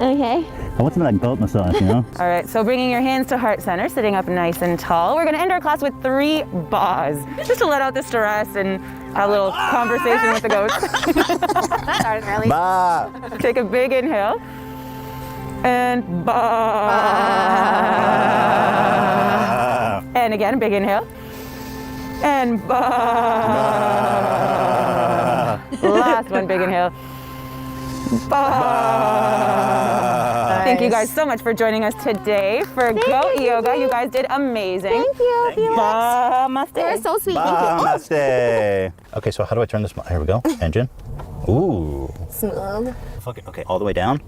Okay. I want some of that goat massage, you know? All right, so bringing your hands to heart center, sitting up nice and tall. We're gonna end our class with 3 ba's, just to let out the stress and have a little conversation with the goats. Started early. Ba. Take a big inhale. And ba. And again, big inhale. And ba. Last one, big inhale. Ba. Thank you guys so much for joining us today for Goat Yoga. You guys did amazing. Thank you, Felix. Namaste. You're so sweet. Thank you. Namaste. Okay, so how do I turn this? Here we go. Engine. Ooh. Smooth. Okay, all the way down?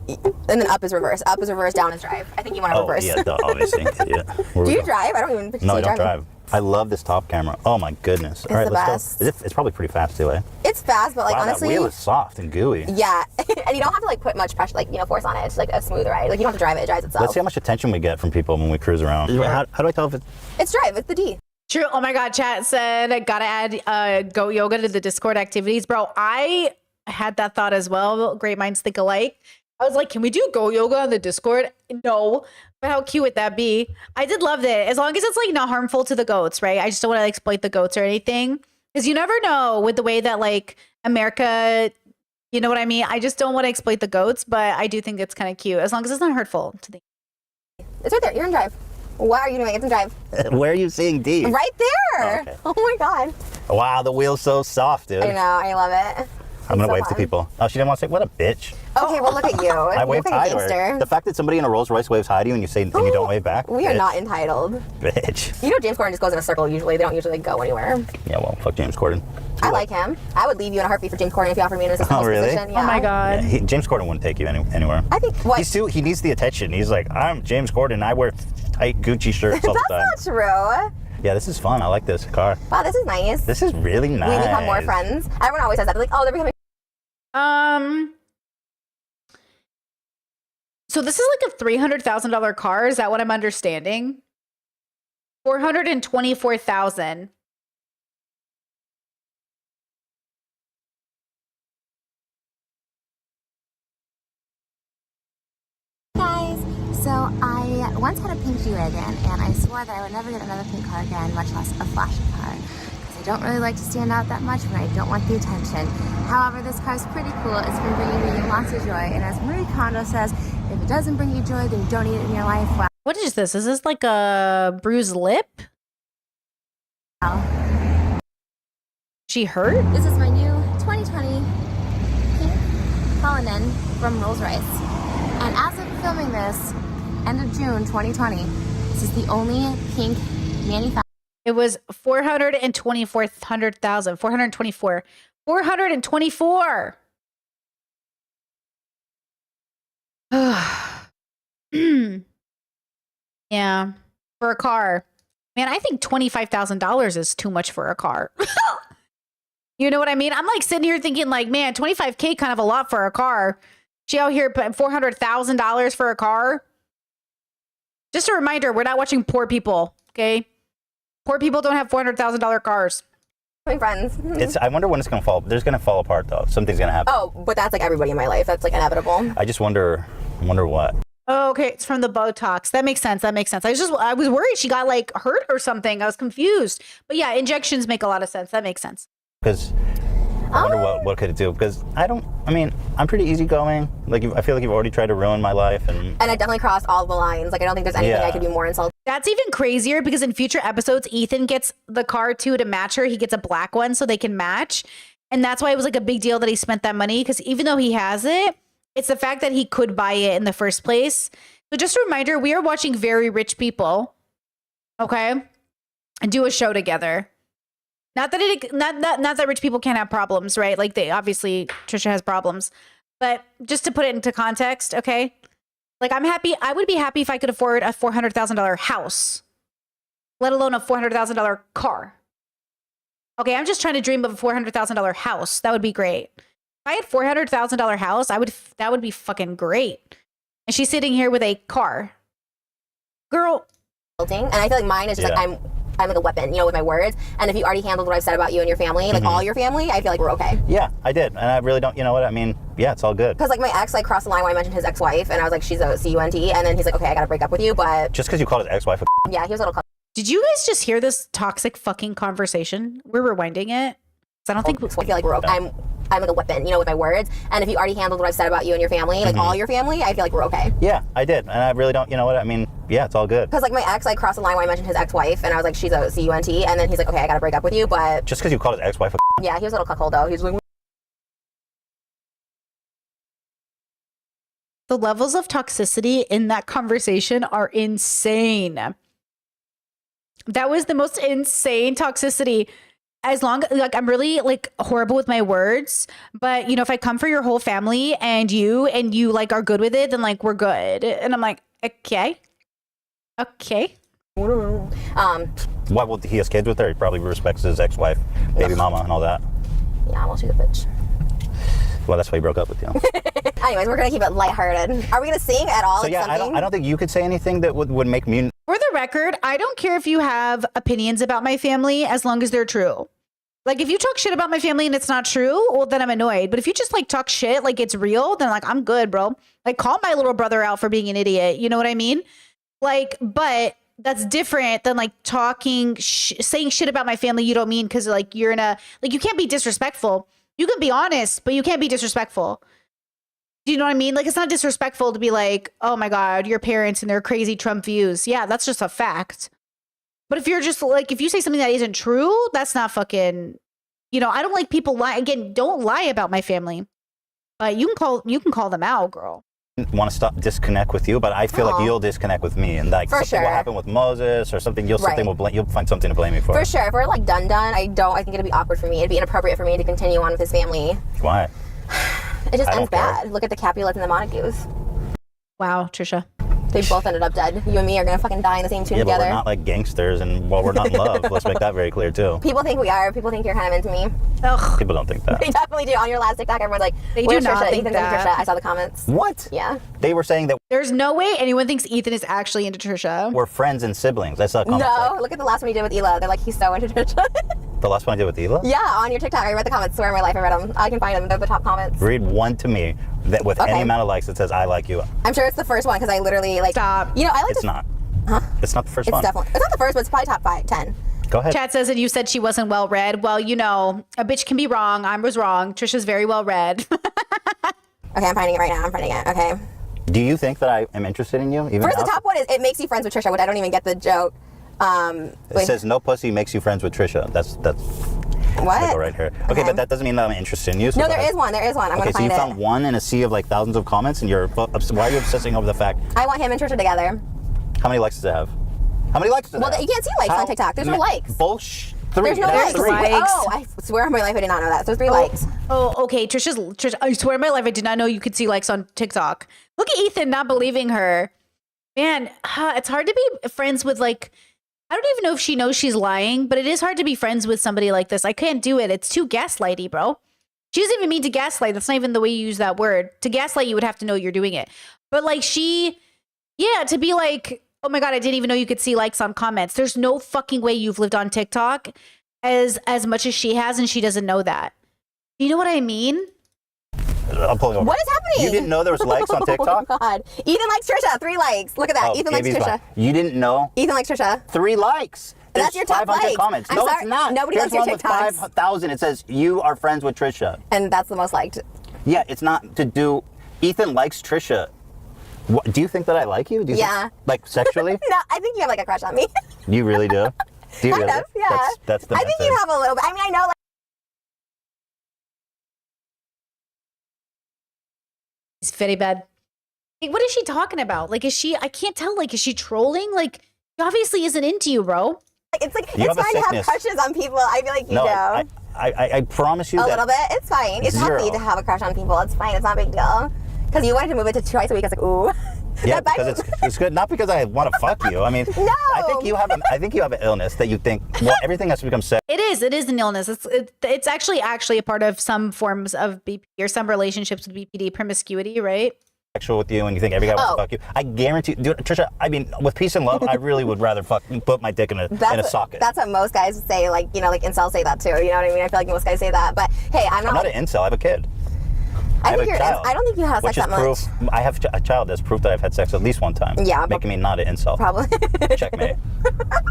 And then up is reverse. Up is reverse, down is drive. I think you want to reverse. Yeah, obviously. Idiot. Do you drive? I don't even No, I don't driving. drive. I love this top camera. Oh my goodness. It's the best. Go. It's probably pretty fast too, eh? It's fast, but like wow, honestly. that wheel is soft and gooey. Yeah, and you don't have to like put much pressure, like force on it. It's like a smooth ride. Like you don't have to drive it; it drives itself. Let's see how much attention we get from people when we cruise around. How do I tell if it's? It's drive. It's the D. True. Oh my God. Chat said I gotta add Goat Yoga to the Discord activities, bro. I had that thought as well. Great minds think alike. I was like, can we do Goat Yoga on the Discord? No. But how cute would that be? I did love it. As long as it's like not harmful to the goats, right? I just don't want to exploit the goats or anything. Because you never know with the way that like America, you know what I mean? I just don't want to exploit the goats, but I do think it's kind of cute. As long as it's not hurtful to the It's right there. You're in drive. What are you doing? It's in drive. Where are you seeing D? Right there. Oh, okay. Oh my God. Wow, the wheel's so soft, dude. I know. I love it. I'm gonna so wave to fun. people. Oh, she didn't want to say, what a bitch. Okay, well look at you. I waved You're like hi a to her. The fact that somebody in a Rolls Royce waves hi to you and you say and you don't wave back. We are bitch. not entitled. Bitch. You know James Corden just goes in a circle usually. They don't usually go anywhere. Yeah, well, fuck James Corden. I like him. I would leave you in a heartbeat for James Corden if you offered me an assistant Oh, really? position. Yeah. Oh my God. Yeah, James Corden wouldn't take you anywhere. I think what? He needs the attention. He's like, I'm James Corden. I wear tight Gucci shirts all the time. That's not true. Yeah, this is fun. I like this car. Wow, this is nice. This is really nice. We become more friends. Everyone always says that. They're like, oh, they're becoming. So this is like a $300,000 car. Is that what I'm understanding? $424,000. Guys, so I once had a pink G-Wagon and I swore that I would never get another pink car again, much less a flashy car. Because I don't really like to stand out that much when I don't want the attention. However, this car is pretty cool. It's been bringing me lots of joy. And as Marie Kondo says, if it doesn't bring you joy, then you don't need it in your life. Wow. What is this? Is this like a bruised lip? She hurt? This is my new 2020 pink Cullinan from Rolls-Royce. And as of filming this, end of June 2020, this is the only pink manufacturer. It was 424,000. 424. 424. Yeah, for a car. Man, I think $25,000 is too much for a car. You know what I mean? I'm like sitting here thinking like, man, $25K kind of a lot for a car. She out here putting $400,000 for a car. Just a reminder, we're not watching poor people, okay? Poor people don't have $400,000 cars. My friends. I wonder when it's gonna fall. There's gonna fall apart though. Something's gonna happen. Oh, but that's like everybody in my life. That's like inevitable. I just wonder what. Oh, okay. It's from the Botox. That makes sense. I was worried she got like hurt or something. I was confused. But yeah, injections make a lot of sense. That makes sense. Because I wonder what could it do? Because I'm pretty easygoing. Like I feel like you've already tried to ruin my life, and I definitely crossed all the lines. Like I don't think there's anything I could be more insulted. That's even crazier because in future episodes, Ethan gets the car too to match her. He gets a black one so they can match. And that's why it was like a big deal that he spent that money, because even though he has it, it's the fact that he could buy it in the first place. So just a reminder, we are watching very rich people, okay, and do a show together. Not that not that rich people can't have problems, right? Like they obviously, Trisha has problems, but just to put it into context, okay? Like I would be happy if I could afford a $400,000 house, let alone a $400,000 car. Okay, I'm just trying to dream of a $400,000 house. That would be great. If I had $400,000 house, that would be fucking great. And she's sitting here with a car. Girl. And I feel like mine is just like I'm like a weapon, with my words. And if you already handled what I've said about you and your family, like all your family, I feel like we're okay. Yeah, I did. And I really don't, you know what? I mean, yeah, it's all good. Because like my ex crossed the line when I mentioned his ex-wife, and I was like, she's a CUNT. And then he's like, okay, I gotta break up with you, but... Just because you called his ex-wife a Yeah, he was a little... Did you guys just hear this toxic fucking conversation? We're rewinding it. I don't think... I feel like we're okay. I'm like a weapon, with my words. And if you already handled what I've said about you and your family, like all your family, I feel like we're okay. Yeah, I did. And I really don't, you know what? I mean, yeah, it's all good. Because like my ex, crossed the line when I mentioned his ex-wife, and I was like, she's a CUNT. And then he's like, okay, I gotta break up with you, but... Just because you called his ex-wife a Yeah, he was a little cuckold though. He was like... The levels of toxicity in that conversation are insane. That was the most insane toxicity. As long like I'm really like horrible with my words, but if I come for your whole family and you like are good with it, then like we're good. And I'm like, okay. Why? Well, he has kids with her. He probably respects his ex-wife, baby mama, and all that. Yeah, well, she's a bitch. Well, that's why he broke up with you. Anyways, we're gonna keep it lighthearted. Are we gonna sing at all? So yeah, I don't think you could say anything that would make me. For the record, I don't care if you have opinions about my family as long as they're true. Like if you talk shit about my family and it's not true, well then I'm annoyed. But if you just like talk shit like it's real, then like I'm good, bro. Like call my little brother out for being an idiot. You know what I mean? Like, but that's different than like talking, saying shit about my family you don't mean because like you're in a like you can't be disrespectful. You can be honest, but you can't be disrespectful. Do you know what I mean? Like, it's not disrespectful to be like, oh my God, your parents and their crazy Trump views. Yeah, that's just a fact. But if you're just like, if you say something that isn't true, that's not fucking, I don't like people lie. Again, don't lie about my family. But you can call them out, girl. Want to disconnect with you, but I feel like you'll disconnect with me, and like something will happen with Moses or something. You'll find something to blame me for. For sure. If we're like done, I think it'd be awkward for me. It'd be inappropriate for me to continue on with his family. Why? It just ends bad. Look at the Capulets and the Montagues. Wow, Trisha. They both ended up dead. You and me are gonna fucking die in the same tomb together. But we're not like gangsters, and we're not in love. Let's make that very clear too. People think we are. People think you're kind of into me. Ugh. People don't think that. They definitely do. On your last TikTok, everyone's like, they do not Trisha? think Ethan that. Trisha. I saw the comments. What? Yeah. They were saying that there's no way anyone thinks Ethan is actually into Trisha. We're friends and siblings. I saw comments. No, look at the last one you did with Hila. They're like, he's so into Trisha. The last one I did with Hila? Yeah, on your TikTok. I read the comments. Swear on my life, I read them. I can find them. They're the top comments. Read one to me that with any amount of likes that says I like you. I'm sure it's the first one because I literally like. Stop. I like. It's not. Huh? It's not the first one. It's not the first, but it's probably top 10. Go ahead. Chat says that you said she wasn't well read. Well, a bitch can be wrong. I was wrong. Trisha's very well read. Okay, I'm finding it right now. I'm finding it. Okay. Do you think that I am interested in you? Even first, the top one is it makes you friends with Trisha, which I don't even get the joke. It says no pussy makes you friends with Trisha. That's what? Go right here. Okay, but that doesn't mean that I'm interested in you. So no, there is one. There is one. I'm gonna find it. Okay, so you found one in a sea of like thousands of comments, and why are you obsessing over the fact? I want him and Trisha together. How many likes does it have? How many likes does it have? Well, you can't see likes on TikTok. There's no likes. Bullshit. There's no likes. 3. Oh, I swear on my life I did not know that. So 3 likes. Oh, okay. Trisha, I swear on my life I did not know you could see likes on TikTok. Look at Ethan not believing her. Man, it's hard to be friends with like, I don't even know if she knows she's lying, but it is hard to be friends with somebody like this. I can't do it. It's too gaslighty, bro. She doesn't even mean to gaslight. That's not even the way you use that word. To gaslight, you would have to know you're doing it. But like to be like, oh my God, I didn't even know you could see likes on comments. There's no fucking way you've lived on TikTok as much as she has, and she doesn't know that. You know what I mean? I'm pulling over. What is happening? You didn't know there was likes on TikTok? Oh God. Ethan likes Trisha. 3 likes. Look at that. Ethan likes Trisha. You didn't know? Ethan likes Trisha. 3 likes. There's that's your top 500 likes. comments. No, it's not. Nobody likes your TikToks. With 5,000. It says you are friends with Trisha. And that's the most liked. Yeah, it's not to do. Ethan likes Trisha. What, do you think that I like you? Do you Yeah. think, like sexually? No, I think you have like a crush on me. You really do? Do you Kind really? of, yeah. That's the I think you message. have a little bit. I mean, I know like. It's very bad. Like, what is she talking about? Like, I can't tell. Like, is she trolling? Like, she obviously isn't into you, bro. It's like, You it's have a fine to have sickness. crushes on people. I feel like you No, do. I promise you A that. little bit. It's fine. It's healthy Zero. to have a crush on people. It's fine. It's not a big deal. Because you wanted to move it to twice a week. I was like, ooh. Yeah, because it's good. Not because I want to fuck you. I mean, No. I think you have an illness that you think, well, everything has to become sex. It is an illness. It's actually a part of some forms of BP or some relationships with BPD, promiscuity, right? Sexual with you, and you think every guy wants to fuck you. I guarantee, dude, Trisha. I mean, with peace and love, I really would rather put my dick in a socket. That's what most guys say. Like, you know, like incels say that too. You know what I mean? I feel like most guys say that. But hey, I'm I'm not. not an incel. I have a kid. I have think a you're. child, I don't think you have which sex is that proof. much. I have a child. That's proof that I've had sex at least one time. Yeah, making me not an incel. Probably. Checkmate.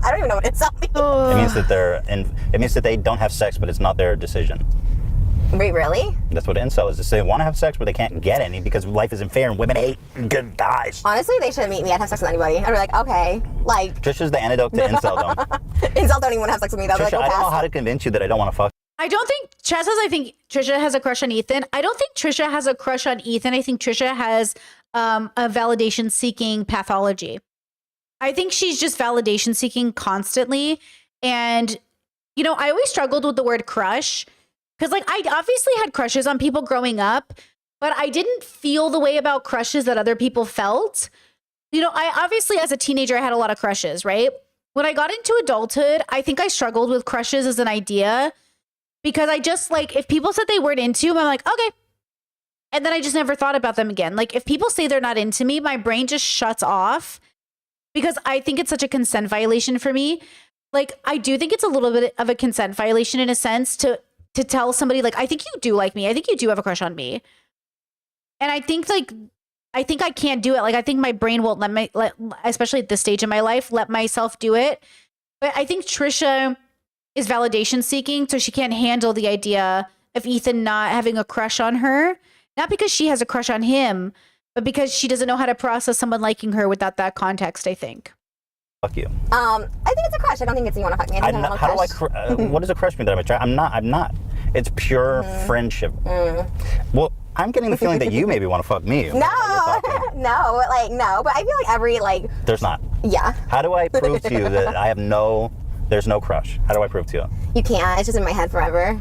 I don't even know what incel means. It means that it means that they don't have sex, but it's not their decision. Wait, really? That's what incel is. They want to have sex, but they can't get any because life isn't fair and women hate good guys. Honestly, they shouldn't meet me. I'd have sex with anybody. I'd be like, okay, like. Trisha's the antidote to inceldom. Incels don't even want to have sex with me. They'll be Trisha, like, I go don't know pass. how to convince you that I don't want to fuck. I don't think I think Trisha has a crush on Ethan. I don't think Trisha has a crush on Ethan. I think Trisha has a validation seeking pathology. I think she's just validation seeking constantly. And, you know, I always struggled with the word crush because, like, I obviously had crushes on people growing up, but I didn't feel the way about crushes that other people felt. You know, I obviously, as a teenager, I had a lot of crushes, right? When I got into adulthood, I think I struggled with crushes as an idea because I just, like, if people said they weren't into them, I'm like, okay. And then I just never thought about them again. Like, if people say they're not into me, my brain just shuts off because I think it's such a consent violation for me. Like, I do think it's a little bit of a consent violation in a sense to tell somebody, like, I think you do like me. I think you do have a crush on me. And I think, like, I think I can't do it. Like, I think my brain won't let especially at this stage in my life, let myself do it. But I think Trisha is validation seeking, so she can't handle the idea of Ethan not having a crush on her. Not because she has a crush on him, but because she doesn't know how to process someone liking her without that context, I think. Fuck you. I think it's a crush. I don't think it's you want to fuck me. I think I'm a How do I? crush. What does a crush mean that I'm attracted? I'm not. It's pure friendship. Well, I'm getting the feeling that you maybe want to fuck me. No, no, like no. But I feel like every like. There's not. Yeah. How do I prove to you that I have there's no crush? How do I prove to you? You can't. It's just in my head forever.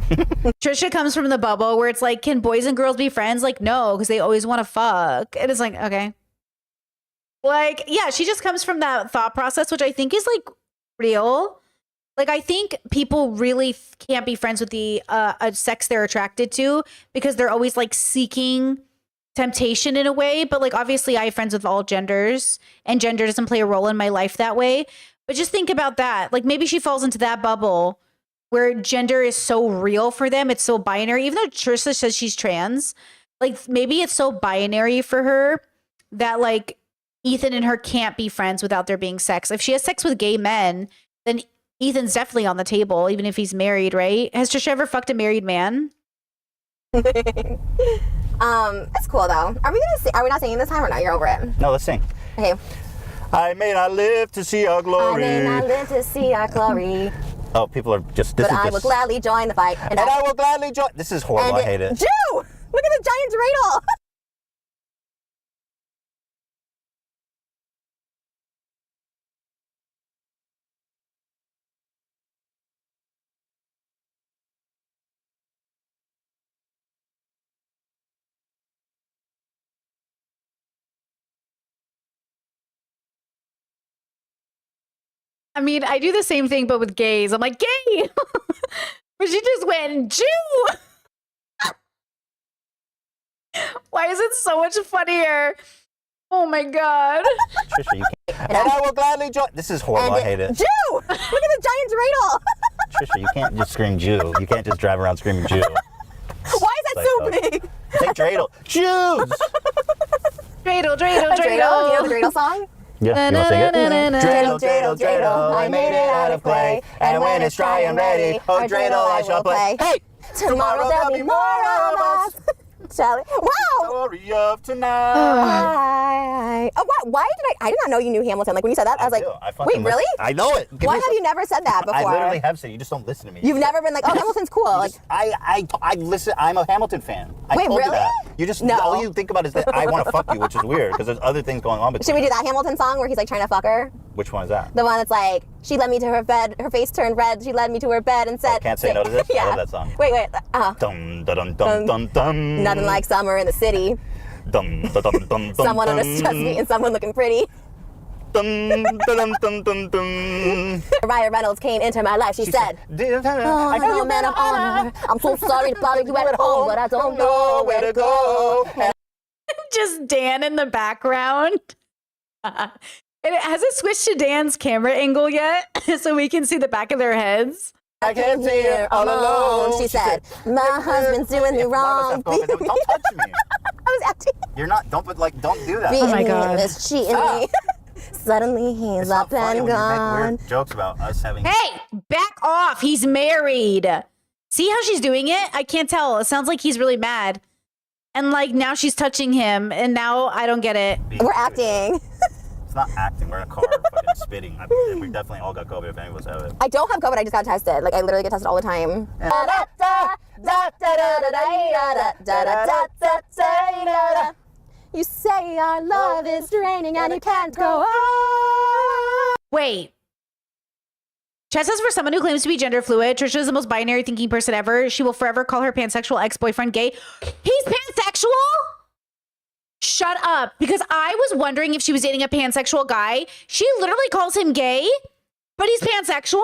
Trisha comes from the bubble where it's like, can boys and girls be friends? Like, no, because they always want to fuck. And it's like, okay. Like, yeah, she just comes from that thought process, which I think is like real. Like, I think people really can't be friends with the sex they're attracted to because they're always like seeking temptation in a way. But like, obviously, I have friends with all genders, and gender doesn't play a role in my life that way. But just think about that. Like, maybe she falls into that bubble where gender is so real for them. It's so binary. Even though Trisha says she's trans, like, maybe it's so binary for her that like Ethan and her can't be friends without there being sex. If she has sex with gay men, then Ethan's definitely on the table, even if he's married, right? Has Trisha ever fucked a married man? It's cool though. Are we gonna? Are we not singing this time or not? You're over it. No, let's sing. Okay. I may not live to see our glory. I may not live to see our glory. Oh, people are just. But I will gladly join the fight. And I will gladly join. This is horrible. I hate it. Jew! Look at the giant dreidel. I mean, I do the same thing, but with gays. I'm like, gay! But she just went, Jew! Why is it so much funnier? Oh my God. Trisha, you can't. And I will gladly join. This is horrible. I hate it. Jew! Look at the giant dreidel. Trisha, you can't just scream Jew. You can't just drive around screaming Jew. Why is that so big? Say dreidel. Jews! Dreidel, dreidel, Dreidel. dreidel. You know the dreidel song? Yeah, you want to sing it? Dreidel, dreidel, dreidel, I made it out of clay. And when it's dry and ready, oh dreidel I shall play. Hey! Tomorrow there'll be more of us. Charlie. Wow. Story of tonight. Oh, why did I did not know you knew Hamilton. Like when you said that, I was like, wait, really? I know it. Why have you never said that before? I literally have said. You just don't listen to me. You've never been like, oh, Hamilton's cool. Like I listen. I'm a Hamilton fan. Wait, told really? You that. You just all you think about is that I want to fuck you, which is weird because there's other things going on. Should we do that Hamilton song where he's like trying to fuck her? Which one is that? The one that's like, she led me to her bed, her face turned red, she led me to her bed and said, Can't Say No to This? Yeah. I love that song. Wait. Dum dum dum dum dum. Nothing like summer in the city. Dum dum dum dum. Someone understands me and someone looking pretty. Dum dum dum dum dum. Ryan Reynolds came into my life. She said, "Oh, I know you man of honor. I'm so sorry to bother you at home, but I don't know where to go." Just Dan in the background. And has it switched to Dan's camera angle yet, so we can see the back of their heads? I came here all alone. She said, "My husband's doing me wrong." Don't touch me. I was acting. You're not. Don't do that. Oh my God. Is cheating me. Suddenly he's up and gone. Weird jokes about us having. Hey, back off. He's married. See how she's doing it? I can't tell. It sounds like he's really mad. And like now she's touching him, and now I don't get it. We're acting. It's not acting. We're in a car fucking spitting. We definitely all got COVID if any of us have it. I don't have COVID. I just got tested. Like I literally get tested all the time. You say our love is draining and you can't go on. Wait. Chad says for someone who claims to be gender fluid, Trisha is the most binary thinking person ever. She will forever call her pansexual ex-boyfriend gay. He's pansexual? Shut up. Because I was wondering if she was dating a pansexual guy. She literally calls him gay, but he's pansexual?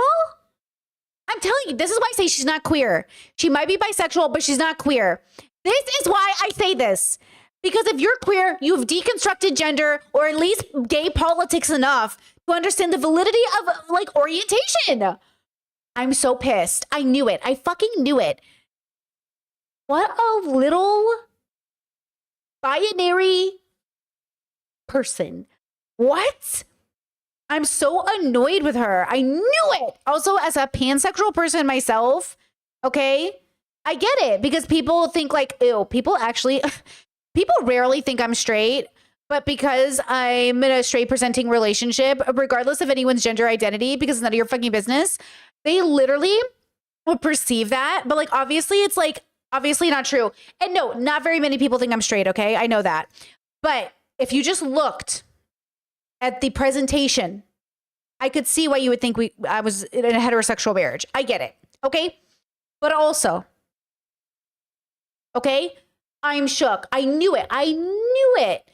I'm telling you, this is why I say she's not queer. She might be bisexual, but she's not queer. This is why I say this. Because if you're queer, you've deconstructed gender or at least gay politics enough to understand the validity of like orientation. I'm so pissed. I knew it. I fucking knew it. What a little binary person. What? I'm so annoyed with her. I knew it. Also, as a pansexual person myself, okay, I get it because people think like, ew, people rarely think I'm straight, but because I'm in a straight presenting relationship, regardless of anyone's gender identity, because it's none of your fucking business, they literally would perceive that. But like, obviously it's like, obviously not true. And no, not very many people think I'm straight. Okay. I know that. But if you just looked at the presentation, I could see why you would think I was in a heterosexual marriage. I get it. Okay. But also, okay, I'm shook. I knew it. I knew it.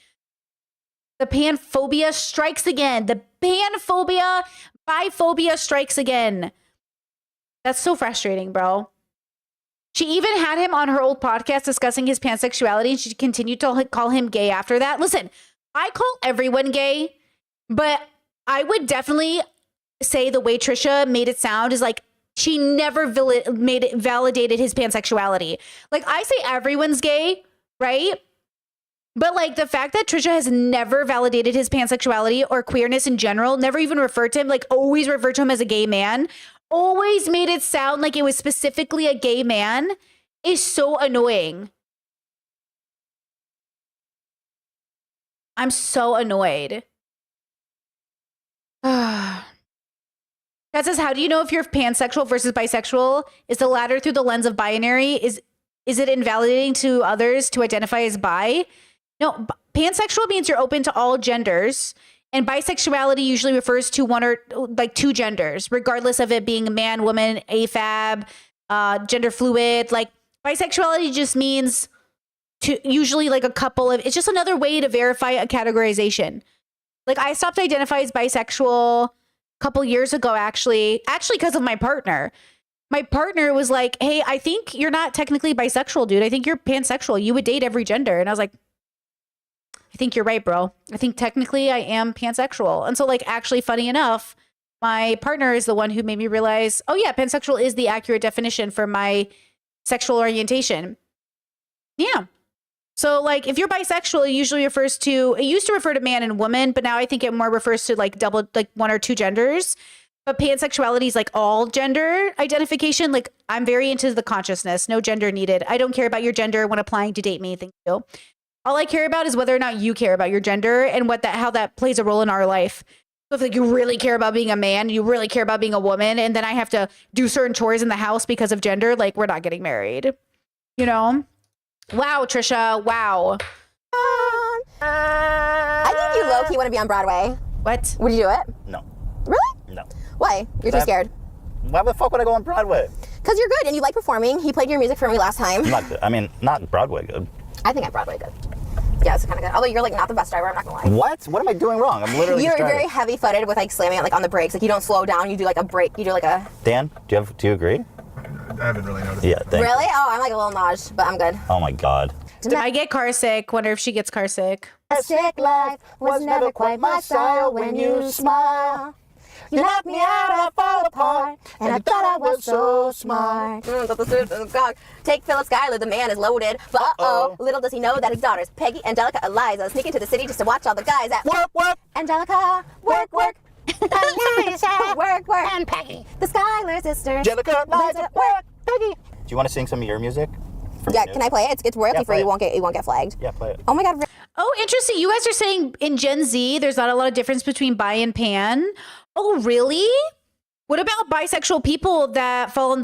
The panphobia strikes again. The panphobia, biphobia strikes again. That's so frustrating, bro. She even had him on her old podcast discussing his pansexuality, and she continued to call him gay after that. Listen, I call everyone gay, but I would definitely say the way Trisha made it sound is like she never validated his pansexuality. Like I say everyone's gay, right? But like the fact that Trisha has never validated his pansexuality or queerness in general, never even referred to him, like always referred to him as a gay man, always made it sound like it was specifically a gay man, is so annoying. I'm so annoyed. That says, how do you know if you're pansexual versus bisexual? Is the latter through the lens of binary? Is it invalidating to others to identify as bi? No, pansexual means you're open to all genders, and bisexuality usually refers to one or like two genders, regardless of it being man, woman, AFAB, gender fluid. Like bisexuality just means to usually like a couple of, it's just another way to verify a categorization. Like I stopped identifying as bisexual a couple years ago, actually because of my partner. My partner was like, hey, I think you're not technically bisexual, dude. I think you're pansexual. You would date every gender. And I was like, I think you're right, bro. I think technically I am pansexual. And so like, actually funny enough, my partner is the one who made me realize, oh yeah, pansexual is the accurate definition for my sexual orientation. Yeah. So like if you're bisexual, it usually it used to refer to man and woman, but now I think it more refers to like double, like one or two genders. But pansexuality is like all gender identification. Like I'm very into the consciousness, no gender needed. I don't care about your gender when applying to date me. Thank you. All I care about is whether or not you care about your gender and how that plays a role in our life. So if like you really care about being a man, you really care about being a woman, and then I have to do certain chores in the house because of gender, like we're not getting married. You know? Wow, Trisha. Wow. I think you low-key want to be on Broadway. What? Would you do it? No. Really? No. Why? You're too scared. Why the fuck would I go on Broadway? Because you're good and you like performing. He played your music for me last time. I'm not good. I mean, not Broadway good. I think I'm Broadway good. Yeah, it's kind of good. Although you're like not the best driver, I'm not gonna lie. What? What am I doing wrong? I'm literally. You're just driving. very heavy-footed with like slamming it like on the brakes. Like you don't slow down. You do like a brake. You do like a. Dan, do you agree? I haven't really noticed. Yeah. Thank Really? you. Oh, I'm like a little nudged, but I'm good. Oh my God. Did I get car sick? Wonder if she gets car sick. A sick life was never quite my style when you smile. You knocked me out, I fall apart, and I thought I was so smart. Take Philip Schuyler, the man is loaded. But uh-oh, little does he know that his daughters, Peggy, Angelica, Eliza, sneak into the city just to watch all the guys at work. Angelica, work. work. And Peggy, the Schuyler sisters. Angelica, Eliza, work. Peggy. Do you want to sing some of your music? Yeah, can I play it? It's royalty free. play You won't get flagged. Yeah, play it. Oh my God. Oh, interesting. You guys are saying in Gen Z, there's not a lot of difference between bi and pan. Oh, really? What about bisexual people that fall in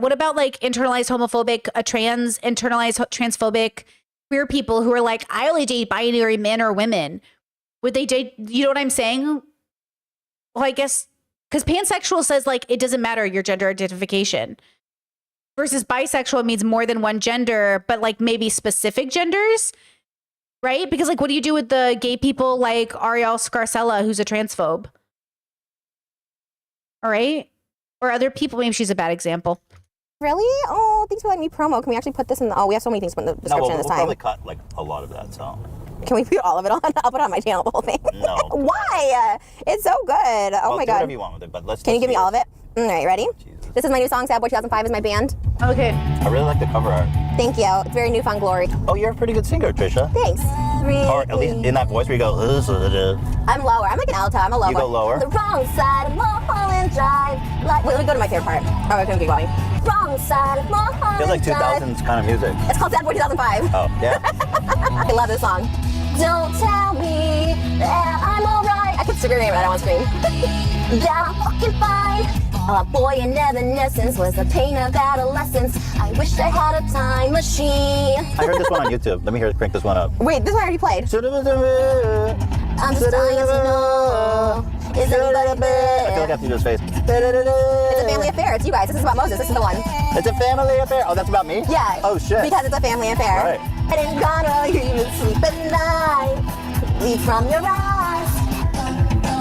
what about like internalized homophobic, internalized transphobic queer people who are like, I only date binary men or women. Would they date, you know what I'm saying? Well, I guess, because pansexual says like, it doesn't matter your gender identification. Versus bisexual means more than one gender, but like maybe specific genders, right? Because like, what do you do with the gay people like Ariel Scarcella, who's a transphobe? All right. Or other people, maybe she's a bad example. Really? Oh, thanks for letting me promo. Can we actually put this in the, we have so many things to put in the description this we'll time. probably cut like a lot of that, so. Can we put all of it on? I'll put it on my channel, the whole thing. No. Why? It's so good. Oh my do God. whatever you want with it, but let's. Can you give me all of it? All right, ready? This is my new song, Sad Boy 2005 is my band. Okay. I really like the cover art. Thank you. It's very newfound glory. Oh, you're a pretty good singer, Trisha. Thanks. Or at least in that voice where you go, I'm lower. I'm like an alto. I'm a lower. You go lower? On the wrong side of Mulholland Drive. Wait, let me go to my favorite part. Oh, I'm going to keep going. Wrong side of Mulholland feels like Drive. 2000s kind of music. It's called Sad Boy 2005. Oh, yeah? I love this song. Don't tell me that I'm alright. I could scream it, but I don't want to scream. That I'm fucking fine. A boy in evanescence was the pain of adolescence. I wish I had a time machine. I heard this one on YouTube. Let me crank this one up. Wait, this one I already played. I'm just dying to know. Is anybody there? I feel like I have to do his face. It's a family affair. It's you guys. This is about Moses. This is the one. It's a family affair. Oh, that's about me? Yeah. Oh, shit. Because it's a family affair. Right. I didn't gonna even sleep at night. Leave from your eyes.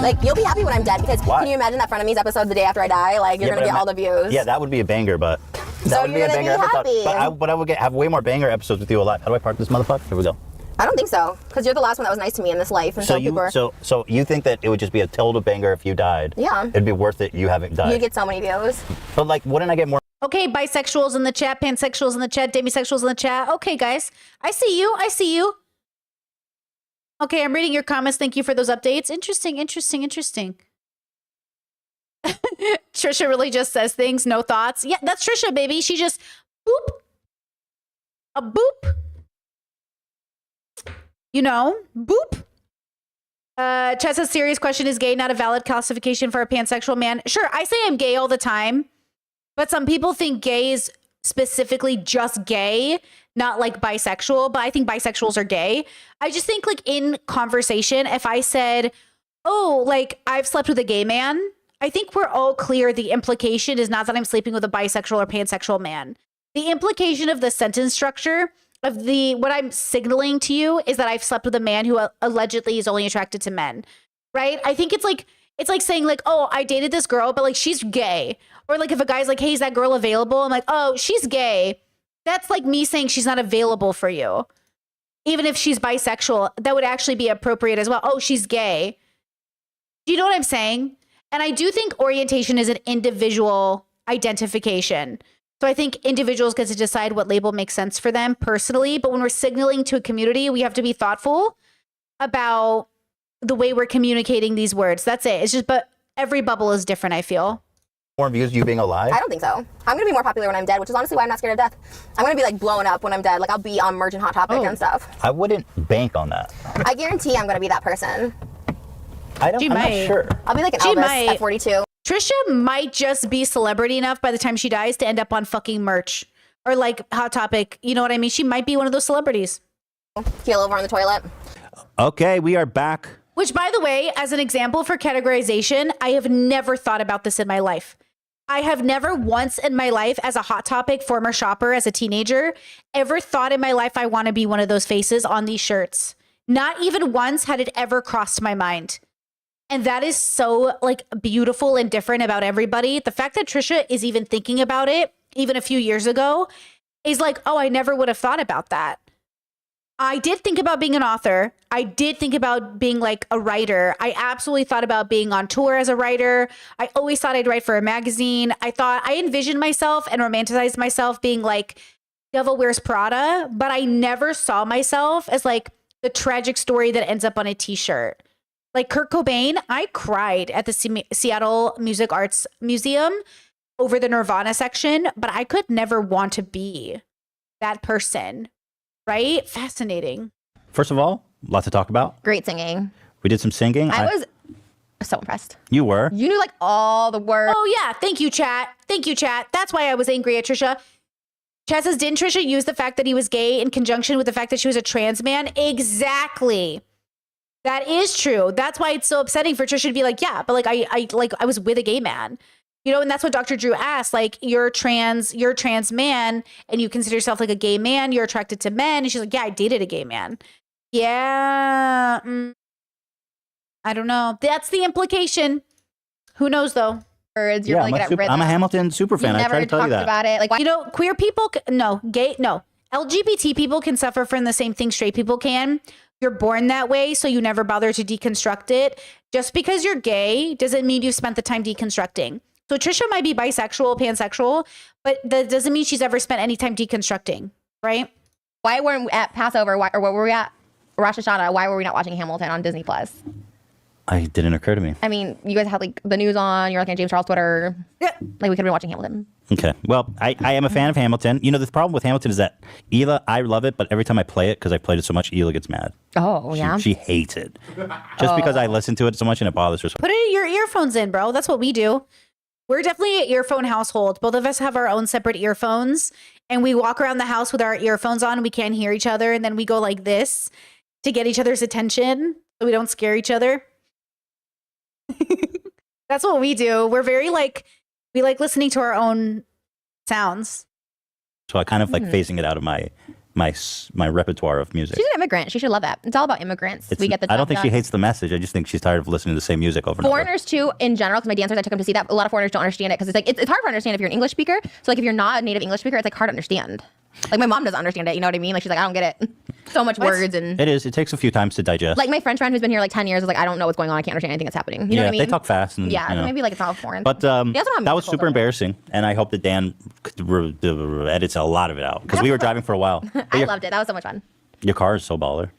Like, you'll be happy when I'm dead because can you imagine that Frenemies episode the day after I die? Like, you're gonna get all the views. Yeah, that would be a banger, but that So would be you're a gonna banger be episode. happy. But I would have way more banger episodes with you alive. How do I park this motherfucker? Here we go. I don't think so, because you're the last one that was nice to me in this life. And So people are, so you think that it would just be a total banger if you died? Yeah. It'd be worth it. You haven't died. you get so many views. But like, wouldn't I get more? Okay, bisexuals in the chat, pansexuals in the chat, demisexuals in the chat. Okay, guys. I see you. I see you. Okay, I'm reading your comments. Thank you for those updates. Interesting. Trisha really just says things, no thoughts. Yeah, that's Trisha, baby. She just boop. A boop. You know, boop. Chessa's serious question, is gay not a valid classification for a pansexual man? Sure, I say I'm gay all the time, but some people think gay is specifically just gay, not like bisexual, but I think bisexuals are gay. I just think like in conversation, if I said, oh, like I've slept with a gay man, I think we're all clear the implication is not that I'm sleeping with a bisexual or pansexual man. The implication of the sentence structure of what I'm signaling to you is that I've slept with a man who allegedly is only attracted to men, right? I think it's like saying like, oh, I dated this girl, but like she's gay. Or like if a guy's like, hey, is that girl available? I'm like, oh, she's gay. That's like me saying she's not available for you. Even if she's bisexual, that would actually be appropriate as well. Oh, she's gay. Do you know what I'm saying? And I do think orientation is an individual identification. So I think individuals get to decide what label makes sense for them personally. But when we're signaling to a community, we have to be thoughtful about the way we're communicating these words. That's it. It's just, but Every bubble is different, I feel. More views of you being alive? I don't think so. I'm gonna be more popular when I'm dead, which is honestly why I'm not scared of death. I'm gonna be like blowing up when I'm dead. Like I'll be on Merge and Hot Topic and stuff. I wouldn't bank on that. I guarantee I'm gonna be that person. I'm not sure. I'll be like an She Elvis might. at 42. Trisha might just be celebrity enough by the time she dies to end up on fucking Merch or like Hot Topic. You know what I mean? She might be one of those celebrities. Keel over on the toilet. Okay, we are back. Which, by the way, as an example for categorization, I have never thought about this in my life. I have never once in my life, as a Hot Topic former shopper, as a teenager, ever thought in my life I want to be one of those faces on these shirts. Not even once had it ever crossed my mind. And that is so like beautiful and different about everybody. The fact that Trisha is even thinking about it, even a few years ago, is like, oh, I never would have thought about that. I did think about being an author. I did think about being like a writer. I absolutely thought about being on tour as a writer. I always thought I'd write for a magazine. I envisioned myself and romanticized myself being like Devil Wears Prada, but I never saw myself as like the tragic story that ends up on a t-shirt. Like Kurt Cobain, I cried at the Seattle Music Arts Museum over the Nirvana section, but I could never want to be that person. Right? Fascinating. First of all, lots to talk about. Great singing. We did some singing. I was so impressed. You were. You knew like all the words. Oh yeah. Thank you, chat. Thank you, chat. That's why I was angry at Trisha. Chat says, didn't Trisha use the fact that he was gay in conjunction with the fact that she was a trans man? Exactly. That is true. That's why it's so upsetting for Trisha to be like, yeah, but like I was with a gay man. You know, and that's what Dr. Drew asked, like, you're a trans man and you consider yourself like a gay man, you're attracted to men. And she's like, yeah, I dated a gay man. Yeah. I don't know. That's the implication. Who knows though? Words, you're really good at rhythm. I'm a Hamilton super fan. I try to tell you that. About it. Like, you know, queer people, no. LGBT people can suffer from the same thing straight people can. You're born that way, so you never bother to deconstruct it. Just because you're gay doesn't mean you've spent the time deconstructing. So Trisha might be bisexual, pansexual, but that doesn't mean she's ever spent any time deconstructing, right? Why weren't we at Passover, or what were we at Rosh Hashanah? Why were we not watching Hamilton on Disney Plus? It didn't occur to me. I mean, you guys had like the news on. You're looking at James Charles Twitter. Yeah. Like we could have been watching Hamilton. Okay. Well, I am a fan of Hamilton. You know, the problem with Hamilton is that Hila, I love it, but every time I play it, because I played it so much, Hila gets mad. Oh, yeah? She hates it. Just because I listen to it so much and it bothers her so much. Put your earphones in, bro. That's what we do. We're definitely an earphone household. Both of us have our own separate earphones, and we walk around the house with our earphones on. And we can't hear each other, and then we go like this to get each other's attention so we don't scare each other. That's what we do. We're very like, we like listening to our own sounds. So I kind of like phasing it out of my repertoire of music. She's an immigrant. She should love that. It's all about immigrants. We get the I don't think job she done. hates the message. I just think she's tired of listening to the same music over and over. Foreigners too, in general, because my dancers, I took them to see that. A lot of foreigners don't understand it because it's like it's hard to understand if you're an English speaker. So like if you're not a native English speaker, it's like hard to understand. Like my mom doesn't understand it. You know what I mean? Like she's like, I don't get it. So much words and. It is. It takes a few times to digest. Like my French friend who's been here like 10 years is like, I don't know what's going on. I can't understand anything that's happening. You know what I mean? They talk fast. And, yeah, you know. maybe like it's all foreign. But that was super embarrassing, and I hope that Dan edits a lot of it out because we were driving for a while. I loved it. That was so much fun. Your car is so baller.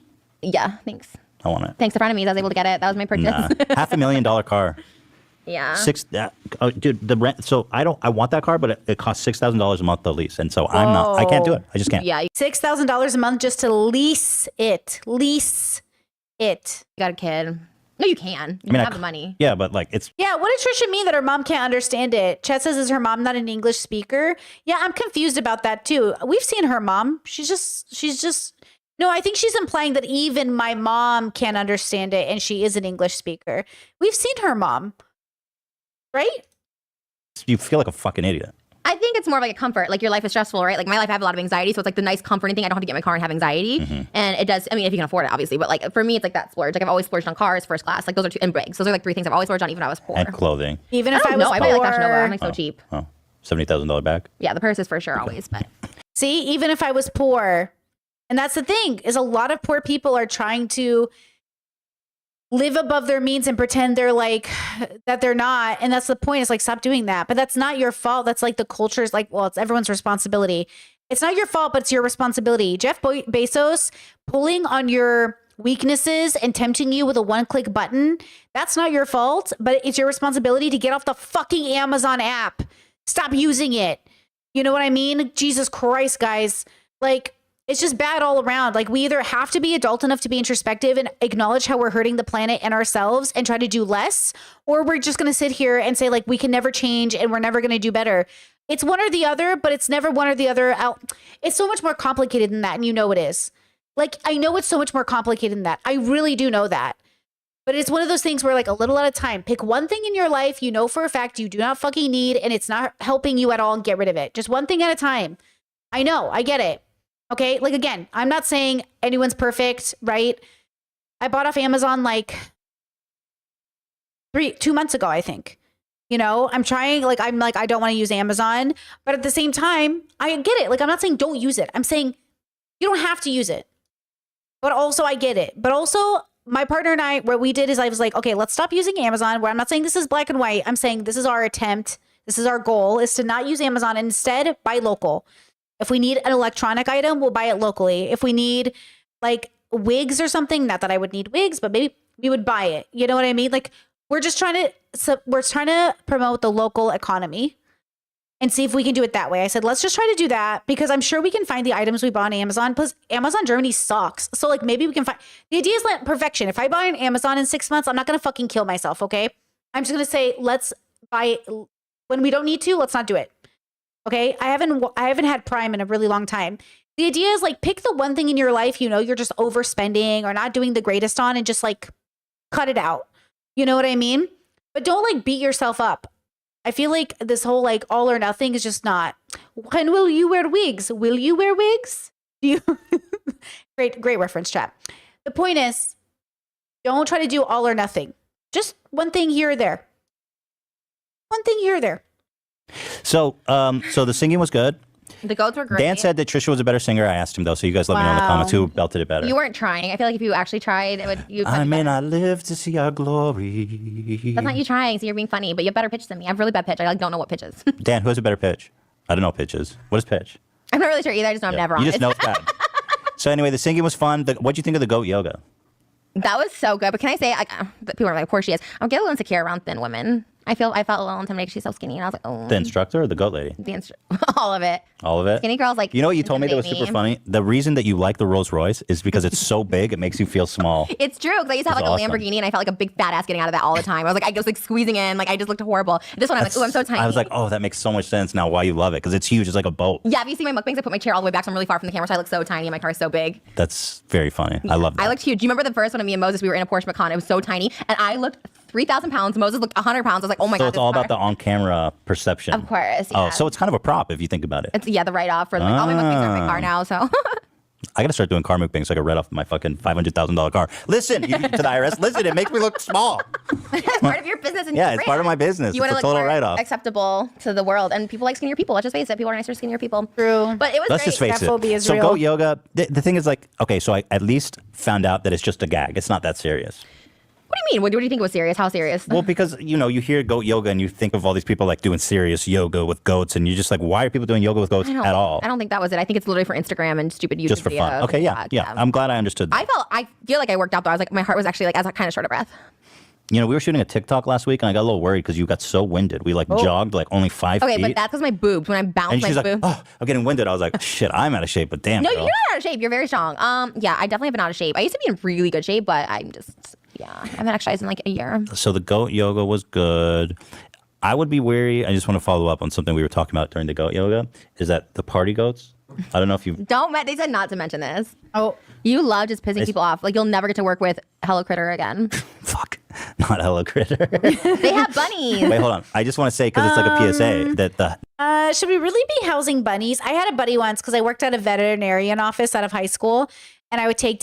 Yeah, thanks. I want it. Thanks to Frenemies, I was able to get it. That was my purchase. Nah. $500,000 car. Yeah. Dude, the rent. So I want that car, but it costs $6,000 a month to lease, and so I can't do it. I just can't. Yeah, $6,000 a month just to lease it. Lease it. You got a kid. No, you can. You have the money. Yeah, but like it's. Yeah, what did Trisha mean that her mom can't understand it? Chet says, is her mom not an English speaker? Yeah, I'm confused about that too. We've seen her mom. She's just. No, I think she's implying that even my mom can't understand it, and she is an English speaker. We've seen her mom. Right? You feel like a fucking idiot. I think it's more of like a comfort. Like your life is stressful, right? Like my life, I have a lot of anxiety. So it's like the nice comforting thing. I don't have to get in my car and have anxiety. And it does, I mean, if you can afford it, obviously. But like for me, it's like that splurge. Like I've always splurged on cars, first class. Like those are two, and Briggs. Those are like three things I've always splurged on even when I was poor. And clothing. Even if I was poor. I buy like Fashion Nova. I'm like so cheap. Oh, $70,000 bag. Yeah, the purse is for sure always. But see, even if I was poor, and that's the thing, is a lot of poor people are trying to live above their means and pretend they're like that they're not. And that's the point. It's like, stop doing that. But that's not your fault. That's like the culture's like, well, it's everyone's responsibility. It's not your fault, but it's your responsibility. Jeff Bezos pulling on your weaknesses and tempting you with a one-click button, that's not your fault, but it's your responsibility to get off the fucking Amazon app. Stop using it. You know what I mean? Jesus Christ, guys. Like, it's just bad all around. Like, we either have to be adult enough to be introspective and acknowledge how we're hurting the planet and ourselves and try to do less, or we're just going to sit here and say, like, we can never change and we're never going to do better. It's one or the other, but it's never one or the other. It's so much more complicated than that, and you know it is. Like, I know it's so much more complicated than that. I really do know that. But it's one of those things where, like, a little at a time, pick one thing in your life you know for a fact you do not fucking need, and it's not helping you at all, and get rid of it. Just one thing at a time. I know, I get it. Okay, like, again, I'm not saying anyone's perfect, right? I bought off Amazon like 2 months ago, I think. You know, I'm trying, like, I don't want to use Amazon, but at the same time, I get it. Like, I'm not saying don't use it. I'm saying you don't have to use it. But also, I get it. But also, my partner and I, what we did is I was like, okay, let's stop using Amazon. Where I'm not saying this is black and white. I'm saying this is our attempt. This is our goal, is to not use Amazon and instead buy local. If we need an electronic item, we'll buy it locally. If we need like wigs or something, not that I would need wigs, but maybe we would buy it. You know what I mean? Like, we're trying to promote the local economy and see if we can do it that way. I said, let's just try to do that, because I'm sure we can find the items we bought on Amazon. Plus, Amazon Germany sucks. So, like, maybe we can find, the idea is like perfection. If I buy on Amazon in 6 months, I'm not going to fucking kill myself. Okay. I'm just going to say, let's buy it when we don't need to. Let's not do it. Okay. I haven't had Prime in a really long time. The idea is, like, pick the one thing in your life, you know, you're just overspending or not doing the greatest on, and just, like, cut it out. You know what I mean? But don't, like, beat yourself up. I feel like this whole, like, all or nothing is just not. When will you wear wigs? Will you wear wigs? Do you? Great reference, chat. The point is, don't try to do all or nothing. Just one thing here or there. One thing here or there. So the singing was good. The goats were great. Dan said that Trisha was a better singer. I asked him, though, so you guys let me know in the comments who belted it better. You weren't trying. I feel like if you actually tried, it would. You. I may not live to see our glory. That's not you trying, so you're being funny. But you have better pitch than me. I have really bad pitch. I, like, don't know what pitch is. Dan, who has a better pitch? I don't know pitches. What is pitch? I'm not really sure either. I just know I'm never on You it. just know it's bad. So anyway, the singing was fun. What'd you think of the goat yoga? That was so good. But can I say, people are like, poor she is. I'm getting a little insecure around thin women. I felt a little intimidated. She's so skinny, and I was like, oh. The instructor or the goat lady? All of it. All of it? Skinny girls, like, you know what you told me that was intimidate super funny? The reason that you like the Rolls Royce is because it's so big, it makes you feel small. It's true, because I used to have like That's a awesome. Lamborghini, and I felt like a big fat ass getting out of that all the time. I was like squeezing in, like I just looked horrible. This one, I'm like, oh, I'm so tiny. I was like, oh, that makes so much sense now why you love it, because it's huge. It's like a boat. Yeah, if you see my mukbangs, I put my chair all the way back, so I'm really far from the camera, so I look so tiny, and my car is so big. That's very funny. I love that. I looked huge. Do you remember the first one of me and Moses? We were in a Porsche Macan. It was so tiny, and I looked 3,000 pounds. Moses looked 100 pounds. I was like, oh my So god. it's all about the on-camera perception. Of course. Oh, Yeah. so it's kind of a prop if you think about it. It's the write-off for like all my mukbangs are in my car now. So I got to start doing car mukbangs so I can write off my fucking $500,000 car. Listen to the IRS. Listen, it makes me look small. it's part of your business. And Yeah, your it's brand. part of my business. You want It's to a look total more write-off. acceptable to the world, and people like skinnier people. Let's just face it. People are nicer to skinnier people. True. But it was Let's great. just face it. So goat yoga, the thing is, like, okay, so I at least found out that it's just a gag. It's not that serious. What do you mean? What do you think was serious? How serious? Well, because, you know, you hear goat yoga and you think of all these people like doing serious yoga with goats, and you're just like, why are people doing yoga with goats at all? I don't think that was it. I think it's literally for Instagram and stupid YouTube Just for fun. videos. Okay, yeah. I'm glad I understood that. I feel like I worked out though. I was like, my heart was actually like, I was kind of short of breath. You know, we were shooting a TikTok last week, and I got a little worried because you got so winded. We like jogged like only 5 Okay, feet. but that's because my boobs, when I bounce and my she's like, boobs. oh, I'm getting winded. I was like, shit, I'm out of shape, but damn, No, girl. you're not out of shape. You're very strong. Yeah, I definitely have been out of shape. I used to be in really good shape, but I'm just, I haven't exercised in like a year. So the goat yoga was good. I would be wary. I just want to follow up on something we were talking about during the goat yoga, is that the party goats, I don't know if you They said not to mention this. Oh. You love just pissing people off. Like, you'll never get to work with Hello Critter again. not Hello Critter. They have bunnies. Wait, hold on. I just want to say, because it's like a PSA, that the Should we really be housing bunnies? I had a buddy once because I worked at a veterinarian office out of high school, and I would take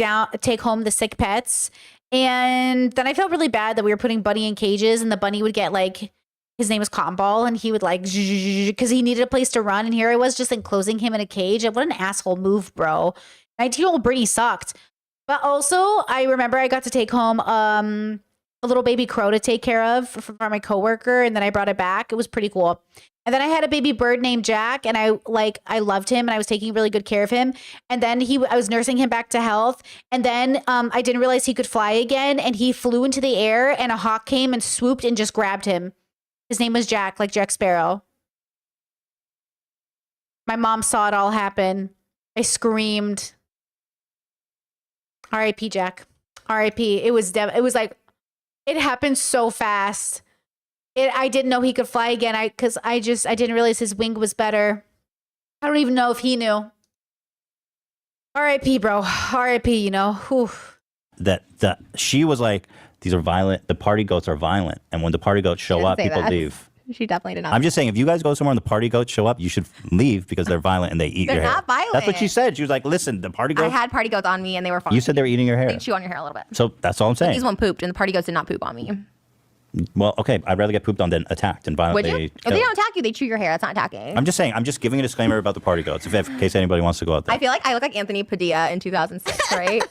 home the sick pets. And then I felt really bad that we were putting Bunny in cages, and the bunny would get like, his name was Cotton Ball, and he would like, because he needed a place to run. And here I was just enclosing him in a cage. What an asshole move, bro. 19-year-old Brittany sucked. But also, I remember I got to take home a little baby crow to take care of for my coworker, and then I brought it back. It was pretty cool. And then I had a baby bird named Jack, and I loved him, and I was taking really good care of him. And then I was nursing him back to health. And then I didn't realize he could fly again, and he flew into the air, and a hawk came and swooped and just grabbed him. His name was Jack, like Jack Sparrow. My mom saw it all happen. I screamed. R.I.P. Jack. R.I.P. It was like, it happened so fast. I didn't know he could fly again. I didn't realize his wing was better. I don't even know if he knew. R.I.P. bro. R.I.P. You know. Whew. That she was like, these are violent. The party goats are violent, and when the party goats show up, people leave. She definitely did not. I'm just saying, if you guys go somewhere and the party goats show up, you should leave because they're violent and they eat They're your hair. not violent. That's what she said. She was like, listen, the party I goats. had party goats on me and they were fine. You said they were eating your hair. They chew on your hair a little bit. So that's all I'm saying. These one pooped and the party goats did not poop on me. Well, okay, I'd rather get pooped on than attacked and Would violently. you? If they don't attack you, they chew your hair. That's not attacking. I'm just saying, I'm just giving a disclaimer about the party goats, in case anybody wants to go out there. I feel like I look like Anthony Padilla in 2006, right?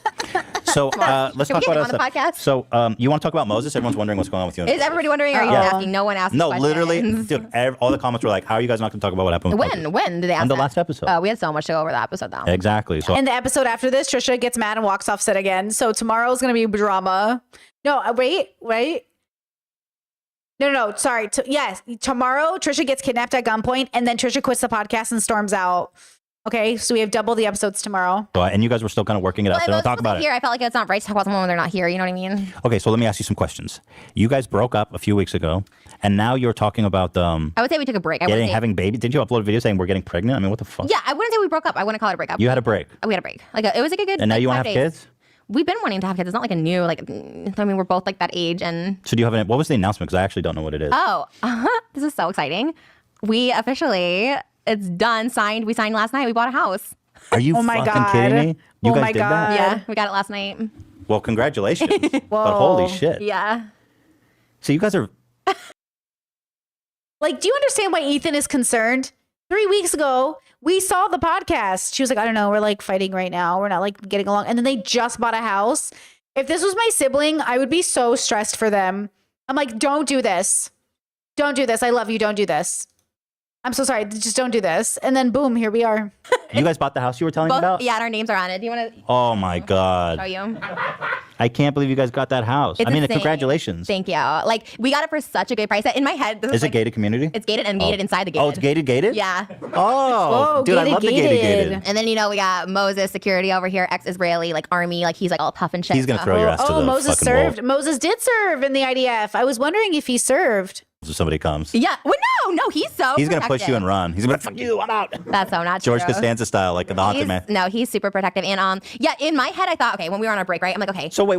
So let's Can we talk get about him on the podcast? So you want to talk about Moses? Everyone's wondering what's going on with you. and Is Moses. everybody wondering? Are you asking? No one asked. No, questions. literally, dude, all the comments were like, how are you guys not going to talk about what happened with Moses? When did they ask On the that? last episode. We had so much to go over the episode though. Exactly. So And the episode after this, Trisha gets mad and walks off set again. So tomorrow's going to be drama. No, wait. No, sorry. Yes, tomorrow Trisha gets kidnapped at gunpoint, and then Trisha quits the podcast and storms out. Okay, so we have double the episodes tomorrow. and you guys were still kind of working it out, so don't talk about it. Here, I felt like it's not right to talk about someone when they're not here. You know what I mean? Okay, so let me ask you some questions. You guys broke up a few weeks ago, and now you're talking about I would say we took a break. I wouldn't say- having babies. Did you upload a video saying we're getting pregnant? I mean, what the fuck? Yeah, I wouldn't say we broke up. I wouldn't call it a breakup. You had a break. We had a break. It was like a good. And now you want 5 to have days. kids? We've been wanting to have kids. It's not like a new I mean, we're both like that age and. So do you have what was the announcement? Because I actually don't know what it is. Oh, this is so exciting. We officially, it's done, signed. We signed last night. We bought a house. Are you fucking kidding me? You guys did that? Yeah, we got it last night. Well, congratulations. But holy shit. Yeah. So you guys are Like, do you understand why Ethan is concerned? 3 weeks ago, we saw the podcast. She was like, I don't know, we're like fighting right now. We're not like getting along. And then they just bought a house. If this was my sibling, I would be so stressed for them. I'm like, don't do this. Don't do this. I love you. Don't do this. I'm so sorry. Just don't do this. And then boom, here we are. You guys bought the house you were telling me about? Yeah, and our names are on it. Do you want to Oh my show God. you? I can't believe you guys got that house. It's I mean, insane. congratulations. Thank you. Like, we got it for such a good price. In my head, this Is it like, gated community? It's gated and gated inside the gated. Oh, it's gated? Yeah. Oh, Whoa, dude, I love the gated. And then, we got Moses security over here, ex-Israeli, like army, like he's like all tough and shit. He's gonna throw your ass to the Moses fucking served. wall. Moses did serve in the IDF. I was wondering if he served. So somebody comes. Yeah. Well, no, he's so He's going to push protective. you and run. He's going to fuck you, I'm out. That's so not George true. Costanza style, like the haunted man. No, he's super protective. And yeah, in my head, I thought, okay, when we were on our break, right? I'm like, okay. So wait.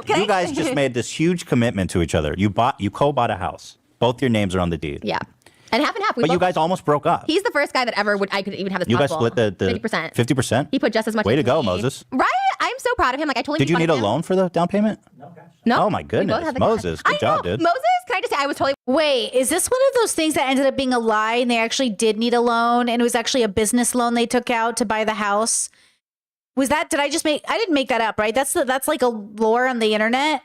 Can You guys just made this huge commitment to each other. You co-bought a house. Both your names are on the deed. Yeah. And half and half. But you guys almost broke up. He's the first guy that ever I could even have this You guys possible. split the 50%. 50%? He put just as much. Way as to go, me. Moses. Right? I'm so proud of him. Like I told him. Did you need a loan for the down payment? No. Oh my We both goodness. had the Moses, good job, dude. Moses, can I just say I was totally. Wait, is this one of those things that ended up being a lie and they actually did need a loan and it was actually a business loan they took out to buy the house? Was that, I didn't make that up, right? That's like a lore on the internet.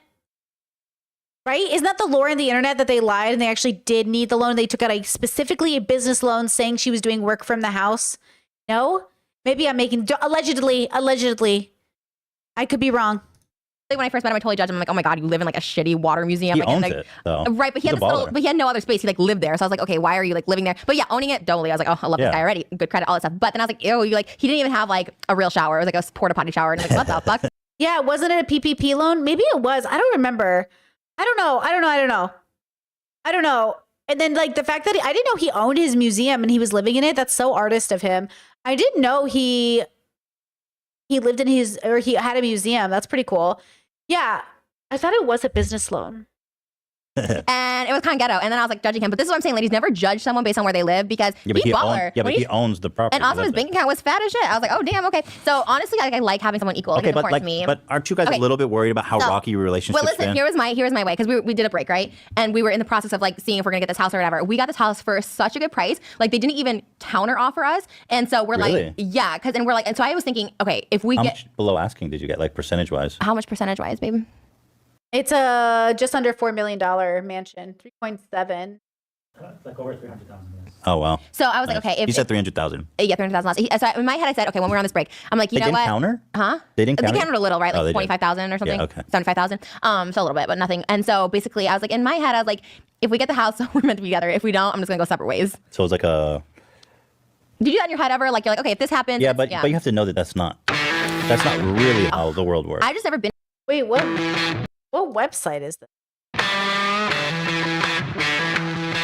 Right? Isn't that the lore on the internet that they lied and they actually did need the loan? They took out specifically a business loan saying she was doing work from the house. No? Maybe I'm making, allegedly. I could be wrong. When I first met him, I totally judged him. I'm like, oh my god, you live in like a shitty water museum. He like, owns like, it, though. Right, but he He's had a this little, baller. but he had no other space. He like lived there, so I was like, okay, why are you like living there? But yeah, owning it, totally. I was like, oh, I love Yeah. this guy already. Good credit, all that stuff. But then I was like, ew, he didn't even have like a real shower. It was like a porta potty shower. And I'm like, what the fuck? Yeah, wasn't it a PPP loan? Maybe it was. I don't remember. I don't know. And then like the fact that I didn't know he owned his museum and he was living in it. That's so artist of him. I didn't know he lived in he had a museum. That's pretty cool. Yeah. I thought it was a business loan. And it was kind of ghetto. And then I was like judging him. But this is what I'm saying, ladies, never judge someone based on where they live because he's baller. He owns the property. And also his That's bank account was fat as shit. I was like, oh damn, okay. So honestly, I like having someone equal. Okay, It's but important to me. but aren't you guys Okay. a little bit worried about how So- rocky your relationship's Well, listen, been? here was my way because we did a break, right? And we were in the process of like seeing if we're gonna get this house or whatever. We got this house for such a good price. Like they didn't even counter offer us, and so we're Really? like, yeah, and we're like, and so I was thinking, okay, if we How get much below asking did you get, like percentage wise? how much percentage wise, babe? It's a just under $4 million mansion, 3.7. Like over 300,000. Oh wow. So I was like, okay, if you said 300,000. Yeah, $300,000. So in my head, I said, okay, when we're on this break, I'm like, you They know didn't what? counter? Huh? They didn't They counter? counted a little, right? Oh, Like they did. 25,000 or something. Yeah, okay. 75,000. So a little bit, but nothing. And so basically, I was like, in my head, I was like, if we get the house, we're meant to be together. If we don't, I'm just gonna go separate ways. So it's like a. Did you do that in your head ever? Like, you're like, okay, if this happens, Yeah, but you have to know that that's not really how the world works. I've just never been. Wait, what website is this?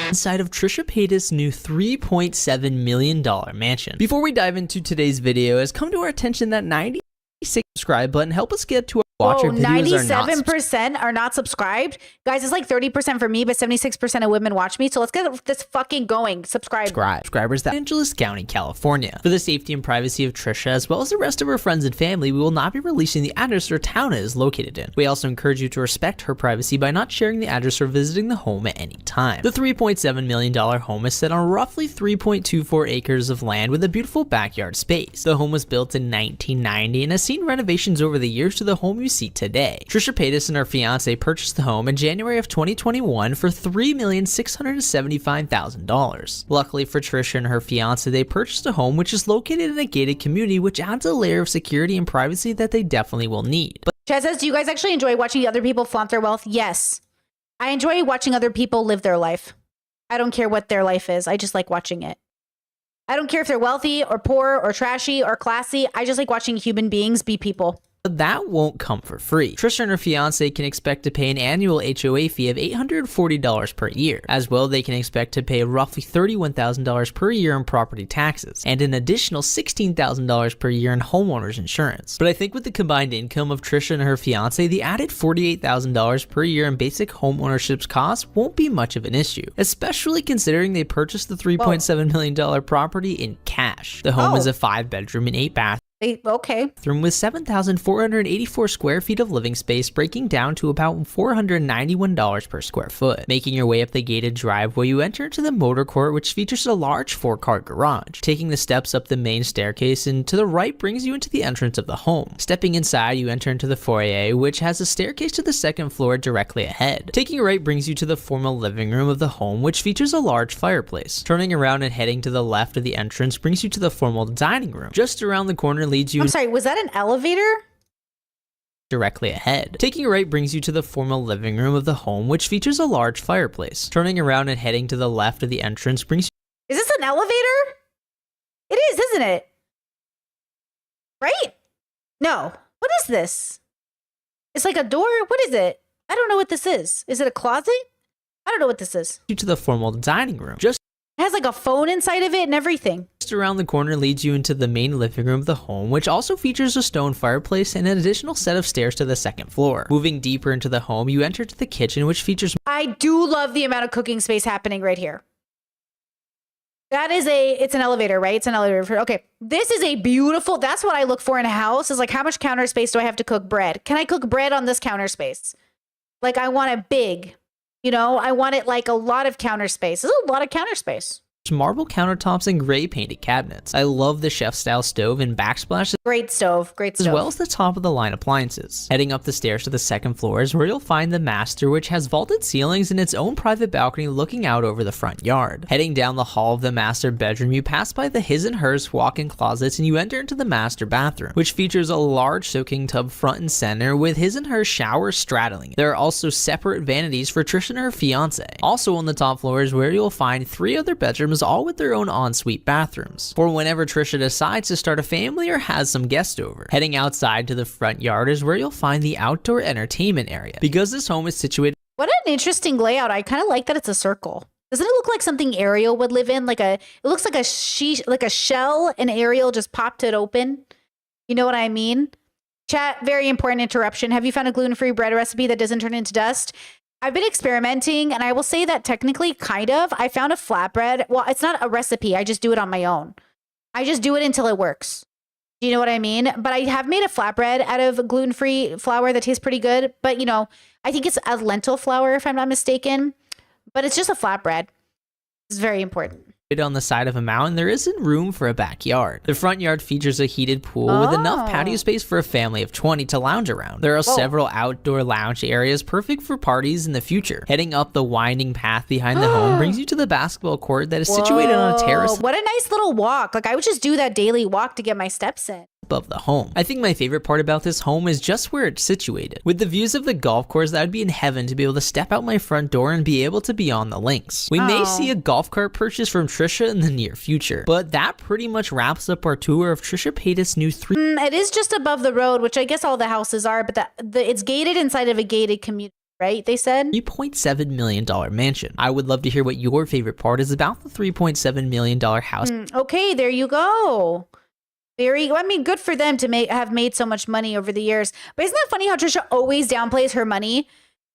Inside of Trisha Paytas' new $3.7 million mansion. Before we dive into today's video, it's come to our attention that 96 subscribe button help us get to our watch. Our videos are not 97% are not subscribed. Guys, it's like 30% for me, but 76% of women watch me. So let's get this fucking going. subscribers that Angeles County, California. For the safety and privacy of Trisha, as well as the rest of her friends and family, we will not be releasing the address her town is located in. We also encourage you to respect her privacy by not sharing the address or visiting the home at any time. The $3.7 million home is set on roughly 3.24 acres of land with a beautiful backyard space. The home was built in 1990 and has seen renovations over the years to the home you see today. Trisha Paytas and her fiance purchased the home in January of 2021 for $3,675,000. Luckily for Trisha and her fiance, they purchased a home which is located in a gated community, which adds a layer of security and privacy that they definitely will need. But Chad says, do you guys actually enjoy watching other people flaunt their wealth? Yes. I enjoy watching other people live their life. I don't care what their life is. I just like watching it. I don't care if they're wealthy or poor or trashy or classy. I just like watching human beings be people. that won't come for free. Trisha and her fiance can expect to pay an annual HOA fee of $840 per year. As well, they can expect to pay roughly $31,000 per year in property taxes and an additional $16,000 per year in homeowners insurance. But I think with the combined income of Trisha and her fiance, the added $48,000 per year in basic home ownership costs won't be much of an issue, especially considering they purchased the $3.7 million property in cash. The home is a 5-bedroom and 8-bath. Okay. Room with 7,484 square feet of living space, breaking down to about $491 per square foot. Making your way up the gated driveway, you enter into the motor court, which features a large 4-car garage. Taking the steps up the main staircase and to the right brings you into the entrance of the home. Stepping inside, you enter into the foyer, which has a staircase to the second floor directly ahead. Taking a right brings you to the formal living room of the home, which features a large fireplace. Turning around and heading to the left of the entrance brings you to the formal dining room. Just around the corner leads you. I'm sorry, was that an elevator? Directly ahead. Taking a right brings you to the formal living room of the home, which features a large fireplace. Turning around and heading to the left of the entrance brings you. Is this an elevator? It is, isn't it? Right? No. What is this? It's like a door? What is it? I don't know what this is. Is it a closet? I don't know what this is. To the formal dining room. Just it has like a phone inside of it and everything. Just around the corner leads you into the main living room of the home, which also features a stone fireplace and an additional set of stairs to the second floor. Moving deeper into the home, you enter to the kitchen, which features. I do love the amount of cooking space happening right here. It's an elevator, right? It's an elevator. Okay. This is a beautiful, that's what I look for in a house is like, how much counter space do I have to cook bread? Can I cook bread on this counter space? Like I want it big, I want it like a lot of counter space. There's a lot of counter space. Marble countertops and gray painted cabinets. I love the chef style stove and backsplash. Great stove. As well as the top of the line appliances. Heading up the stairs to the second floor is where you'll find the master, which has vaulted ceilings and its own private balcony looking out over the front yard. Heading down the hall of the master bedroom, you pass by the his and hers walk-in closets and you enter into the master bathroom, which features a large soaking tub front and center with his and her shower straddling. There are also separate vanities for Trisha and her fiance. Also on the top floor is where you'll find 3 other bedrooms, all with their own ensuite bathrooms, for whenever Trisha decides to start a family or has some guests over. Heading outside to the front yard is where you'll find the outdoor entertainment area. Because this home is situated. What an interesting layout. I kind of like that it's a circle. Doesn't it look like something Ariel would live in? It looks like a shell, and Ariel just popped it open. You know what I mean? Chat, very important interruption. Have you found a gluten-free bread recipe that doesn't turn into dust? I've been experimenting, and I will say that technically, kind of. I found a flatbread. Well, it's not a recipe. I just do it on my own. I just do it until it works. Do you know what I mean? But I have made a flatbread out of gluten-free flour that tastes pretty good. But, I think it's a lentil flour, if I'm not mistaken. But it's just a flatbread. It's very important. on the side of a mountain, there isn't room for a backyard. The front yard features a heated pool with enough patio space for a family of 20 to lounge around. There are several outdoor lounge areas perfect for parties in the future. Heading up the winding path behind the home brings you to the basketball court that is situated on a terrace. What a nice little walk. Like, I would just do that daily walk to get my steps in. Above the home. I think my favorite part about this home is just where it's situated. With the views of the golf course, that would be in heaven to be able to step out my front door and be able to be on the links. We may see a golf cart purchase from Trisha in the near future, but that pretty much wraps up our tour of Trisha Paytas' new It is just above the road, which I guess all the houses are, but it's gated inside of a gated community, right? They said $3.7 million mansion. I would love to hear what your favorite part is about the $3.7 million house. Okay, there you go. Good for them to have made so much money over the years. But isn't that funny how Trisha always downplays her money?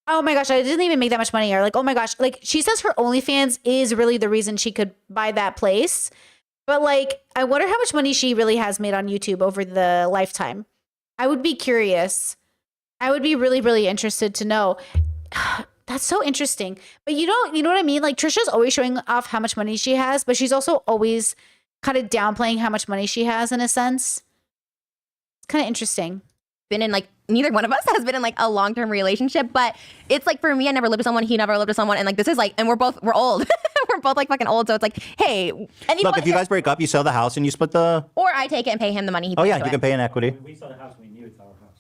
Oh my gosh, I didn't even make that much money. Or like, oh my gosh, like she says her OnlyFans is really the reason she could buy that place. But like, I wonder how much money she really has made on YouTube over the lifetime. I would be curious. I would be really, really interested to know. That's so interesting. But you know what I mean? Like Trisha's always showing off how much money she has, but she's also always kind of downplaying how much money she has in a sense. It's kind of interesting. Been in like, neither one of us has been in like a long-term relationship, but it's like for me, I never lived with someone, he never lived with someone, and like this is like, and we're old. We're both like fucking old, so it's like, hey, look, if you guys break up, you sell the house and you split the. Or I take it and pay him the money he Oh pays yeah, to you it. can pay in equity. We saw the house, we knew it's our house.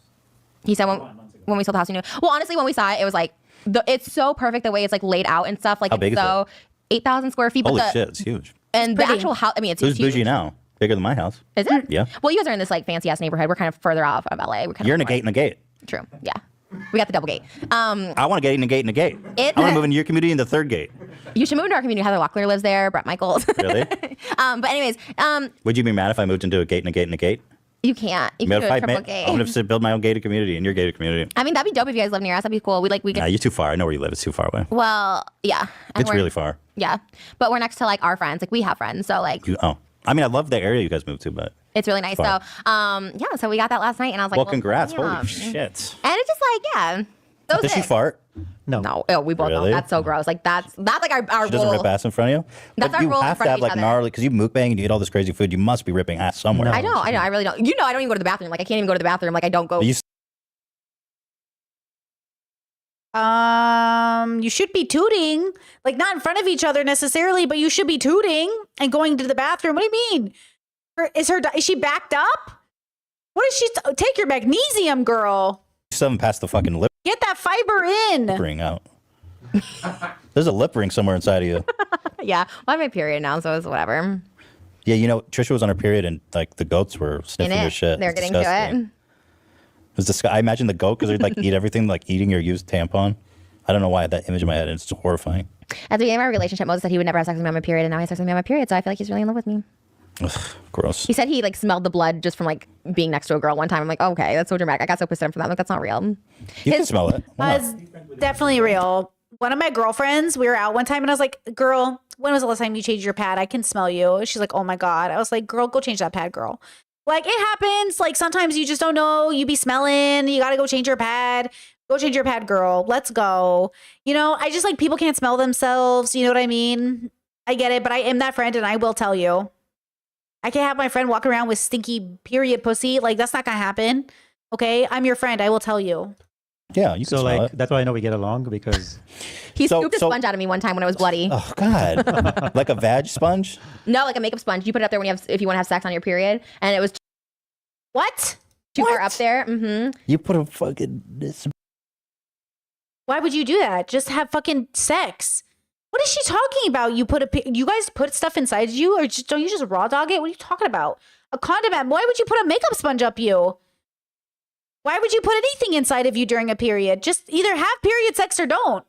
He said when we sold the house, he knew. Well, honestly, when we saw it, it was like it's so perfect the way it's like laid out and stuff. Like How big it's is so 8,000 square feet. Holy but shit, it's huge. And the actual house, I mean, it's Who's huge. bougie now? Bigger than my house. Is it? Yeah. Well, you guys are in this like fancy ass neighborhood. We're kind of further off of LA. We're kind You're in of a gate and a gate. True. Yeah. We got the double gate. I want to get in a gate and a gate. I want to move into your community in the third gate. You should move into our community. Heather Locklear lives there. Brett Michaels. Really? But anyways, Would you be mad if I moved into a gate and a gate and a gate? you can't. You can do a triple gate. I'm going to build my own gated community in your gated community. I mean, that'd be dope if you guys live near us. That'd be cool. We Nah, could. you're too far. I know where you live. It's too far away. Well, yeah. And It's we're- really far. Yeah, but we're next to like our friends. Like we have friends, so like I mean, I love the area you guys moved to, but. it's really nice. Far. So yeah, so we got that last night, and I was like, Well, congrats. yeah. Holy shit. And it's just like, yeah. Those Did she it. fart? No. Oh, we both Really? know. That's so gross. Like that's like our She doesn't rule. rip ass in front of you? That's But our you rule in have front to of have each like other. gnarly, because you mukbang and you eat all this crazy food, you must be ripping ass somewhere. I know. I really don't. I don't even go to the bathroom. Like I can't even go to the bathroom. Like I don't go. You You should be tooting, like not in front of each other necessarily, but you should be tooting and going to the bathroom. What do you mean? Is she backed up? What is she? Take your magnesium, girl. still haven't passed the fucking lip Get that fiber in. ring out. There's a lip ring somewhere inside of you. Yeah, well, I have my period now, so it's whatever. Yeah, you know, Trisha was on her period and like the goats were sniffing her shit. They're It's getting disgusting. to it. It was disgusting. I imagine the goat because they like eat everything, like eating your used tampon. I don't know why I had that image in my head. It's horrifying. At the beginning of our relationship, Moses said he would never have sex with me on my period, and now he has sex with me on my period, so I feel like he's really in love with me. Ugh, gross. He said he like smelled the blood just from like being next to a girl one time. I'm like, okay, that's so dramatic. I got so pissed at him for that. I'm like, that's not real. You can smell it. It's definitely real. One of my girlfriends, we were out one time and I was like, girl, when was the last time you changed your pad? I can smell you. She's like, oh my God. I was like, girl, go change that pad, girl. Like it happens. Like sometimes you just don't know. You be smelling. You got to go change your pad. Go change your pad, girl. Let's go. You know, I just like people can't smell themselves. You know what I mean? I get it, but I am that friend and I will tell you. I can't have my friend walk around with stinky period pussy. Like that's not going to happen. Okay. I'm your friend. I will tell you. Yeah, you can So smell like it. that's why I know we get along because He scooped a sponge out of me one time when it was bloody. Oh God, like a vag sponge. No, like a makeup sponge. You put it up there when if you want to have sex on your period, and it was what? Too far up there. Mm-hmm. You put a fucking. Why would you do that? Just have fucking sex. What is she talking about? You guys put stuff inside you, or don't you just raw dog it? What are you talking about? A condom? Why would you put a makeup sponge up you? Why would you put anything inside of you during a period? Just either have period sex or don't.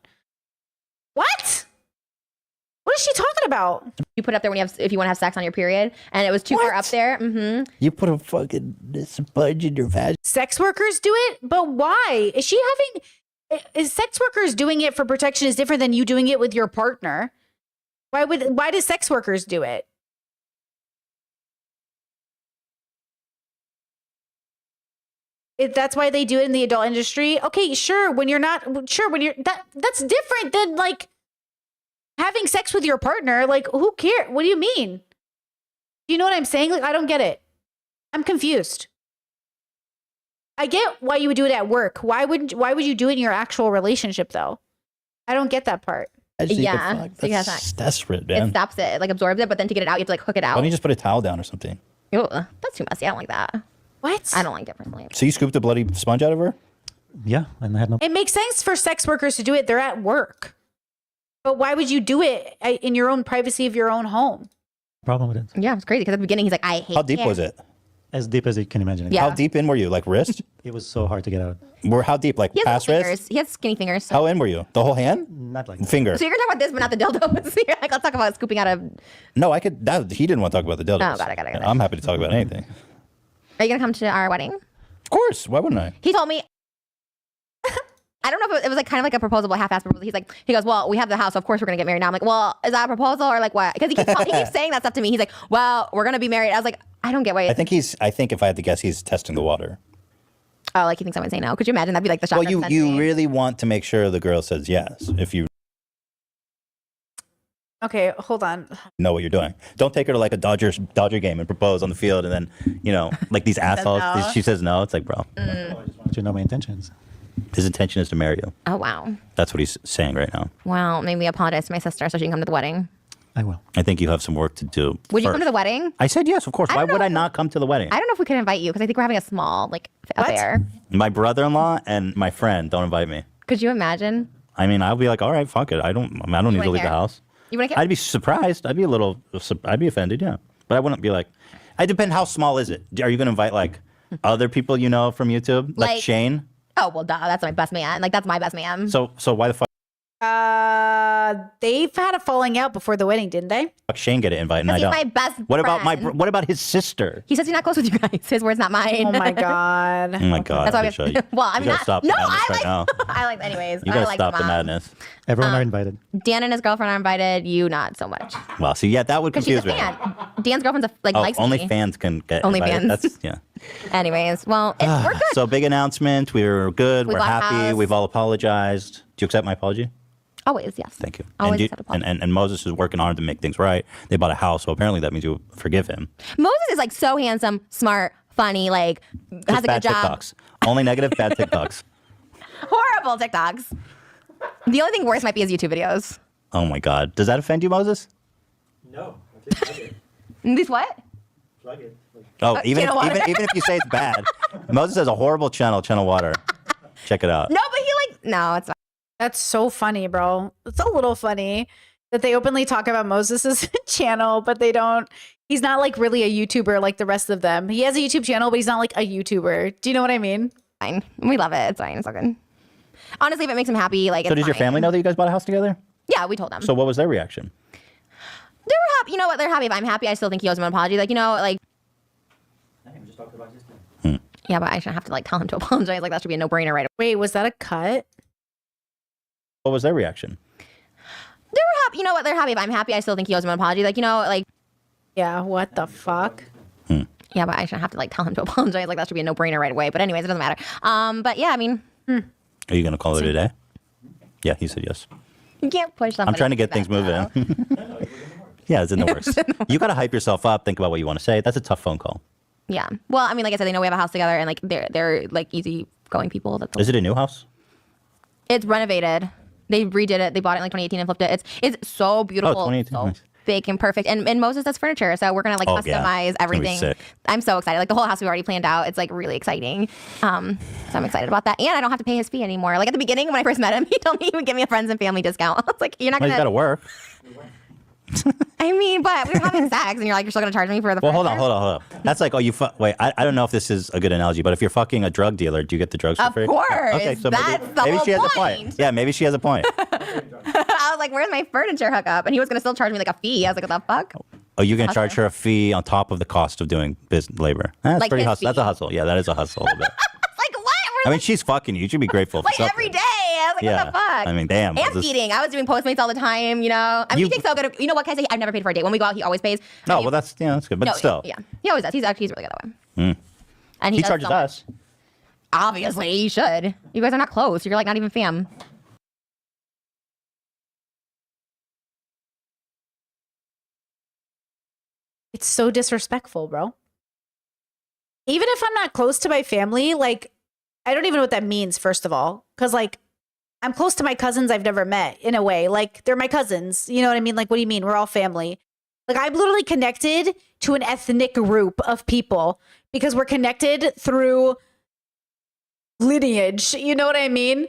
What? What is she talking about? You put it up there when if you want to have sex on your period, and it was too far up there. Mm-hmm. You put a fucking sponge in your vag. Sex workers do it, but why? Is she having? Is sex workers doing it for protection is different than you doing it with your partner? Why do sex workers do it? That's why they do it in the adult industry. Okay, sure. When you're not sure, when you're that's different than like having sex with your partner, like, who cares? What do you mean? Do you know what I'm saying? Like, I don't get it. I'm confused. I get why you would do it at work. Why would you do it in your actual relationship though? I don't get that part. Yeah. So you have That's sex. desperate, It man. stops it, like absorbs it, but then to get it out, you have to like hook it Why out. don't you just put a towel down or something? Ew, that's too messy. I don't like that. What? I don't like it personally. So you scooped a bloody sponge out of her? Yeah, and I had no It makes sense for sex workers to do it. They're at work. But why would you do it in your own privacy of your own home? problem with it. Yeah, it's crazy because at the beginning he's like, I hate How deep hair. was it? As deep as you can imagine. Yeah. How deep in were you? Like wrist? It was so hard to get out. How deep? Like He has past little wrist? fingers. He has skinny fingers. So. How in were you? The whole hand? Not like Finger. So you're gonna talk about this, but not the dildos. You're like, let's talk about scooping out of. No, I could. He didn't want to talk about the dildos. Oh, got it. I'm happy to talk about anything. Are you gonna come to our wedding? Of course. Why wouldn't I? He told me. I don't know if it was like kind of like a proposal, but half-assed proposal. He goes, well, we have the house, so of course we're gonna get married now. I'm like, well, is that a proposal or like what? Because he keeps saying that stuff to me. He's like, well, we're gonna be married. I was like, I don't get why. I think if I had to guess, he's testing the water. Oh, like he thinks I would say no. Could you imagine? That'd be like the shocker. Well, you really want to make sure the girl says yes if you Okay, hold on. know what you're doing. Don't take her to like a Dodger game and propose on the field, and then like these assholes. no. She says no. It's like, bro, I just want you to know my intentions. his intention is to marry you. Oh wow. That's what he's saying right now. Well, maybe apologize to my sister so she can come to the wedding. I will. I think you have some work to do. Would you come first. to the wedding? I said yes, of course. I Why don't would know I not come to the wedding? I don't know if we could invite you because I think we're having a small like affair. My brother-in-law and my friend don't invite me. Could you imagine? I mean, I'll be like, all right, fuck it. I don't need to wouldn't leave the care? house. You wouldn't care? I'd be surprised. I'd be offended, yeah. But I wouldn't be like, I depend how small is it? Are you going to invite like other people you know from YouTube? Like Shane? Oh well, duh. That's my best man. Like that's my best man. So why the fuck They've had a falling out before the wedding, didn't they? Shane get an invite and I He's don't? my best What about friend. what about his sister? He says he's not close with you guys. His words, not mine. Oh my god. Oh my God. That's why we Alicia, have, well, I you mean, gotta stop no, the madness I right like, now. I like, anyways. You I gotta like stop the mom. madness. Everyone are invited. Dan and his girlfriend are invited. You not so much. Well, see, yeah, that would Because she's confuse a me. fan. Dan's girlfriend's Oh, likes only me. fans can get Only invited. fans. That's, yeah. Anyways, well, we're good. So big announcement. We're good. We We're bought a happy. house. We've all apologized. Do you accept my apology? Always, yes. Thank you. Always and, accept apology. and Moses is working hard to make things right. They bought a house, so apparently that means you forgive him. Moses is like so handsome, smart, funny, like Just has a bad good job. TikToks. Only negative bad TikToks. Horrible TikToks. The only thing worse might be his YouTube videos. Oh my God. Does that offend you, Moses? No. These what? Plug it. Oh, even Channel Water. if you say it's bad, Moses has a horrible channel, Channel Water. Check it out. No, but he like no, it's fine. That's so funny, bro. It's a little funny that they openly talk about Moses's channel, but they don't. He's not like really a YouTuber like the rest of them. He has a YouTube channel, but he's not like a YouTuber. Do you know what I mean? Fine. We love it. It's fine. It's all good. Honestly, if it makes him happy, like So it's does your fine. family know that you guys bought a house together? Yeah, we told them. So what was their reaction? They were happy. You know what? They're happy. If I'm happy, I still think he owes him an apology. Like, you know, like. Yeah, but I shouldn't have to like tell him to apologize. Like that should be a no-brainer, right? Wait, was that a cut? What was their reaction? They were happy. You know what? They're happy. If I'm happy, I still think he owes him an apology. Like, you know, like. Yeah, what the fuck? Yeah, but I shouldn't have to like tell him to apologize. Like that should be a no-brainer right away. But anyways, it doesn't matter. But yeah, I mean, Are you going to call it a day? Yeah, he said yes. you can't push somebody. I'm trying to get things moving. Yeah, it's in the works. You got to hype yourself up. Think about what you want to say. That's a tough phone call. Yeah. Well, I mean, like I said, they know we have a house together, and like they're like easygoing people. Is it a new house? It's renovated. They redid it. They bought it in like 2018 and flipped it. It's so beautiful. 2018, So nice. big and perfect. And Moses does furniture, so we're gonna like Oh, customize yeah. It's gonna be everything. sick. I'm so excited. Like the whole house we already planned out. It's like really exciting. So I'm excited about that. And I don't have to pay his fee anymore. Like at the beginning when I first met him, he told me he would give me a friends and family discount. I was like, you're not Well, gonna. you got to work. I mean, but we were having sex, and you're like, you're still gonna charge me for the. Well, hold furniture? on. That's like, oh, wait. I don't know if this is a good analogy, but if you're fucking a drug dealer, do you get the drugs for Of free? course. Okay, so That's the maybe whole she has a point. point. Yeah, maybe she has a point. I was like, where's my furniture hookup? And he was gonna still charge me like a fee. I was like, what the fuck? Oh, you're gonna charge her a fee on top of the cost of doing business labor. That's Like pretty his hustle. That's a hustle. Yeah, that is a hustle. A little bit. Like what? I mean, she's fucking you. You should be grateful for Like something. every day. I was like, Yeah. what the fuck? I mean, damn. And this- feeding. I was doing Postmates all the time, you know. I mean, he takes so good. You know what can I say? I've never paid for a date. When we go out, he always pays. No, well, that's good, but No, still. Yeah. He always does. He's really good that way. Mm. And He does charges so much. us. Obviously, he should. You guys are not close. You're like not even fam. It's so disrespectful, bro. Even if I'm not close to my family, like, I don't even know what that means, first of all. Because, like, I'm close to my cousins I've never met, in a way. Like, they're my cousins. You know what I mean? Like, what do you mean? We're all family. Like, I'm literally connected to an ethnic group of people because we're connected through lineage. You know what I mean?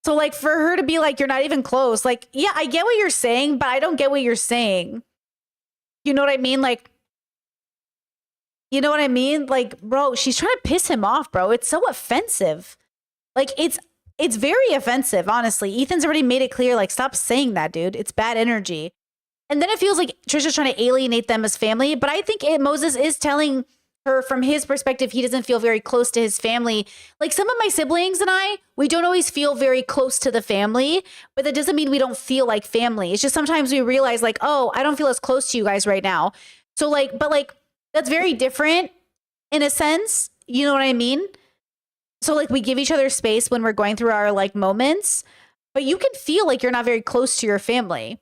So, like, for her to be like, you're not even close. Like, yeah, I get what you're saying, but I don't get what you're saying. You know what I mean? Like, you know what I mean? Like, bro, she's trying to piss him off, bro. It's so offensive. Like, it's very offensive, honestly. Ethan's already made it clear, like, stop saying that, dude. It's bad energy. And then it feels like Trisha's trying to alienate them as family. But I think Moses is telling her from his perspective, he doesn't feel very close to his family. Like, some of my siblings and we don't always feel very close to the family, but that doesn't mean we don't feel like family. It's just sometimes we realize, like, oh, I don't feel as close to you guys right now. So, like, but like, that's very different in a sense. You know what I mean? So, like, we give each other space when we're going through our, like, moments, but you can feel like you're not very close to your family.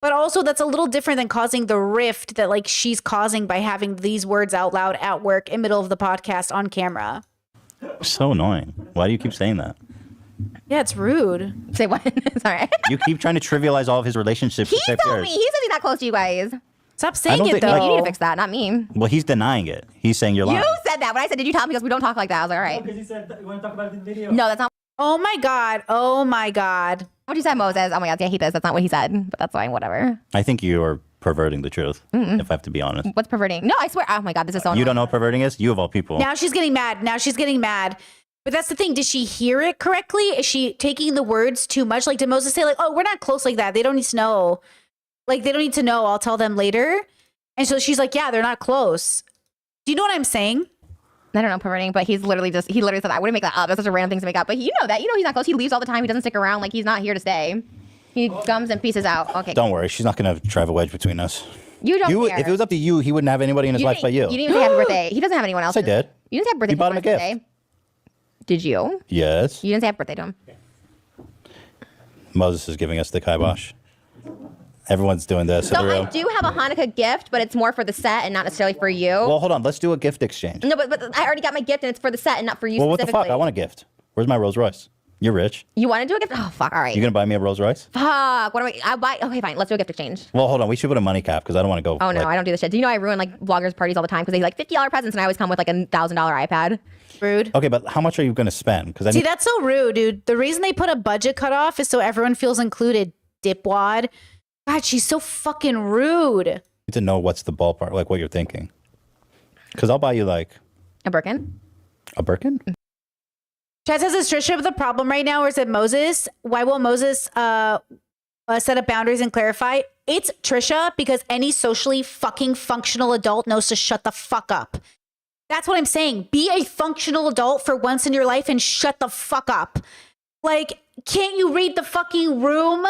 But also, that's a little different than causing the rift that, like, she's causing by having these words out loud at work in middle of the podcast on camera. So annoying. Why do you keep saying that? Yeah, it's rude. Say what? Sorry. You keep trying to trivialize all of his relationships. He to save told yours. me. He says he's not close to you guys. Stop I don't saying it, think, though. like- You need to fix that, not me. Well, he's denying it. He's saying you're lying. You said that. When I said, did you tell him? Because we don't talk like that. I was like, all right. Because he said, you want to talk about it in the video? No, that's not Oh my God. Oh my God. what you said, Moses. Oh my God, yeah, he does. That's not what he said, but that's fine, whatever. I think you are perverting the truth, if I have to be honest. What's perverting? No, I swear. Oh my God, this is so You annoying. don't know what perverting is? You of all people. Now she's getting mad. But that's the thing. Did she hear it correctly? Is she taking the words too much? Like, did Moses say, like, oh, we're not close like that. They don't need to know. Like, they don't need to know. I'll tell them later. And so she's like, yeah, they're not close. Do you know what I'm saying? I don't know perverting, but he literally said that. I wouldn't make that up. That's such a random thing to make up. But you know that. You know he's not close. He leaves all the time. He doesn't stick around. Like, he's not here to stay. He comes and pieces out. Okay. Don't worry. She's not going to drive a wedge between us. You don't care. If it was up to you, he wouldn't have anybody in his life but you. You didn't even say happy birthday. He doesn't have anyone else. Yes, I did. You didn't say happy birthday. You bought him a gift. Birthday. Did you? Yes. You didn't say happy birthday to him. Moses is giving us the kibosh. Everyone's doing this. So I do have a Hanukkah gift, but it's more for the set and not necessarily for you. Well, hold on. Let's do a gift exchange. No, but I already got my gift and it's for the set and not for you Well, what the specifically. fuck? I want a gift. Where's my Rolls Royce? You're rich. You want to do a gift? Oh, fuck. All right. You gonna buy me a Rolls Royce? Fuck. What do I'll buy. Okay, fine. Let's do a gift exchange. Well, hold on. We should put a money cap because I don't want to go. Oh, no. like- I don't do this shit. Do you know I ruin like vloggers' parties all the time because they like $50 presents and I always come with like $1,000 iPad? Rude. Okay, but how much are you going to spend? Because I See, need, that's so rude, dude. The reason they put a budget cutoff is so everyone feels included, dipwad. God, she's so fucking rude. need to know what's the ballpark, like what you're thinking. Because I'll buy you like A Birkin? a Birkin. Chad says, is Trisha the problem right now, or is it Moses? Why won't Moses set up boundaries and clarify? It's Trisha because any socially fucking functional adult knows to shut the fuck up. That's what I'm saying. Be a functional adult for once in your life and shut the fuck up. Like, can't you read the fucking room?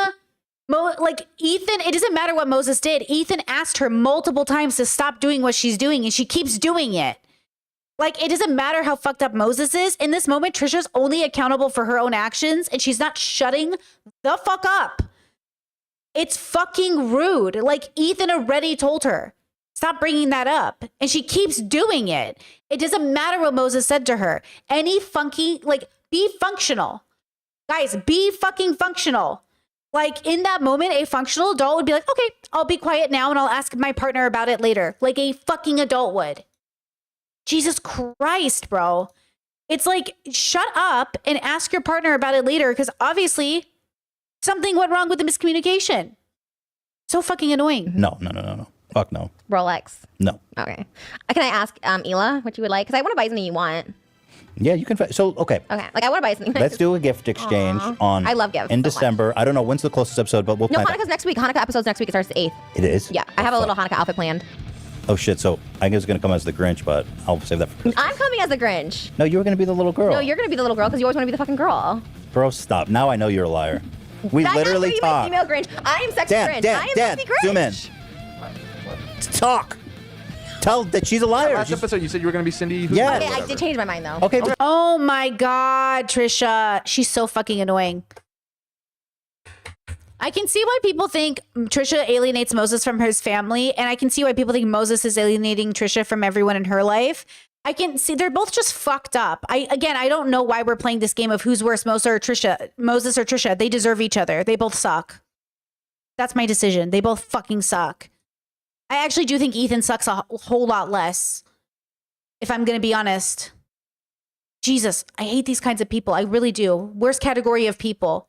Like, Ethan, it doesn't matter what Moses did. Ethan asked her multiple times to stop doing what she's doing, and she keeps doing it. Like, it doesn't matter how fucked up Moses is. In this moment, Trisha's only accountable for her own actions, and she's not shutting the fuck up. It's fucking rude. Like, Ethan already told her, stop bringing that up. And she keeps doing it. It doesn't matter what Moses said to her. Any funky, like, be functional. Guys, be fucking functional. Like, in that moment, a functional adult would be like, okay, I'll be quiet now and I'll ask my partner about it later. Like a fucking adult would. Jesus Christ, bro. It's like, shut up and ask your partner about it later because obviously something went wrong with the miscommunication. So fucking annoying. No. Fuck no. Rolex. No. Okay. Can I ask Ela what you would like? Because I want to buy something you want. Yeah, you can. So, okay. Okay. Like, I want to buy something. Let's do a gift exchange on. I love gifts in so much. December. I don't know when's the closest episode, but we'll No, plan Hanukkah's next week. Hanukkah episode's next week. It starts the 8th. It is. Yeah. I have a little Hanukkah outfit planned. Oh shit! So I was gonna come as the Grinch, but I'll save that for Christmas. I'm coming as the Grinch. No, you were gonna be the little girl. No, you're going to be the little girl because you always want to be the fucking girl. Bro, stop! Now I know you're a liar. We That's literally not gonna be my talk. female Grinch. I am sexy Grinch. Dan, I am Dan, sexy Grinch. zoom in. Talk. Tell that she's a liar. Last episode, you said you were going to be Cindy. Who Yeah. Okay, I did change my mind though. Okay. Oh my God, Trisha. She's so fucking annoying. I can see why people think Trisha alienates Moses from his family, and I can see why people think Moses is alienating Trisha from everyone in her life. I can see they're both just fucked up. I don't know why we're playing this game of who's worse, Moses or Trisha. They deserve each other. They both suck. That's my decision. They both fucking suck. I actually do think Ethan sucks a whole lot less, if I'm going to be honest. Jesus, I hate these kinds of people. I really do. Worst category of people.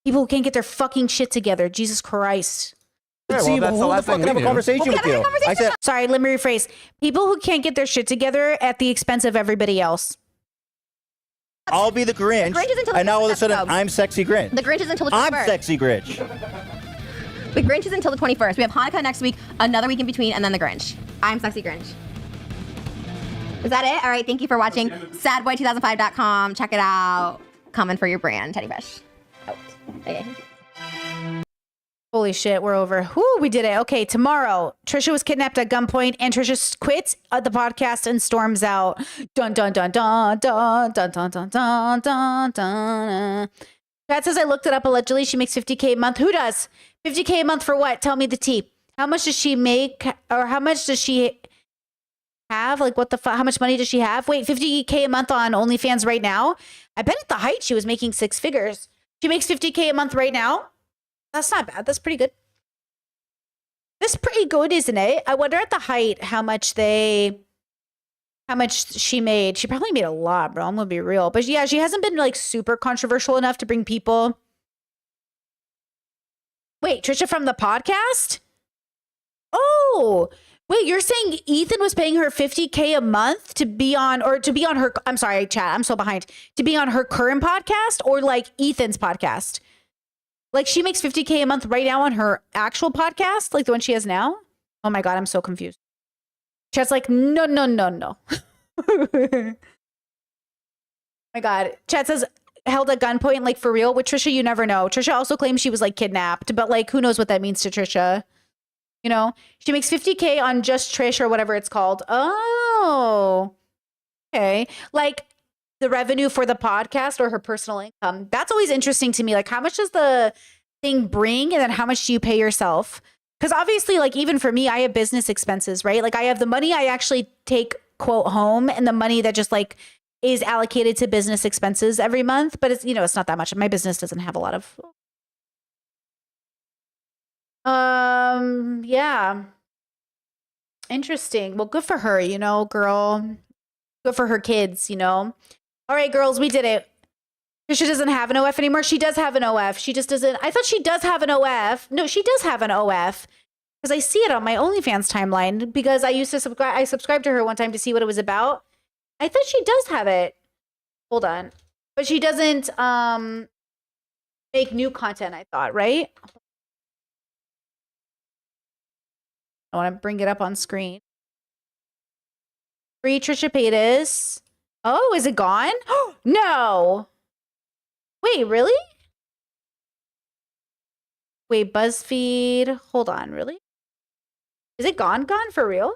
People who can't get their fucking shit together. Jesus Christ. Yeah, well, that's the last thing we have a conversation with you. I said, sorry, let me rephrase. People who can't get their shit together at the expense of everybody else. I'll be the Grinch. The Grinch is until the and now all of a next sudden, episode. I'm sexy Grinch. The Grinch is until the 21st. I'm sexy Grinch. The Grinch is until the 21st. We have Hanukkah next week, another week in between, and then the Grinch. I'm Sexy Grinch. Is that it? All right, thank you for watching. Sadboy2005.com. Check it out. Coming for your brand, Teddy Fresh. Out. Okay. Holy shit, we're over. Whoo, we did it. Okay, tomorrow, Trisha was kidnapped at gunpoint, and Trisha quits the podcast and storms out. Dun dun dun dun dun dun dun dun dun dun dun. Pat says I looked it up. Allegedly, she makes $50K a month. Who does? $50K a month for what? Tell me the tea. How much does she make, or how much does she have? Like, what the fuck? How much money does she have? Wait, $50K a month on OnlyFans right now? I bet at the height she was making six figures. She makes $50K a month right now. That's not bad. That's pretty good. That's pretty good, isn't it? I wonder at the height how much she made. She probably made a lot, bro. I'm gonna be real. But yeah, she hasn't been like super controversial enough to bring people. Wait, Trisha from the podcast? Oh, wait, you're saying Ethan was paying her $50K a month to be on her, I'm sorry, chat, I'm so behind. To be on her current podcast or like Ethan's podcast? Like she makes $50K a month right now on her actual podcast, like the one she has now? Oh my God, I'm so confused. Chat's like, no. My God. Chat says, held at gunpoint, like for real? With Trisha, you never know. Trisha also claims she was like kidnapped, but like who knows what that means to Trisha? You know, she makes $50K on Just Trish or whatever it's called. Oh, okay. Like the revenue for the podcast or her personal income. That's always interesting to me. Like how much does the thing bring and then how much do you pay yourself? Because obviously, like even for me, I have business expenses, right? Like I have the money I actually take quote home and the money that just like is allocated to business expenses every month. But it's, you know, it's not that much. My business doesn't have a lot of. Yeah. Interesting. Well, good for her, you know, girl. Good for her kids, you know. All right, girls, we did it. Trisha doesn't have an OF anymore. She does have an OF. She just doesn't. I thought she does have an OF. No, she does have an OF because I see it on my OnlyFans timeline because I used to subscribe. I subscribed to her one time to see what it was about. I thought she does have it. Hold on. But she doesn't make new content, I thought, right? I want to bring it up on screen. Free Trisha Paytas. Oh, is it gone? No. Wait, really? Wait, BuzzFeed. Hold on, really? Is it gone? Gone for real?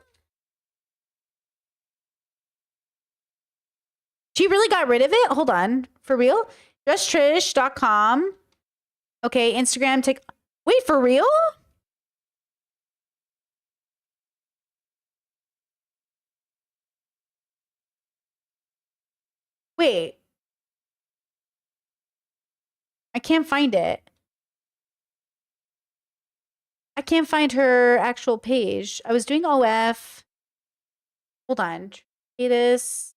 She really got rid of it? Hold on. For real? JustTrish.com. Okay, Instagram. Wait, for real? Wait. I can't find it. I can't find her actual page. I was doing OF. Hold on. Trisha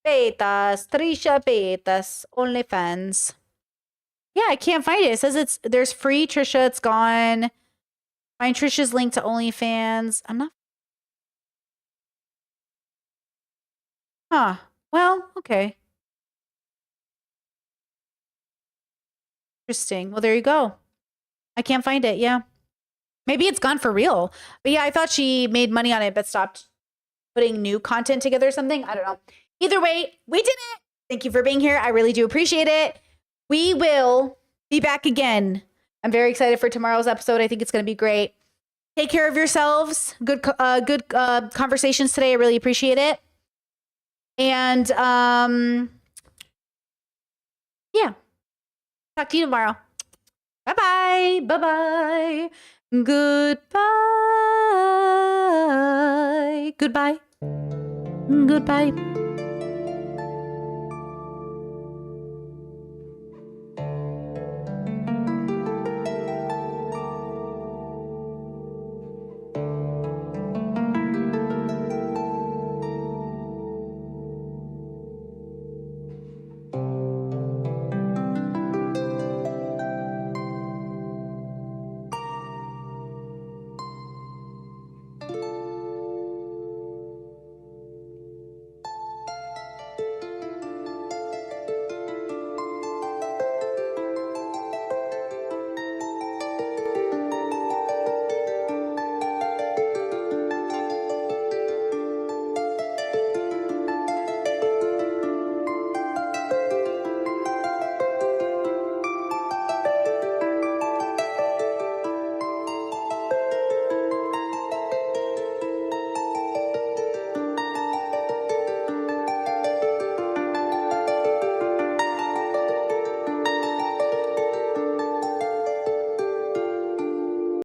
Paytas, OnlyFans. Yeah, I can't find it. It says there's free Trisha, it's gone. Find Trisha's link to OnlyFans. I'm not. Huh. Well, okay. Interesting. Well, there you go. I can't find it. Yeah. Maybe it's gone for real. But yeah, I thought she made money on it, but stopped putting new content together or something. I don't know. Either way, we did it. Thank you for being here. I really do appreciate it. We will be back again. I'm very excited for tomorrow's episode. I think it's going to be great. Take care of yourselves. Good conversations today. I really appreciate it. And Yeah. Talk to you tomorrow. Bye-bye. Bye-bye. Goodbye. Goodbye. Goodbye.